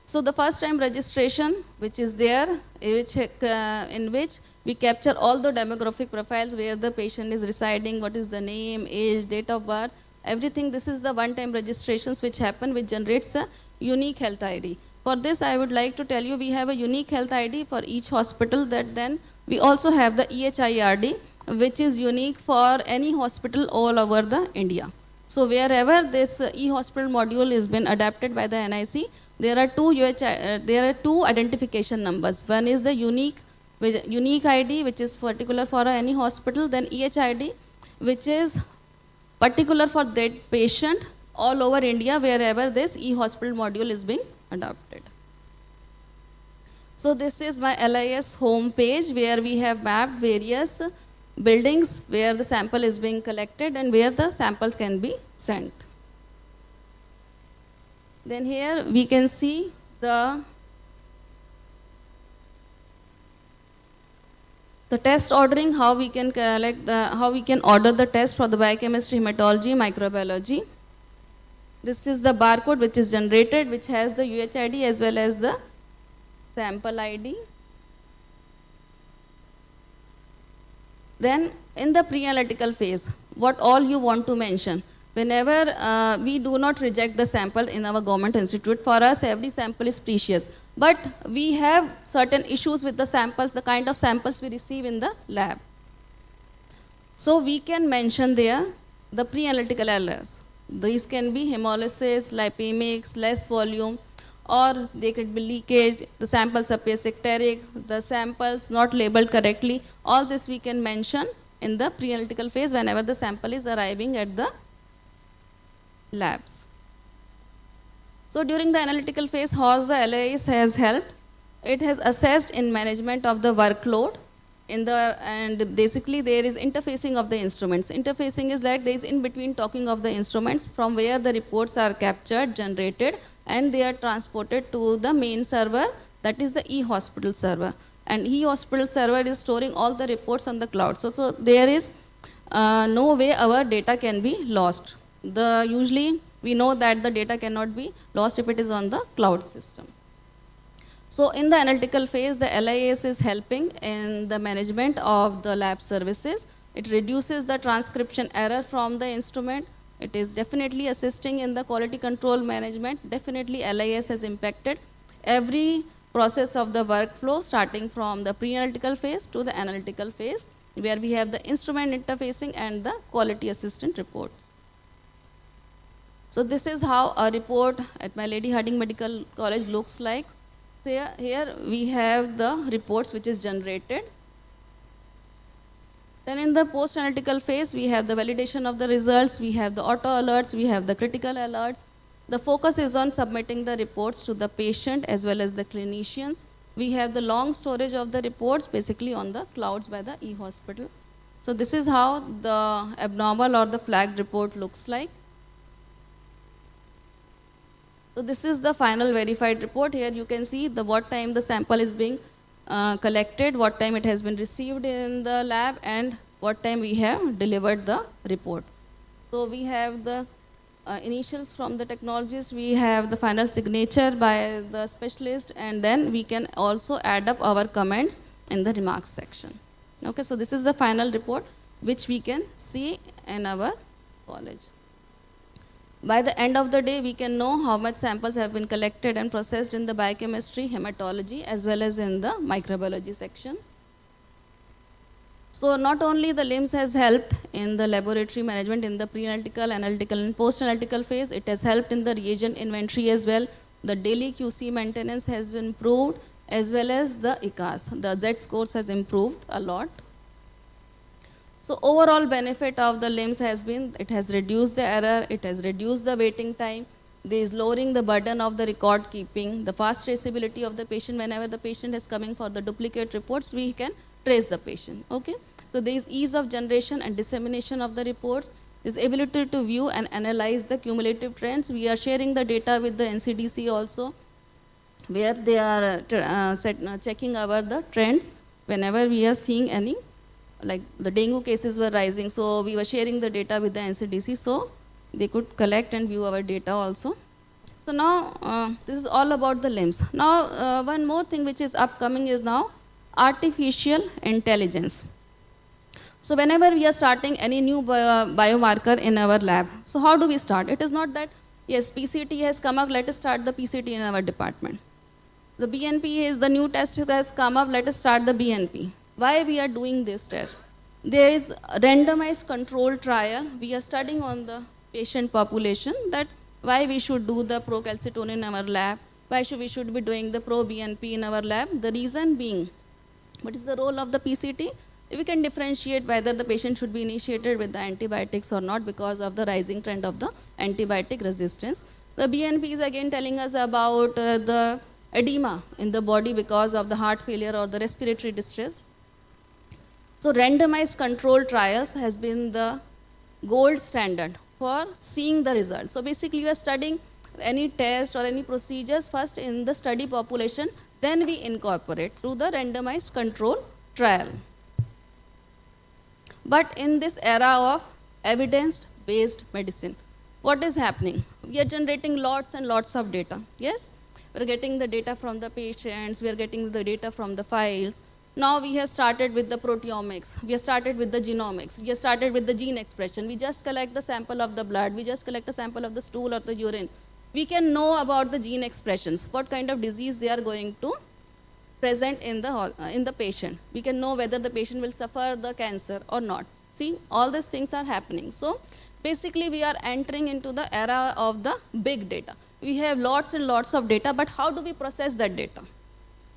So the first time registration, which is there, in which we capture all the demographic profiles, where the patient is residing, what is the name, age, date of birth, everything. This is the one-time registrations which happen, which generates a unique health ID. For this, I would like to tell you, we have a unique health ID for each hospital. That then we also have the EHIRD, which is unique for any hospital all over the India. So wherever this e-hospital module has been adapted by the NIC, there are two identification numbers. One is the unique ID, which is particular for any hospital. Then EHID, which is particular for that patient all over India, wherever this e-hospital module is being adopted. So this is my LIS home page, where we have mapped various buildings where the sample is being collected and where the sample can be sent. Then here we can see the test ordering, how we can order the test for the biochemistry, hematology, microbiology. This is the barcode which is generated, which has the UHID as well as the sample ID. Then in the pre-analytical phase, what all you want to mention? whenever we do not reject the sample in our government institute, for us every sample is precious. But we have certain issues with the samples, the kind of samples we receive in the lab. So we can mention there the pre-analytical errors. These can be hemolysis, lipemics, less volume, or they could be leakage, the samples appear secteric, the samples not labeled correctly. All this we can mention in the pre-analytical phase whenever the sample is arriving at the labs. So during the analytical phase, how the LIS has helped? It has assessed in management of the workload and basically there is interfacing of the instruments. Interfacing is like there is in between talking of the instruments from where the reports are captured, generated, and they are transported to the main server, that is the e-hospital server. And e-hospital server is storing all the reports on the cloud. So there is no way our data can be lost. Usually we know that the data cannot be lost if it is on the cloud system. So in the analytical phase, the LIS is helping in the management of the lab services. It reduces the transcription error from the instrument. It is definitely assisting in the quality control management. Definitely LIS has impacted every process of the workflow starting from the pre-analytical phase to the analytical phase, where we have the instrument interfacing and the quality assistant reports. So this is how a report at my Lady Hardinge Medical College looks like. Here we have the reports which is generated. Then in the post-analytical phase, we have the validation of the results, we have the auto alerts, we have the critical alerts. The focus is on submitting the reports to the patient as well as the clinicians. We have the long storage of the reports basically on the clouds by the e-hospital. So this is how the abnormal or the flagged report looks like. So this is the final verified report. Here you can see what time the sample is being collected, what time it has been received in the lab, and what time we have delivered the report. So we have the initials from the technologist, we have the final signature by the specialist, and then we can also add up our comments in the remarks section. Okay, so this is the final report which we can see in our college. By the end of the day, we can know how much samples have been collected and processed in the biochemistry, hematology, as well as in the microbiology section. So not only the LIMS has helped in the laboratory management in the pre-analytical, analytical, and post-analytical phase, it has helped in the reagent inventory as well. The daily QC maintenance has improved, as well as the ICAS. The Z scores has improved a lot. So overall benefit of the LIMS has been, it has reduced the error, it has reduced the waiting time, there is lowering the burden of the record keeping, the fast traceability of the patient. Whenever the patient is coming for the duplicate reports, we can trace the patient. Okay? So there is ease of generation and dissemination of the reports, is ability to view and analyze the cumulative trends. We are sharing the data with the NCDC also, where they are checking the trends whenever we are seeing any, like the dengue cases were rising, so we were sharing the data with the NCDC, so they could collect and view our data also. So now this is all about the LIMS. Now one more thing which is upcoming is now artificial intelligence. So whenever we are starting any new biomarker in our lab, so how do we start? It is not that, yes, PCT has come up, let us start the PCT in our department. The BNP is the new test that has come up, let us start the BNP. Why we are doing this test? There is a randomized control trial. We are studying on the patient population that why we should do the procalcitonin in our lab, why we should be doing the pro-BNP in our lab. The reason being, what is the role of the PCT? We can differentiate whether the patient should be initiated with the antibiotics or not because of the rising trend of the antibiotic resistance. The BNP is again telling us about the edema in the body because of the heart failure or the respiratory distress. So randomized control trials has been the gold standard for seeing the results. So basically we are studying any test or any procedures first in the study population, then we incorporate through the randomized control trial. But in this era of evidence-based medicine, what is happening? We are generating lots and lots of data, yes? We are getting the data from the patients, we are getting the data from the files. Now we have started with the proteomics, we have started with the genomics, we have started with the gene expression. We just collect the sample of the blood, we just collect a sample of the stool or the urine. We can know about the gene expressions, what kind of disease they are going to present in the patient. We can know whether the patient will suffer the cancer or not. See, all these things are happening. So basically we are entering into the era of the big data. We have lots and lots of data, but how do we process that data?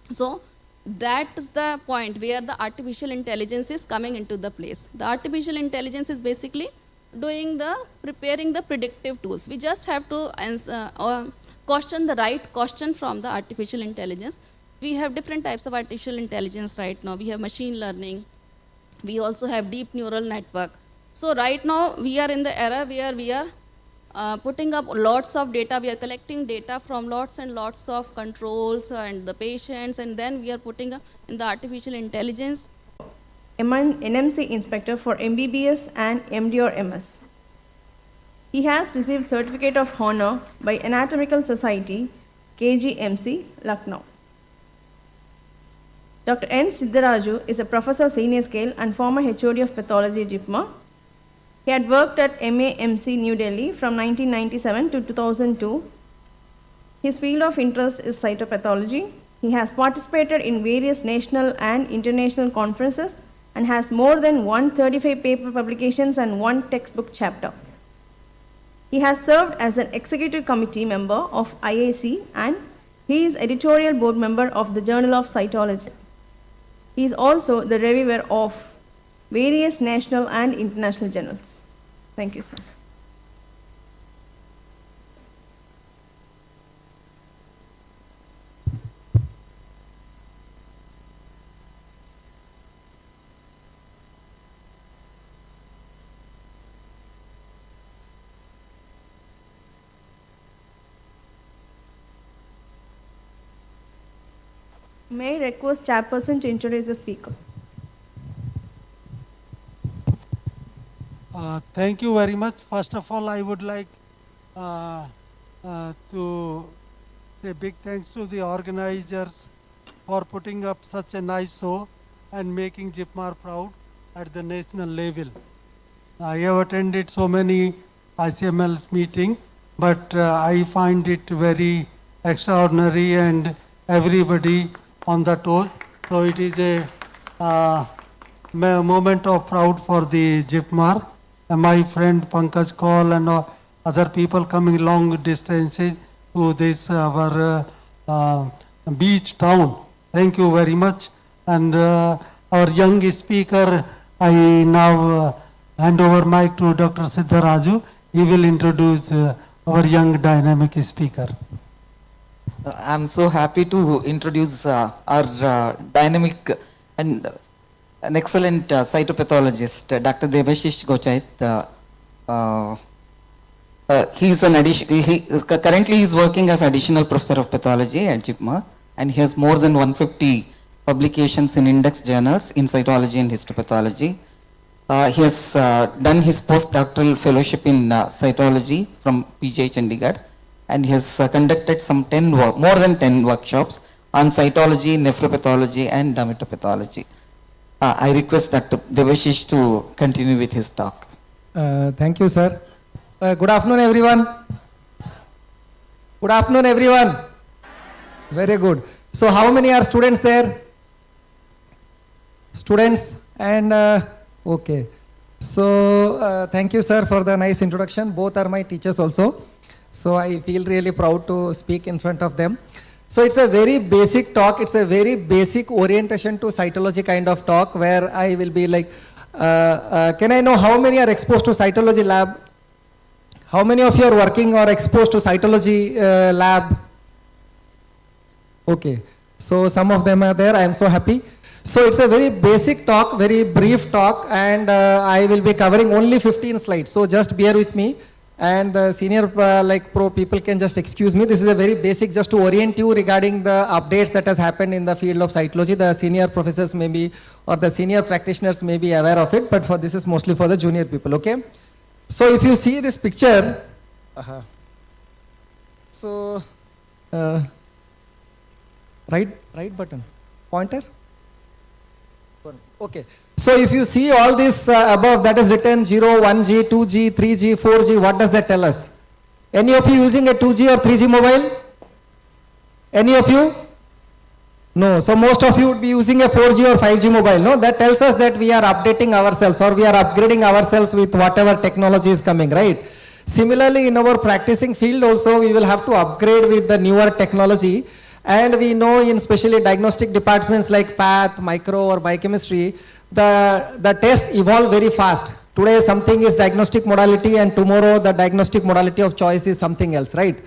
So that is the point where the artificial intelligence is coming into the place. The artificial intelligence is basically preparing the predictive tools. We just have to answer question the right question from the artificial intelligence. We have different types of artificial intelligence right now. We have machine learning. We also have deep neural network. So right now we are in the era where we are putting up lots of data. We are collecting data from lots and lots of controls and the patients, and then we are putting up in the artificial intelligence. NMC Inspector for MBBS and MD or MS. He has received Certificate of Honor by Anatomical Society, KGMC, Lucknow. Dr. N. Siddharaju is a Professor Senior Scale and former HOD of Pathology, JIPMA. He had worked at MAMC, New Delhi from 1997 to 2002. His field of interest is cytopathology. He has participated in various national and international conferences and has more than 135 paper publications and 1 textbook chapter. He has served as an executive committee member of IAC and he is editorial board member of the Journal of Cytology. He is also the reviewer of various national and international journals. Thank you, sir. May I request chairperson to introduce the speaker. Thank you very much. First of all, I would like to say big thanks to the organizers for putting up such a nice show and making JIPMAR proud at the national level. I have attended so many ICMLS meetings, but I find it very extraordinary and everybody on the toes. So it is a moment of proud for the JIPMAR. My friend Pankaj Kaul and other people coming long distances to this our beach town. Thank you very much. And our young speaker, I now hand over mic to Dr. Siddharaju. He will introduce our young dynamic speaker. I'm so happy to introduce our dynamic and an excellent cytopathologist, Dr. Debashish Gochait. Currently he is working as additional professor of pathology at JIPMA, and he has more than 150 publications in index journals in cytology and histopathology. He has done his postdoctoral fellowship in cytology from PGI Chandigarh, and he has conducted some more than 10 workshops on cytology, nephropathology and dermatopathology. I request Dr. Debashish to continue with his talk. Thank you, sir. Good afternoon, everyone. Good afternoon, everyone. Very good. So how many are students there? Students and okay. So thank you, sir, for the nice introduction. Both are my teachers also. So I feel really proud to speak in front of them. So it's a very basic talk. It's a very basic orientation to cytology kind of talk where I will be like, can I know how many are exposed to cytology lab? How many of you are working or exposed to cytology lab? Okay. So some of them are there. I am so happy. So it's a very basic talk, very brief talk, and I will be covering only 15 slides. So just bear with me. And the senior pro people can just excuse me. This is a very basic just to orient you regarding the updates that has happened in the field of cytology. The senior professors may be, or the senior practitioners may be aware of it, but for this is mostly for the junior people, okay? So if you see this picture, so right button, pointer, Okay. So if you see all this above, that is written 0, 1G, 2G, 3G, 4G, what does that tell us? Any of you using a 2G or 3G mobile? Any of you? No. So most of you would be using a 4G or 5G mobile. No, that tells us that we are updating ourselves or we are upgrading ourselves with whatever technology is coming, right? Similarly, in our practicing field also, we will have to upgrade with the newer technology. And we know in especially diagnostic departments like path, micro or biochemistry, the tests evolve very fast. Today something is diagnostic modality and tomorrow the diagnostic modality of choice is something else, right?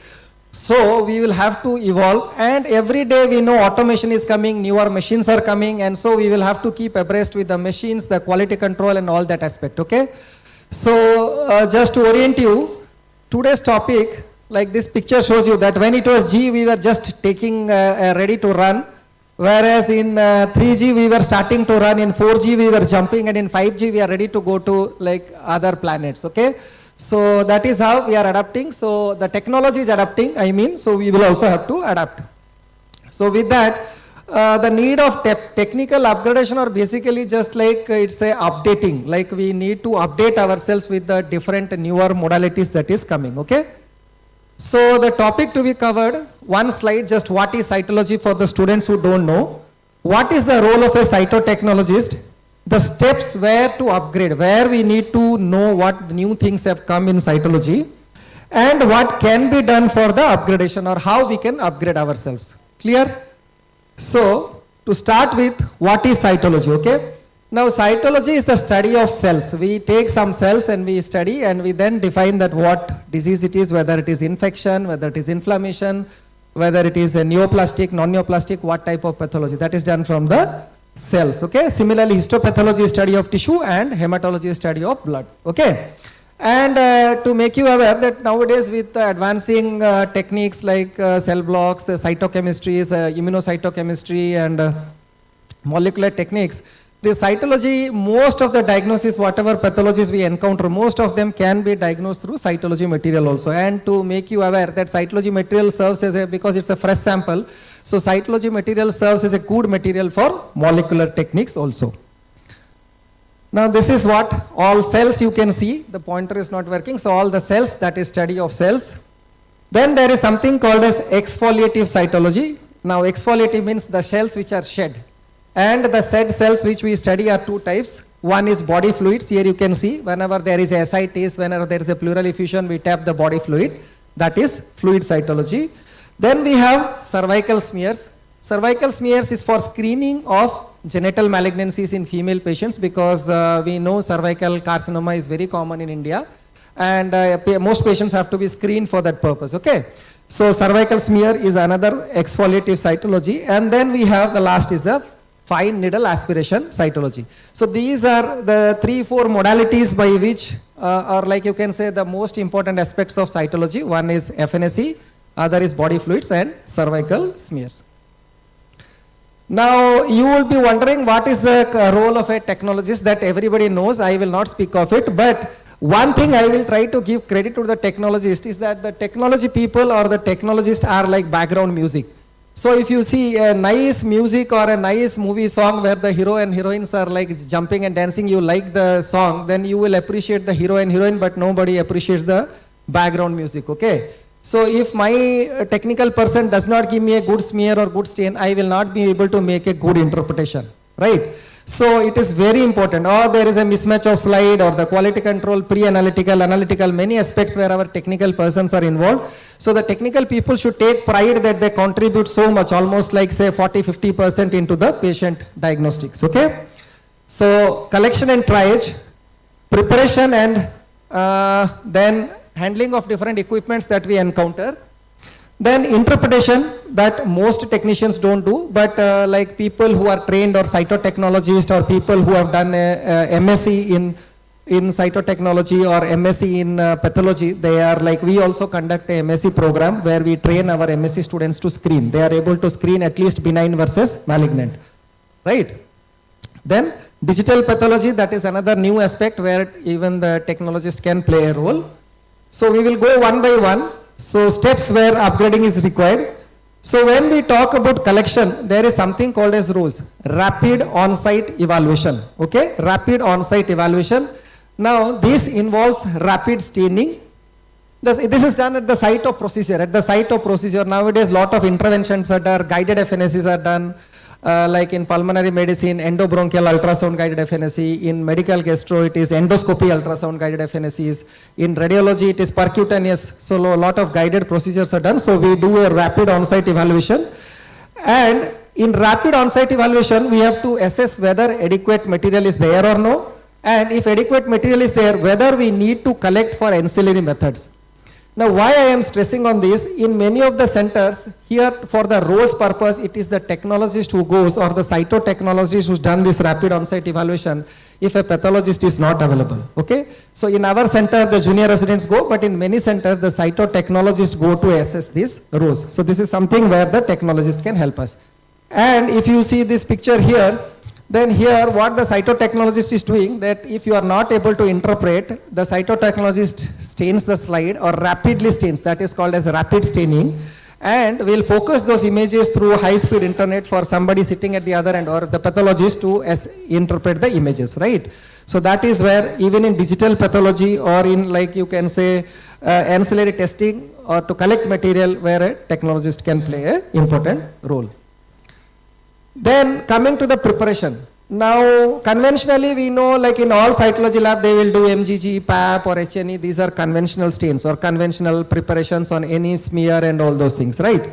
So we will have to evolve, and every day we know automation is coming, newer machines are coming, and so we will have to keep abreast with the machines, the quality control and all that aspect, okay? So just to orient you, today's topic, like this picture shows you that when it was G, we were just taking ready to run, whereas in 3G we were starting to run, in 4G we were jumping, and in 5G we are ready to go to like other planets, okay? So that is how we are adapting. So the technology is adapting, I mean, so we will also have to adapt. So with that, the need of technical upgradation or basically just like it's a updating, like we need to update ourselves with the different newer modalities that is coming, okay? So the topic to be covered, one slide, just what is cytology for the students who don't know. What is the role of a cytotechnologist? The steps where to upgrade, where we need to know what new things have come in cytology, and what can be done for the upgradation or how we can upgrade ourselves. Clear? So, to start with, what is cytology, okay? Now, cytology is the study of cells. We take some cells and we study and we then define that what disease it is, whether it is infection, whether it is inflammation, whether it is a neoplastic, non-neoplastic, what type of pathology. That is done from the cells, okay? Similarly, histopathology is study of tissue and hematology is study of blood, okay? And to make you aware that nowadays with advancing techniques like cell blocks, cytochemistries, immunocytochemistry and molecular techniques, the cytology, most of the diagnosis, whatever pathologies we encounter, most of them can be diagnosed through cytology material also. And to make you aware that cytology material serves as a, because it's a fresh sample, so cytology material serves as a good material for molecular techniques also. Now this is what all cells you can see, the pointer is not working, so all the cells, that is study of cells. Then there is something called as exfoliative cytology. Now exfoliative means the cells which are shed. And the shed cells which we study are two types. One is body fluids. Here you can see whenever there is ascites, whenever there is a pleural effusion, we tap the body fluid. That is fluid cytology. Then we have cervical smears. Cervical smears is for screening of genital malignancies in female patients because we know cervical carcinoma is very common in India and most patients have to be screened for that purpose, okay? So cervical smear is another exfoliative cytology, and then we have the last is the fine needle aspiration cytology. So these are the 3-4 modalities by which or like you can say the most important aspects of cytology. One is FNSE, other is body fluids and cervical smears. Now you will be wondering what is the role of a technologist, that everybody knows. I will not speak of it, but one thing I will try to give credit to the technologist is that the technology people or the technologists are like background music. So if you see a nice music or a nice movie song where the hero and heroines are like jumping and dancing, you like the song, then you will appreciate the hero and heroine, but nobody appreciates the background music, okay? So if my technical person does not give me a good smear or good stain, I will not be able to make a good interpretation, right? So it is very important. Or there is a mismatch of slide or the quality control, pre-analytical, analytical, many aspects where our technical persons are involved. So the technical people should take pride that they contribute so much, almost like say 40-50% into the patient diagnostics, okay? So collection and triage, preparation and then handling of different equipments that we encounter. Then interpretation that most technicians don't do, but like people who are trained or cytotechnologists or people who have done a MSc in cytotechnology or MSc in pathology, they are like, we also conduct a MSc program where we train our MSc students to screen. They are able to screen at least benign versus malignant, right? Then digital pathology, that is another new aspect where even the technologist can play a role. So we will go one by one. So steps where upgrading is required. So when we talk about collection, there is something called as ROSE, rapid on-site evaluation. Okay, rapid on-site evaluation. Now this involves rapid staining. This is done at the site of procedure. At the site of procedure, nowadays lot of interventions are done, guided FNACs are done, like in pulmonary medicine, endobronchial ultrasound guided FNAC, in medical gastro it is endoscopy ultrasound guided FNACs, in radiology it is percutaneous, so a lot of guided procedures are done. So we do a rapid on-site evaluation, and in rapid on-site evaluation we have to assess whether adequate material is there or no, and if adequate material is there, whether we need to collect for ancillary methods. Now why I am stressing on this, in many of the centers, here for the ROSE purpose, it is the technologist who goes or the cytotechnologist who's done this rapid on-site evaluation if a pathologist is not available, okay? So in our center, the junior residents go, but in many centers, the cytotechnologists go to assess this ROSE. So this is something where the technologist can help us. And if you see this picture here, then here what the cytotechnologist is doing, that if you are not able to interpret, the cytotechnologist stains the slide or rapidly stains, that is called as rapid staining, and will focus those images through high-speed internet for somebody sitting at the other end or the pathologist to interpret the images, right? So that is where even in digital pathology or in, like you can say, ancillary testing or to collect material, where a technologist can play an important role. Then coming to the preparation. Now conventionally we know, like in all cytology lab they will do MGG, PAP or HNE. These are conventional stains or conventional preparations on any smear and all those things, right?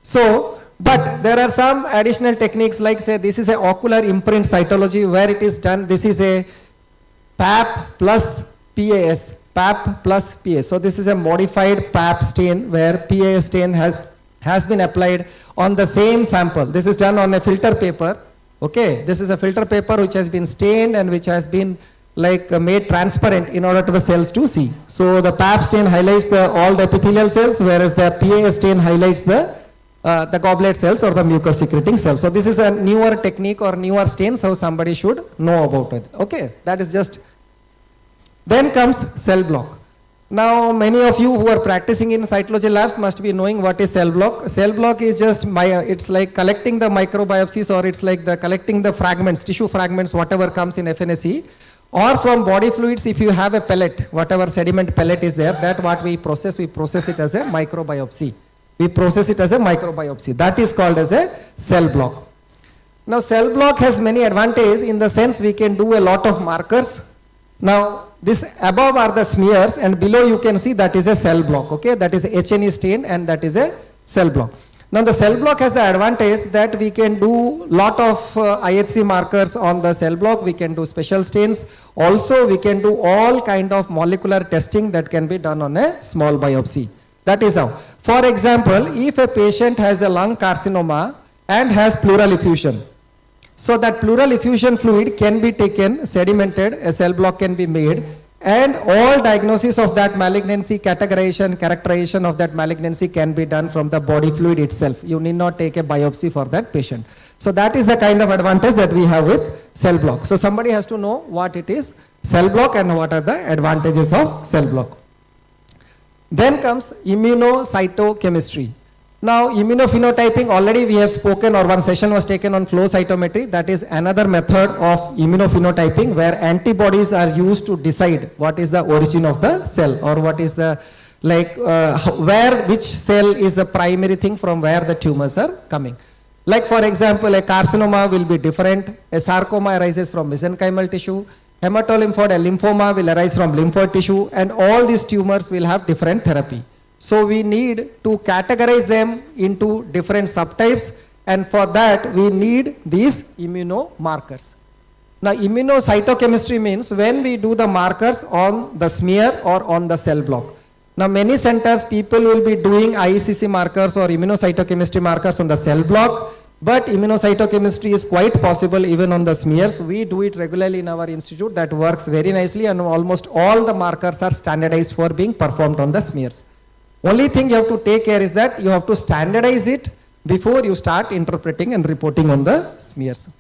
So, but there are some additional techniques, like say this is a ocular imprint cytology where it is done. This is a PAP plus PAS, PAP plus PAS. So this is a modified PAP stain where PAS stain has been applied on the same sample. This is done on a filter paper. Okay, this is a filter paper which has been stained and which has been like made transparent in order to the cells to see. So the PAP stain highlights all the epithelial cells, whereas the PAS stain highlights the goblet cells or the mucus secreting cells. So this is a newer technique or newer stain, so somebody should know about it. Okay, that is just. Then comes cell block. Now many of you who are practicing in cytology labs must be knowing what is cell block. Cell block is just it's like collecting the microbiopsies, or it's like collecting the fragments, tissue fragments, whatever comes in FNAC, or from body fluids. If you have a pellet, whatever sediment pellet is there, that what we process it as a microbiopsy. We process it as a microbiopsy. That is called as a cell block. Now cell block has many advantages in the sense we can do a lot of markers. Now this above are the smears and below you can see that is a cell block, okay? That is HNE stain and that is a cell block. Now the cell block has the advantage that we can do lot of IHC markers on the cell block. We can do special stains. Also we can do all kind of molecular testing that can be done on a small biopsy. That is how. For example, if a patient has a lung carcinoma and has pleural effusion, so that pleural effusion fluid can be taken, sedimented, a cell block can be made, and all diagnosis of that malignancy, categorization, characterization of that malignancy can be done from the body fluid itself. You need not take a biopsy for that patient. So that is the kind of advantage that we have with cell block. So somebody has to know what it is, cell block, and what are the advantages of cell block. Then comes immunocytochemistry. Now immunophenotyping, already we have spoken, or one session was taken on flow cytometry. That is another method of immunophenotyping where antibodies are used to decide what is the origin of the cell, or what is the which cell is the primary thing from where the tumors are coming. Like for example, a carcinoma will be different. A sarcoma arises from mesenchymal tissue. Hematolymphoid, a lymphoma will arise from lymphoid tissue, and all these tumors will have different therapy. So we need to categorize them into different subtypes, and for that we need these immunomarkers. Now immunocytochemistry means when we do the markers on the smear or on the cell block. Now many centers people will be doing IECC markers or immunocytochemistry markers on the cell block, but immunocytochemistry is quite possible even on the smears. We do it regularly in our institute. That works very nicely, and almost all the markers are standardized for being performed on the smears. Only thing you have to take care is that you have to standardize it before you start interpreting and reporting on the smears.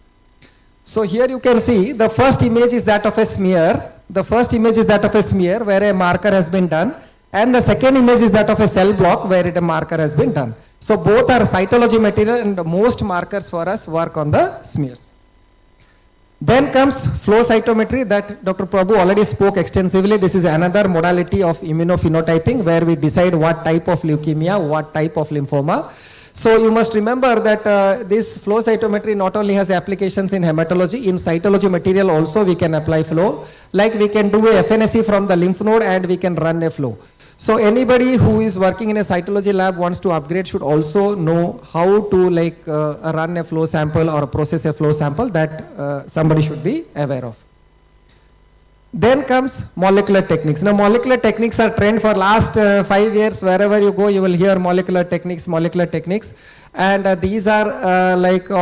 So here you can see the first image is that of a smear. The first image is that of a smear where a marker has been done, and the second image is that of a cell block where a marker has been done. So So both are cytology material, and most markers for us work on the smears. Then comes flow cytometry that Dr. Prabhu already spoke extensively. This is another modality of immunophenotyping where we decide what type of leukemia, what type of lymphoma. So you must remember that this flow cytometry not only has applications in hematology, in cytology material also we can apply flow. Like we can do a FNSE from the lymph node and we can run a flow. So anybody who is working in a cytology lab wants to upgrade should also know how to run a flow sample or process a flow sample, that somebody should be aware of. Then comes molecular techniques. Now molecular techniques are trend for last 5 years. Wherever you go, you will hear molecular techniques. And these are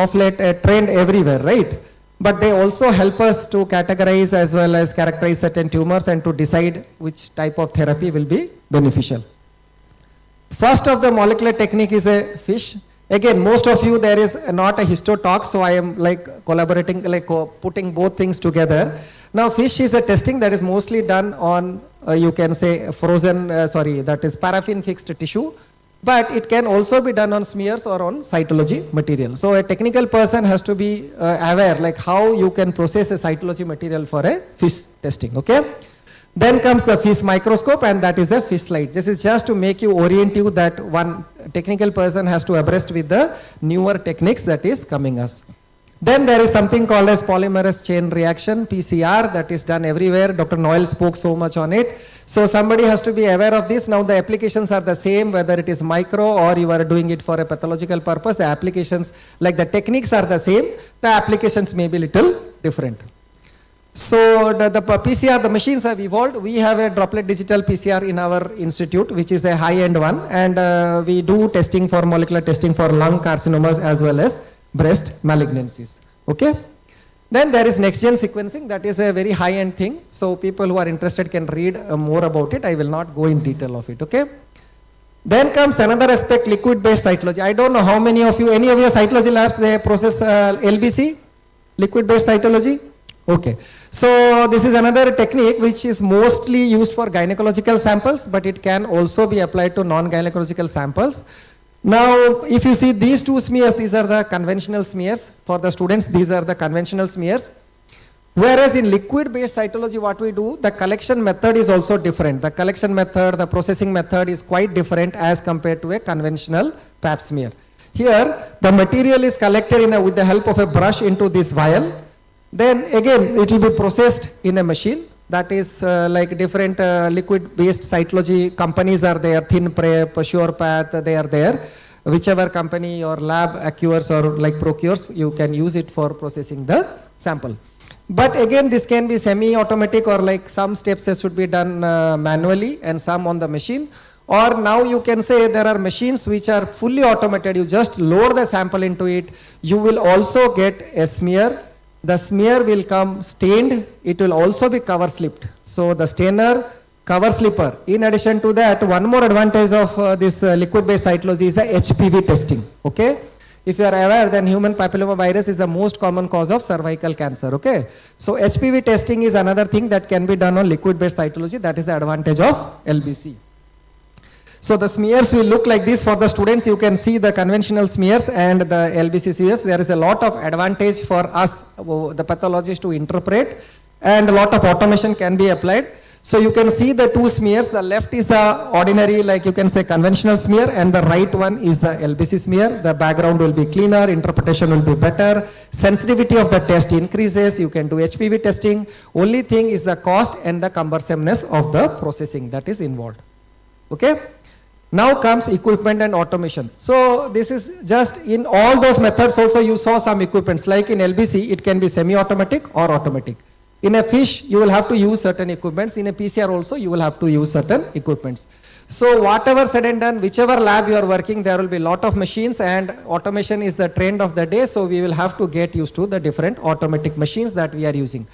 of late a trend everywhere, right? But they also help us to categorize as well as characterize certain tumors and to decide which type of therapy will be beneficial. First of the molecular technique is a FISH. Again, most of you, there is not a histo talk, so I am collaborating, putting both things together. Now FISH is a testing that is mostly done on, you can say frozen, that is paraffin fixed tissue. But it can also be done on smears or on cytology material. So a technical person has to be aware how you can process a cytology material for a FISH testing, okay? Then comes the FISH microscope, and that is a FISH slide. This is just to make you orient you that one technical person has to abreast with the newer techniques that is coming us. Then there is something called as polymerase chain reaction, PCR, that is done everywhere. Dr. Noel spoke so much on it. So somebody has to be aware of this. Now the applications are the same, whether it is micro or you are doing it for a pathological purpose. The applications, the techniques are the same. The applications may be little different. So the PCR, the machines have evolved. We have a droplet digital PCR in our institute, which is a high-end one. And we do testing for molecular testing for lung carcinomas as well as breast malignancies. Okay. Then there is next gen sequencing. That is a very high-end thing. So people who are interested can read more about it. I will not go in detail of it. Okay. Then comes another aspect, liquid-based cytology. I don't know how many of you, any of your cytology labs, they process LBC, liquid-based cytology. Okay. So this is another technique which is mostly used for gynecological samples, but it can also be applied to non-gynecological samples. Now, if you see these two smears, these are the conventional smears. For the students, these are the conventional smears. Whereas in liquid-based cytology, what we do, the collection method is also different. The collection method, the processing method is quite different as compared to a conventional pap smear. Here, the material is collected with the help of a brush into this vial. Then again, it will be processed in a machine. That is different liquid-based cytology companies are there, ThinPrep, SurePath, they are there. Whichever company or lab acquires or procures, you can use it for processing the sample. But again, this can be semi-automatic or some steps should be done manually and some on the machine. Or now you can say there are machines which are fully automated. You just load the sample into it. You will also get a smear. The smear will come stained. It will also be cover slipped. So the stainer, cover slipper. In addition to that, one more advantage of this liquid-based cytology is the HPV testing. Okay. If you are aware, then human papillomavirus is the most common cause of cervical cancer. Okay. So HPV testing is another thing that can be done on liquid-based cytology. That is the advantage of LBC. So the smears will look like this for the students. You can see the conventional smears and the LBC smears. There is a lot of advantage for us, the pathologists, to interpret, and a lot of automation can be applied. So you can see the two smears. The left is the ordinary, you can say conventional smear, and the right one is the LBC smear. The background will be cleaner, interpretation will be better, sensitivity of the test increases, you can do HPV testing. Only thing is the cost and the cumbersomeness of the processing that is involved. Okay. Now comes equipment and automation. So this is just in all those methods also you saw some equipments. Like in LBC, it can be semi-automatic or automatic. In a FISH, you will have to use certain equipments. In a PCR also, you will have to use certain equipments. So whatever said and done, whichever lab you are working, there will be a lot of machines, and automation is the trend of the day. So we will have to get used to the different automatic machines that we are using.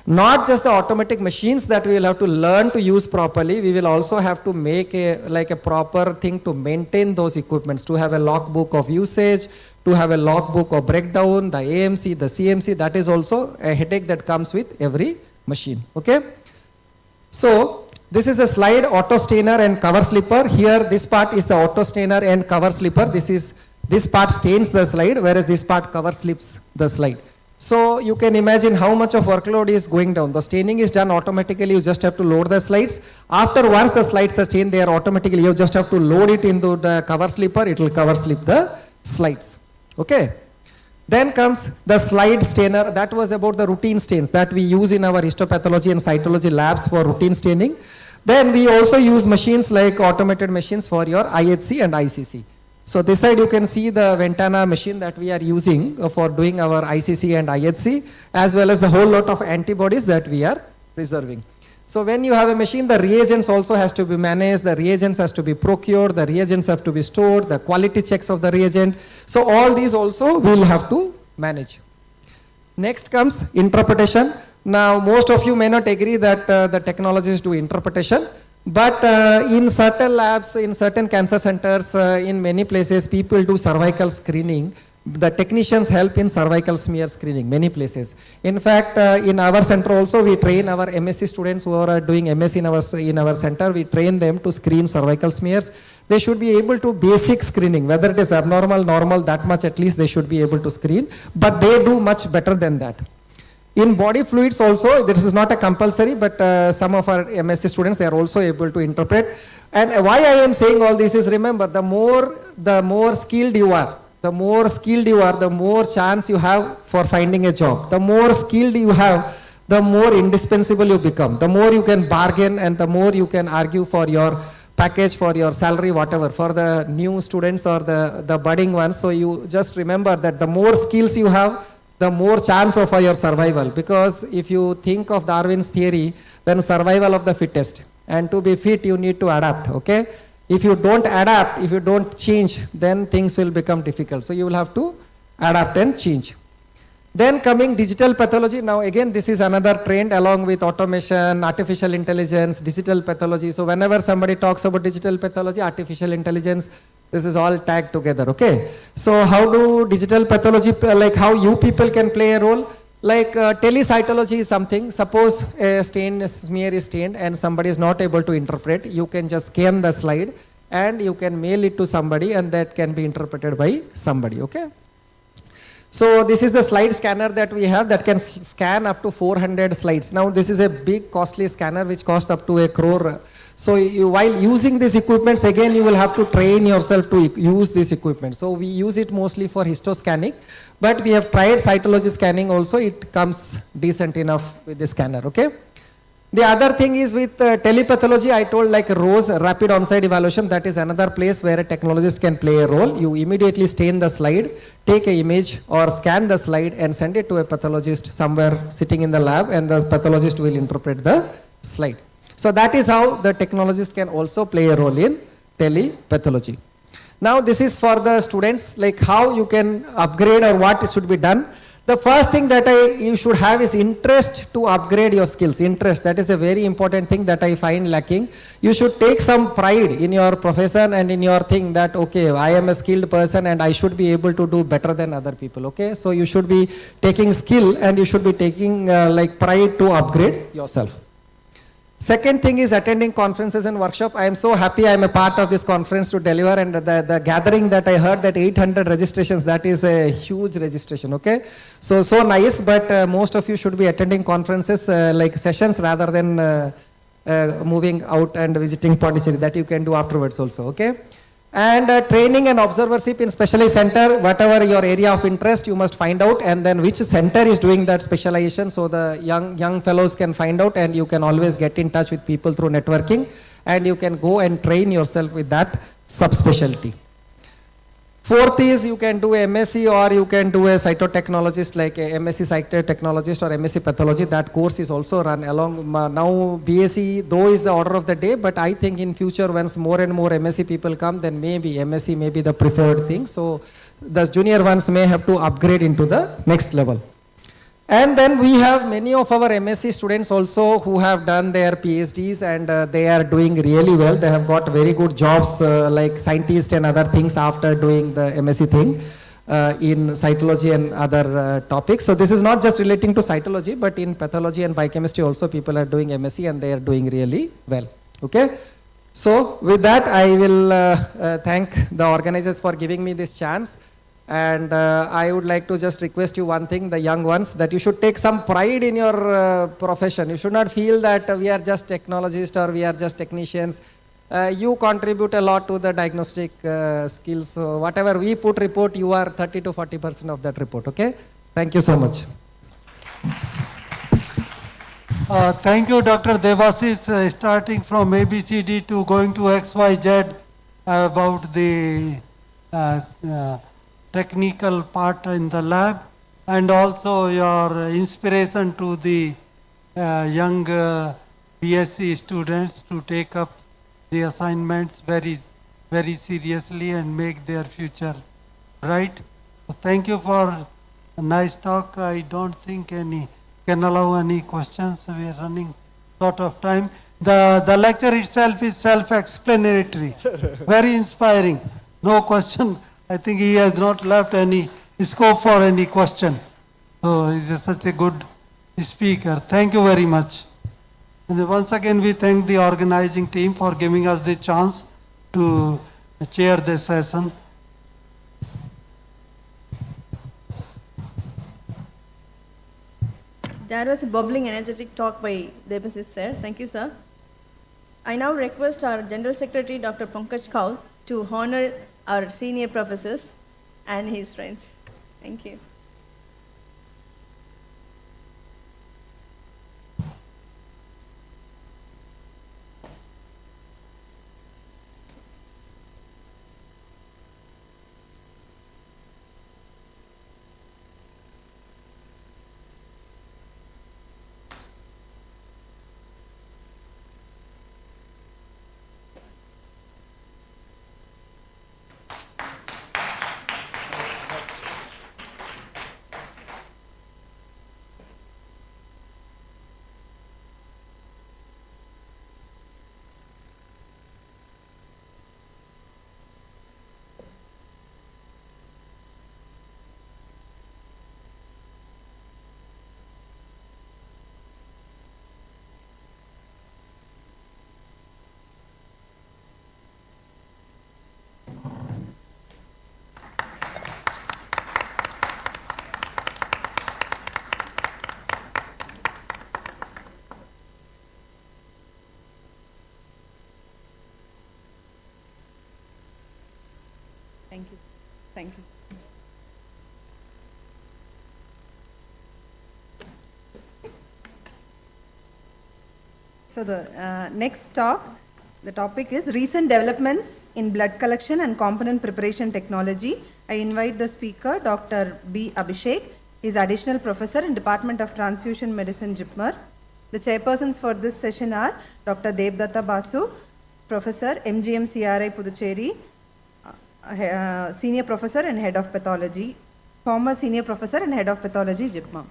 Not just the automatic machines that we will have to learn to use properly, we will also have to make a proper thing to maintain those equipments, to have a logbook of usage, to have a logbook of breakdown, the AMC, the CMC. That is also a headache that comes with every machine. Okay. So This is a slide, auto stainer and cover slipper. Here this part is the auto stainer and cover slipper. This part stains the slide, whereas this part cover slips the slide. So you can imagine how much of workload is going down. The staining is done automatically. You just have to load the slides. After once the slides are stained, they are automatically, you just have to load it into the cover slipper. It will cover slip the slides. Okay. Then comes the slide stainer. That was about the routine stains that we use in our histopathology and cytology labs for routine staining. Then we also use machines like automated machines for your IHC and ICC. So this side you can see the Ventana machine that we are using for doing our ICC and IHC, as well as the whole lot of antibodies that we are preserving. So when you have a machine, the reagents also has to be managed, the reagents has to be procured, the reagents have to be stored, the quality checks of the reagent. So all these also we will have to manage. Next comes interpretation. Now most of you may not agree that the technologies do interpretation. But in certain labs, in certain cancer centers, in many places, people do cervical screening. The technicians help in cervical smear screening, many places. In fact, in our center also, we train our MSc students who are doing MS in our center. We train them to screen cervical smears. They should be able to basic screening, whether it is abnormal, normal, that much at least they should be able to screen. But they do much better than that. In body fluids also, this is not a compulsory, but some of our MSc students, they are also able to interpret. And why I am saying all this is, remember, the more skilled you are, the more chance you have for finding a job. The more skilled you have, the more indispensable you become. The more you can bargain and the more you can argue for your package, for your salary, whatever, for the new students or the budding ones. So you just remember that the more skills you have, the more chance of your survival. Because if you think of Darwin's theory, then survival of the fittest. And to be fit, you need to adapt, okay? If you don't adapt, if you don't change, then things will become difficult. So you will have to adapt and change. Then coming digital pathology. Now again, this is another trend along with automation, artificial intelligence, digital pathology. So whenever somebody talks about digital pathology, artificial intelligence, this is all tagged together, okay? So how do digital pathology, like how you people can play a role? Like telecytology is something. Suppose a smear is stained and somebody is not able to interpret, you can just scan the slide and you can mail it to somebody and that can be interpreted by somebody, okay? So this is the slide scanner that we have that can scan up to 400 slides. Now this is a big costly scanner which costs up to 1 crore. So while using these equipments, again you will have to train yourself to use this equipment. So we use it mostly for histoscanning, but we have tried cytology scanning also. It comes decent enough with the scanner, okay? The other thing is with telepathology, I told like ROSE, rapid on-site evaluation, that is another place where a technologist can play a role. You immediately stain the slide, take an image or scan the slide and send it to a pathologist somewhere sitting in the lab, and the pathologist will interpret the slide. So that is how the technologist can also play a role in telepathology. Now this is for the students, like how you can upgrade or what should be done. The first thing that you should have is interest to upgrade your skills. Interest, that is a very important thing that I find lacking. You should take some pride in your profession and in your thing that, okay, I am a skilled person and I should be able to do better than other people, okay? So you should be taking skill and you should be taking like pride to upgrade yourself. Second thing is attending conferences and workshop. I am so happy I am a part of this conference to deliver, and the gathering that I heard, that 800 registrations, that is a huge registration, okay? So nice, but most of you should be attending conferences like sessions rather than moving out and visiting Pondicherry. That you can do afterwards also, okay? And training and observership in specialized center, whatever your area of interest, you must find out, and then which center is doing that specialization, so the young fellows can find out, and you can always get in touch with people through networking, and you can go and train yourself with that subspecialty. Fourth is you can do MSc or you can do a cytotechnologist like a MSc cytotechnologist or MSc pathology. That course is also run along. Now BSc though is the order of the day, but I think in future once more and more MSc people come, then maybe MSc may be the preferred thing. So the junior ones may have to upgrade into the next level. And then we have many of our MSc students also who have done their PhDs, and they are doing really well. They have got very good jobs like scientists and other things after doing the MSc thing in cytology and other topics. So this is not just relating to cytology, but in pathology and biochemistry also people are doing MSc and they are doing really well. Okay? So with that, I will thank the organizers for giving me this chance. And I would like to just request you one thing, the young ones, that you should take some pride in your profession. You should not feel that we are just technologists or we are just technicians. You contribute a lot to the diagnostic skills. So whatever we put report, you are 30 to 40% of that report. Okay? Thank you so much. Thank you, Dr. Devasis, starting from ABCD to going to XYZ about the technical part in the lab, and also your inspiration to the young BSc students to take up the assignments very, very seriously and make their future bright. So thank you for a nice talk. I don't think can allow any questions. We are running short of time. The lecture itself is self-explanatory, very inspiring. No question. I think he has not left any scope for any question. So he's such a good speaker. Thank you very much. And once again, we thank the organizing team for giving us the chance to chair this session. That was a bubbling, energetic talk by Devasis sir. Thank you, sir. I now request our General Secretary, Dr. Pankaj Kaul, to honor our senior professors and his friends. Thank you. Thank you. Thank you. So the next talk, the topic is recent developments in blood collection and component preparation technology. I invite the speaker, Dr. B. Abhishek. He is additional professor in Department of Transfusion Medicine, JIPMER. The chairpersons for this session are Dr. Devdatta Basu, Professor, MGM CRI Puducherry, Senior Professor and Head of Pathology, former Senior Professor and Head of Pathology, JIPMER.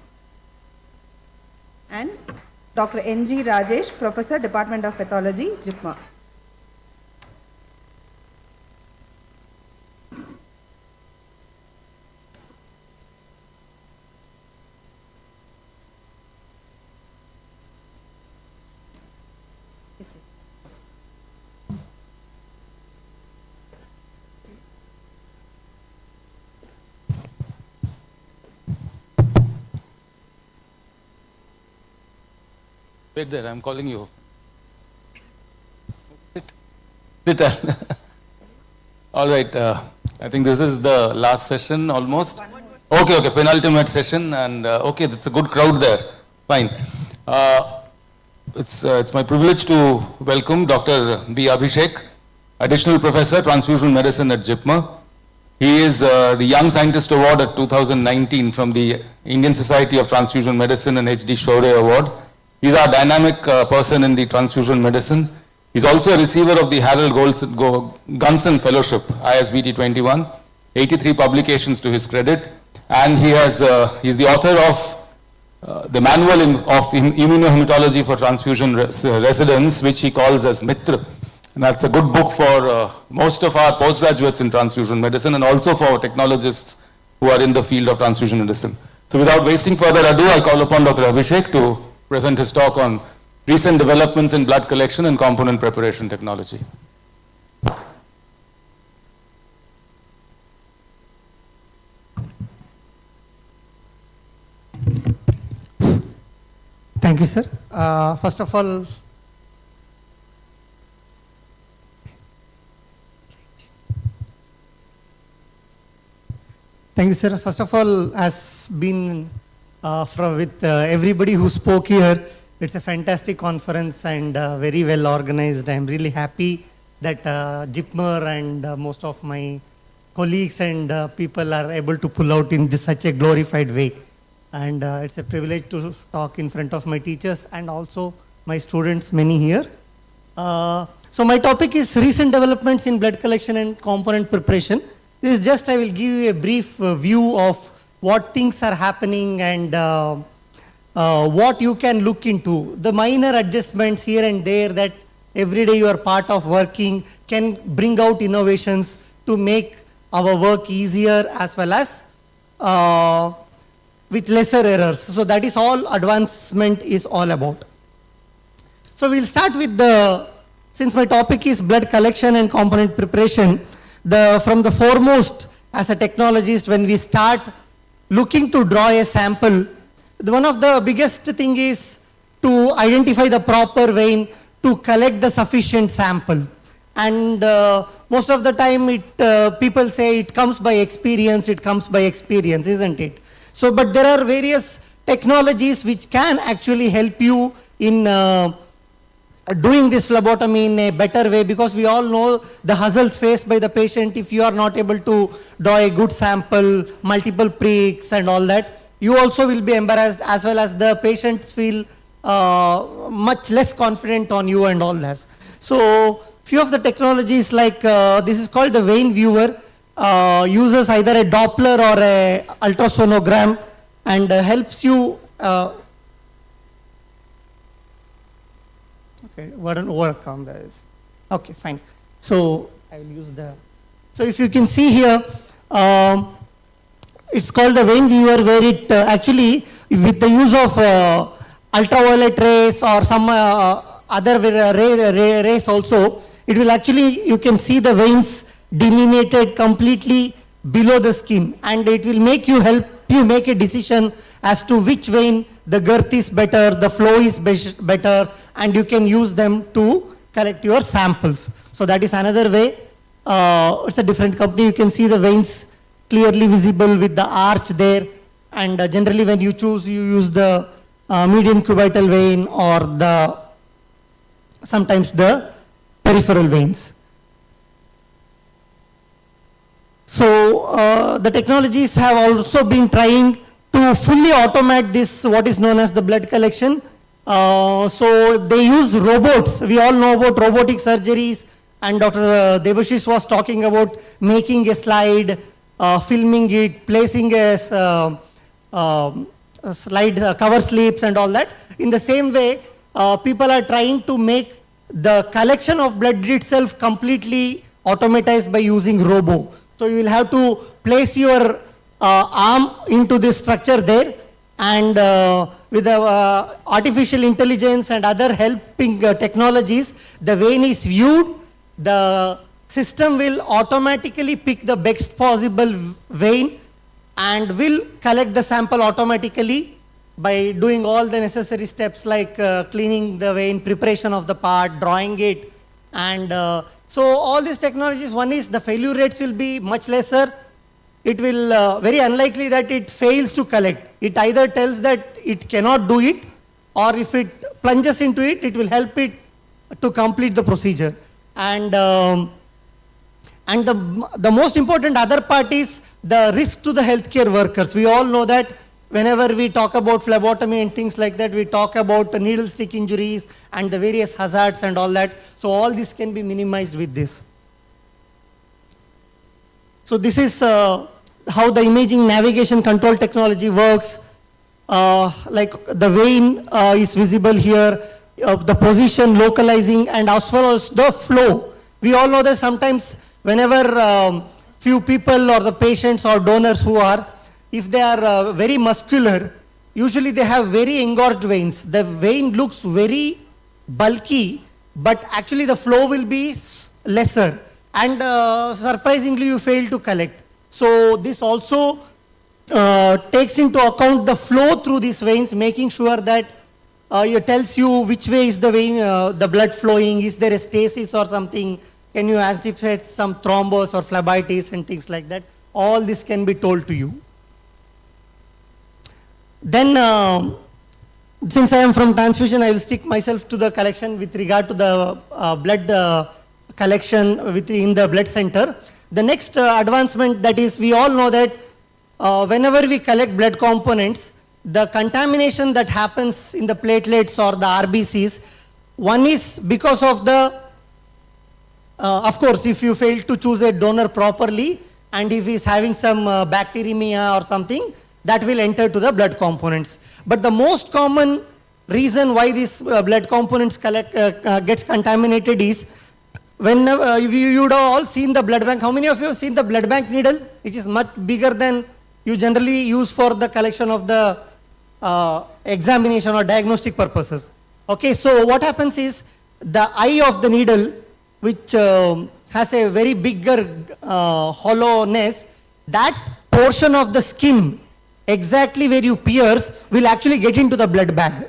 And Dr. N.G. Rajesh, Professor, Department of Pathology, JIPMER. Wait there, I'm calling you. Sit. All right, I think this is the last session almost. Okay, penultimate session, and okay, that's a good crowd there. Fine. It's my privilege to welcome Dr. B. Abhishek, Additional Professor, Transfusion Medicine at JIPMER. He is the Young Scientist Award at 2019 from the Indian Society of Transfusion Medicine and H.D. Shore Award. He's our dynamic person in the transfusion medicine. He's also a receiver of the Harold Gunson Fellowship, ISBT 21, 83 publications to his credit, and he's the author of the Manual of Immunohematology for Transfusion Residents, which he calls as MITR. And that's a good book for most of our postgraduates in transfusion medicine and also for technologists who are in the field of transfusion medicine. So without wasting further ado, I call upon Dr. Abhishek to present his talk on recent developments in blood collection and component preparation technology. Thank you, sir. First of all, thank you, sir. First of all, has been with everybody who spoke here. It's a fantastic conference and very well organized. I'm really happy that JIPMER and most of my colleagues and people are able to pull out in such a glorified way. And it's a privilege to talk in front of my teachers and also my students, many here. So my topic is recent developments in blood collection and component preparation. This is just, I will give you a brief view of what things are happening and what you can look into. The minor adjustments here and there that every day you are part of working can bring out innovations to make our work easier as well as with lesser errors. So that is all advancement is all about. So we'll start with since my topic is blood collection and component preparation, from the foremost as a technologist, when we start looking to draw a sample, one of the biggest thing is to identify the proper vein to collect the sufficient sample. And most of the time people say it comes by experience, isn't it? So, but there are various technologies which can actually help you in doing this phlebotomy in a better way, because we all know the hassles faced by the patient if you are not able to draw a good sample, multiple pricks and all that. You also will be embarrassed, as well as the patients feel much less confident on you and all that. So few of the technologies like this is called the vein viewer, uses either a Doppler or a ultrasonogram and helps you okay, overcome this. Okay, fine. So I will use so if you can see here, it's called the vein viewer, where it actually with the use of ultraviolet rays or some other rays also, it will actually, you can see the veins delineated completely below the skin, and it will help you make a decision as to which vein the girth is better, the flow is better, and you can use them to collect your samples. So that is another way. It's a different company. You can see the veins clearly visible with the arch there, and generally when you choose, you use the median cubital vein or sometimes the peripheral veins. So the technologies have also been trying to fully automate this, what is known as the blood collection. So they use robots. We all know about robotic surgeries, and Dr. Debashish was talking about making a slide, filming it, placing a slide, cover slips and all that. In the same way, people are trying to make the collection of blood itself completely automatized by using robo. So you will have to place your arm into this structure there, and with artificial intelligence and other helping technologies, the vein is viewed. The system will automatically pick the best possible vein and will collect the sample automatically by doing all the necessary steps like cleaning the vein, preparation of the part, drawing it. And so all these technologies, one is the failure rates will be much lesser. It will very unlikely that it fails to collect. It either tells that it cannot do it, or if it plunges into it, it will help it to complete the procedure. And the most important other part is the risk to the healthcare workers. We all know that whenever we talk about phlebotomy and things like that, we talk about the needle stick injuries and the various hazards and all that. So all this can be minimized with this. So this is how the imaging navigation control technology works. Like the vein is visible here, the position, localizing, and as well as the flow. We all know that sometimes whenever few people or the patients or donors who are, if they are very muscular, usually they have very engorged veins. The vein looks very bulky, but actually the flow will be lesser, and surprisingly you fail to collect. So this also takes into account the flow through these veins, making sure that it tells you which way is the vein, the blood flowing, is there a stasis or something, can you anticipate some thrombus or phlebitis and things like that. All this can be told to you. Then since I am from transfusion, I will stick myself to the collection with regard to the blood collection in the blood center. The next advancement, that is, we all know that whenever we collect blood components, the contamination that happens in the platelets or the RBCs, one is because of the, of course, if you fail to choose a donor properly, and if he is having some bacteremia or something, that will enter to the blood components. But the most common reason why these blood components gets contaminated is, whenever you would have all seen the blood bank. How many of you have seen the blood bank needle, which is much bigger than you generally use for the collection of the examination or diagnostic purposes? Okay, so what happens is, the eye of the needle, which has a very bigger hollowness, that portion of the skin exactly where you pierce will actually get into the blood bag.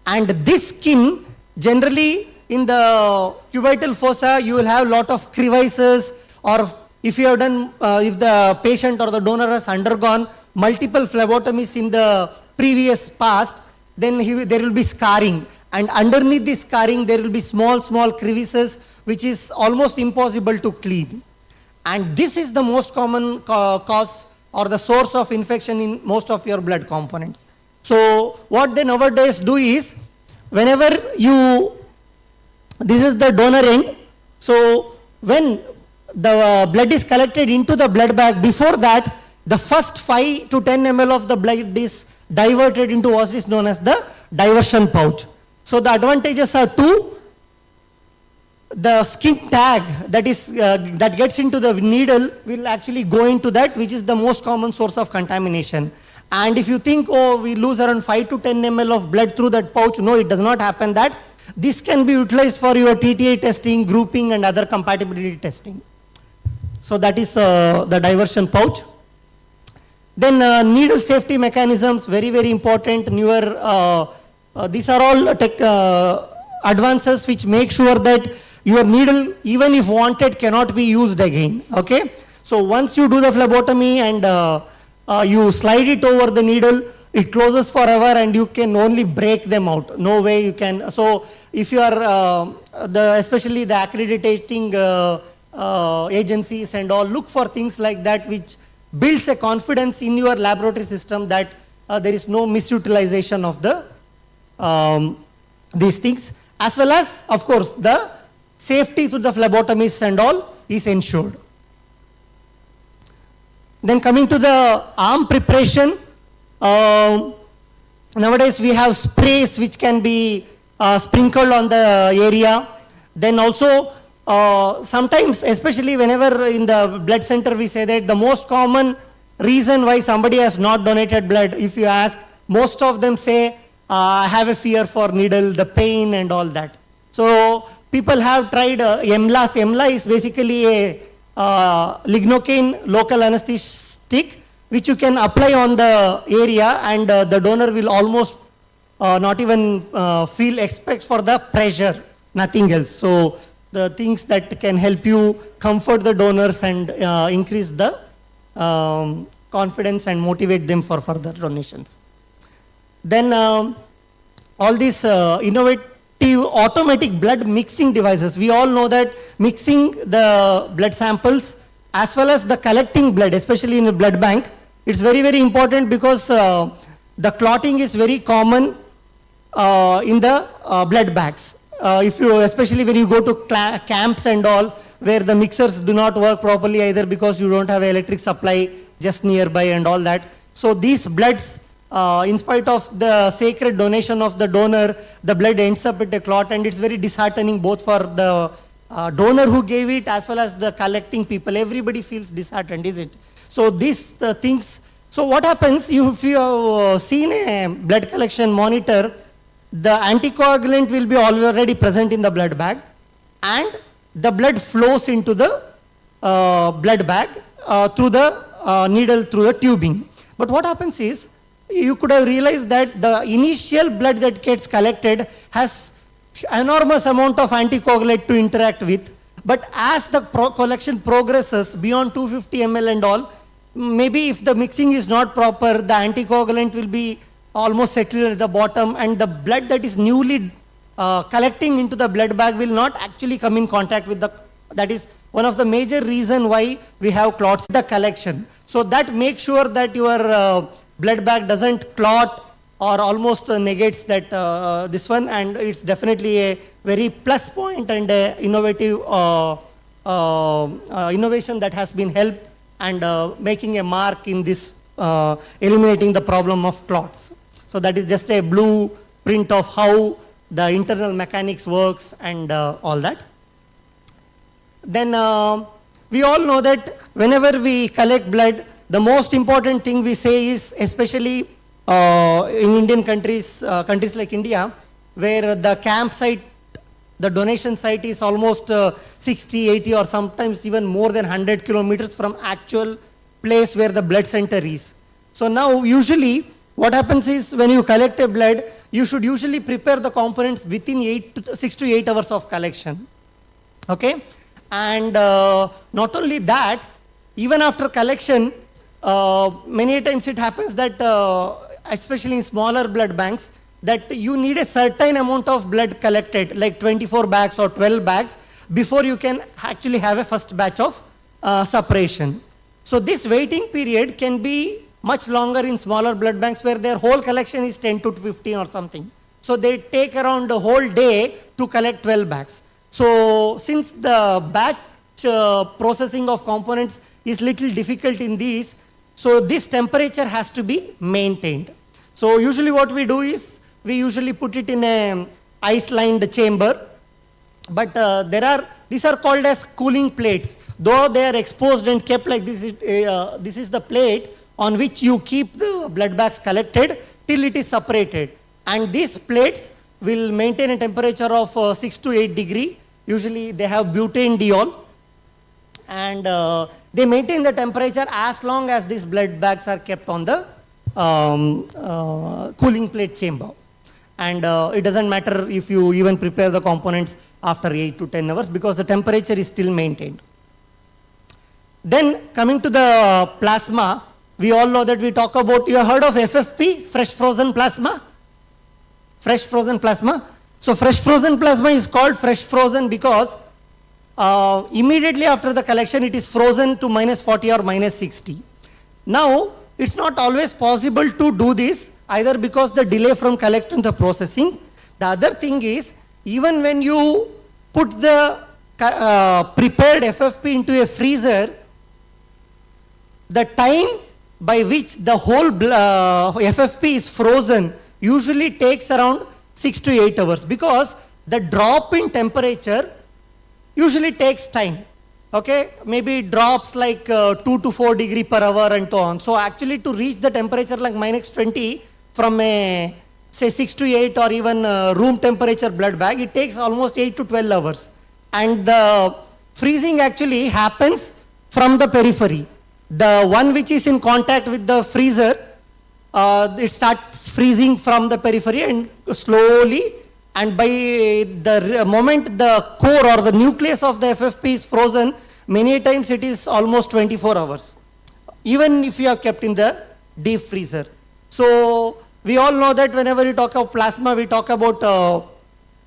And this skin, generally in the cubital fossa, you will have a lot of crevices, or if you have done, if the patient or the donor has undergone multiple phlebotomies in the previous past, then there will be scarring. And underneath this scarring, there will be small crevices, which is almost impossible to clean. And this is the most common cause or the source of infection in most of your blood components. So what they nowadays do is, whenever this is the donor end, so when the blood is collected into the blood bag, before that, the first 5 to 10 ml of the blood is diverted into what is known as the diversion pouch. So the advantages are two. The skin tag that gets into the needle will actually go into that, which is the most common source of contamination. And if you think, oh, we lose around 5 to 10 ml of blood through that pouch, no, it does not happen that. This can be utilized for your TTA testing, grouping, and other compatibility testing. So that is the diversion pouch. Then needle safety mechanisms, very, very important. Newer, these are all advances which make sure that your needle, even if wanted, cannot be used again. Okay? So once you do the phlebotomy and you slide it over the needle, it closes forever and you can only break them out. No way you can. So if you are, especially the accrediting agencies and all, look for things like that which builds a confidence in your laboratory system that there is no misutilization of the these things, as well as, of course, the safety through the phlebotomies and all is ensured. Then coming to the arm preparation, nowadays we have sprays which can be sprinkled on the area. Then also sometimes, especially whenever in the blood center we say that the most common reason why somebody has not donated blood, if you ask, most of them say, I have a fear for needle, the pain and all that. So people have tried ICMLS. ICMLS is basically a lignocaine local anesthetic which you can apply on the area, and the donor will almost not even feel expect for the pressure, nothing else. So the things that can help you comfort the donors and increase the confidence and motivate them for further donations. Then all these innovative automatic blood mixing devices. We all know that mixing the blood samples as well as the collecting blood, especially in a blood bank, it's very, very important because the clotting is very common in the blood bags. If you, especially when you go to camps and all, where the mixers do not work properly either because you don't have electric supply just nearby and all that. So these bloods, in spite of the sacred donation of the donor, the blood ends up with a clot, and it's very disheartening both for the donor who gave it as well as the collecting people. Everybody feels disheartened, is it? So these things, so what happens if you have seen a blood collection monitor, the anticoagulant will be already present in the blood bag, and the blood flows into the blood bag through the needle, through the tubing. But what happens is, you could have realized that the initial blood that gets collected has enormous amount of anticoagulant to interact with, but as the collection progresses beyond 250 ml and all, maybe if the mixing is not proper, the anticoagulant will be almost settled at the bottom, and the blood that is newly collecting into the blood bag will not actually come in contact with the, that is one of the major reason why we have clots in the collection. So that makes sure that your blood bag doesn't clot or almost negates that this one, and it's definitely a very plus point and a innovative innovation that has been helped and making a mark in this eliminating the problem of clots. So that is just a blueprint of how the internal mechanics works and all that. Then we all know that whenever we collect blood, the most important thing we say is, especially in Indian countries, countries like India, where the campsite, the donation site is almost 60, 80 or sometimes even more than 100 kilometers from actual place where the blood center is. So now usually what happens is, when you collect a blood, you should usually prepare the components within 6 to 8 hours of collection. Okay? And not only that, even after collection, many times it happens that, especially in smaller blood banks, that you need a certain amount of blood collected, like 24 bags or 12 bags, before you can actually have a first batch of separation. So this waiting period can be much longer in smaller blood banks where their whole collection is 10 to 15 or something. So they take around the whole day to collect 12 bags. So since the batch processing of components is little difficult in these, so this temperature has to be maintained. So usually what we do is, we usually put it in a ice-lined chamber, but these are called as cooling plates. Though they are exposed and kept like this, this is the plate on which you keep the blood bags collected till it is separated. And these plates will maintain a temperature of 6 to 8 degree. Usually they have butanediol, and they maintain the temperature as long as these blood bags are kept on the cooling plate chamber. And it doesn't matter if you even prepare the components after 8 to 10 hours, because the temperature is still maintained. Then coming to the plasma, we all know that we talk about, you have heard of FFP, fresh frozen plasma? Fresh frozen plasma. So fresh frozen plasma is called fresh frozen because immediately after the collection it is frozen to -40 or -60. Now it's not always possible to do this, either because the delay from collection to processing. The other thing is, even when you put the prepared FFP into a freezer, the time by which the whole FFP is frozen usually takes around 6 to 8 hours, because the drop in temperature usually takes time. Okay, maybe it drops like 2 to 4 degree per hour and so on. So actually to reach the temperature like -20 from a say 6 to 8 or even room temperature blood bag, it takes almost 8 to 12 hours. And the freezing actually happens from the periphery. The one which is in contact with the freezer, it starts freezing from the periphery and slowly, and by the moment the core or the nucleus of the FFP is frozen, many times it is almost 24 hours, even if you are kept in the deep freezer. So we all know that whenever we talk of plasma, we talk about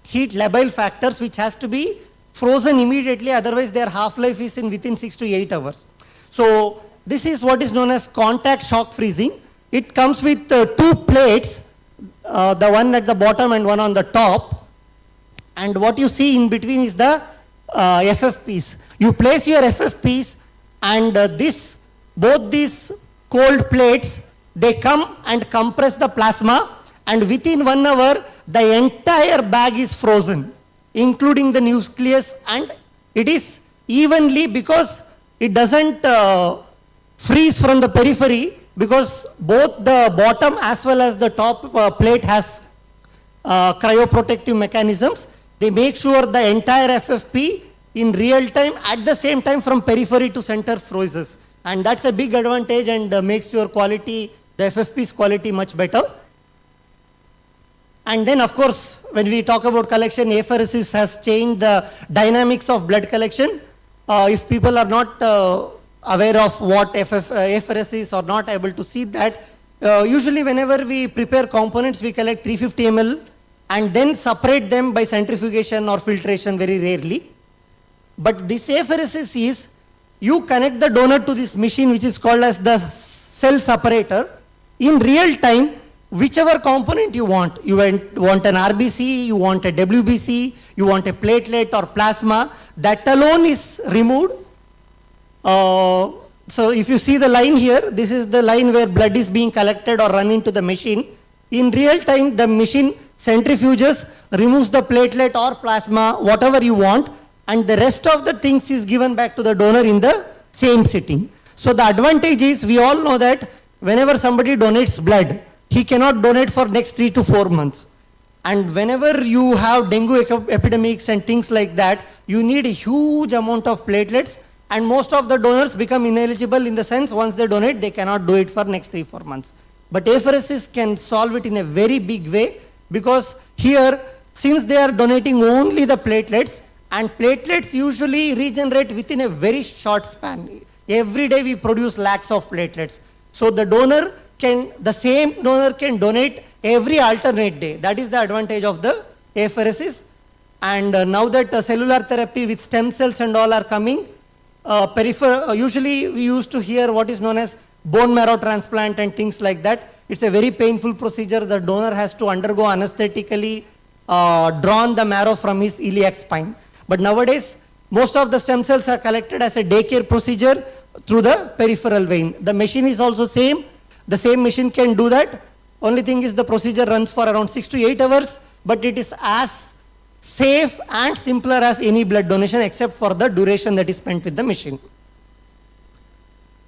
heat labile factors, which has to be frozen immediately, otherwise their half-life is in within 6 to 8 hours. So this is what is known as contact shock freezing. It comes with 2 plates, the one at the bottom and one on the top. And what you see in between is the FFPs. You place your FFPs, and both these cold plates, they come and compress the plasma, and within 1 hour, the entire bag is frozen, including the nucleus, and it is evenly, because it doesn't freeze from the periphery, because both the bottom as well as the top plate has cryoprotective mechanisms. They make sure the entire FFP in real time, at the same time from periphery to center freezes. And that's a big advantage and makes your quality, the FFP's quality much better. And then of course, when we talk about collection, apheresis has changed the dynamics of blood collection. If people are not aware of what apheresis is or not able to see that, usually whenever we prepare components, we collect 350 ml and then separate them by centrifugation or filtration very rarely. But this apheresis is, you connect the donor to this machine which is called as the cell separator. In real time, whichever component you want an RBC, you want a WBC, you want a platelet or plasma, that alone is removed. So if you see the line here, this is the line where blood is being collected or run into the machine. In real time, the machine centrifuges, removes the platelet or plasma, whatever you want, and the rest of the things is given back to the donor in the same sitting. So the advantage is, we all know that whenever somebody donates blood, he cannot donate for next 3 to 4 months. And whenever you have dengue epidemics and things like that, you need a huge amount of platelets, and most of the donors become ineligible in the sense, once they donate, they cannot do it for next 3-4 months. But apheresis can solve it in a very big way, because here, since they are donating only the platelets, and platelets usually regenerate within a very short span. Every day we produce lakhs of platelets. So the same donor can donate every alternate day. That is the advantage of the apheresis. And now that cellular therapy with stem cells and all are coming, usually we used to hear what is known as bone marrow transplant and things like that. It's a very painful procedure. The donor has to undergo anesthetically drawn the marrow from his iliac spine. But nowadays, most of the stem cells are collected as a daycare procedure through the peripheral vein. The machine is also same. The same machine can do that. Only thing is the procedure runs for around 6 to 8 hours, but it is as safe and simpler as any blood donation, except for the duration that is spent with the machine.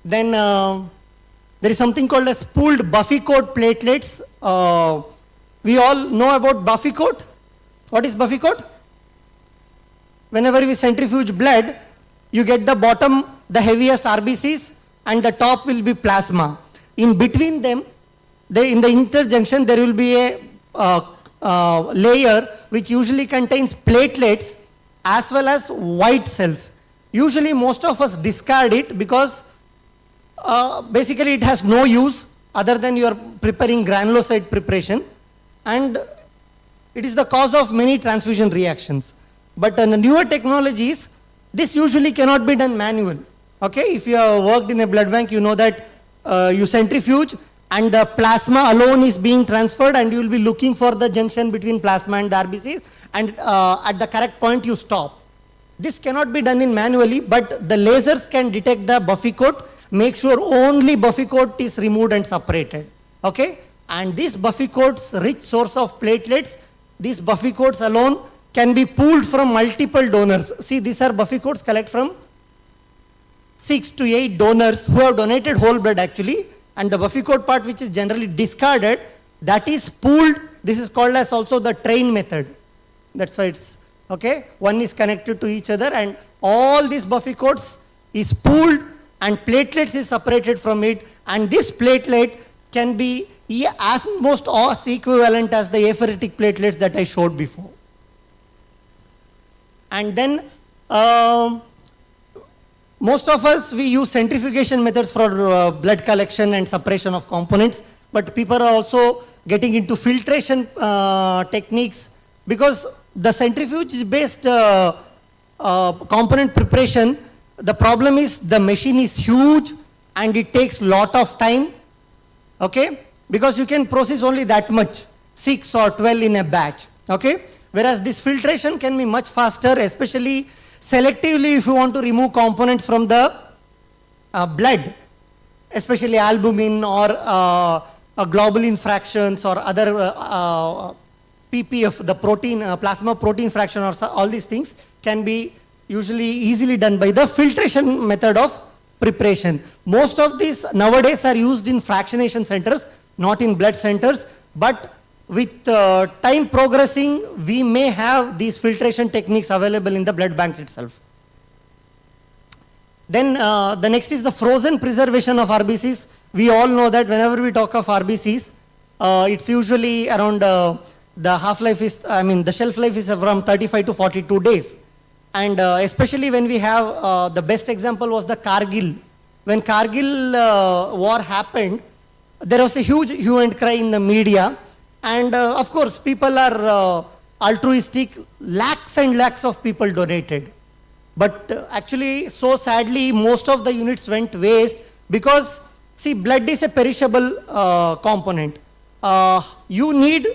Then there is something called as pooled Buffy coat platelets. We all know about Buffy coat. What is Buffy coat? Whenever we centrifuge blood, you get the bottom, the heaviest RBCs, and the top will be plasma. In between them, in the interjunction, there will be a layer which usually contains platelets as well as white cells. Usually most of us discard it because basically it has no use other than you are preparing granulocyte preparation, and it is the cause of many transfusion reactions. But in the newer technologies, this usually cannot be done manual. Okay, if you have worked in a blood bank, you know that you centrifuge and the plasma alone is being transferred, and you will be looking for the junction between plasma and the RBCs, and at the correct point you stop. This cannot be done in manually, but the lasers can detect the Buffy coat, make sure only Buffy coat is removed and separated. Okay, and this Buffy coat's rich source of platelets, these Buffy coats alone can be pooled from multiple donors. See, these are Buffy coats collect from 6 to 8 donors who have donated whole blood actually, and the Buffy coat part which is generally discarded, that is pooled. This is called as also the train method. That's why it's, okay, one is connected to each other, and all these Buffy coats is pooled and platelets is separated from it, and this platelet can be as most as equivalent as the apheretic platelets that I showed before. And then most of us, we use centrifugation methods for blood collection and separation of components, but people are also getting into filtration techniques, because the centrifuge based component preparation, the problem is the machine is huge and it takes lot of time, okay, because you can process only that much, 6 or 12 in a batch, okay. Whereas this filtration can be much faster, especially selectively if you want to remove components from the blood, especially albumin or globulin fractions or other PPF, the protein, plasma protein fraction, or all these things can be usually easily done by the filtration method of preparation. Most of these nowadays are used in fractionation centers, not in blood centers, but with time progressing, we may have these filtration techniques available in the blood banks itself. Then the next is the frozen preservation of RBCs. We all know that whenever we talk of RBCs, it's usually around the half-life is, the shelf life is around 35 to 42 days. And especially when we have, the best example was the Kargil. When Kargil war happened, there was a huge hue and cry in the media. And of course, people are altruistic, lakhs and lakhs of people donated. But actually, so sadly, most of the units went waste because, see, blood is a perishable component. You need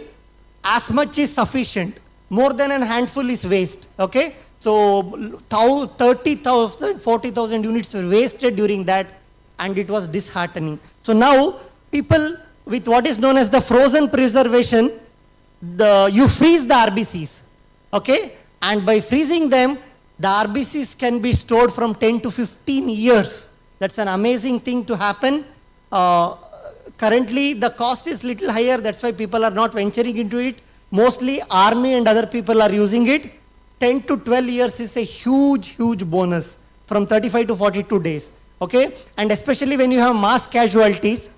as much is sufficient. More than a handful is waste, okay? So 30,000, 40,000 units were wasted during that, and it was disheartening. So now, people with what is known as the frozen preservation, you freeze the RBCs, okay? And by freezing them, the RBCs can be stored from 10 to 15 years. That's an amazing thing to happen. Currently, the cost is little higher. That's why people are not venturing into it. Mostly, army and other people are using it. 10 to 12 years is a huge, huge bonus from 35 to 42 days. Okay? And especially when you have mass casualties,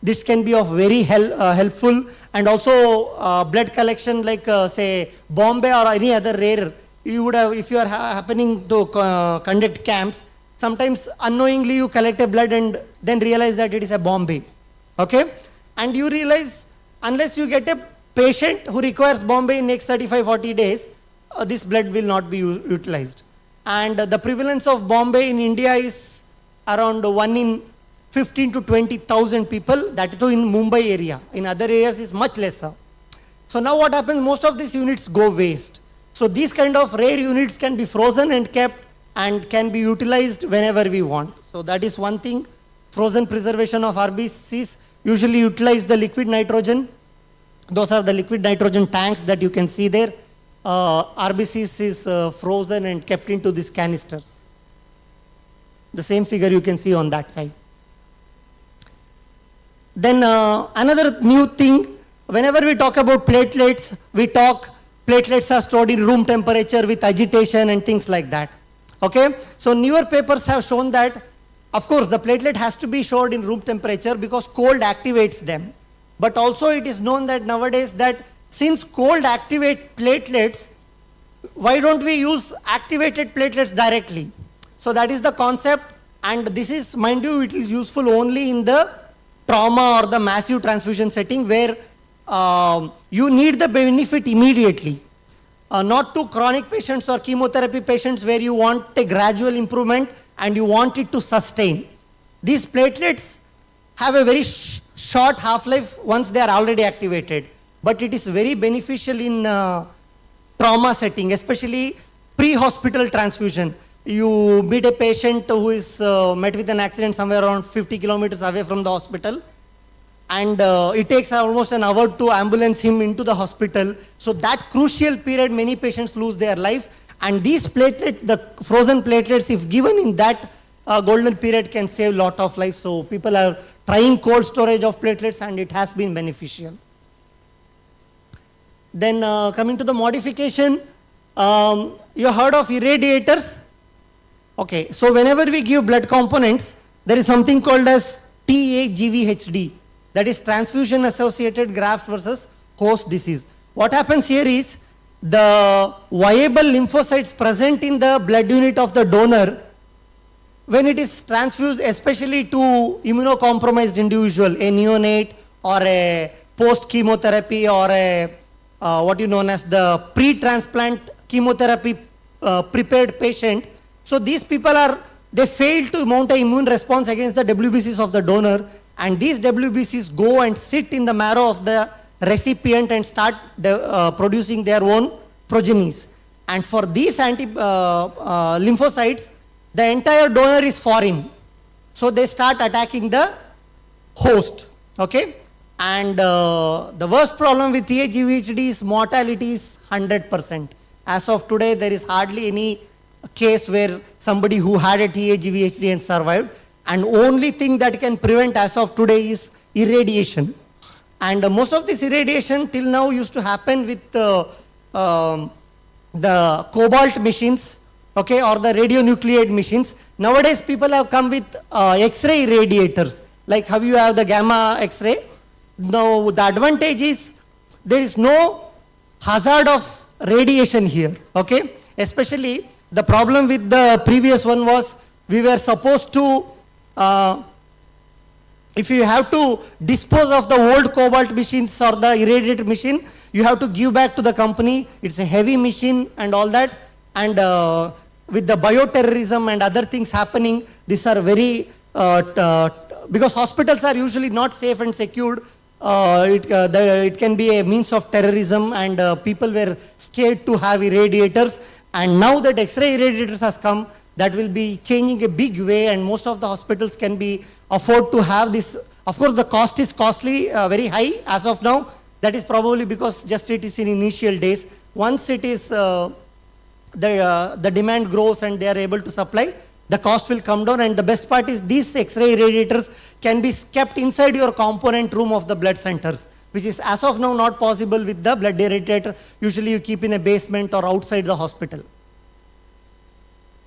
this can be of very helpful. And also, blood collection like, say, Bombay or any other rare, you would have, if you are happening to conduct camps, sometimes unknowingly you collect a blood and then realize that it is a Bombay. Okay? And you realize, unless you get a patient who requires Bombay in next 35-40 days, this blood will not be utilized. And the prevalence of Bombay in India is around 1 in 15 to 20,000 people, that too in Mumbai area. In other areas is much lesser. So now what happens, most of these units go waste. So these kind of rare units can be frozen and kept and can be utilized whenever we want. So that is one thing. Frozen preservation of RBCs usually utilize the liquid nitrogen. Those are the liquid nitrogen tanks that you can see there. RBCs is frozen and kept into these canisters. The same figure you can see on that side. Then another new thing, whenever we talk about platelets, platelets are stored in room temperature with agitation and things like that. Okay? So newer papers have shown that, of course, the platelet has to be stored in room temperature because cold activates them. But also it is known that nowadays that since cold activate platelets, why don't we use activated platelets directly? So that is the concept, and this is, mind you, it is useful only in the trauma or the massive transfusion setting where you need the benefit immediately. Not to chronic patients or chemotherapy patients where you want a gradual improvement and you want it to sustain. These platelets have a very short half-life once they are already activated. But it is very beneficial in trauma setting, especially pre-hospital transfusion. You meet a patient who is met with an accident somewhere around 50 kilometers away from the hospital, and it takes almost an hour to ambulance him into the hospital. So that crucial period, many patients lose their life, and these platelets, the frozen platelets, if given in that golden period, can save a lot of lives. So people are trying cold storage of platelets, and it has been beneficial. Then coming to the modification, you heard of irradiators? Okay, so whenever we give blood components, there is something called as TAGVHD, that is transfusion associated graft versus host disease. What happens here is the viable lymphocytes present in the blood unit of the donor, when it is transfused, especially to immunocompromised individual, a neonate or a post-chemotherapy or a what you known as the pre-transplant chemotherapy prepared patient. So these people they fail to mount an immune response against the WBCs of the donor, and these WBCs go and sit in the marrow of the recipient and start producing their own progenies. And for these lymphocytes, the entire donor is foreign. So they start attacking the host, okay? And the worst problem with TAGVHD is mortality is 100%. As of today, there is hardly any case where somebody who had a TAGVHD and survived. And only thing that can prevent as of today is irradiation. And most of this irradiation till now used to happen with the cobalt machines, okay, or the radionuclide machines. Nowadays, people have come with X-ray radiators, like how you have the gamma X-ray. Now, the advantage is there is no hazard of radiation here, okay? Especially the problem with the previous one was we were supposed to, if you have to dispose of the old cobalt machines or the irradiated machine, you have to give back to the company. It's a heavy machine and all that. And with the bioterrorism and other things happening, these are very, because hospitals are usually not safe and secured, it can be a means of terrorism, and people were scared to have irradiators. And now that X-ray irradiators has come, that will be changing a big way, and most of the hospitals can be afford to have this. Of course, the cost is costly, very high as of now. That is probably because just it is in initial days. Once it is, the demand grows and they are able to supply, the cost will come down. And the best part is these X-ray irradiators can be kept inside your component room of the blood centers, which is as of now not possible with the blood irradiator. Usually you keep in a basement or outside the hospital.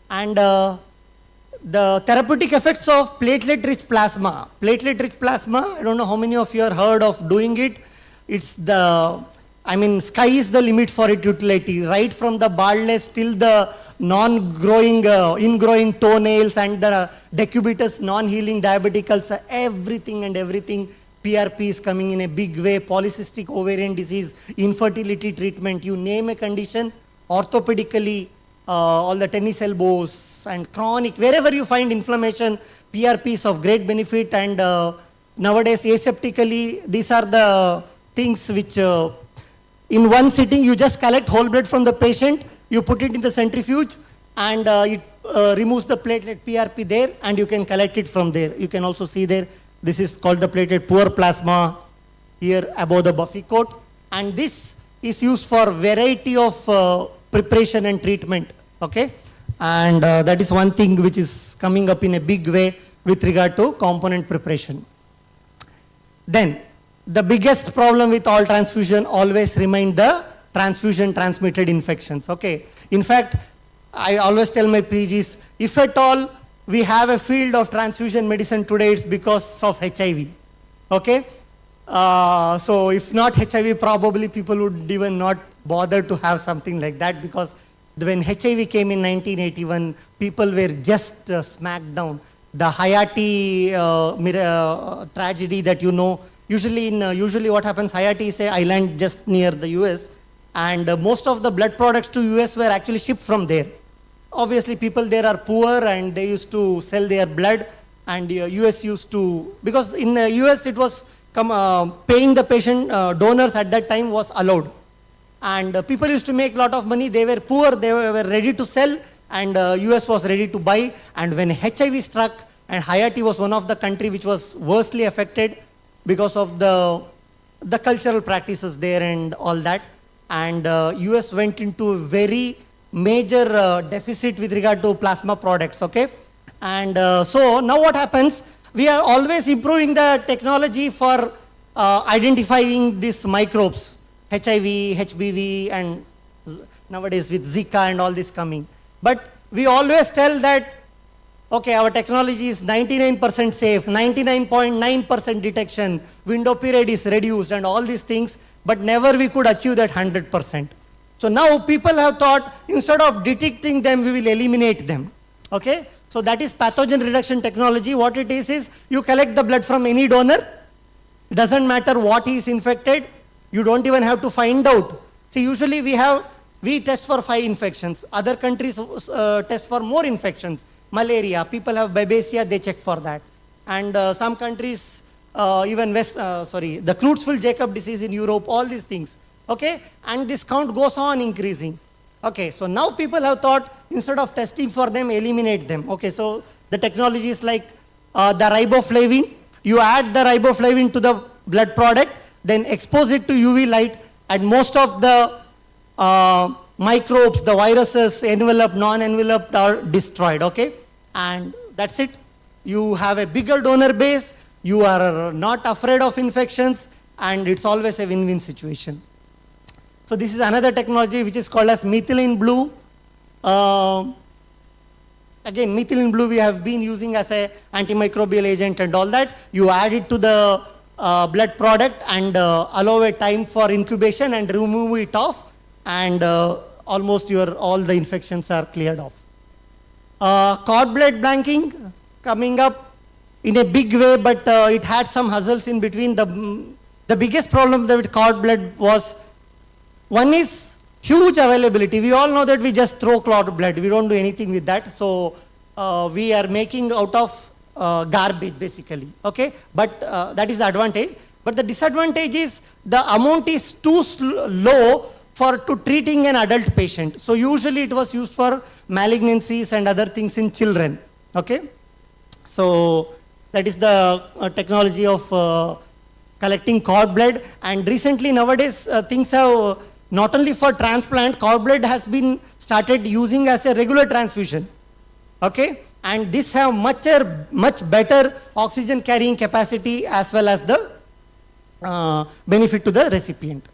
And the therapeutic effects of platelet-rich plasma. Platelet-rich plasma, I don't know how many of you have heard of doing it. It's the, I mean, sky is the limit for its utility, right from the baldness till the non-growing, ingrowing toenails and the decubitus, non-healing diabetic ulcer, everything and everything. PRP is coming in a big way, polycystic ovarian disease, infertility treatment, you name a condition, orthopedically, all the tennis elbows and chronic, wherever you find inflammation, PRP is of great benefit. And nowadays, aseptically, these are the things which in one sitting, you just collect whole blood from the patient, you put it in the centrifuge, and it removes the platelet PRP there, and you can collect it from there. You can also see there, this is called the platelet poor plasma here above the buffy coat. And this is used for variety of preparation and treatment, okay? And that is one thing which is coming up in a big way with regard to component preparation. Then, the biggest problem with all transfusion always remain the transfusion transmitted infections, okay? In fact, I always tell my PGs, if at all we have a field of transfusion medicine today, it's because of HIV, okay? So if not HIV, probably people would even not bother to have something like that, because when HIV came in 1981, people were just smacked down. The Hayati tragedy that you know, usually what happens, Hayati is an island just near the US, and most of the blood products to US were actually shipped from there. Obviously, people there are poor and they used to sell their blood, and US used to, because in the US it was paying the patient donors at that time was allowed. And people used to make a lot of money. They were poor, they were ready to sell, and US was ready to buy. And when HIV struck, and Hayati was one of the country which was worstly affected because of the cultural practices there and all that. And US went into a very major deficit with regard to plasma products, okay? And so now what happens, we are always improving the technology for identifying these microbes, HIV, HBV, and nowadays with Zika and all this coming. But we always tell that, okay, our technology is 99% safe, 99.9% detection, window period is reduced and all these things, but never we could achieve that 100%. So now people have thought, instead of detecting them, we will eliminate them, okay? So that is pathogen reduction technology. What it is you collect the blood from any donor. It doesn't matter what he is infected. You don't even have to find out. See, usually we test for 5 infections. Other countries test for more infections. Malaria, people have babesia, they check for that. And some countries, even the Creutzfeldt-Jakob disease in Europe, all these things. Okay, and this count goes on increasing. Okay, so now people have thought, instead of testing for them, eliminate them. Okay, so the technology is like the riboflavin. You add the riboflavin to the blood product, then expose it to UV light, and most of the microbes, the viruses, enveloped, non-enveloped, are destroyed, okay? And that's it. You have a bigger donor base, you are not afraid of infections, and it's always a win-win situation. So this is another technology which is called as methylene blue. Again, methylene blue we have been using as a antimicrobial agent and all that. You add it to the blood product and allow a time for incubation and remove it off, and almost all the infections are cleared off. Cord blood banking coming up in a big way, but it had some hustles in between. The biggest problem with cord blood was, one is huge availability. We all know that we just throw cord blood. We don't do anything with that. So we are making out of garbage basically. Okay, but that is the advantage. But the disadvantage is the amount is too low to treating an adult patient. So usually it was used for malignancies and other things in children. Okay, so that is the technology of collecting cord blood. And recently nowadays things have, not only for transplant, cord blood has been started using as a regular transfusion. Okay, and this have much better oxygen carrying capacity as well as the benefit to the recipient.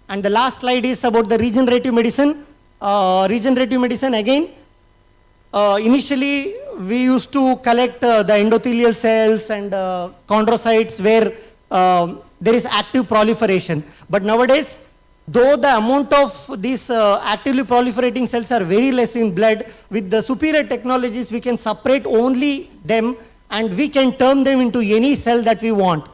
And the last slide is about the regenerative medicine. Regenerative medicine again, initially we used to collect the endothelial cells and chondrocytes where there is active proliferation. But nowadays, though the amount of these actively proliferating cells are very less in blood, with the superior technologies we can separate only them and we can turn them into any cell that we want.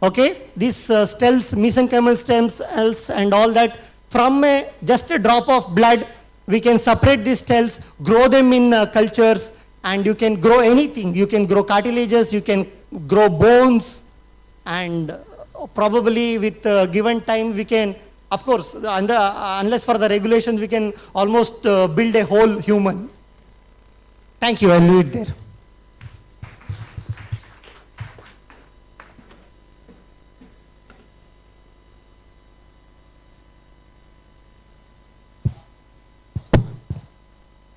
Okay, these cells, mesenchymal stem cells and all that, from just a drop of blood we can separate these cells, grow them in cultures, and you can grow anything. You can grow cartilages, you can grow bones, and probably with given time we can, of course, unless for the regulations, we can almost build a whole human. Thank you, I'll leave it there.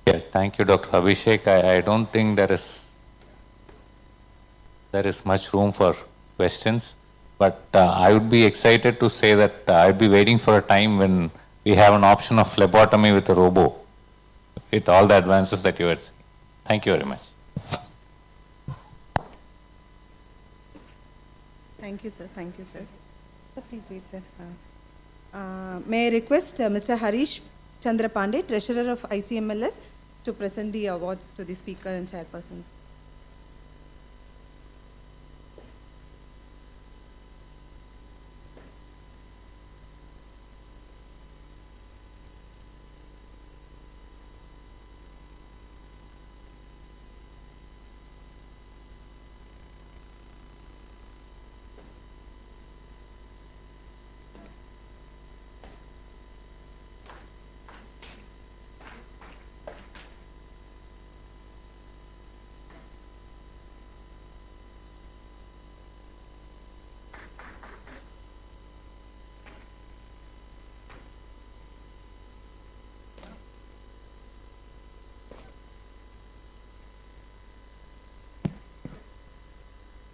Yeah, thank you, Dr. Abhishek. I don't think there is much room for questions. But I would be excited to say that I'd be waiting for a time when we have an option of phlebotomy with a robo, with all the advances that you had seen. Thank you very much. Thank you, sir. Thank you, sir. Sir, please wait, sir. May I request Mr. Harish Chandra Pandey, Treasurer of ICMLS, to present the awards to the speaker and chairpersons.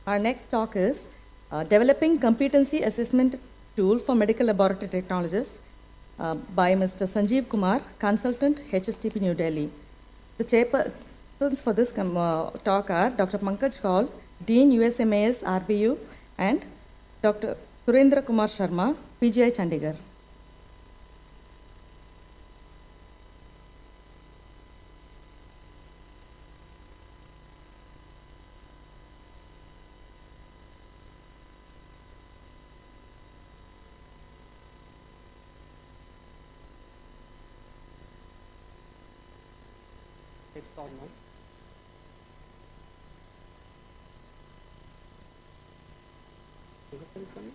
Our next talk is Developing Competency Assessment Tool for Medical Laboratory Technologists by Mr. Sanjeev Kumar, Consultant, HSTP, New Delhi. The chairpersons for this talk are Dr. Pankaj Kaul, Dean, USMAS, RBU, and Dr. Surendra Kumar Sharma, PGI, Chandigarh. It's on now. Is coming?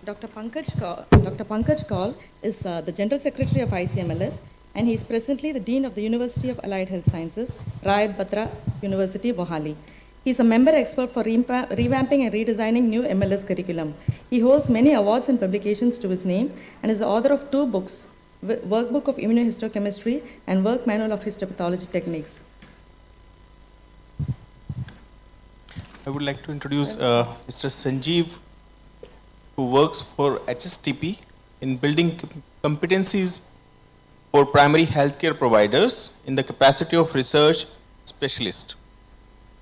Dr. Pankaj Kaul is the General Secretary of ICMLS, and he is presently the Dean of the University of Allied Health Sciences, Rayat Batra University, Mohali. He is a member expert for revamping and redesigning new MLS curriculum. He holds many awards and publications to his name and is the author of 2 books, Workbook of Immunohistochemistry and Work Manual of Histopathology Techniques. I would like to introduce Mr. Sanjeev, who works for HSTP in building competencies for primary healthcare providers in the capacity of research specialist.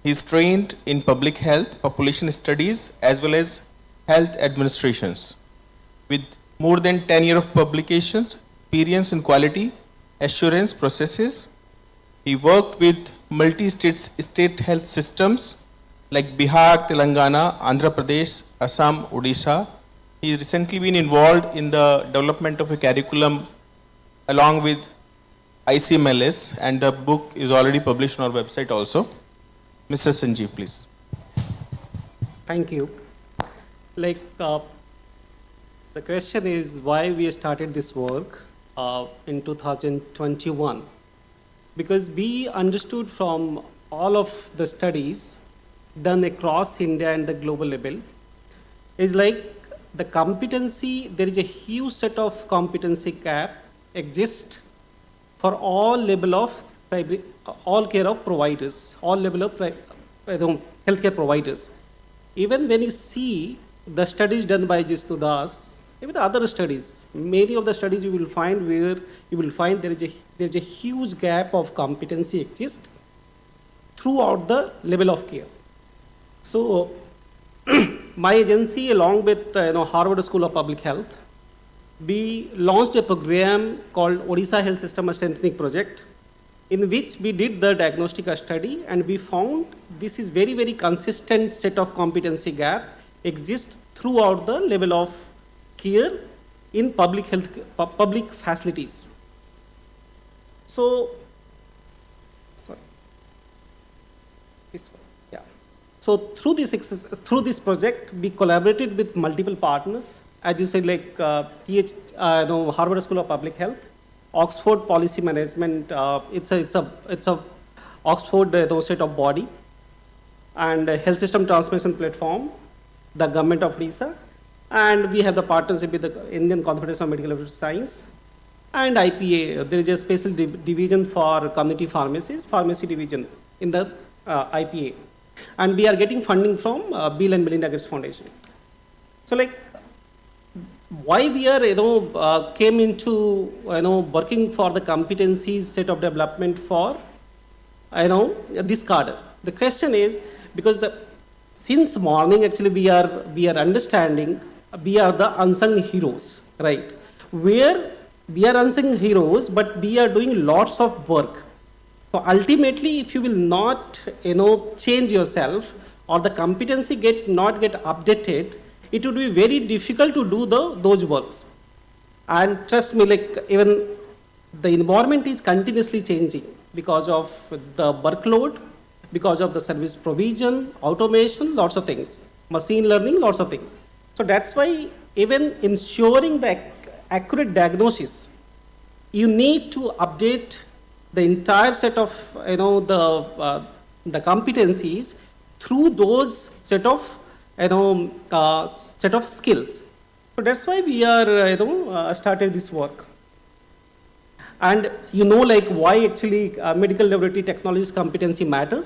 He is trained in public health, population studies, as well as health administrations. With more than 10 years of publications, experience in quality assurance processes, he worked with multi-state health systems like Bihar, Telangana, Andhra Pradesh, Assam, Odisha. He has recently been involved in the development of a curriculum along with ICMLS, and the book is already published on our website also. Mr. Sanjeev, please. Thank you. The question is why we started this work in 2021. Because we understood from all of the studies done across India and the global level, is like the competency, there is a huge set of competency gap exists for all level of all care of providers, all level of healthcare providers. Even when you see the studies done by Jisnu Das, even the other studies, many of the studies you will find where you will find there is a huge gap of competency exists throughout the level of care. So my agency, along with Harvard School of Public Health, we launched a program called Odisha Health System Strengthening Project, in which we did the diagnostic study, and we found this is very, very consistent set of competency gap exists throughout the level of care in public health, public facilities. So, sorry, this one, yeah. So through this project, we collaborated with multiple partners, as you said, like Harvard School of Public Health, Oxford Policy Management. It's a Oxford set of body, and Health System Transformation Platform, the Government of Odisha, and we have the partnership with the Indian Confederation of Medical Laboratory Science, and IPA. There is a special division for community pharmacies, pharmacy division in the IPA, and we are getting funding from Bill and Melinda Gates Foundation. So, like, why we are came into working for the competencies set of development for this cadre. The question is because since morning actually we are understanding we are the unsung heroes, right? Where we are unsung heroes, but we are doing lots of work. So ultimately, if you will not change yourself, or the competency not get updated, it would be very difficult to do those works. And trust me, like, even the environment is continuously changing because of the workload, because of the service provision, automation, lots of things, machine learning, lots of things. So that's why even ensuring the accurate diagnosis, you need to update the entire set of the competencies through those set of skills. So that's why we are started this work. And like why actually medical laboratory technologies competency matter.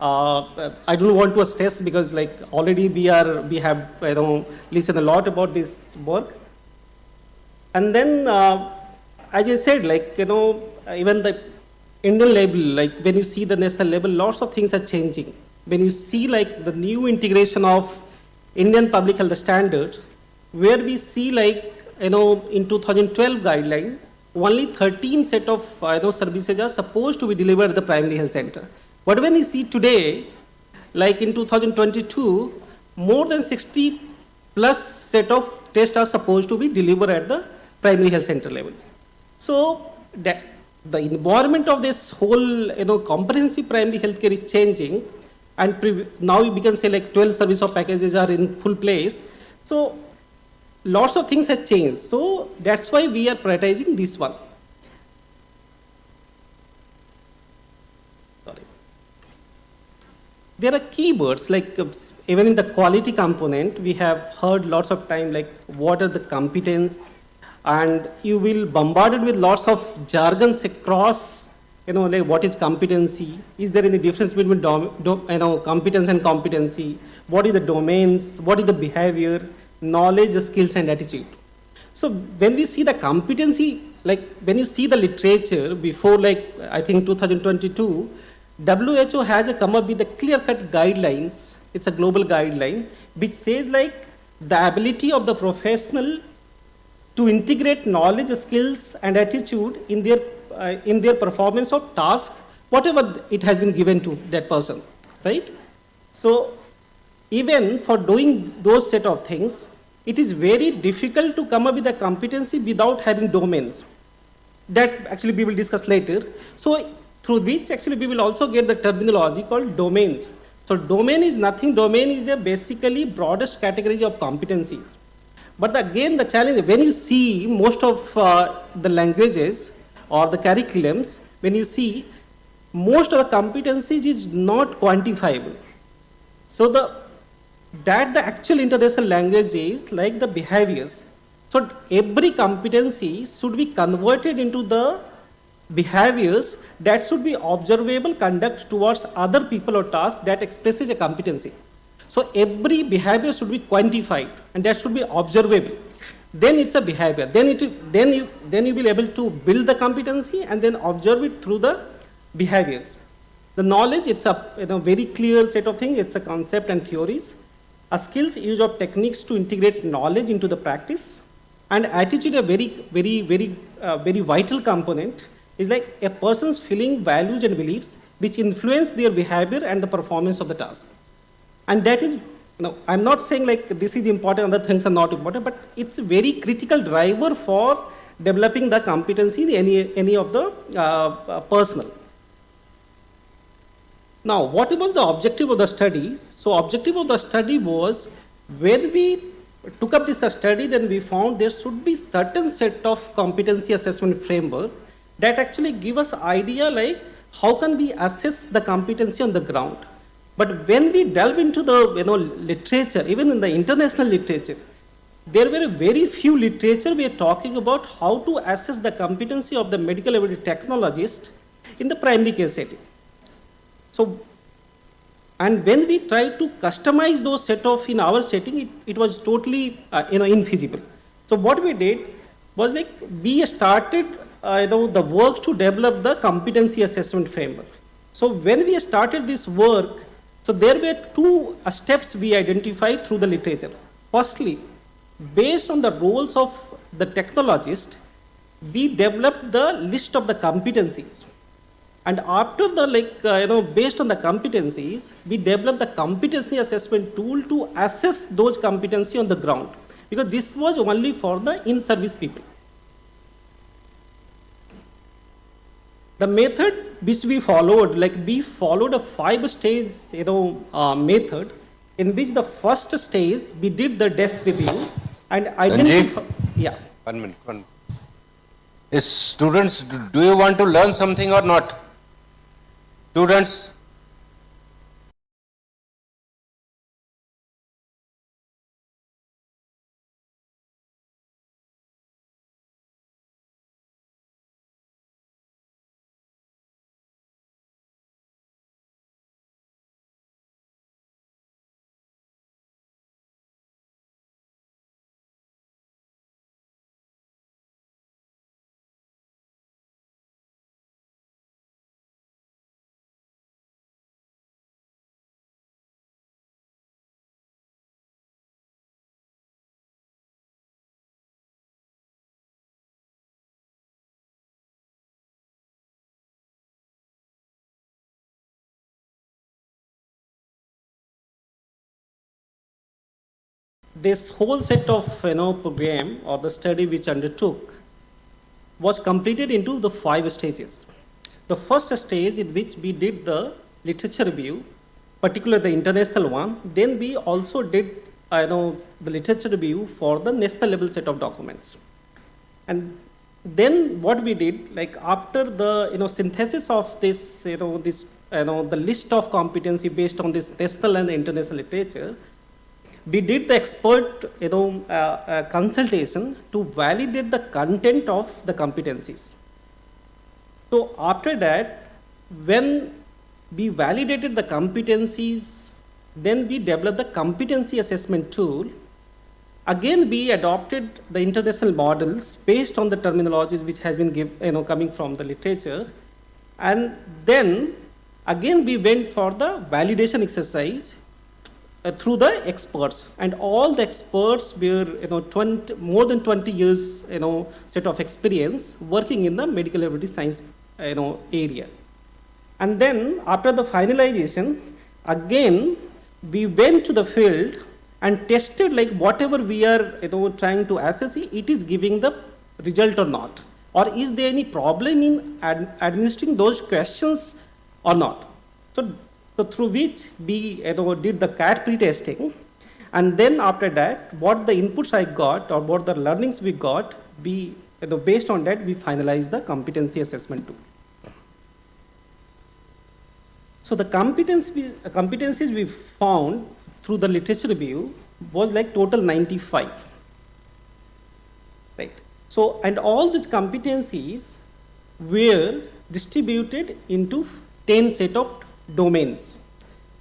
I don't want to stress because like already we have listened a lot about this work. And then as I said, like even the Indian level, like when you see the national level, lots of things are changing. When you see like the new integration of Indian public health standard, where we see like in 2012 guideline, only 13 set of services are supposed to be delivered at the primary health center. But when you see today, like in 2022, more than 60 plus set of tests are supposed to be delivered at the primary health center level. So the environment of this whole comprehensive primary healthcare is changing, and now we can say like 12 service of packages are in full place. So lots of things have changed. So that's why we are prioritizing this one. Sorry. There are keywords like even in the quality component, we have heard lots of time like what are the competence, and you will bombarded with lots of jargons across, like what is competency? Is there any difference between competence and competency? What is the domains? What is the behavior, knowledge, skills, and attitude? So when we see the competency, like when you see the literature before, like I think 2022, WHO has come up with a clear-cut guidelines. It's a global guideline which says like the ability of the professional to integrate knowledge, skills, and attitude in their performance of task, whatever it has been given to that person, right? So even for doing those set of things, it is very difficult to come up with a competency without having domains. That actually we will discuss later. So through which actually we will also get the terminology called domains. So domain is nothing, domain is a basically broadest category of competencies. But again, the challenge, when you see most of the languages or the curriculums, when you see most of the competencies is not quantifiable. So the actual international language is like the behaviors. So every competency should be converted into the behaviors that should be observable conduct towards other people or tasks that expresses a competency. So every behavior should be quantified and that should be observable. Then it's a behavior. Then you will be able to build the competency and then observe it through the behaviors. The knowledge, it's a very clear set of things. It's a concept and theories. A skills, use of techniques to integrate knowledge into the practice. And attitude, a very vital component, is like a person's feeling, values, and beliefs which influence their behavior and the performance of the task. And that is, I'm not saying like this is important, other things are not important, but it's a very critical driver for developing the competency in any of the personnel. Now, what was the objective of the studies? So objective of the study was, when we took up this study, then we found there should be certain set of competency assessment framework that actually give us idea like how can we assess the competency on the ground. But when we delve into the literature, even in the international literature, there were very few literature we are talking about how to assess the competency of the medical laboratory technologist in the primary care setting. So, and when we try to customize those set of in our setting, it was totally infeasible. So what we did was like we started the work to develop the competency assessment framework. So when we started this work, so there were two steps we identified through the literature. Firstly, based on the roles of the technologist, we developed the list of the competencies. And after the based on the competencies, we developed the competency assessment tool to assess those competency on the ground, because this was only for the in-service people. The method which we followed, we followed a 5-stage method, in which the first stage we did the desk review and identified. Yeah. 1 minute. Students, do you want to learn something or not? Students? This whole set of program or the study which undertook was completed into the 5 stages. The first stage, in which we did the literature review, particularly the international one. Then we also did the literature review for the national level set of documents. And then what we did, like after the synthesis of this, the list of competency based on this national and international literature, we did the expert consultation to validate the content of the competencies. So after that, when we validated the competencies, then we developed the competency assessment tool. Again, we adopted the international models based on the terminologies which has been coming from the literature. And then again, we went for the validation exercise through the experts, and all the experts were more than 20 years set of experience working in the medical laboratory science area. And then after the finalization, again we went to the field and tested like whatever we are trying to assess, it is giving the result or not, or is there any problem in administering those questions or not. So through which we did the CAT pre-testing, and then after that, what the inputs I got or what the learnings we got, we based on that we finalized the competency assessment tool. So the competencies we found through the literature review was like total 95, right? So, and all these competencies were distributed into 10 set of domains.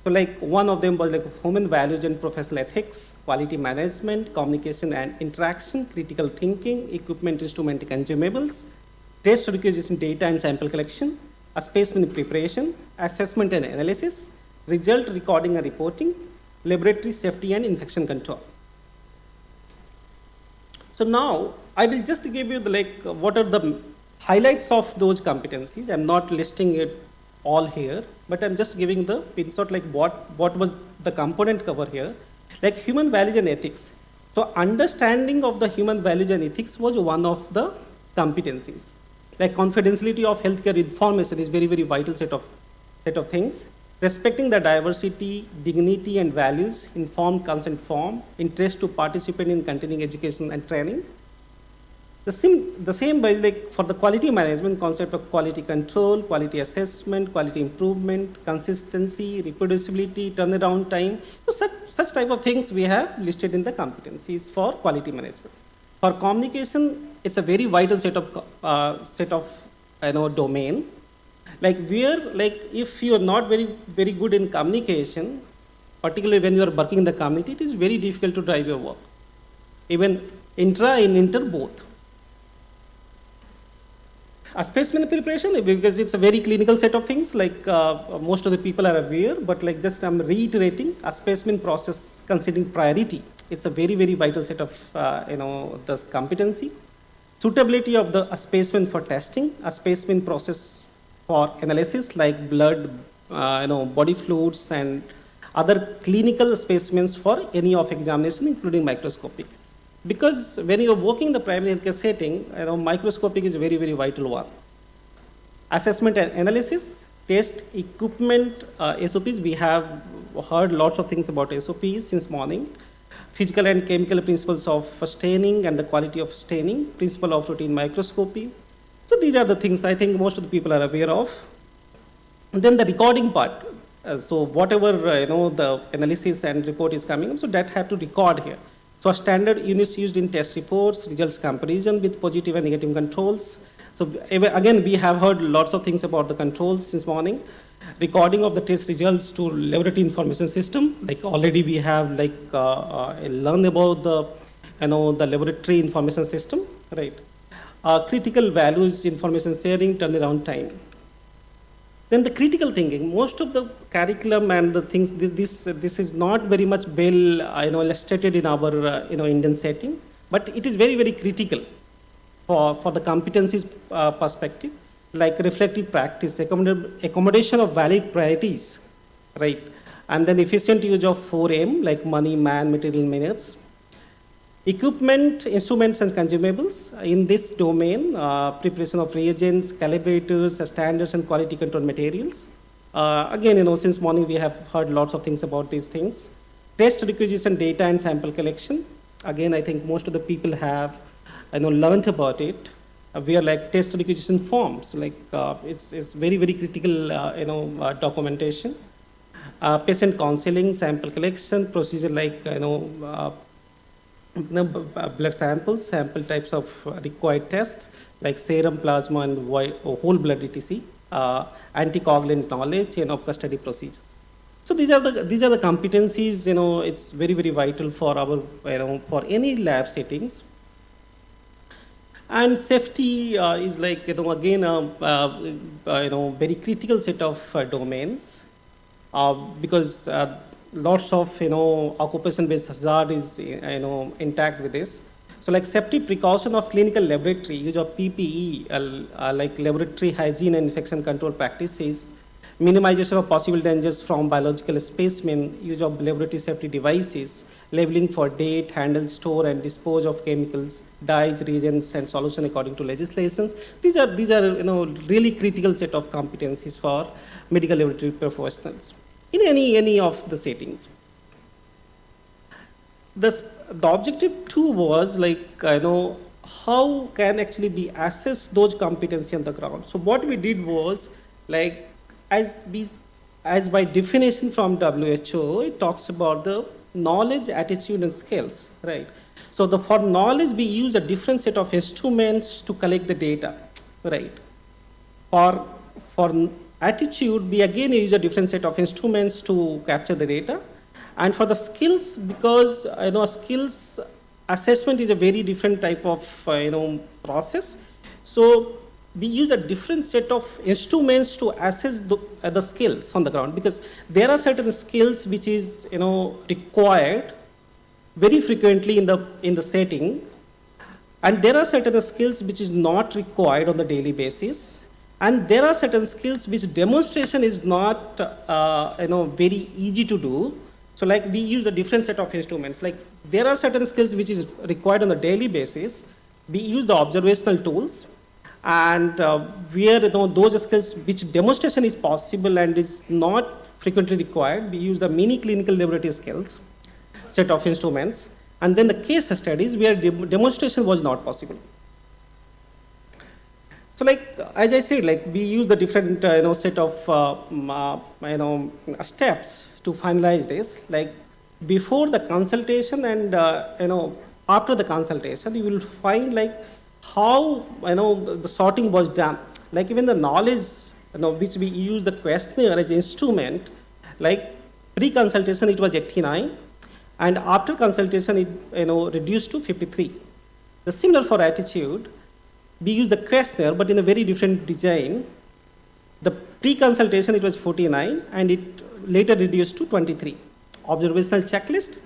So like one of them was like human values and professional ethics, quality management, communication and interaction, critical thinking, equipment, instrument, consumables, test requisition data and sample collection, a specimen preparation, assessment and analysis, result recording and reporting, laboratory safety and infection control. So now I will just give you what are the highlights of those competencies. I'm not listing it all here, but I'm just giving the pinshot like what was the component cover here, like human values and ethics. So understanding of the human values and ethics was one of the competencies. Like confidentiality of healthcare information is very, very vital set of things. Respecting the diversity, dignity and values, informed consent form, interest to participate in continuing education and training. The same by like for the quality management concept of quality control, quality assessment, quality improvement, consistency, reproducibility, turnaround time. So such type of things we have listed in the competencies for quality management. For communication, it's a very vital set of domain. Like if you are not very good in communication, particularly when you are working in the community, it is very difficult to drive your work, even intra and inter both. A specimen preparation, because it's a very clinical set of things, like most of the people are aware, but like just I'm reiterating, a specimen process considering priority. It's a very, very vital set of the competency. Suitability of a specimen for testing, a specimen process for analysis like blood, body fluids and other clinical specimens for any of examination, including microscopic. Because when you are working in the primary healthcare setting, microscopic is a very, very vital one. Assessment and analysis, test equipment, SOPs. We have heard lots of things about SOPs since morning. Physical and chemical principles of staining and the quality of staining, principle of routine microscopy. So these are the things I think most of the people are aware of. And then the recording part. So whatever the analysis and report is coming, so that have to record here. So standard units used in test reports, results comparison with positive and negative controls. So again, we have heard lots of things about the controls since morning. Recording of the test results to laboratory information system. Like already we have learned about the laboratory information system, right? Critical values, information sharing, turnaround time. Then the critical thinking, most of the curriculum and the things, this is not very much well illustrated in our Indian setting, but it is very, very critical for the competencies perspective, like reflective practice, accommodation of valid priorities, right? And then efficient use of 4M, like money, man, material, minutes. Equipment, instruments and consumables in this domain, preparation of reagents, calibrators, standards and quality control materials. Again, since morning we have heard lots of things about these things. test requisition data and sample collection. Again, I think most of the people have learned about it. We are like test requisition forms, like it's very, very critical, documentation. Patient counseling, sample collection, procedure like, blood samples, sample types of required tests, like serum, plasma, and whole blood etc. Anticoagulant knowledge, chain of custody procedures. So these are the competencies, it's very, very vital for our, for any lab settings. And safety is like, again, very critical set of domains, because lots of, occupation-based hazard is, intact with this. So like safety precaution of clinical laboratory, use of PPE, like laboratory hygiene and infection control practices, minimization of possible dangers from biological specimen, use of laboratory safety devices, labeling for date, handle, store, and dispose of chemicals, dyes, reagents, and solution according to legislations. These are really critical set of competencies for medical laboratory professionals in any of the settings. The objective too was like, how can actually be assess those competency on the ground. So what we did was, like, as by definition from WHO, it talks about the knowledge, attitude, and skills, right? So for knowledge, we use a different set of instruments to collect the data, right? For attitude, we again use a different set of instruments to capture the data. And for the skills, because skills assessment is a very different type of process. So we use a different set of instruments to assess the skills on the ground, because there are certain skills which is required very frequently in the setting, and there are certain skills which is not required on the daily basis, and there are certain skills which demonstration is not very easy to do. So like we use a different set of instruments. Like there are certain skills which is required on a daily basis. We use the observational tools, and where those skills which demonstration is possible and is not frequently required, we use the mini clinical laboratory skills set of instruments, and then the case studies where demonstration was not possible. So like, as I said, like we use the different set of steps to finalize this. Like before the consultation and after the consultation, you will find like how the sorting was done. Like even the knowledge which we use the questionnaire as instrument, like pre-consultation it was 89, and after consultation it reduced to 53. The similar for attitude, we use the questionnaire but in a very different design. The pre-consultation it was 49 and it later reduced to 23. Observational checklist,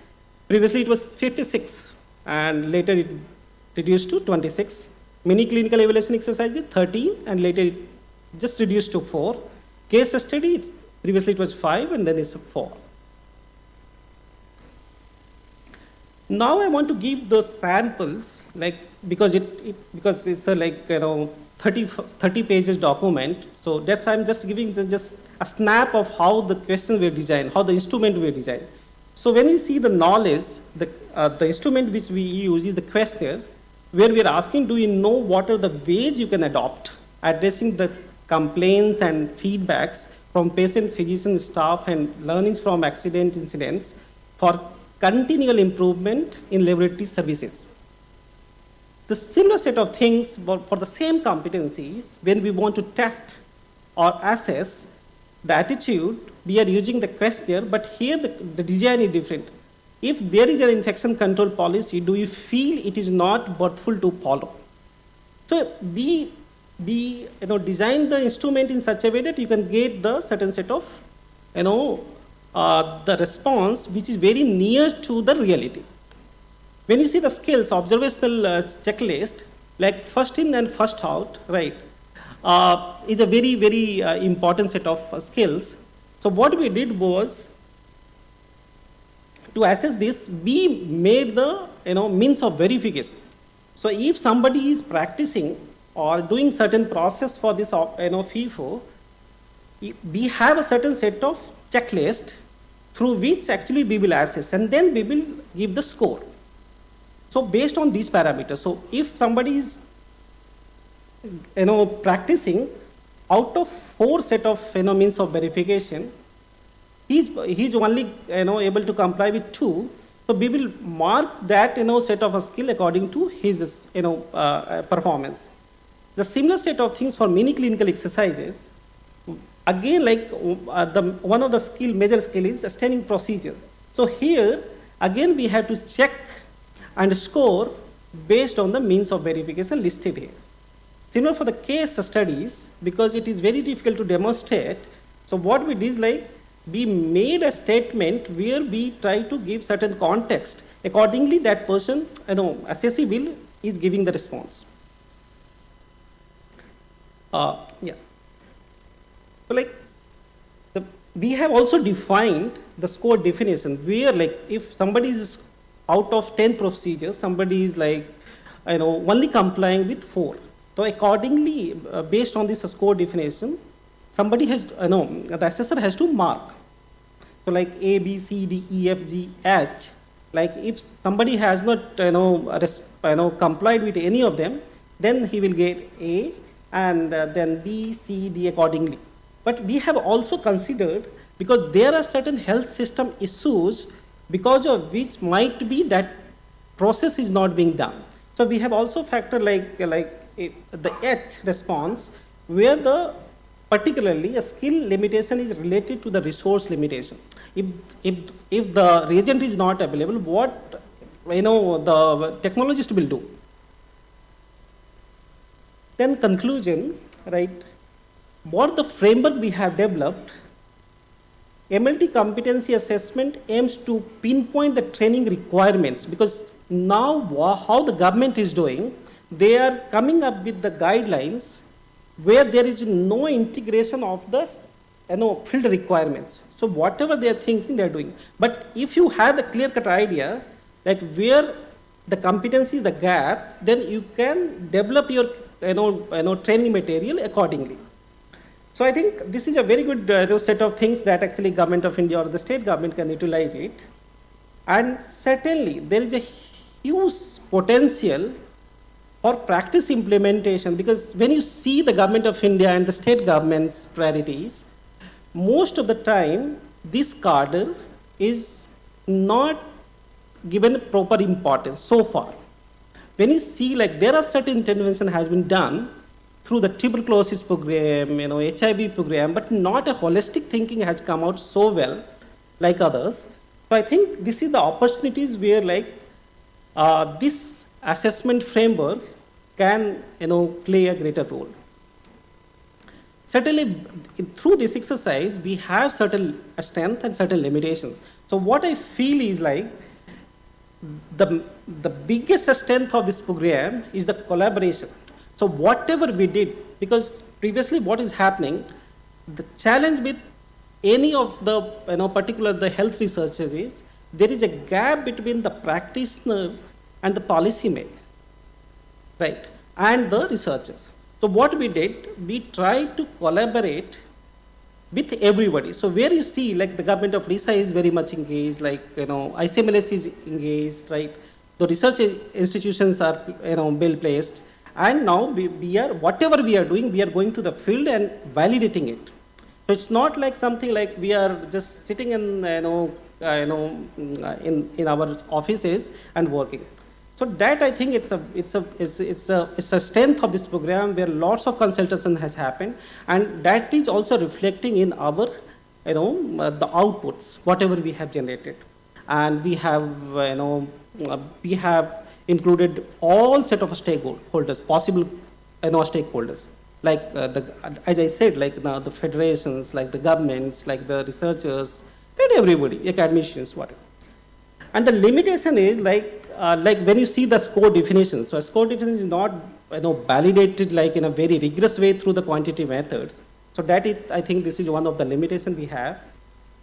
previously it was 56 and later it reduced to 26. Mini clinical evaluation exercises 13 and later it just reduced to 4. Case study, previously it was 5 and then it's 4. Now I want to give the samples, like because it's a like 30 pages document. So that's why I'm just giving just a snap of how the questions were designed, how the instrument were designed. So when you see the knowledge, the instrument which we use is the questionnaire, where we are asking, do you know what are the ways you can adopt, addressing the complaints and feedbacks from patient, physician, staff, and learnings from accident incidents for continual improvement in laboratory services. The similar set of things for the same competencies, when we want to test or assess the attitude, we are using the questionnaire, but here the design is different. If there is an infection control policy, do you feel it is not worthwhile to follow? So we design the instrument in such a way that you can get the certain set of the response which is very near to the reality. When you see the skills, observational checklist, like first in and first out, right, is a very, very important set of skills. So what we did was, to assess this, we made the means of verification. So if somebody is practicing or doing certain process for this FIFO, we have a certain set of checklist through which actually we will assess, and then we will give the score. So based on these parameters, so if somebody is practicing out of 4 set of means of verification, he's only able to comply with 2. So we will mark that set of a skill according to his performance. The similar set of things for mini clinical exercises. Again, like one of the major skill is sustaining procedure. So here again we have to check and score based on the means of verification listed here. Similar for the case studies, because it is very difficult to demonstrate. So what we did is like we made a statement where we try to give certain context. Accordingly, that person, assessee is giving the response. Yeah. So like we have also defined the score definition where like if somebody is out of 10 procedures, somebody is like only complying with 4. So accordingly, based on this score definition, somebody has the assessor has to mark. So like A, B, C, D, E, F, G, H. Like if somebody has not complied with any of them, then he will get A, and then B, C, D accordingly. But we have also considered, because there are certain health system issues because of which might be that process is not being done. So we have also factored like the H response, where the particularly a skill limitation is related to the resource limitation. If the reagent is not available, what the technologist will do? Then conclusion, right? What the framework we have developed, MLT competency assessment aims to pinpoint the training requirements, because now how the government is doing, they are coming up with the guidelines where there is no integration of the field requirements. So whatever they are thinking, they are doing. But if you have a clear-cut idea, like where the competency is the gap, then you can develop your training material accordingly. So I think this is a very good set of things that actually Government of India or the state government can utilize it. And certainly there is a huge potential for practice implementation, because when you see the Government of India and the state government's priorities, most of the time this cadre is not given proper importance so far. When you see like there are certain intervention has been done through the tuberculosis program, HIV program, but not a holistic thinking has come out so well like others. So I think this is the opportunities where like this assessment framework can play a greater role. Certainly through this exercise we have certain strength and certain limitations. So what I feel is like the biggest strength of this program is the collaboration. So whatever we did, because previously what is happening, the challenge with any of the particular the health researchers is there is a gap between the practitioner and the policy maker, right, and the researchers. So what we did, we tried to collaborate with everybody. So where you see like the government of RISA is very much engaged, like ICMLS is engaged, right? The research institutions are well placed, and now we are whatever we are doing, we are going to the field and validating it. So it's not like something like we are just sitting in in our offices and working. So that I think it's a strength of this program where lots of consultation has happened, and that is also reflecting in our the outputs whatever we have generated, and we have included all set of stakeholders, possible stakeholders, like as I said, like the federations, like the governments, like the researchers, and everybody, academicians, whatever. And the limitation is like when you see the score definition. So a score definition is not validated like in a very rigorous way through the quantitative methods. So that is, I think this is one of the limitations we have.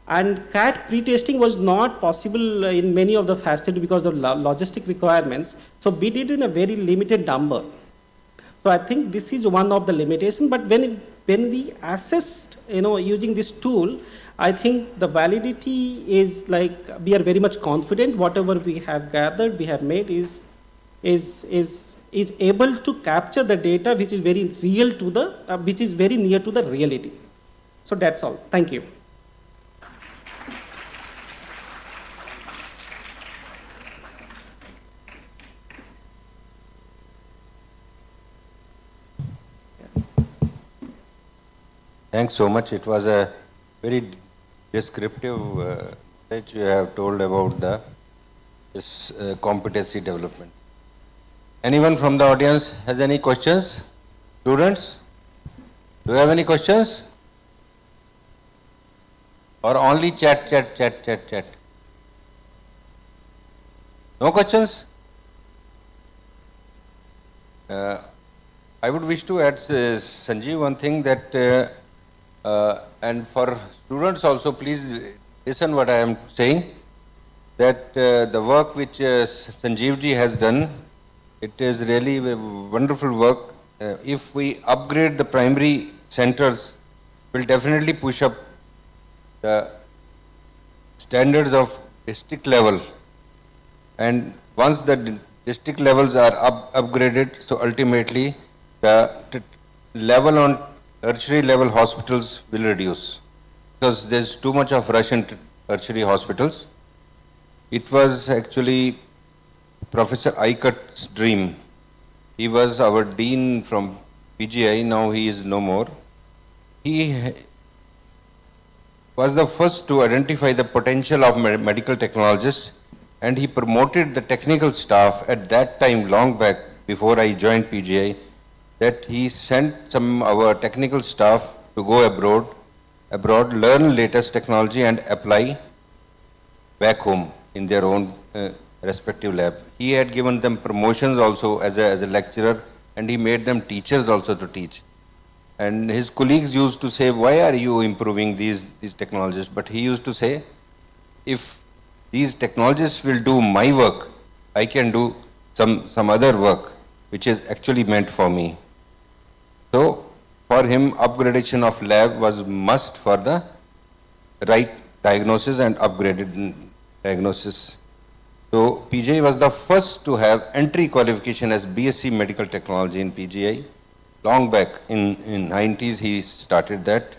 And CAT pre-testing was not possible in many of the facets because of logistic requirements. So we did in a very limited number. So I think this is one of the limitations. But when we assessed, using this tool, I think the validity is like, we are very much confident whatever we have gathered, we have made is able to capture the data which is very real to the, which is very near to the reality. So that's all. Thank you. Thanks so much. It was a very descriptive that you have told about this competency development. Anyone from the audience has any questions? Students, do you have any questions? Or only chat? No questions? I would wish to add, Sanjeev, one thing that, and for students also, please listen what I am saying, that the work which Sanjeev ji has done, it is really a wonderful work. If we upgrade the primary centers, will definitely push up the standards of district level. And once the district levels are upgraded, so ultimately the level on tertiary level hospitals will reduce, because there's too much of rush in tertiary hospitals. It was actually Professor Aikat's dream. He was our dean from PGI, now he is no more. He was the first to identify the potential of medical technologists, and he promoted the technical staff at that time, long back before I joined PGI, that he sent some of our technical staff to go abroad, learn latest technology and apply back home in their own respective lab. He had given them promotions also as a lecturer, and he made them teachers also to teach. And his colleagues used to say, why are you improving these technologies? But he used to say, if these technologists will do my work, I can do some other work which is actually meant for me. So for him, upgradation of lab was must for the right diagnosis and upgraded diagnosis. So PGI was the first to have entry qualification as BSc Medical Technology in PGI. Long back in 90s he started that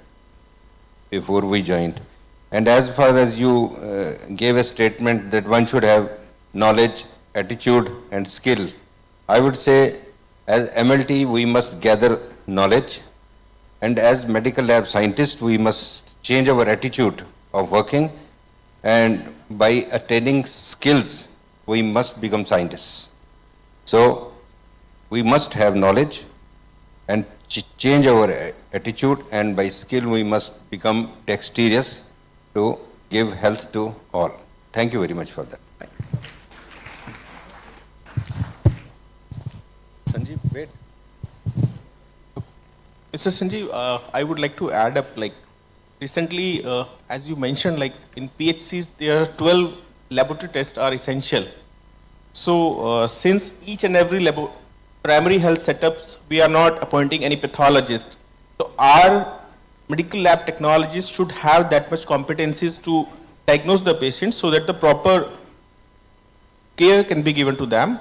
before we joined. And as far as you gave a statement that one should have knowledge, attitude and skill, I would say as MLT we must gather knowledge, and as medical lab scientists we must change our attitude of working, and by attaining skills we must become scientists. So we must have knowledge and change our attitude, and by skill we must become dexterous to give health to all. Thank you very much for that. Sanjeev, wait. Mr. Sanjeev, I would like to add up, like recently, as you mentioned, like in PHCs, there are 12 laboratory tests are essential. So since each and every primary health setups, we are not appointing any pathologist. So our medical lab technologists should have that much competencies to diagnose the patient so that the proper care can be given to them.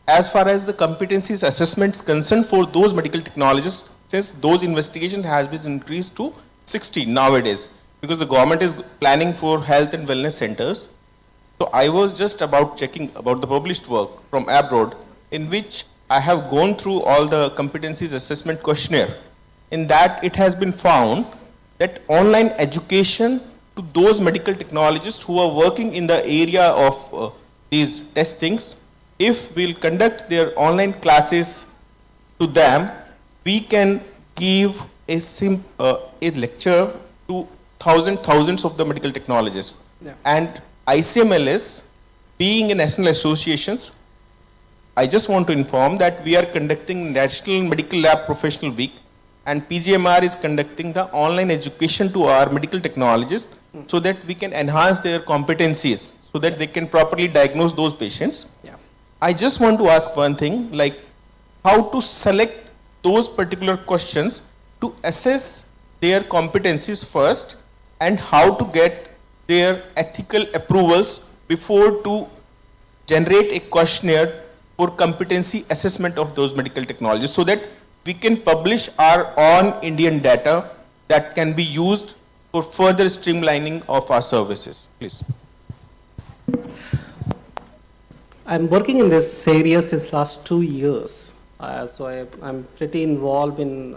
As far as the competencies assessments concerned for those medical technologists, since those investigation has been increased to 60 nowadays, because the government is planning for health and wellness centers. So I was just about checking about the published work from abroad, in which I have gone through all the competencies assessment questionnaire. In that it has been found that online education to those medical technologists who are working in the area of these testings, if we'll conduct their online classes to them, we can give a lecture to thousands of the medical technologists. Yeah. And ICMLS, being a national associations, I just want to inform that we are conducting National Medical Lab Professional Week, and PGMR is conducting the online education to our medical technologists so that we can enhance their competencies so that they can properly diagnose those patients. Yeah. I just want to ask one thing, like how to select those particular questions to assess their competencies first, and how to get their ethical approvals before to generate a questionnaire for competency assessment of those medical technologies, so that we can publish our own Indian data that can be used for further streamlining of our services. Please. I'm working in this area since last 2 years. So I'm pretty involved in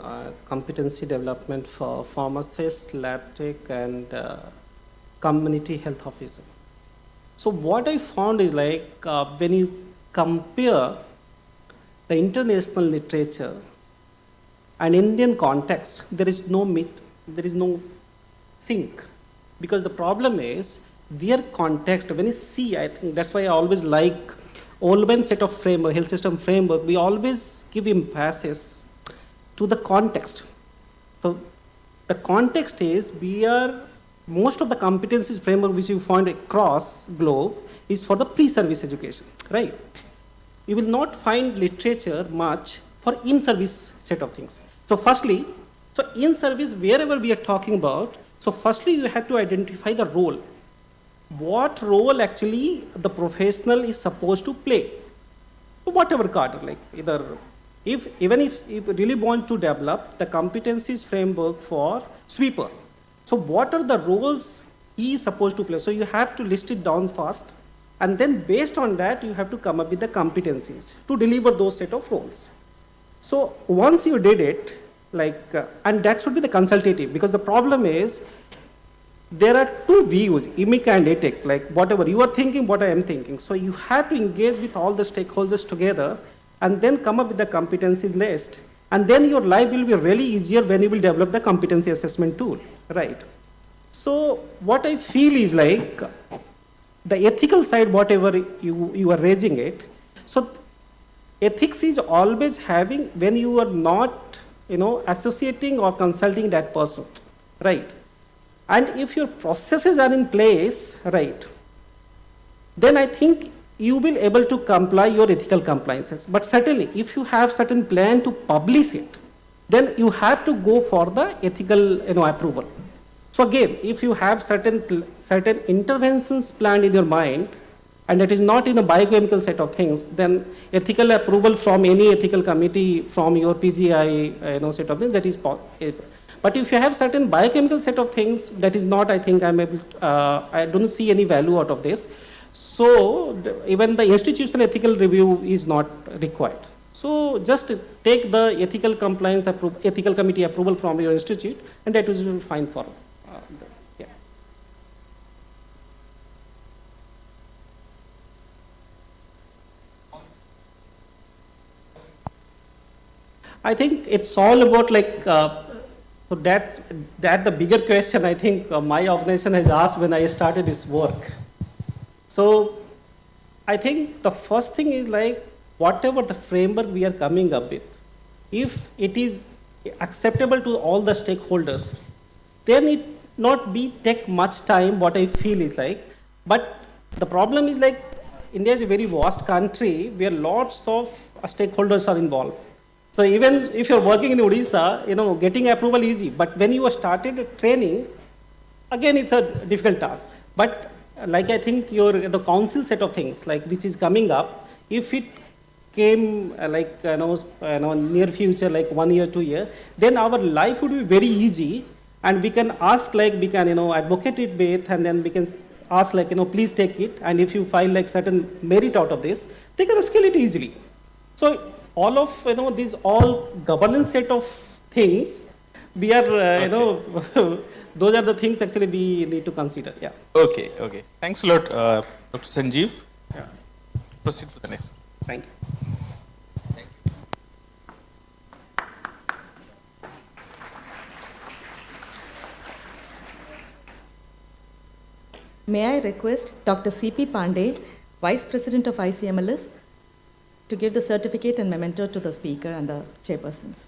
competency development for pharmacists, lab tech, and community health officer. So what I found is like when you compare the international literature and Indian context, there is no sync, because the problem is their context. When you see, I think that's why I always like Olben set of framework, health system framework. We always give emphasis to the context. So the context is most of the competencies framework which you find across globe is for the pre-service education, right? You will not find literature much for in-service set of things. So firstly, in-service, wherever we are talking about, so firstly you have to identify the role. What role actually the professional is supposed to play? So whatever cadre, like even if you really want to develop the competencies framework for sweeper, so what are the roles he is supposed to play? So you have to list it down first, and then based on that you have to come up with the competencies to deliver those set of roles. So once you did it, and that should be the consultative, because the problem is there are two views, emic and etic, like whatever you are thinking, what I am thinking. So you have to engage with all the stakeholders together and then come up with the competencies list. And then your life will be really easier when you will develop the competency assessment tool, right? So what I feel is like the ethical side, whatever you are raising it. So ethics is always having when you are not, associating or consulting that person, right? And if your processes are in place, right, then I think you will able to comply your ethical compliances. But certainly, if you have certain plan to publish it, then you have to go for the ethical approval. So again, if you have certain interventions planned in your mind, and it is not in a biochemical set of things, then ethical approval from any ethical committee from your PGI set of things, that is possible. But if you have certain biochemical set of things, that is not, I think I don't see any value out of this. So even the institutional ethical review is not required. So just take the ethical compliance ethical committee approval from your institute, and that will be fine for yeah. I think it's all about so that's the bigger question I think my organization has asked when I started this work. So I think the first thing is whatever the framework we are coming up with, if it is acceptable to all the stakeholders, then it not take much time, what I feel is but the problem is India is a very vast country where lots of stakeholders are involved. So even if you're working in Odisha, getting approval easy, but when you have started training, again it's a difficult task. But I think the council set of things which is coming up, if it came near future 1 year, 2 year, then our life would be very easy, and we can ask we can advocate it with, and then we can ask please take it, and if you find certain merit out of this, they can scale it easily. So all of these all governance set of things, we are those are the things actually we need to consider. Yeah. Okay. Thanks a lot, Dr. Sanjeev. Yeah. Proceed for the next one. Thank you. May I request Dr. C.P. Pandey, Vice President of ICMLS, to give the certificate and memento to the speaker and the chairpersons.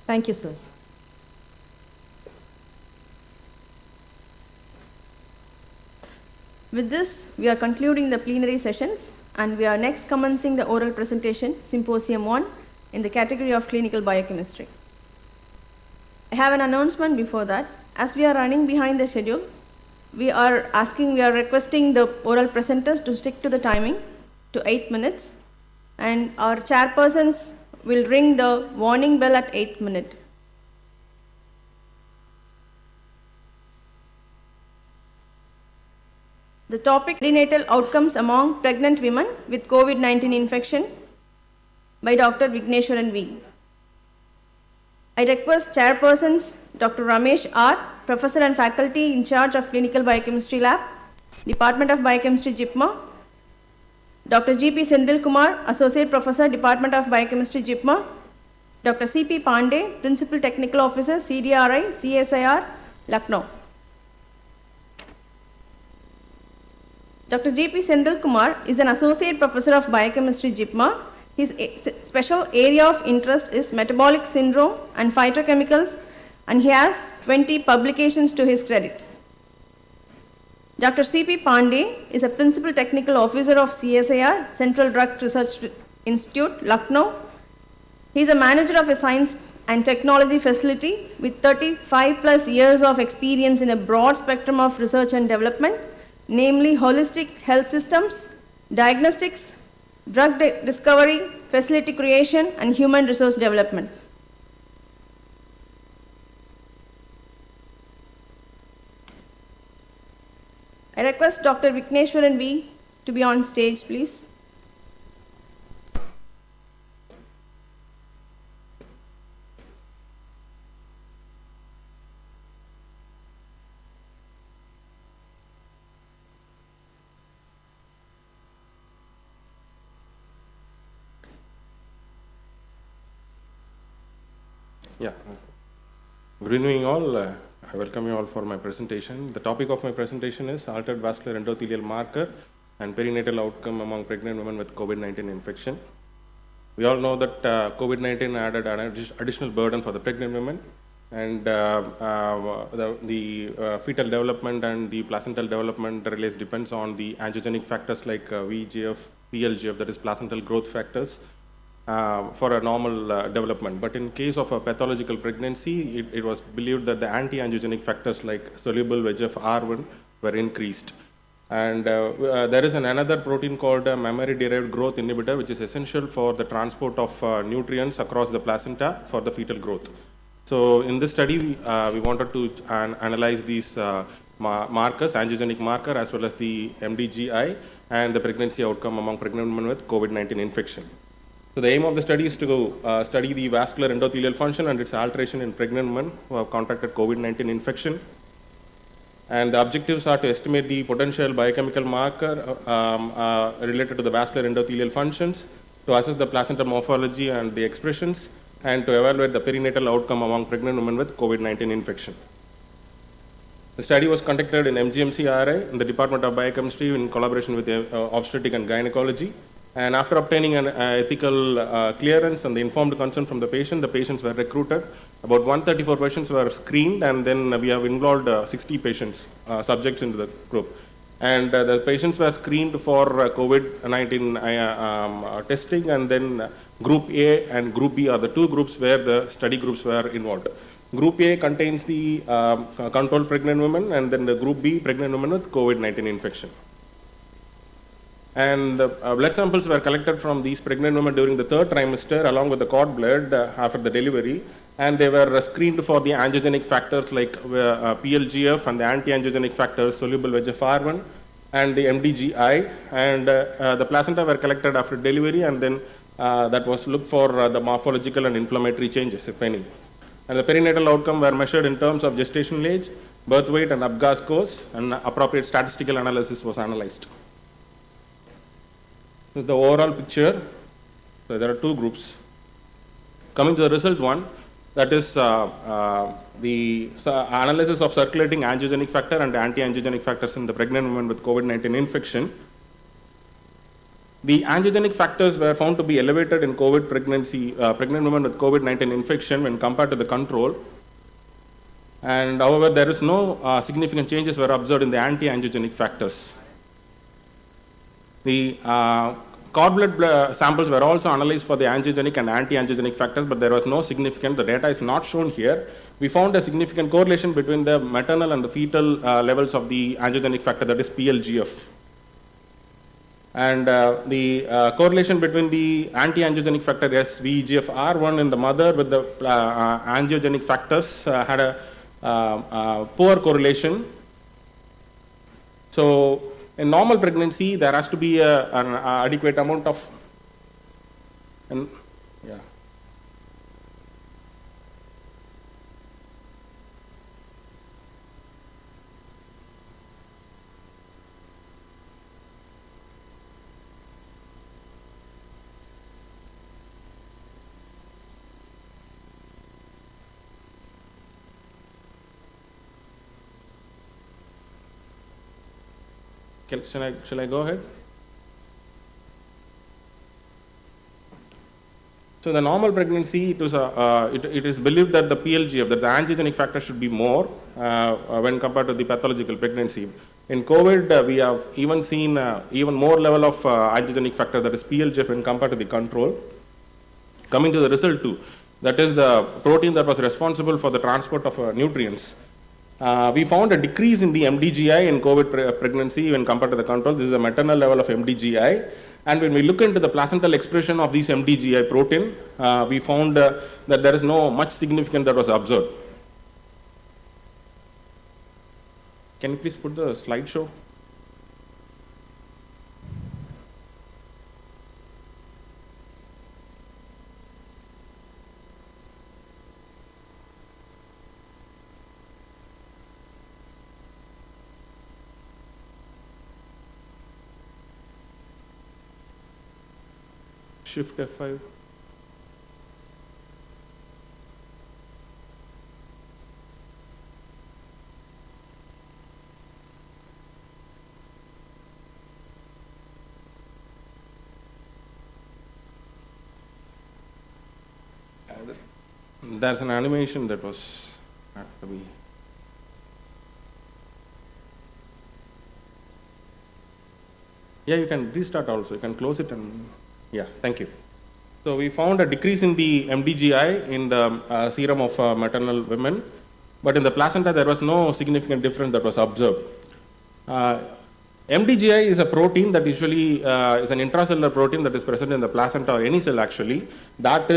Thank you, sir. With this, we are concluding the plenary sessions and we are next commencing the oral presentation, Symposium 1, in the category of Clinical Biochemistry. I have an announcement before that. As we are running behind the schedule, we are requesting the oral presenters to stick to the timing to 8 minutes, and our chairpersons will ring the warning bell at 8 minutes. The topic, perinatal outcomes among pregnant women with COVID-19 infection, by Dr. Vigneshwaran V. I request chairpersons Dr. Ramesh R., Professor and Faculty in charge of Clinical Biochemistry Lab, Department of Biochemistry, JIPMA, Dr. G.P. Sendil Kumar, Associate Professor, Department of Biochemistry, JIPMA, Dr. C.P. Pandey, Principal Technical Officer, CDRI, CSIR, Lucknow. Dr. G.P. Sendil Kumar is an Associate Professor of Biochemistry, JIPMA. His special area of interest is metabolic syndrome and phytochemicals, and he has 20 publications to his credit. Dr. C.P. Pandey is a Principal Technical Officer of CSIR, Central Drug Research Institute, Lucknow. He is a manager of a science and technology facility with 35 plus years of experience in a broad spectrum of research and development, namely holistic health systems, diagnostics, drug discovery, facility creation, and human resource development. I request Dr. Vigneshwaran V. to be on stage, please. Yeah. Good evening all. I welcome you all for my presentation. The topic of my presentation is altered vascular endothelial marker and perinatal outcome among pregnant women with COVID-19 infection. We all know that COVID-19 added an additional burden for the pregnant women, and the fetal development and the placental development release depends on the angiogenic factors like VEGF, PLGF, that is placental growth factors, for a normal development. But in case of a pathological pregnancy, it was believed that the anti-angiogenic factors like soluble VEGF-R1 were increased. And there is another protein called mammary-derived growth inhibitor, which is essential for the transport of nutrients across the placenta for the fetal growth. So in this study, we wanted to analyze these markers, angiogenic marker, as well as the MDGI and the pregnancy outcome among pregnant women with COVID-19 infection. So the aim of the study is to study the vascular endothelial function and its alteration in pregnant women who have contracted COVID-19 infection. And the objectives are to estimate the potential biochemical marker related to the vascular endothelial functions, to assess the placenta morphology and the expressions, and to evaluate the perinatal outcome among pregnant women with COVID-19 infection. The study was conducted in MGMC-RI in the Department of Biochemistry in collaboration with obstetric and gynecology. And after obtaining an ethical clearance and the informed consent from the patients were recruited. About 134 patients were screened, and then we have involved 60 patients, subjects into the group. And the patients were screened for COVID-19 testing, and then Group A and Group B are the two groups where the study groups were involved. Group A contains the controlled pregnant women, and then the Group B, pregnant women with COVID-19 infection. And blood samples were collected from these pregnant women during the third trimester along with the cord blood after the delivery, and they were screened for the angiogenic factors like PLGF and the anti-angiogenic factors soluble VEGF-R1 and the MDGI, and the placenta were collected after delivery, and then that was looked for the morphological and inflammatory changes, if any. And the perinatal outcome were measured in terms of gestational age, birth weight, and ABGA scores, and appropriate statistical analysis was analyzed. This is the overall picture. So there are two groups. Coming to the result one, that is the analysis of circulating angiogenic factor and anti-angiogenic factors in the pregnant women with COVID-19 infection. The angiogenic factors were found to be elevated in COVID pregnancy, pregnant women with COVID-19 infection when compared to the control. And however, there is no significant changes were observed in the anti-angiogenic factors. The cord blood samples were also analyzed for the angiogenic and anti-angiogenic factors, but there was no significant, the data is not shown here. We found a significant correlation between the maternal and the fetal levels of the angiogenic factor, that is PLGF. And the correlation between the anti-angiogenic factor SVEGF-R1 in the mother with the angiogenic factors had a poor correlation. So in normal pregnancy, there has to be an adequate amount of, yeah. Shall I go ahead? So the normal pregnancy, it is believed that the PLGF, that the angiogenic factor should be more when compared to the pathological pregnancy. In COVID, we have even seen even more level of angiogenic factor, that is PLGF, when compared to the control. Coming to the result 2, that is the protein that was responsible for the transport of nutrients. We found a decrease in the MDGI in COVID pregnancy when compared to the control. This is a maternal level of MDGI. And when we look into the placental expression of this MDGI protein, we found that there is no much significance that was observed. Can you please put the slideshow? Shift F5. There's an animation that was had to be. Yeah, you can restart also. You can close it and. Yeah, thank you. So we found a decrease in the MDGI in the serum of maternal women, but in the placenta there was no significant difference that was observed. MDGI is a protein that usually is an intracellular protein that is present in the placenta or any cell actually. That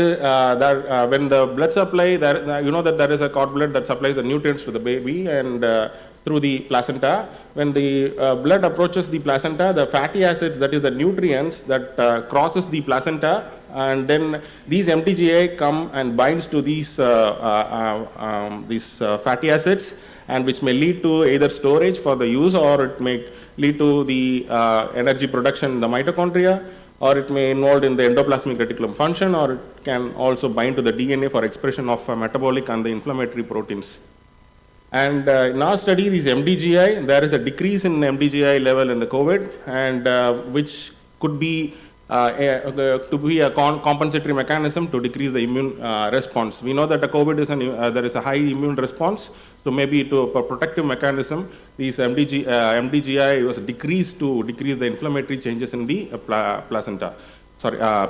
when the blood supply, you know that there is a cord blood that supplies the nutrients to the baby and through the placenta. When the blood approaches the placenta, the fatty acids, that is the nutrients that crosses the placenta, and then these MDGI come and binds to these fatty acids, and which may lead to either storage for the use, or it may lead to the energy production in the mitochondria, or it may involve in the endoplasmic reticulum function, or it can also bind to the DNA for expression of metabolic and the inflammatory proteins. And in our study, these MDGI, there is a decrease in MDGI level in the COVID, and which could be to be a compensatory mechanism to decrease the immune response. We know that the COVID is there is a high immune response, so maybe to a protective mechanism, these MDGI was decreased to decrease the inflammatory changes in the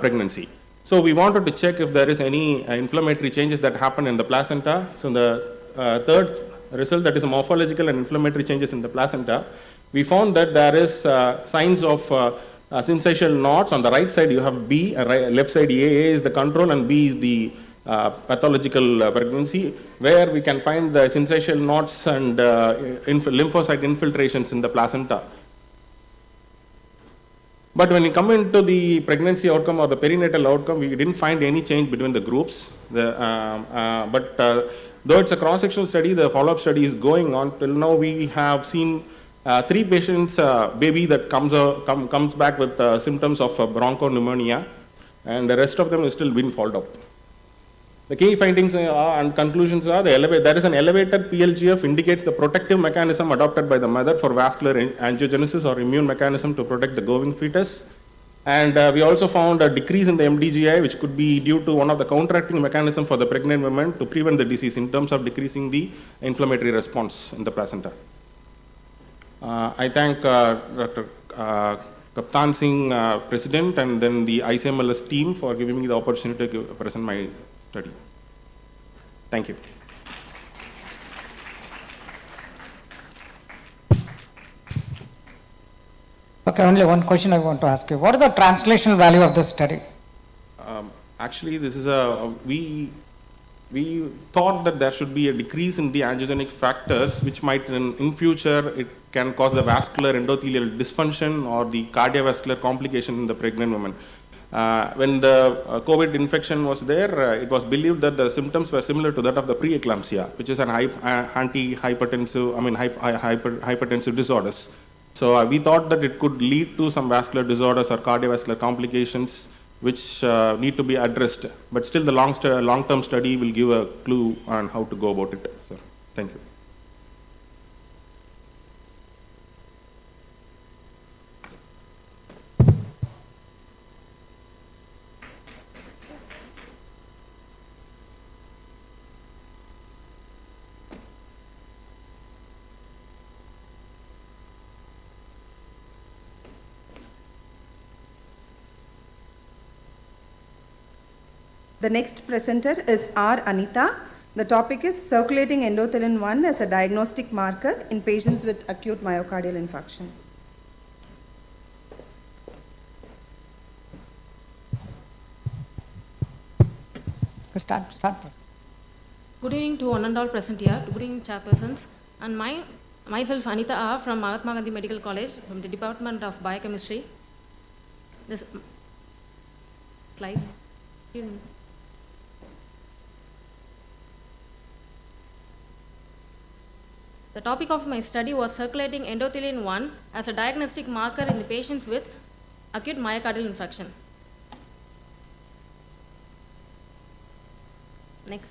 pregnancy. So we wanted to check if there is any inflammatory changes that happen in the placenta. So the third result, that is morphological and inflammatory changes in the placenta, we found that there is signs of syncytial knots. On the right side you have B, left side AA is the control and B is the pathological pregnancy, where we can find the syncytial knots and lymphocyte infiltrations in the placenta. But when we come into the pregnancy outcome or the perinatal outcome, we didn't find any change between the groups. Though it's a cross-sectional study, the follow-up study is going on. Till now we have seen 3 patients, baby that comes back with symptoms of bronchopneumonia, and the rest of them is still being followed up. The key findings and conclusions are there is an elevated PLGF indicates the protective mechanism adopted by the mother for vascular angiogenesis or immune mechanism to protect the growing fetus. And we also found a decrease in the MDGI, which could be due to one of the counteracting mechanism for the pregnant women to prevent the disease in terms of decreasing the inflammatory response in the placenta. I thank Dr. Kaptan Singh, President, and then the ICMLS team for giving me the opportunity to present my study. Thank you. Okay, only one question I want to ask you. What is the translational value of this study? Actually, this is we thought that there should be a decrease in the angiogenic factors, which might in future, it can cause the vascular endothelial dysfunction or the cardiovascular complication in the pregnant woman. When the COVID infection was there, it was believed that the symptoms were similar to that of the preeclampsia, which is an hypertensive disorders. So we thought that it could lead to some vascular disorders or cardiovascular complications which need to be addressed. But still the long-term study will give a clue on how to go about it. So, thank you. The next presenter is R. Anita. The topic is circulating endothelin-1 as a diagnostic marker in patients with acute myocardial infarction. Start. Good evening to one and all present here. Good evening, chairpersons. And myself, Anita R. from Mahatma Gandhi Medical College, from the Department of Biochemistry. This slide. The topic of my study was circulating endothelin-1 as a diagnostic marker in the patients with acute myocardial infarction. Next.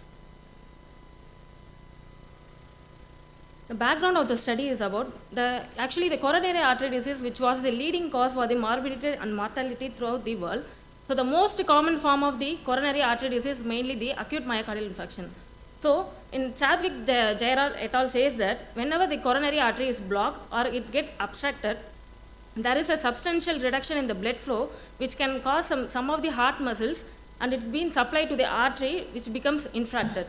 The background of the study is about the coronary artery disease, which was the leading cause for the morbidity and mortality throughout the world. So the most common form of the coronary artery disease is mainly the acute myocardial infarction. So in Chadwick Jairaj et al. Says that whenever the coronary artery is blocked or it gets obstructed, there is a substantial reduction in the blood flow, which can cause some of the heart muscles, and it's being supplied to the artery, which becomes infracted.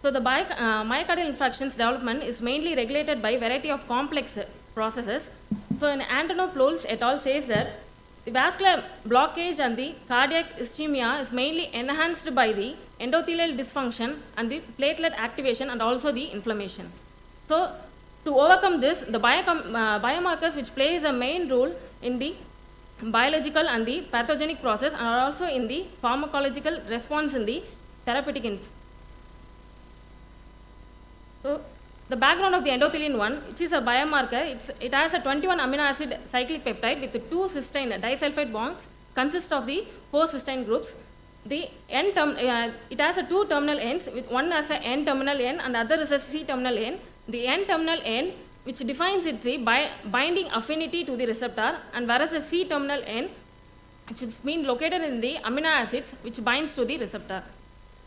So the myocardial infarctions development is mainly regulated by variety of complex processes. So in Antonopoulos et al. Says that the vascular blockage and the cardiac ischemia is mainly enhanced by the endothelial dysfunction and the platelet activation and also the inflammation. So to overcome this, the biomarkers which plays a main role in the biological and the pathogenic process and are also in the pharmacological response in the therapeutic. So the background of the endothelin-1, which is a biomarker, it has a 21 amino acid cyclic peptide with 2 cysteine disulfide bonds, consists of the 4 cysteine groups. The it has 2 terminal ends, with one as an N-terminal end and the other is a C-terminal end. The N-terminal end, which defines its binding affinity to the receptor, and whereas the C-terminal end, which is being located in the amino acids which binds to the receptor.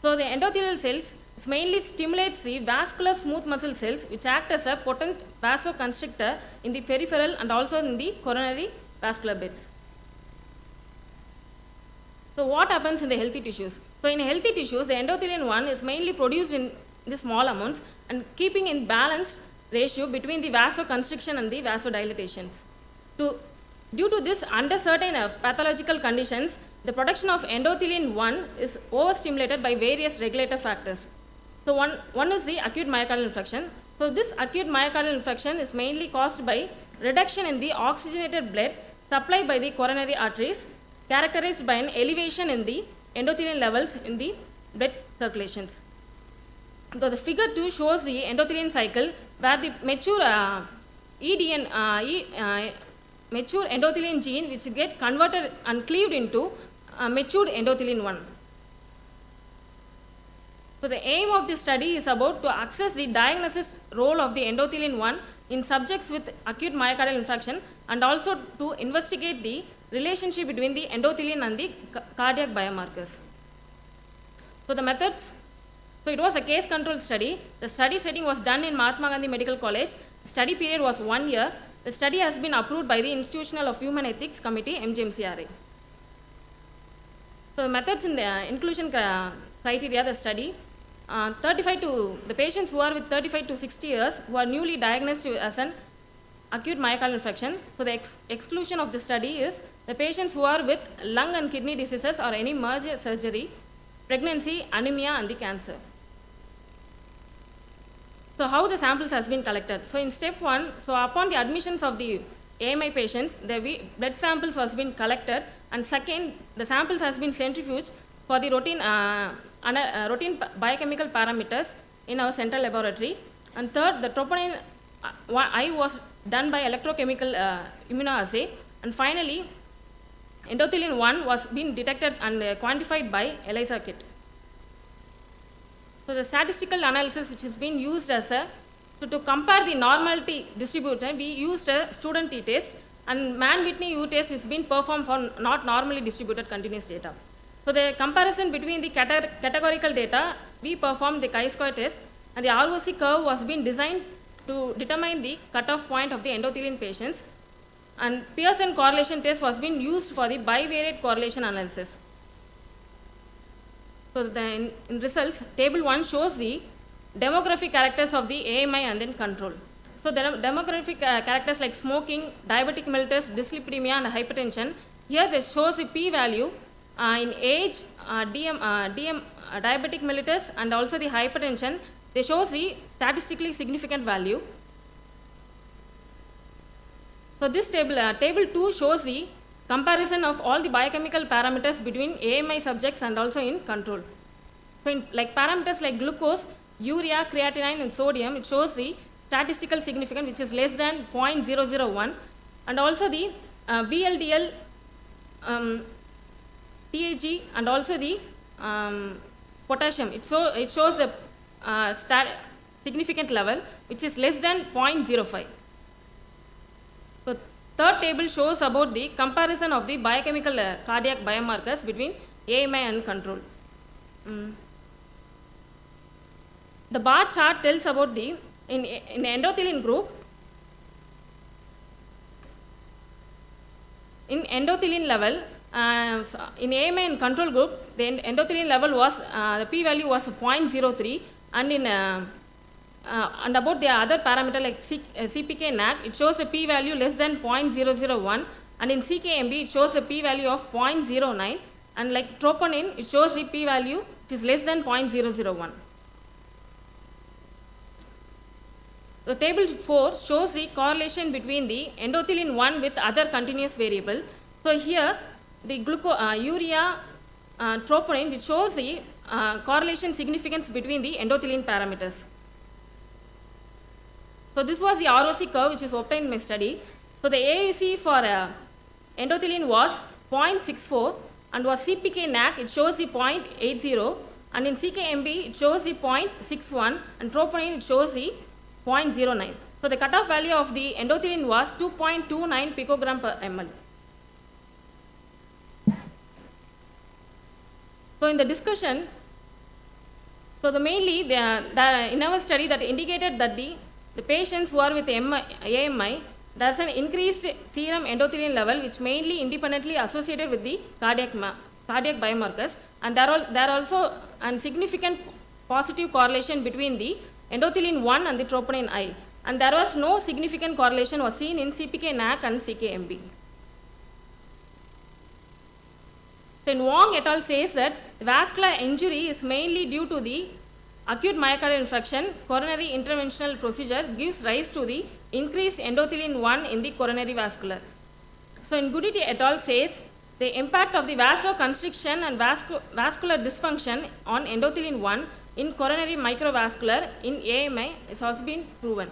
So the endothelial cells mainly stimulates the vascular smooth muscle cells, which act as a potent vasoconstrictor in the peripheral and also in the coronary vascular beds. So what happens in the healthy tissues? So in healthy tissues, the endothelin-1 is mainly produced in the small amounts and keeping in balanced ratio between the vasoconstriction and the vasodilatations. Due to this, under certain pathological conditions, the production of endothelin-1 is overstimulated by various regulator factors. So one is the acute myocardial infarction. So this acute myocardial infarction is mainly caused by reduction in the oxygenated blood supplied by the coronary arteries, characterized by an elevation in the endothelin levels in the blood circulations. So the figure 2 shows the endothelin cycle where the mature mature endothelin gene which get converted and cleaved into matured endothelin-1. So the aim of this study is about to access the diagnosis role of the endothelin-1 in subjects with acute myocardial infarction and also to investigate the relationship between the endothelium and the cardiac biomarkers. So the methods, so it was a case control study. The study setting was done in Mahatma Gandhi Medical College. The study period was 1 year. The study has been approved by the Institutional of Human Ethics Committee, MGMCRA. So the methods in the inclusion criteria, the study, the patients who are with 35 to 60 years who are newly diagnosed as an acute myocardial infarction. So the exclusion of the study is the patients who are with lung and kidney diseases or any major surgery, pregnancy, anemia and the cancer. So how the samples has been collected? So in step 1, so upon the admissions of the AMI patients, the blood samples has been collected, and second, the samples has been centrifuged for the routine biochemical parameters in our central laboratory, and third, the troponin I was done by electrochemical immunoassay, and finally, endothelium 1 was being detected and quantified by ELISA kit. So the statistical analysis which is being used as to compare the normality distributor, we used a student t-test, and Mann-Whitney u-test is being performed for not normally distributed continuous data. So the comparison between the categorical data, we performed the chi-square test, and the ROC curve was being designed to determine the cutoff point of the endothelium patients, and Pearson correlation test was being used for the bivariate correlation analysis. So then in results, table 1 shows the demographic characters of the AMI and then control. So the demographic characters like smoking, diabetic mellitus, dyslipidemia and hypertension. Here this shows the p-value in age, diabetic mellitus and also the hypertension. They shows the statistically significant value. So this table, table 2 shows the comparison of all the biochemical parameters between AMI subjects and also in control. So in like parameters like glucose, urea, creatinine and sodium, it shows the statistical significance which is less than 0.001, and also the VLDL, TAG and also the potassium. It shows a significant level which is less than 0.05. So third table shows about the comparison of the biochemical cardiac biomarkers between AMI and control. The bar chart tells about the in the endothelium group. In endothelium level, in AMI and control group, the endothelium level was the p-value was 0.03, and in and about the other parameter like CPK NAC, it shows a p-value less than 0.001, and in CKMB it shows a p-value of 0.09, and like troponin, it shows the p-value which is less than 0.001. The table 4 shows the correlation between the endothelium 1 with other continuous variable. So here the urea, troponin, it shows the correlation significance between the endothelium parameters. So this was the ROC curve which is obtained in my study. So the AUC for endothelium was 0.64, and was CPK NAC, it shows the 0.80, and in CKMB it shows the 0.61, and troponin it shows the 0.09. So the cutoff value of the endothelium was 2.29 picogram per ml. So in the discussion, so the mainly in our study that indicated that the patients who are with AMI, there is an increased serum endothelium level which mainly independently associated with the cardiac biomarkers, and there are also a significant positive correlation between the endothelium 1 and the troponin I, and there was no significant correlation was seen in CPK NAC and CKMB. Then Wong et al. Says that vascular injury is mainly due to the acute myocardial infarction. Coronary interventional procedure gives rise to the increased endothelium 1 in the coronary vascular. So in Goodity et al. Says the impact of the vasoconstriction and vascular dysfunction on endothelium 1 in coronary microvascular in AMI has also been proven.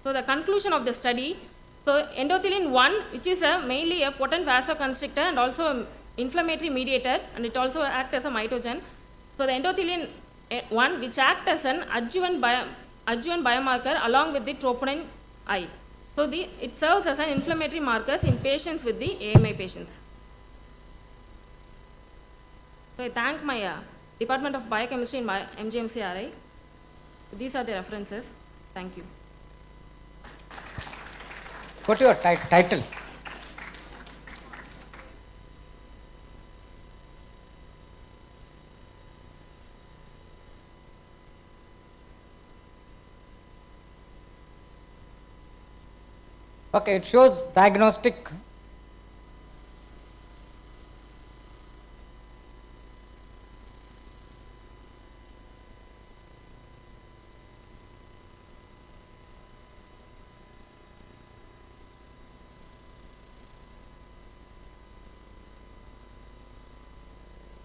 So the conclusion of the study, so endothelium 1, which is mainly a potent vasoconstrictor and also an inflammatory mediator, and it also acts as a mitogen. So the endothelium 1, which acts as an adjuvant biomarker along with the troponin I. So it serves as an inflammatory markers in patients with the AMI patients. So I thank my Department of Biochemistry in my MGMCRI. These are the references. Thank you. What your title? Okay, it shows diagnostic.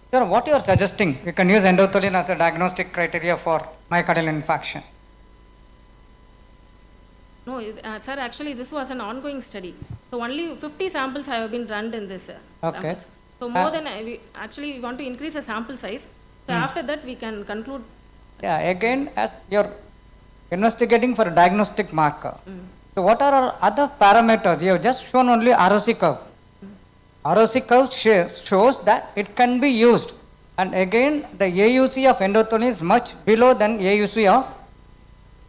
Sir, what you are suggesting? We can use endothelin as a diagnostic criteria for myocardial infarction. No, sir, actually this was an ongoing study. So only 50 samples have been run in this. Okay. Samples. So more than, we want to increase the sample size. So after that we can conclude. Yeah, again, as you're investigating for a diagnostic marker. So what are our other parameters? You have just shown only ROC curve. ROC curve shows that it can be used. And again, the AUC of endothelin is much below than AUC of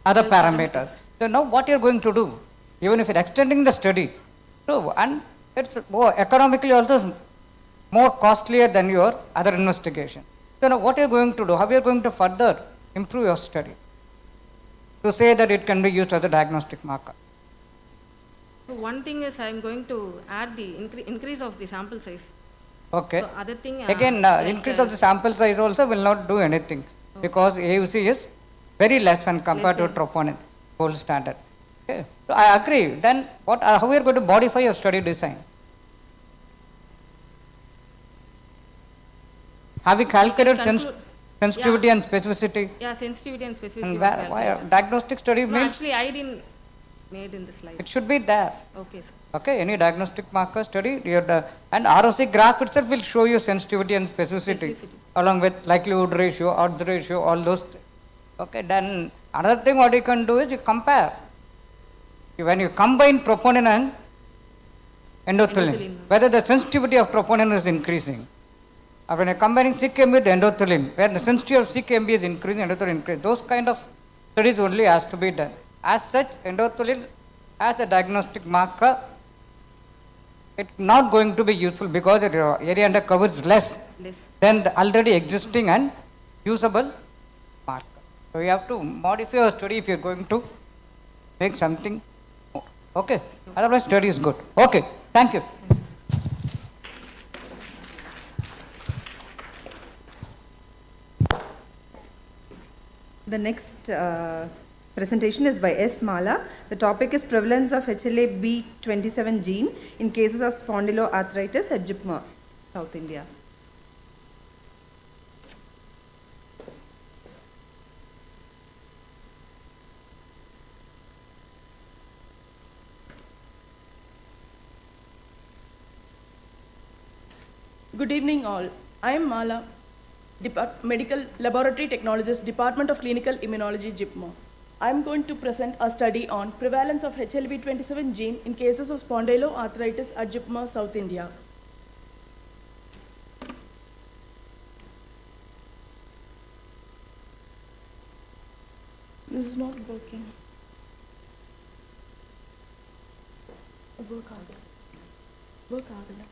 other parameters. So now what you're going to do, even if you're extending the study, so, and it's more economically also more costlier than your other investigation. So now what you're going to do, how you're going to further improve your study to say that it can be used as a diagnostic marker. So one thing is I'm going to add the increase of the sample size. Okay. So other thing, again, increase of the sample size also will not do anything because AUC is very less when compared to troponin, gold standard. Okay. So I agree. Then what? How we are going to modify your study design? Have we calculated sensitivity and specificity? Yeah, sensitivity and specificity. And why diagnostic study no, means? Actually, I didn't made in the slide. It should be there. Okay, sir. Okay, any diagnostic marker study, and ROC graph itself will show you sensitivity and specificity, along with likelihood ratio, odds ratio, all those. Okay, then another thing what you can do is you compare. When you combine troponin and endothelin, whether the sensitivity of troponin is increasing. Or when you're comparing CKMB with endothelin, where the sensitivity of CKMB is increasing, endothelin increasing, those kind of studies only has to be done. As such, endothelin as a diagnostic marker, it's not going to be useful because your area under cover is less than the already existing and usable marker. So you have to modify your study if you're going to make something more. Okay. Otherwise, study is good. Okay. Thank you. The next presentation is by S. Mala. The topic is prevalence of HLA-B27 gene in cases of spondyloarthritis at JIPMER, South India. Good evening all. I am Mala, Medical Laboratory Technologist, Department of Clinical Immunology, JIPMER. I am going to present a study on prevalence of HLB27 gene in cases of spondyloarthritis at JIPMER, South India. This is not working. Work agala.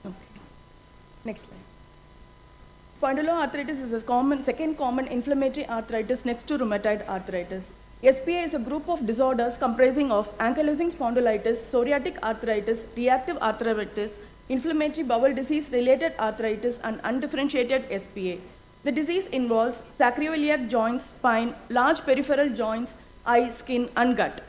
Okay. Next slide. Spondyloarthritis is a second common inflammatory arthritis next to rheumatoid arthritis. SPA is a group of disorders comprising of ankylosing spondylitis, psoriatic arthritis, reactive arthritis, inflammatory bowel disease related arthritis, and undifferentiated SPA. The disease involves sacroiliac joints, spine, large peripheral joints, eye, skin, and gut.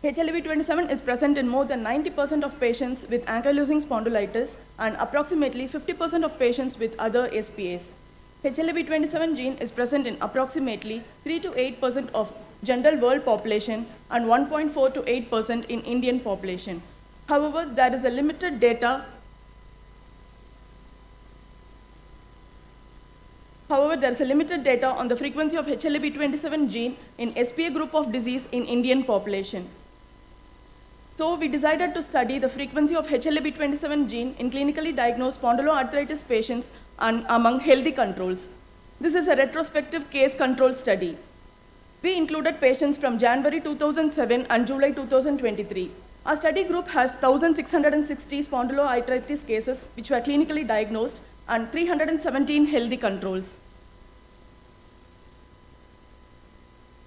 HLA-B27 is present in more than 90% of patients with ankylosing spondylitis and approximately 50% of patients with other SPAs. HLA-B27 gene is present in approximately 3 to 8% of general world population and 1.4 to 8% in Indian population. However, there is a limited data on the frequency of HLA-B27 gene in SPA group of disease in Indian population. So we decided to study the frequency of HLA-B27 gene in clinically diagnosed spondyloarthritis patients and among healthy controls. This is a retrospective case control study. We included patients from January 2007 and July 2023. Our study group has 1,660 spondyloarthritis cases which were clinically diagnosed and 317 healthy controls.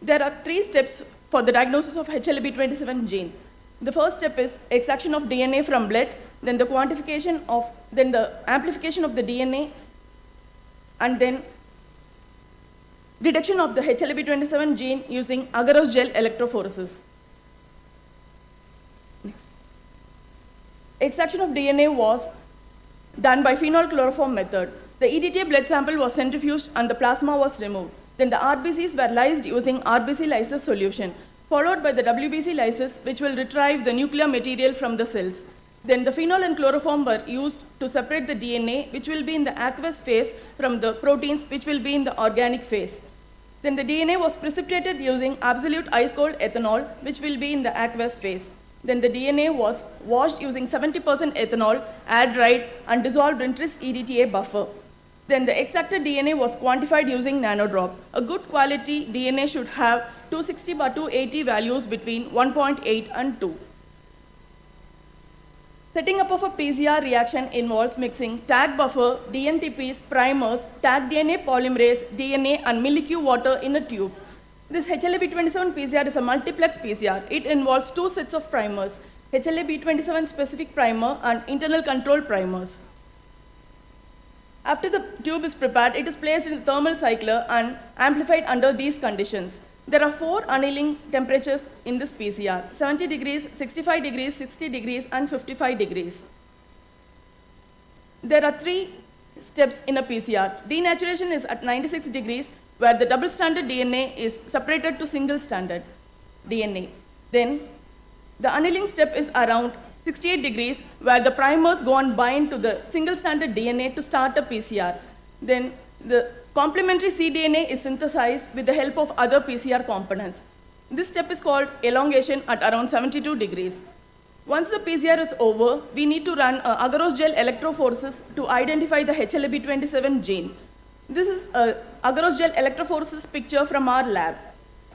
There are 3 steps for the diagnosis of HLA-B27 gene. The first step is extraction of DNA from blood, then the amplification of the DNA, and then detection of the HLA-B27 gene using agarose gel electrophoresis. Next. Extraction of DNA was done by phenol chloroform method. The EDTA blood sample was centrifuged and the plasma was removed. Then the RBCs were lysed using RBC lysis solution, followed by the WBC lysis, which will retrieve the nuclear material from the cells. Then the phenol and chloroform were used to separate the DNA, which will be in the aqueous phase, from the proteins, which will be in the organic phase. Then the DNA was precipitated using absolute ice-cold ethanol, which will be in the aqueous phase. Then the DNA was washed using 70% ethanol, air-dried, and dissolved in tris EDTA buffer. Then the extracted DNA was quantified using nanodrop. A good quality DNA should have 260 by 280 values between 1.8 and 2. Setting up of a PCR reaction involves mixing tag buffer, DNTPs, primers, tag DNA polymerase, DNA, and milk water in a tube. This HLA-B27 PCR is a multiplex PCR. It involves 2 sets of primers, HLA-B27 specific primer and internal control primers. After the tube is prepared, it is placed in the thermal cycler and amplified under these conditions. There are 4 annealing temperatures in this PCR: 70 degrees, 65 degrees, 60 degrees, and 55 degrees. There are 3 steps in a PCR. Denaturation is at 96 degrees, where the double stranded DNA is separated to single stranded DNA. Then the annealing step is around 68 degrees, where the primers go and bind to the single stranded DNA to start a PCR. Then the complementary cDNA is synthesized with the help of other PCR components. This step is called elongation at around 72 degrees. Once the PCR is over, we need to run agarose gel electrophoresis to identify the HLA-B27 gene. This is a agarose gel electrophoresis picture from our lab.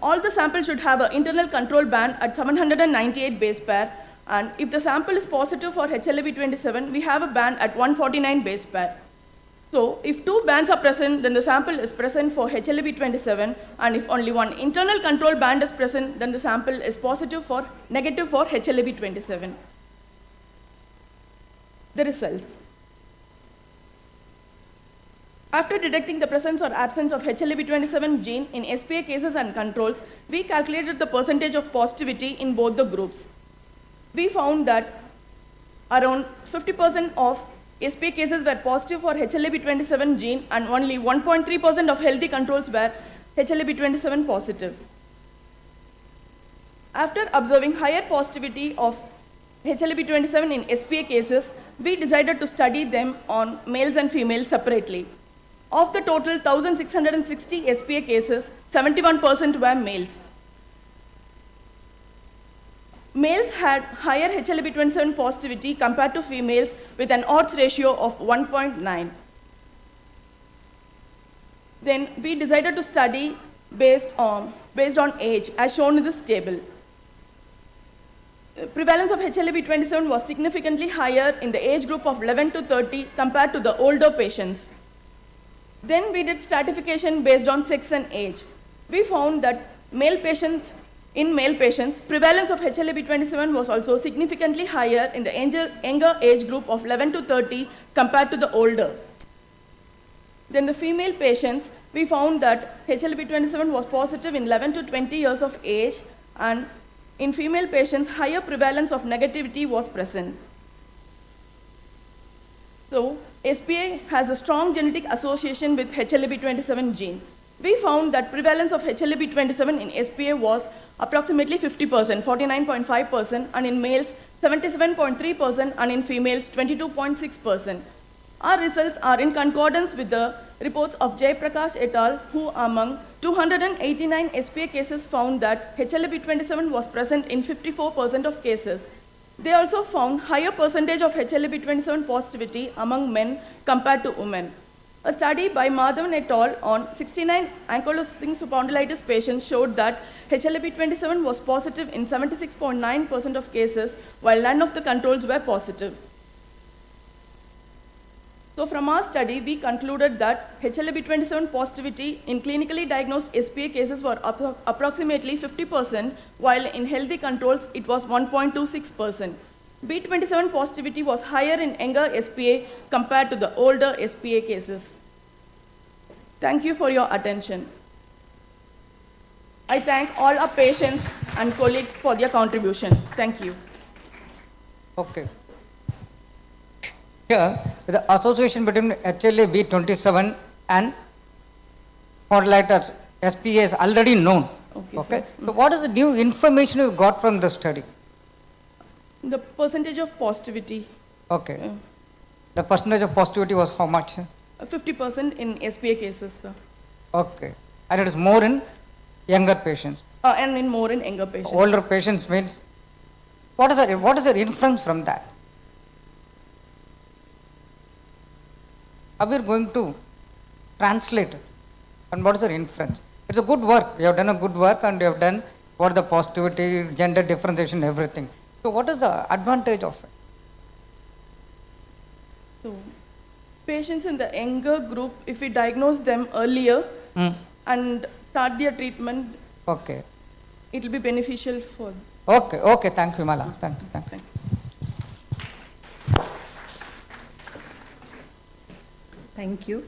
All the samples should have an internal control band at 798 base pair, and if the sample is positive for HLA-B27, we have a band at 149 base pair. So if 2 bands are present, then the sample is present for HLA-B27, and if only 1 internal control band is present, then the sample is negative for HLA-B27. The results. After detecting the presence or absence of HLA-B27 gene in SPA cases and controls, we calculated the percentage of positivity in both the groups. We found that around 50% of SPA cases were positive for HLA-B27 gene and only 1.3% of healthy controls were HLA-B27 positive. After observing higher positivity of HLA-B27 in SPA cases, we decided to study them on males and females separately. Of the total 1,660 SPA cases, 71% were males. Males had higher HLA-B27 positivity compared to females with an odds ratio of 1.9. Then we decided to study based on age, as shown in this table. Prevalence of HLA-B27 was significantly higher in the age group of 11 to 30 compared to the older patients. Then we did stratification based on sex and age. We found that in male patients, prevalence of HLA-B27 was also significantly higher in the younger age group of 11 to 30 compared to the older. Then the female patients, we found that HLB27 was positive in 11 to 20 years of age, and in female patients, higher prevalence of negativity was present. So, SPA has a strong genetic association with HLB27 gene. We found that prevalence of HLB27 in SPA was approximately 50%, 49.5%, and in males 77.3%, and in females 22.6%. Our results are in concordance with the reports of Jay Prakash et al., who among 289 SPA cases found that HLB27 was present in 54% of cases. They also found higher percentage of HLB27 positivity among men compared to women. A study by Madhavan et al. On 69 ankylosing spondylitis patients showed that HLB27 was positive in 76.9% of cases, while none of the controls were positive. So from our study, we concluded that HLB27 positivity in clinically diagnosed SPA cases were approximately 50%, while in healthy controls it was 1.26%. B27 positivity was higher in younger SPA compared to the older SPA cases. Thank you for your attention. I thank all our patients and colleagues for their contribution. Thank you. Okay. Here, the association between HLA-B27 and spondylitis SPA is already known. Okay. So what is the new information you got from the study? The percentage of positivity. Okay. The percentage of positivity was how much? 50% in SPA cases, sir. Okay. And it is more in younger patients. And in more in younger patients. Older patients means, what is the inference from that? How we are going to translate it? And what is the inference? It's a good work. You have done a good work, and you have done what the positivity, gender differentiation, everything. So what is the advantage of it? So, patients in the younger group, if we diagnose them earlier and start their treatment, okay, it will be beneficial for them. Okay, okay, thank you, Mala. Thank you. Thank you. Thank you.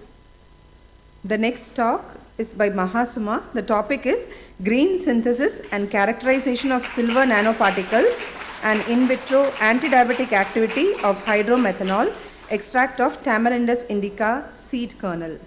The next talk is by Mahasuma. The topic is green synthesis and characterization of silver nanoparticles and in vitro antidiabetic activity of hydromethanol, extract of Tamarindus indica seed kernel.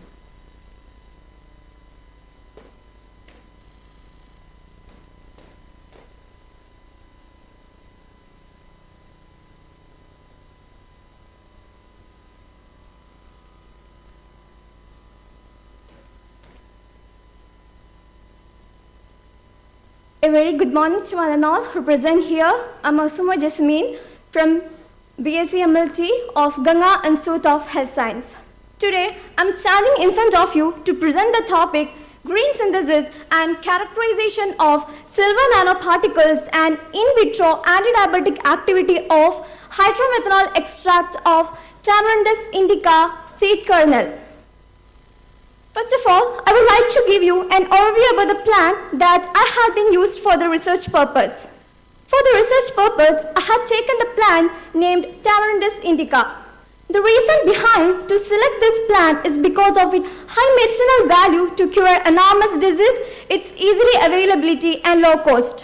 A very good morning to one and all who present here. I'm Asuma Jasmine from BSc MLT of Ganga Institute of Health Science. Today, I'm standing in front of you to present the topic green synthesis and characterization of silver nanoparticles and in vitro antidiabetic activity of hydromethanol extract of Tamarindus indica seed kernel. First of all, I would like to give you an overview about the plant that I had been used for the research purpose. For the research purpose, I had taken the plant named Tamarindus indica. The reason behind to select this plant is because of its high medicinal value to cure enormous disease, its easily availability and low cost.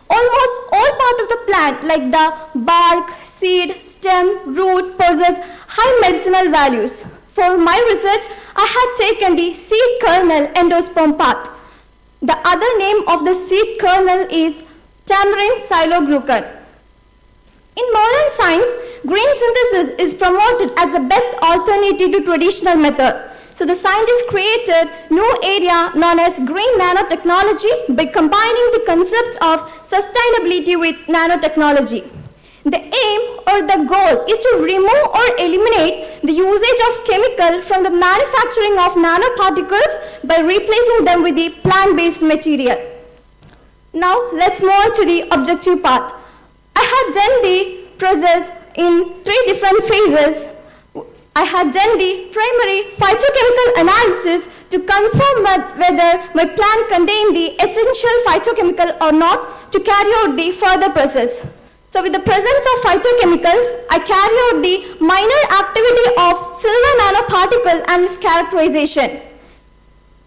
Almost all part of the plant like the bark, seed, stem, root possess high medicinal values. For my research, I had taken the seed kernel endosperm part. The other name of the seed kernel is tamarin xyloglucan. In modern science, green synthesis is promoted as the best alternative to traditional method. So the scientists created new area known as green nanotechnology by combining the concepts of sustainability with nanotechnology. The aim or the goal is to remove or eliminate the usage of chemical from the manufacturing of nanoparticles by replacing them with the plant-based material. Now let's move on to the objective part. I had done the process in 3 different phases. I had done the primary phytochemical analysis to confirm whether my plant contained the essential phytochemical or not to carry out the further process. So with the presence of phytochemicals, I carry out the minor activity of silver nanoparticle and its characterization.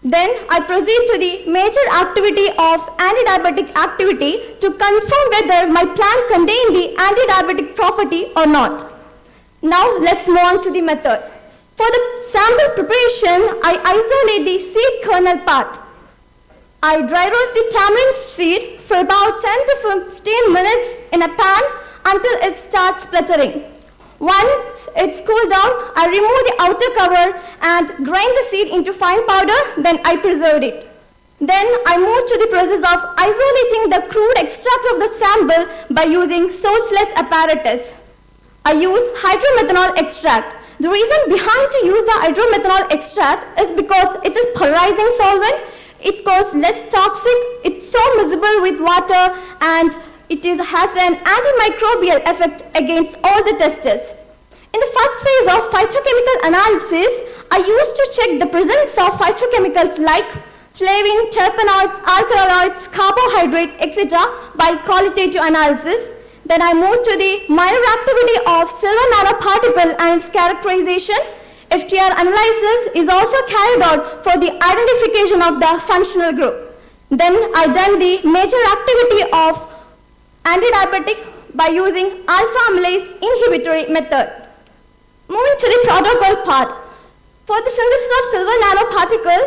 Then I proceed to the major activity of antidiabetic activity to confirm whether my plant contains the antidiabetic property or not. Now let's move on to the method. For the sample preparation, I isolate the seed kernel part. I dry roast the tamarind seed for about 10 to 15 minutes in a pan until it starts splattering. Once it's cooled down, I remove the outer cover and grind the seed into fine powder, then I preserve it. Then I move to the process of isolating the crude extract of the sample by using sourcelet apparatus. I use hydromethanol extract. The reason behind to use the hydromethanol extract is because it is polarizing solvent, it causes less toxic, it's so miscible with water, and has an antimicrobial effect against all the testers. In the first phase of phytochemical analysis, I used to check the presence of phytochemicals like flavin, terpenoids, alkaloids, carbohydrate, etc. by qualitative analysis. Then I moved to the minor activity of silver nanoparticle and its characterization. FTR analysis is also carried out for the identification of the functional group. Then I done the major activity of antidiabetic by using alpha amylase inhibitory method. Moving to the protocol part. For the synthesis of silver nanoparticle,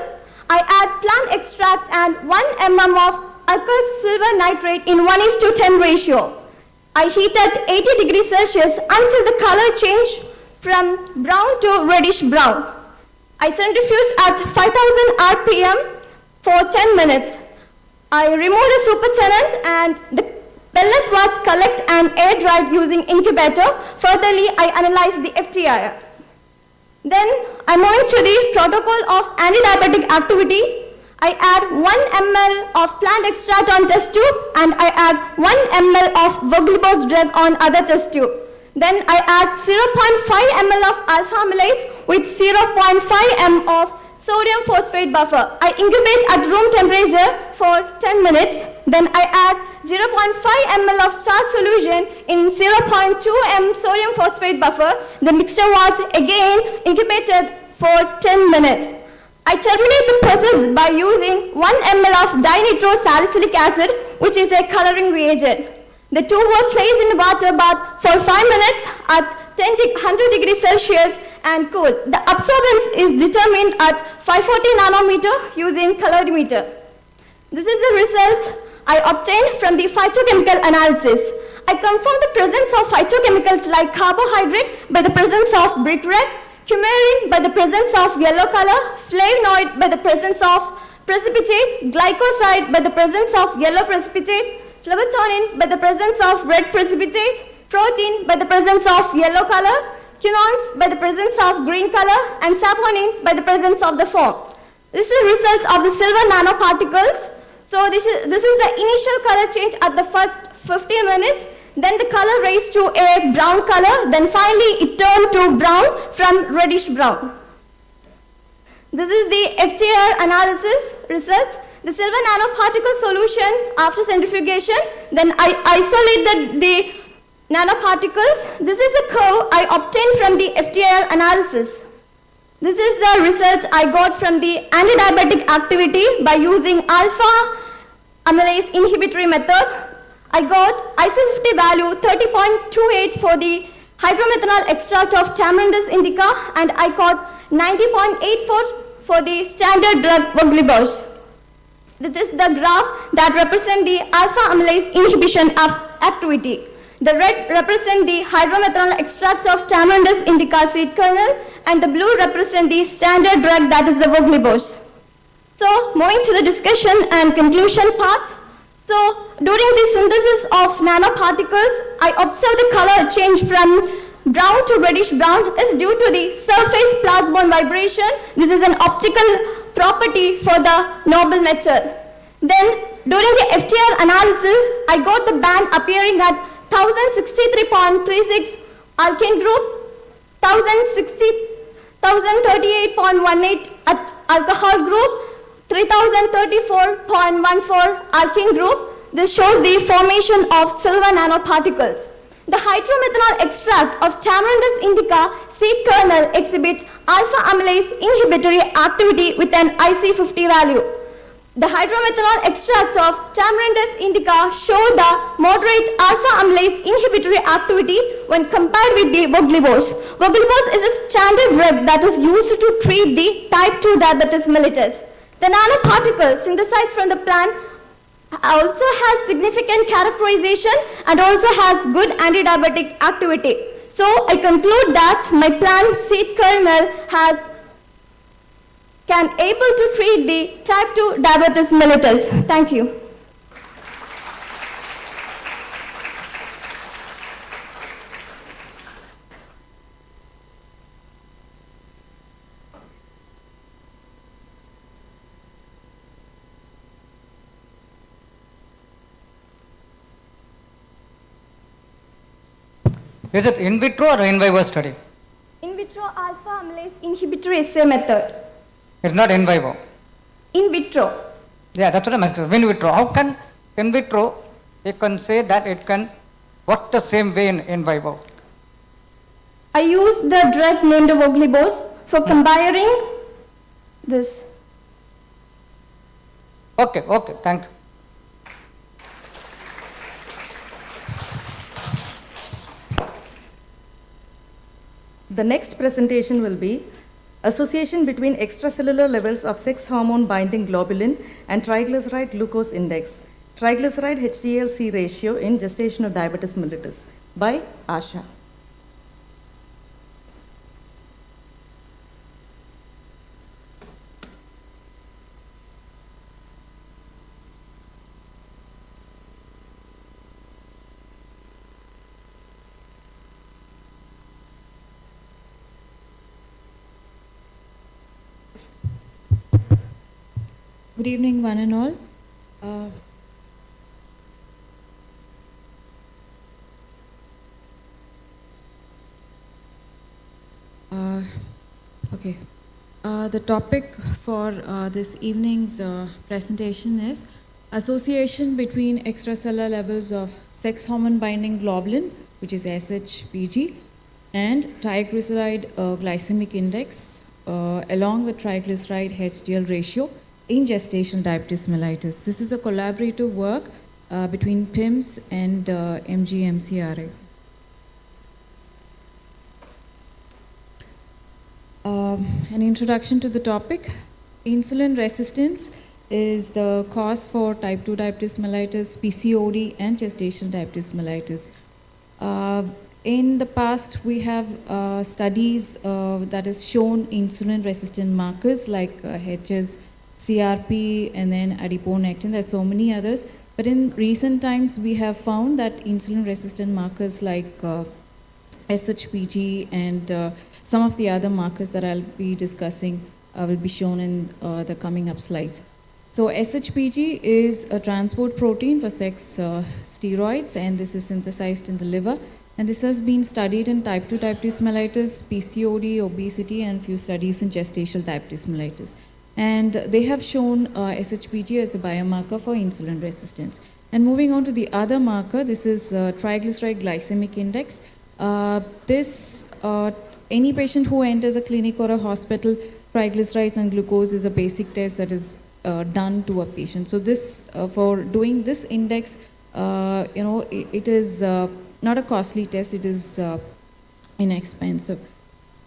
I add plant extract and 1 mm of aqueous silver nitrate in 1:10 ratio. I heat at 80 degrees Celsius until the color change from brown to reddish brown. I centrifuge at 5000 RPM for 10 minutes. I remove the supertenant and the pellet was collected and air dried using incubator. Furtherly, I analyze the FTIR. Then I move into the protocol of antidiabetic activity. I add 1 ml of plant extract on test tube and I add 1 ml of voglibos drug on other test tube. Then I add 0.5 ml of alpha amylase with 0.5 ml of sodium phosphate buffer. I incubate at room temperature for 10 minutes. Then I add 0.5 ml of starch solution in 0.2 ml sodium phosphate buffer. The mixture was again incubated for 10 minutes. I terminate the process by using 1 ml of dinitrosalicylic acid, which is a coloring reagent. The two were placed in water bath for 5 minutes at 100 degrees Celsius and cool. The absorbance is determined at 540 nanometer using colorimeter. This is the result I obtained from the phytochemical analysis. I confirm the presence of phytochemicals like carbohydrate by the presence of brick red, coumarin by the presence of yellow color, flavonoid by the presence of precipitate, glycoside by the presence of yellow precipitate, flavonoid by the presence of red precipitate, protein by the presence of yellow color, quinones by the presence of green color, and saponin by the presence of the foam. This is the result of the silver nanoparticles. So this is the initial color change at the first 15 minutes. Then the color raised to a brown color. Then finally it turned to brown from reddish brown. This is the FTIR analysis result. The silver nanoparticle solution after centrifugation. Then I isolate the nanoparticles. This is the curve I obtained from the FTIR analysis. This is the result I got from the antidiabetic activity by using alpha amylase inhibitory method. I got IC50 value 30.28 for the hydromethanol extract of Tamarindus indica, and I got 90.84 for the standard drug voglibos. This is the graph that represents the alpha amylase inhibition of activity. The red represents the hydromethanol extract of Tamarindus indica seed kernel, and the blue represents the standard drug, that is the voglibos. So, moving to the discussion and conclusion part. So, during the synthesis of nanoparticles, I observed the color change from brown to reddish brown is due to the surface plasmon vibration. This is an optical property for the noble method. Then, during the FTIR analysis, I got the band appearing at 1063.36 alkane group, 1038.18 at alcohol group, 3034.14 alkene group. This shows the formation of silver nanoparticles. The hydromethanol extract of Tamarindus indica seed kernel exhibit alpha amylase inhibitory activity with an IC50 value. The hydromethanol extracts of Tamarindus indica show the moderate alpha amylase inhibitory activity when compared with the voglibose. Voglibose is a standard drug that is used to treat the type 2 diabetes mellitus. The nanoparticle synthesized from the plant also has significant characterization and also has good anti-diabetic activity. So I conclude that my plant seed kernel can able to treat the type 2 diabetes mellitus. Thank you. Is it in vitro or in vivo study? In vitro alpha amylase inhibitory assay method. It's not in vivo. In vitro. Yeah, that's what I'm asking. In vitro. How can in vitro you can say that it can work the same way in vivo? I use the drug named voglibose for comparing this. Okay, thank you. The next presentation will be association between extracellular levels of sex hormone binding globulin and triglyceride glucose index, triglyceride HDL-C ratio in gestational diabetes mellitus by Asha. Good evening, one and all. The topic for this evening's presentation is association between extracellular levels of sex hormone binding globulin, which is SHBG, and triglyceride glycemic index, along with triglyceride HDL ratio in gestational diabetes mellitus. This is a collaborative work between PIMS and MGMCRA. An introduction to the topic. Insulin resistance is the cause for type 2 diabetes mellitus, PCOD, and gestational diabetes mellitus. In the past, we have studies that has shown insulin resistant markers like HS, CRP, and then adiponectin. There's so many others. But in recent times, we have found that insulin resistant markers like SHBG and some of the other markers that I'll be discussing will be shown in the coming up slides. So SHBG is a transport protein for sex steroids, and this is synthesized in the liver. And this has been studied in type 2 diabetes mellitus, PCOD, obesity, and few studies in gestational diabetes mellitus. And they have shown SHBG as a biomarker for insulin resistance. And moving on to the other marker, this is triglyceride glycemic index. Any patient who enters a clinic or a hospital, triglycerides and glucose is a basic test that is done to a patient. So this, for doing this index, it is not a costly test, it is inexpensive.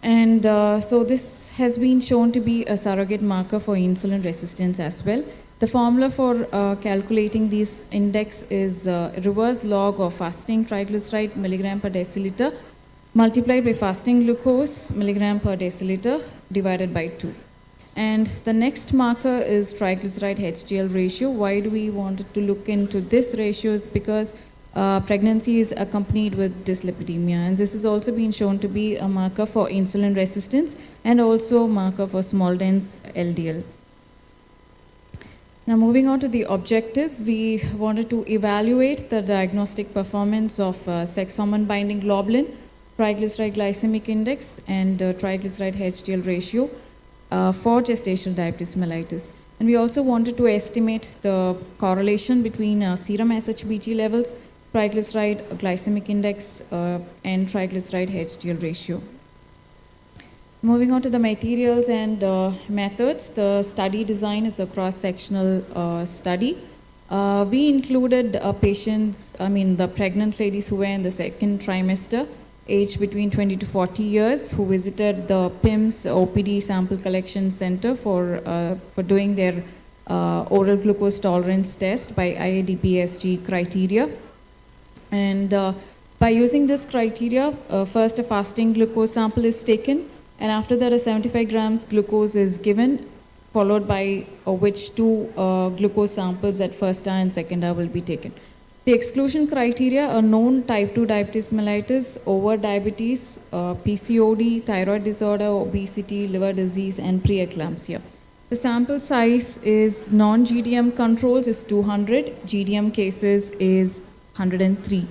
And so this has been shown to be a surrogate marker for insulin resistance as well. The formula for calculating this index is reverse log of fasting triglyceride milligram per deciliter multiplied by fasting glucose milligram per deciliter divided by 2. And the next marker is triglyceride HDL ratio. Why do we want to look into this ratio? Is because pregnancy is accompanied with dyslipidemia, and this has also been shown to be a marker for insulin resistance and also a marker for small dense LDL. Now moving on to the objectives, we wanted to evaluate the diagnostic performance of sex hormone binding globulin, triglyceride glycemic index, and triglyceride HDL ratio for gestational diabetes mellitus. And we also wanted to estimate the correlation between serum SHBG levels, triglyceride glycemic index, and triglyceride HDL ratio. Moving on to the materials and methods, the study design is a cross-sectional study. We included the pregnant ladies who were in the second trimester, aged between 20 to 40 years, who visited the PIMS OPD sample collection center for doing their oral glucose tolerance test by IADPSG criteria. And by using this criteria, first a fasting glucose sample is taken, and after that a 75 grams glucose is given, followed by which two glucose samples at first hour and second hour will be taken. The exclusion criteria are known: type 2 diabetes mellitus, over diabetes, PCOD, thyroid disorder, obesity, liver disease, and preeclampsia. The sample size is non-GDM controls is 200, GDM cases is 103.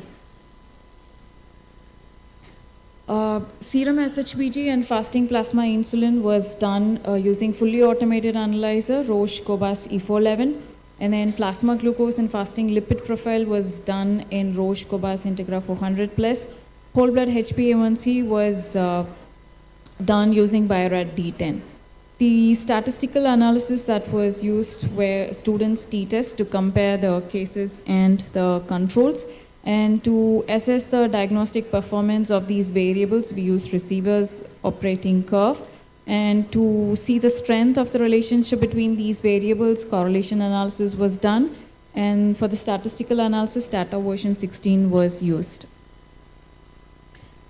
Serum SHBG and fasting plasma insulin was done using fully automated analyzer, Roche Cobas E411, and then plasma glucose and fasting lipid profile was done in Roche Cobas Integra 400 plus. Whole blood HbA1c was done using Biorad D10. The statistical analysis that was used were students' t-test to compare the cases and the controls. And to assess the diagnostic performance of these variables, we used Receiver's operating curve. And to see the strength of the relationship between these variables, correlation analysis was done. And for the statistical analysis, Stata version 16 was used.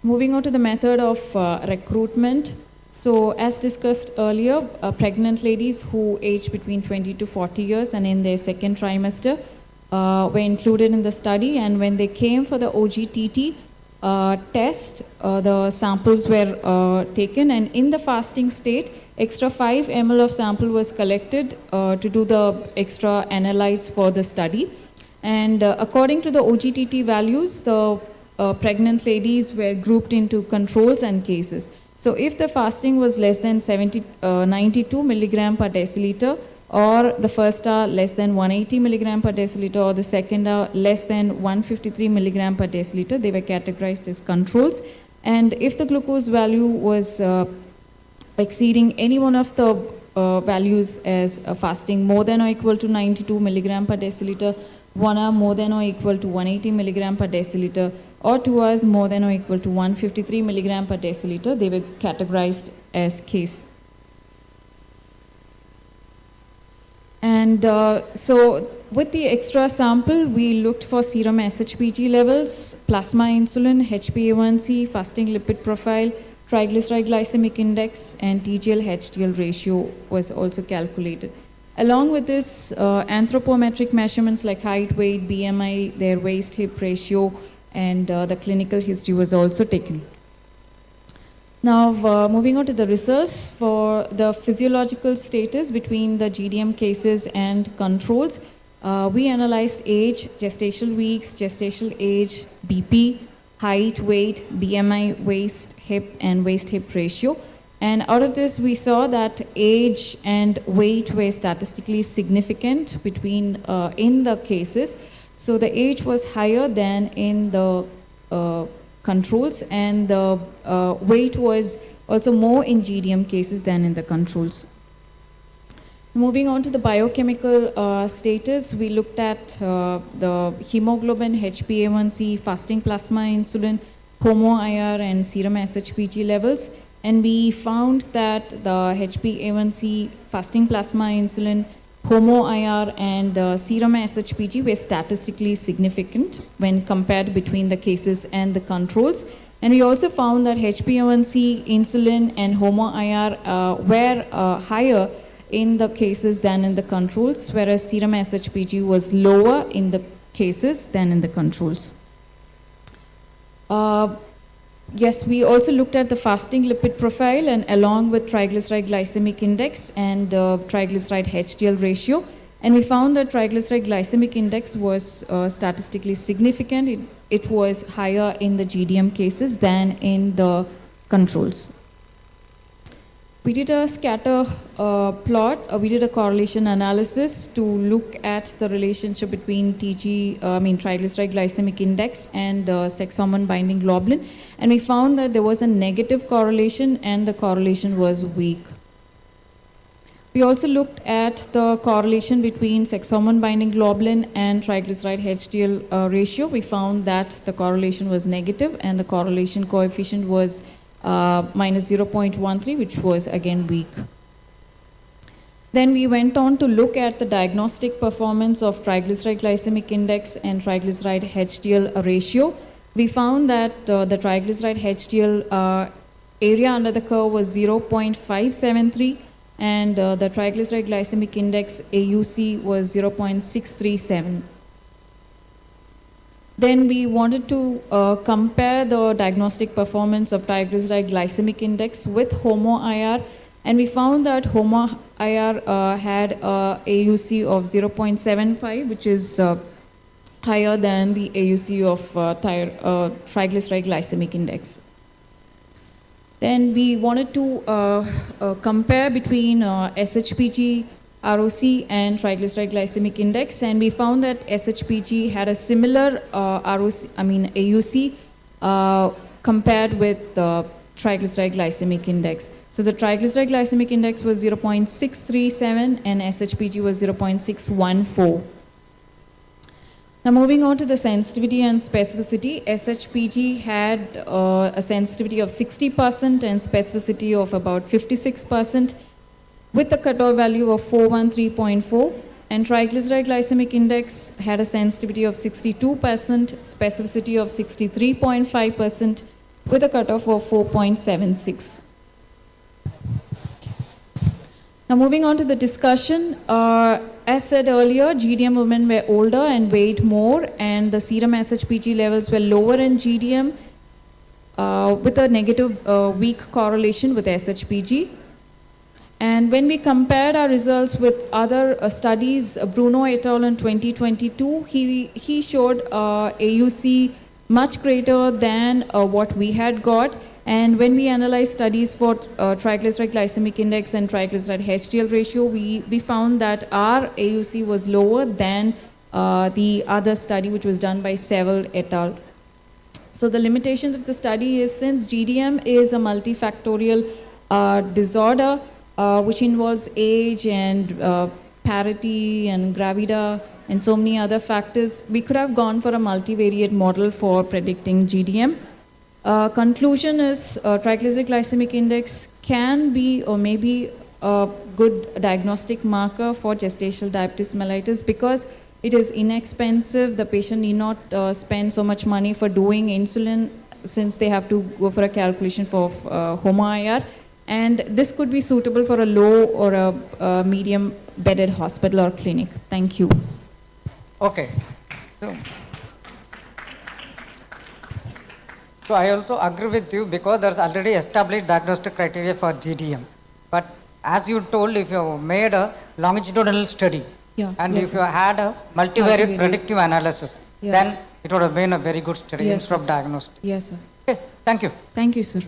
Moving on to the method of recruitment. So as discussed earlier, pregnant ladies who aged between 20 to 40 years and in their second trimester were included in the study, and when they came for the OGTT test, the samples were taken, and in the fasting state, extra 5 ml of sample was collected to do the extra analytes for the study. And according to the OGTT values, the pregnant ladies were grouped into controls and cases. So if the fasting was less than 92 milligram per deciliter, or the first hour less than 180 milligram per deciliter, or the second hour less than 153 milligram per deciliter, they were categorized as controls. And if the glucose value was exceeding any one of the values as fasting more than or equal to 92 milligram per deciliter, 1 hour more than or equal to 180 milligram per deciliter, or 2 hours more than or equal to 153 milligram per deciliter, they were categorized as case. And so with the extra sample, we looked for serum SHBG levels, plasma insulin, HbA1c, fasting lipid profile, triglyceride glycemic index, and TGL HDL ratio was also calculated. Along with this, anthropometric measurements like height, weight, BMI, their waist-hip ratio, and the clinical history was also taken. Now, moving on to the results for the physiological status between the GDM cases and controls. We analyzed age, gestational weeks, gestational age, BP, height, weight, BMI, waist, hip, and waist-hip ratio. And out of this, we saw that age and weight were statistically significant between in the cases. So the age was higher than in the controls, and the weight was also more in GDM cases than in the controls. Moving on to the biochemical status, we looked at the hemoglobin, HbA1c, fasting plasma insulin, HOMO-IR, and serum SHBG levels. And we found that the HbA1c, fasting plasma insulin, HOMO-IR, and serum SHBG were statistically significant when compared between the cases and the controls. And we also found that HbA1c, insulin, and HOMO-IR were higher in the cases than in the controls, whereas serum SHBG was lower in the cases than in the controls. Yes, we also looked at the fasting lipid profile, and along with triglyceride glycemic index and triglyceride HDL ratio. And we found that triglyceride glycemic index was statistically significant. It was higher in the GDM cases than in the controls. We did a scatter plot, we did a correlation analysis to look at the relationship between triglyceride glycemic index and sex hormone binding globulin, and we found that there was a negative correlation and the correlation was weak. We also looked at the correlation between sex hormone binding globulin and triglyceride HDL ratio. We found that the correlation was negative and the correlation coefficient was minus 0.13, which was again weak. Then we went on to look at the diagnostic performance of triglyceride glycemic index and triglyceride HDL ratio. We found that the triglyceride HDL area under the curve was 0.573 and the triglyceride glycemic index AUC was 0.637. Then we wanted to compare the diagnostic performance of triglyceride glycemic index with HOMO-IR, and we found that HOMO-IR had a AUC of 0.75, which is higher than the AUC of triglyceride glycemic index. Then we wanted to compare between SHPG ROC and triglyceride glycemic index, and we found that SHPG had a similar AUC compared with the triglyceride glycemic index. So the triglyceride glycemic index was 0.637 and SHPG was 0.614. Now moving on to the sensitivity and specificity, SHPG had a sensitivity of 60% and specificity of about 56%. With a cutoff value of 413.4, and triglyceride glycemic index had a sensitivity of 62%, specificity of 63.5%, with a cutoff of 4.76. Now moving on to the discussion, as said earlier, GDM women were older and weighed more, and the serum SHPG levels were lower in GDM with a negative weak correlation with SHPG. And when we compared our results with other studies, Bruno et al. In 2022, he showed AUC much greater than what we had got. And when we analyzed studies for triglyceride glycemic index and triglyceride HDL ratio, we found that our AUC was lower than the other study, which was done by Seville et al. So the limitations of the study is, since GDM is a multifactorial disorder, which involves age and parity and gravida and so many other factors, we could have gone for a multivariate model for predicting GDM. Conclusion is triglyceride glycemic index can be or may be a good diagnostic marker for gestational diabetes mellitus because it is inexpensive. The patient need not spend so much money for doing insulin since they have to go for a calculation for HOMO-IR. And this could be suitable for a low or a medium bedded hospital or clinic. Thank you. Okay. So I also agree with you because there's already established diagnostic criteria for GDM. But as you told, if you made a longitudinal study and if you had a multivariate predictive analysis, then it would have been a very good study instead of diagnostic. Yes, sir. Okay, thank you. Thank you, sir.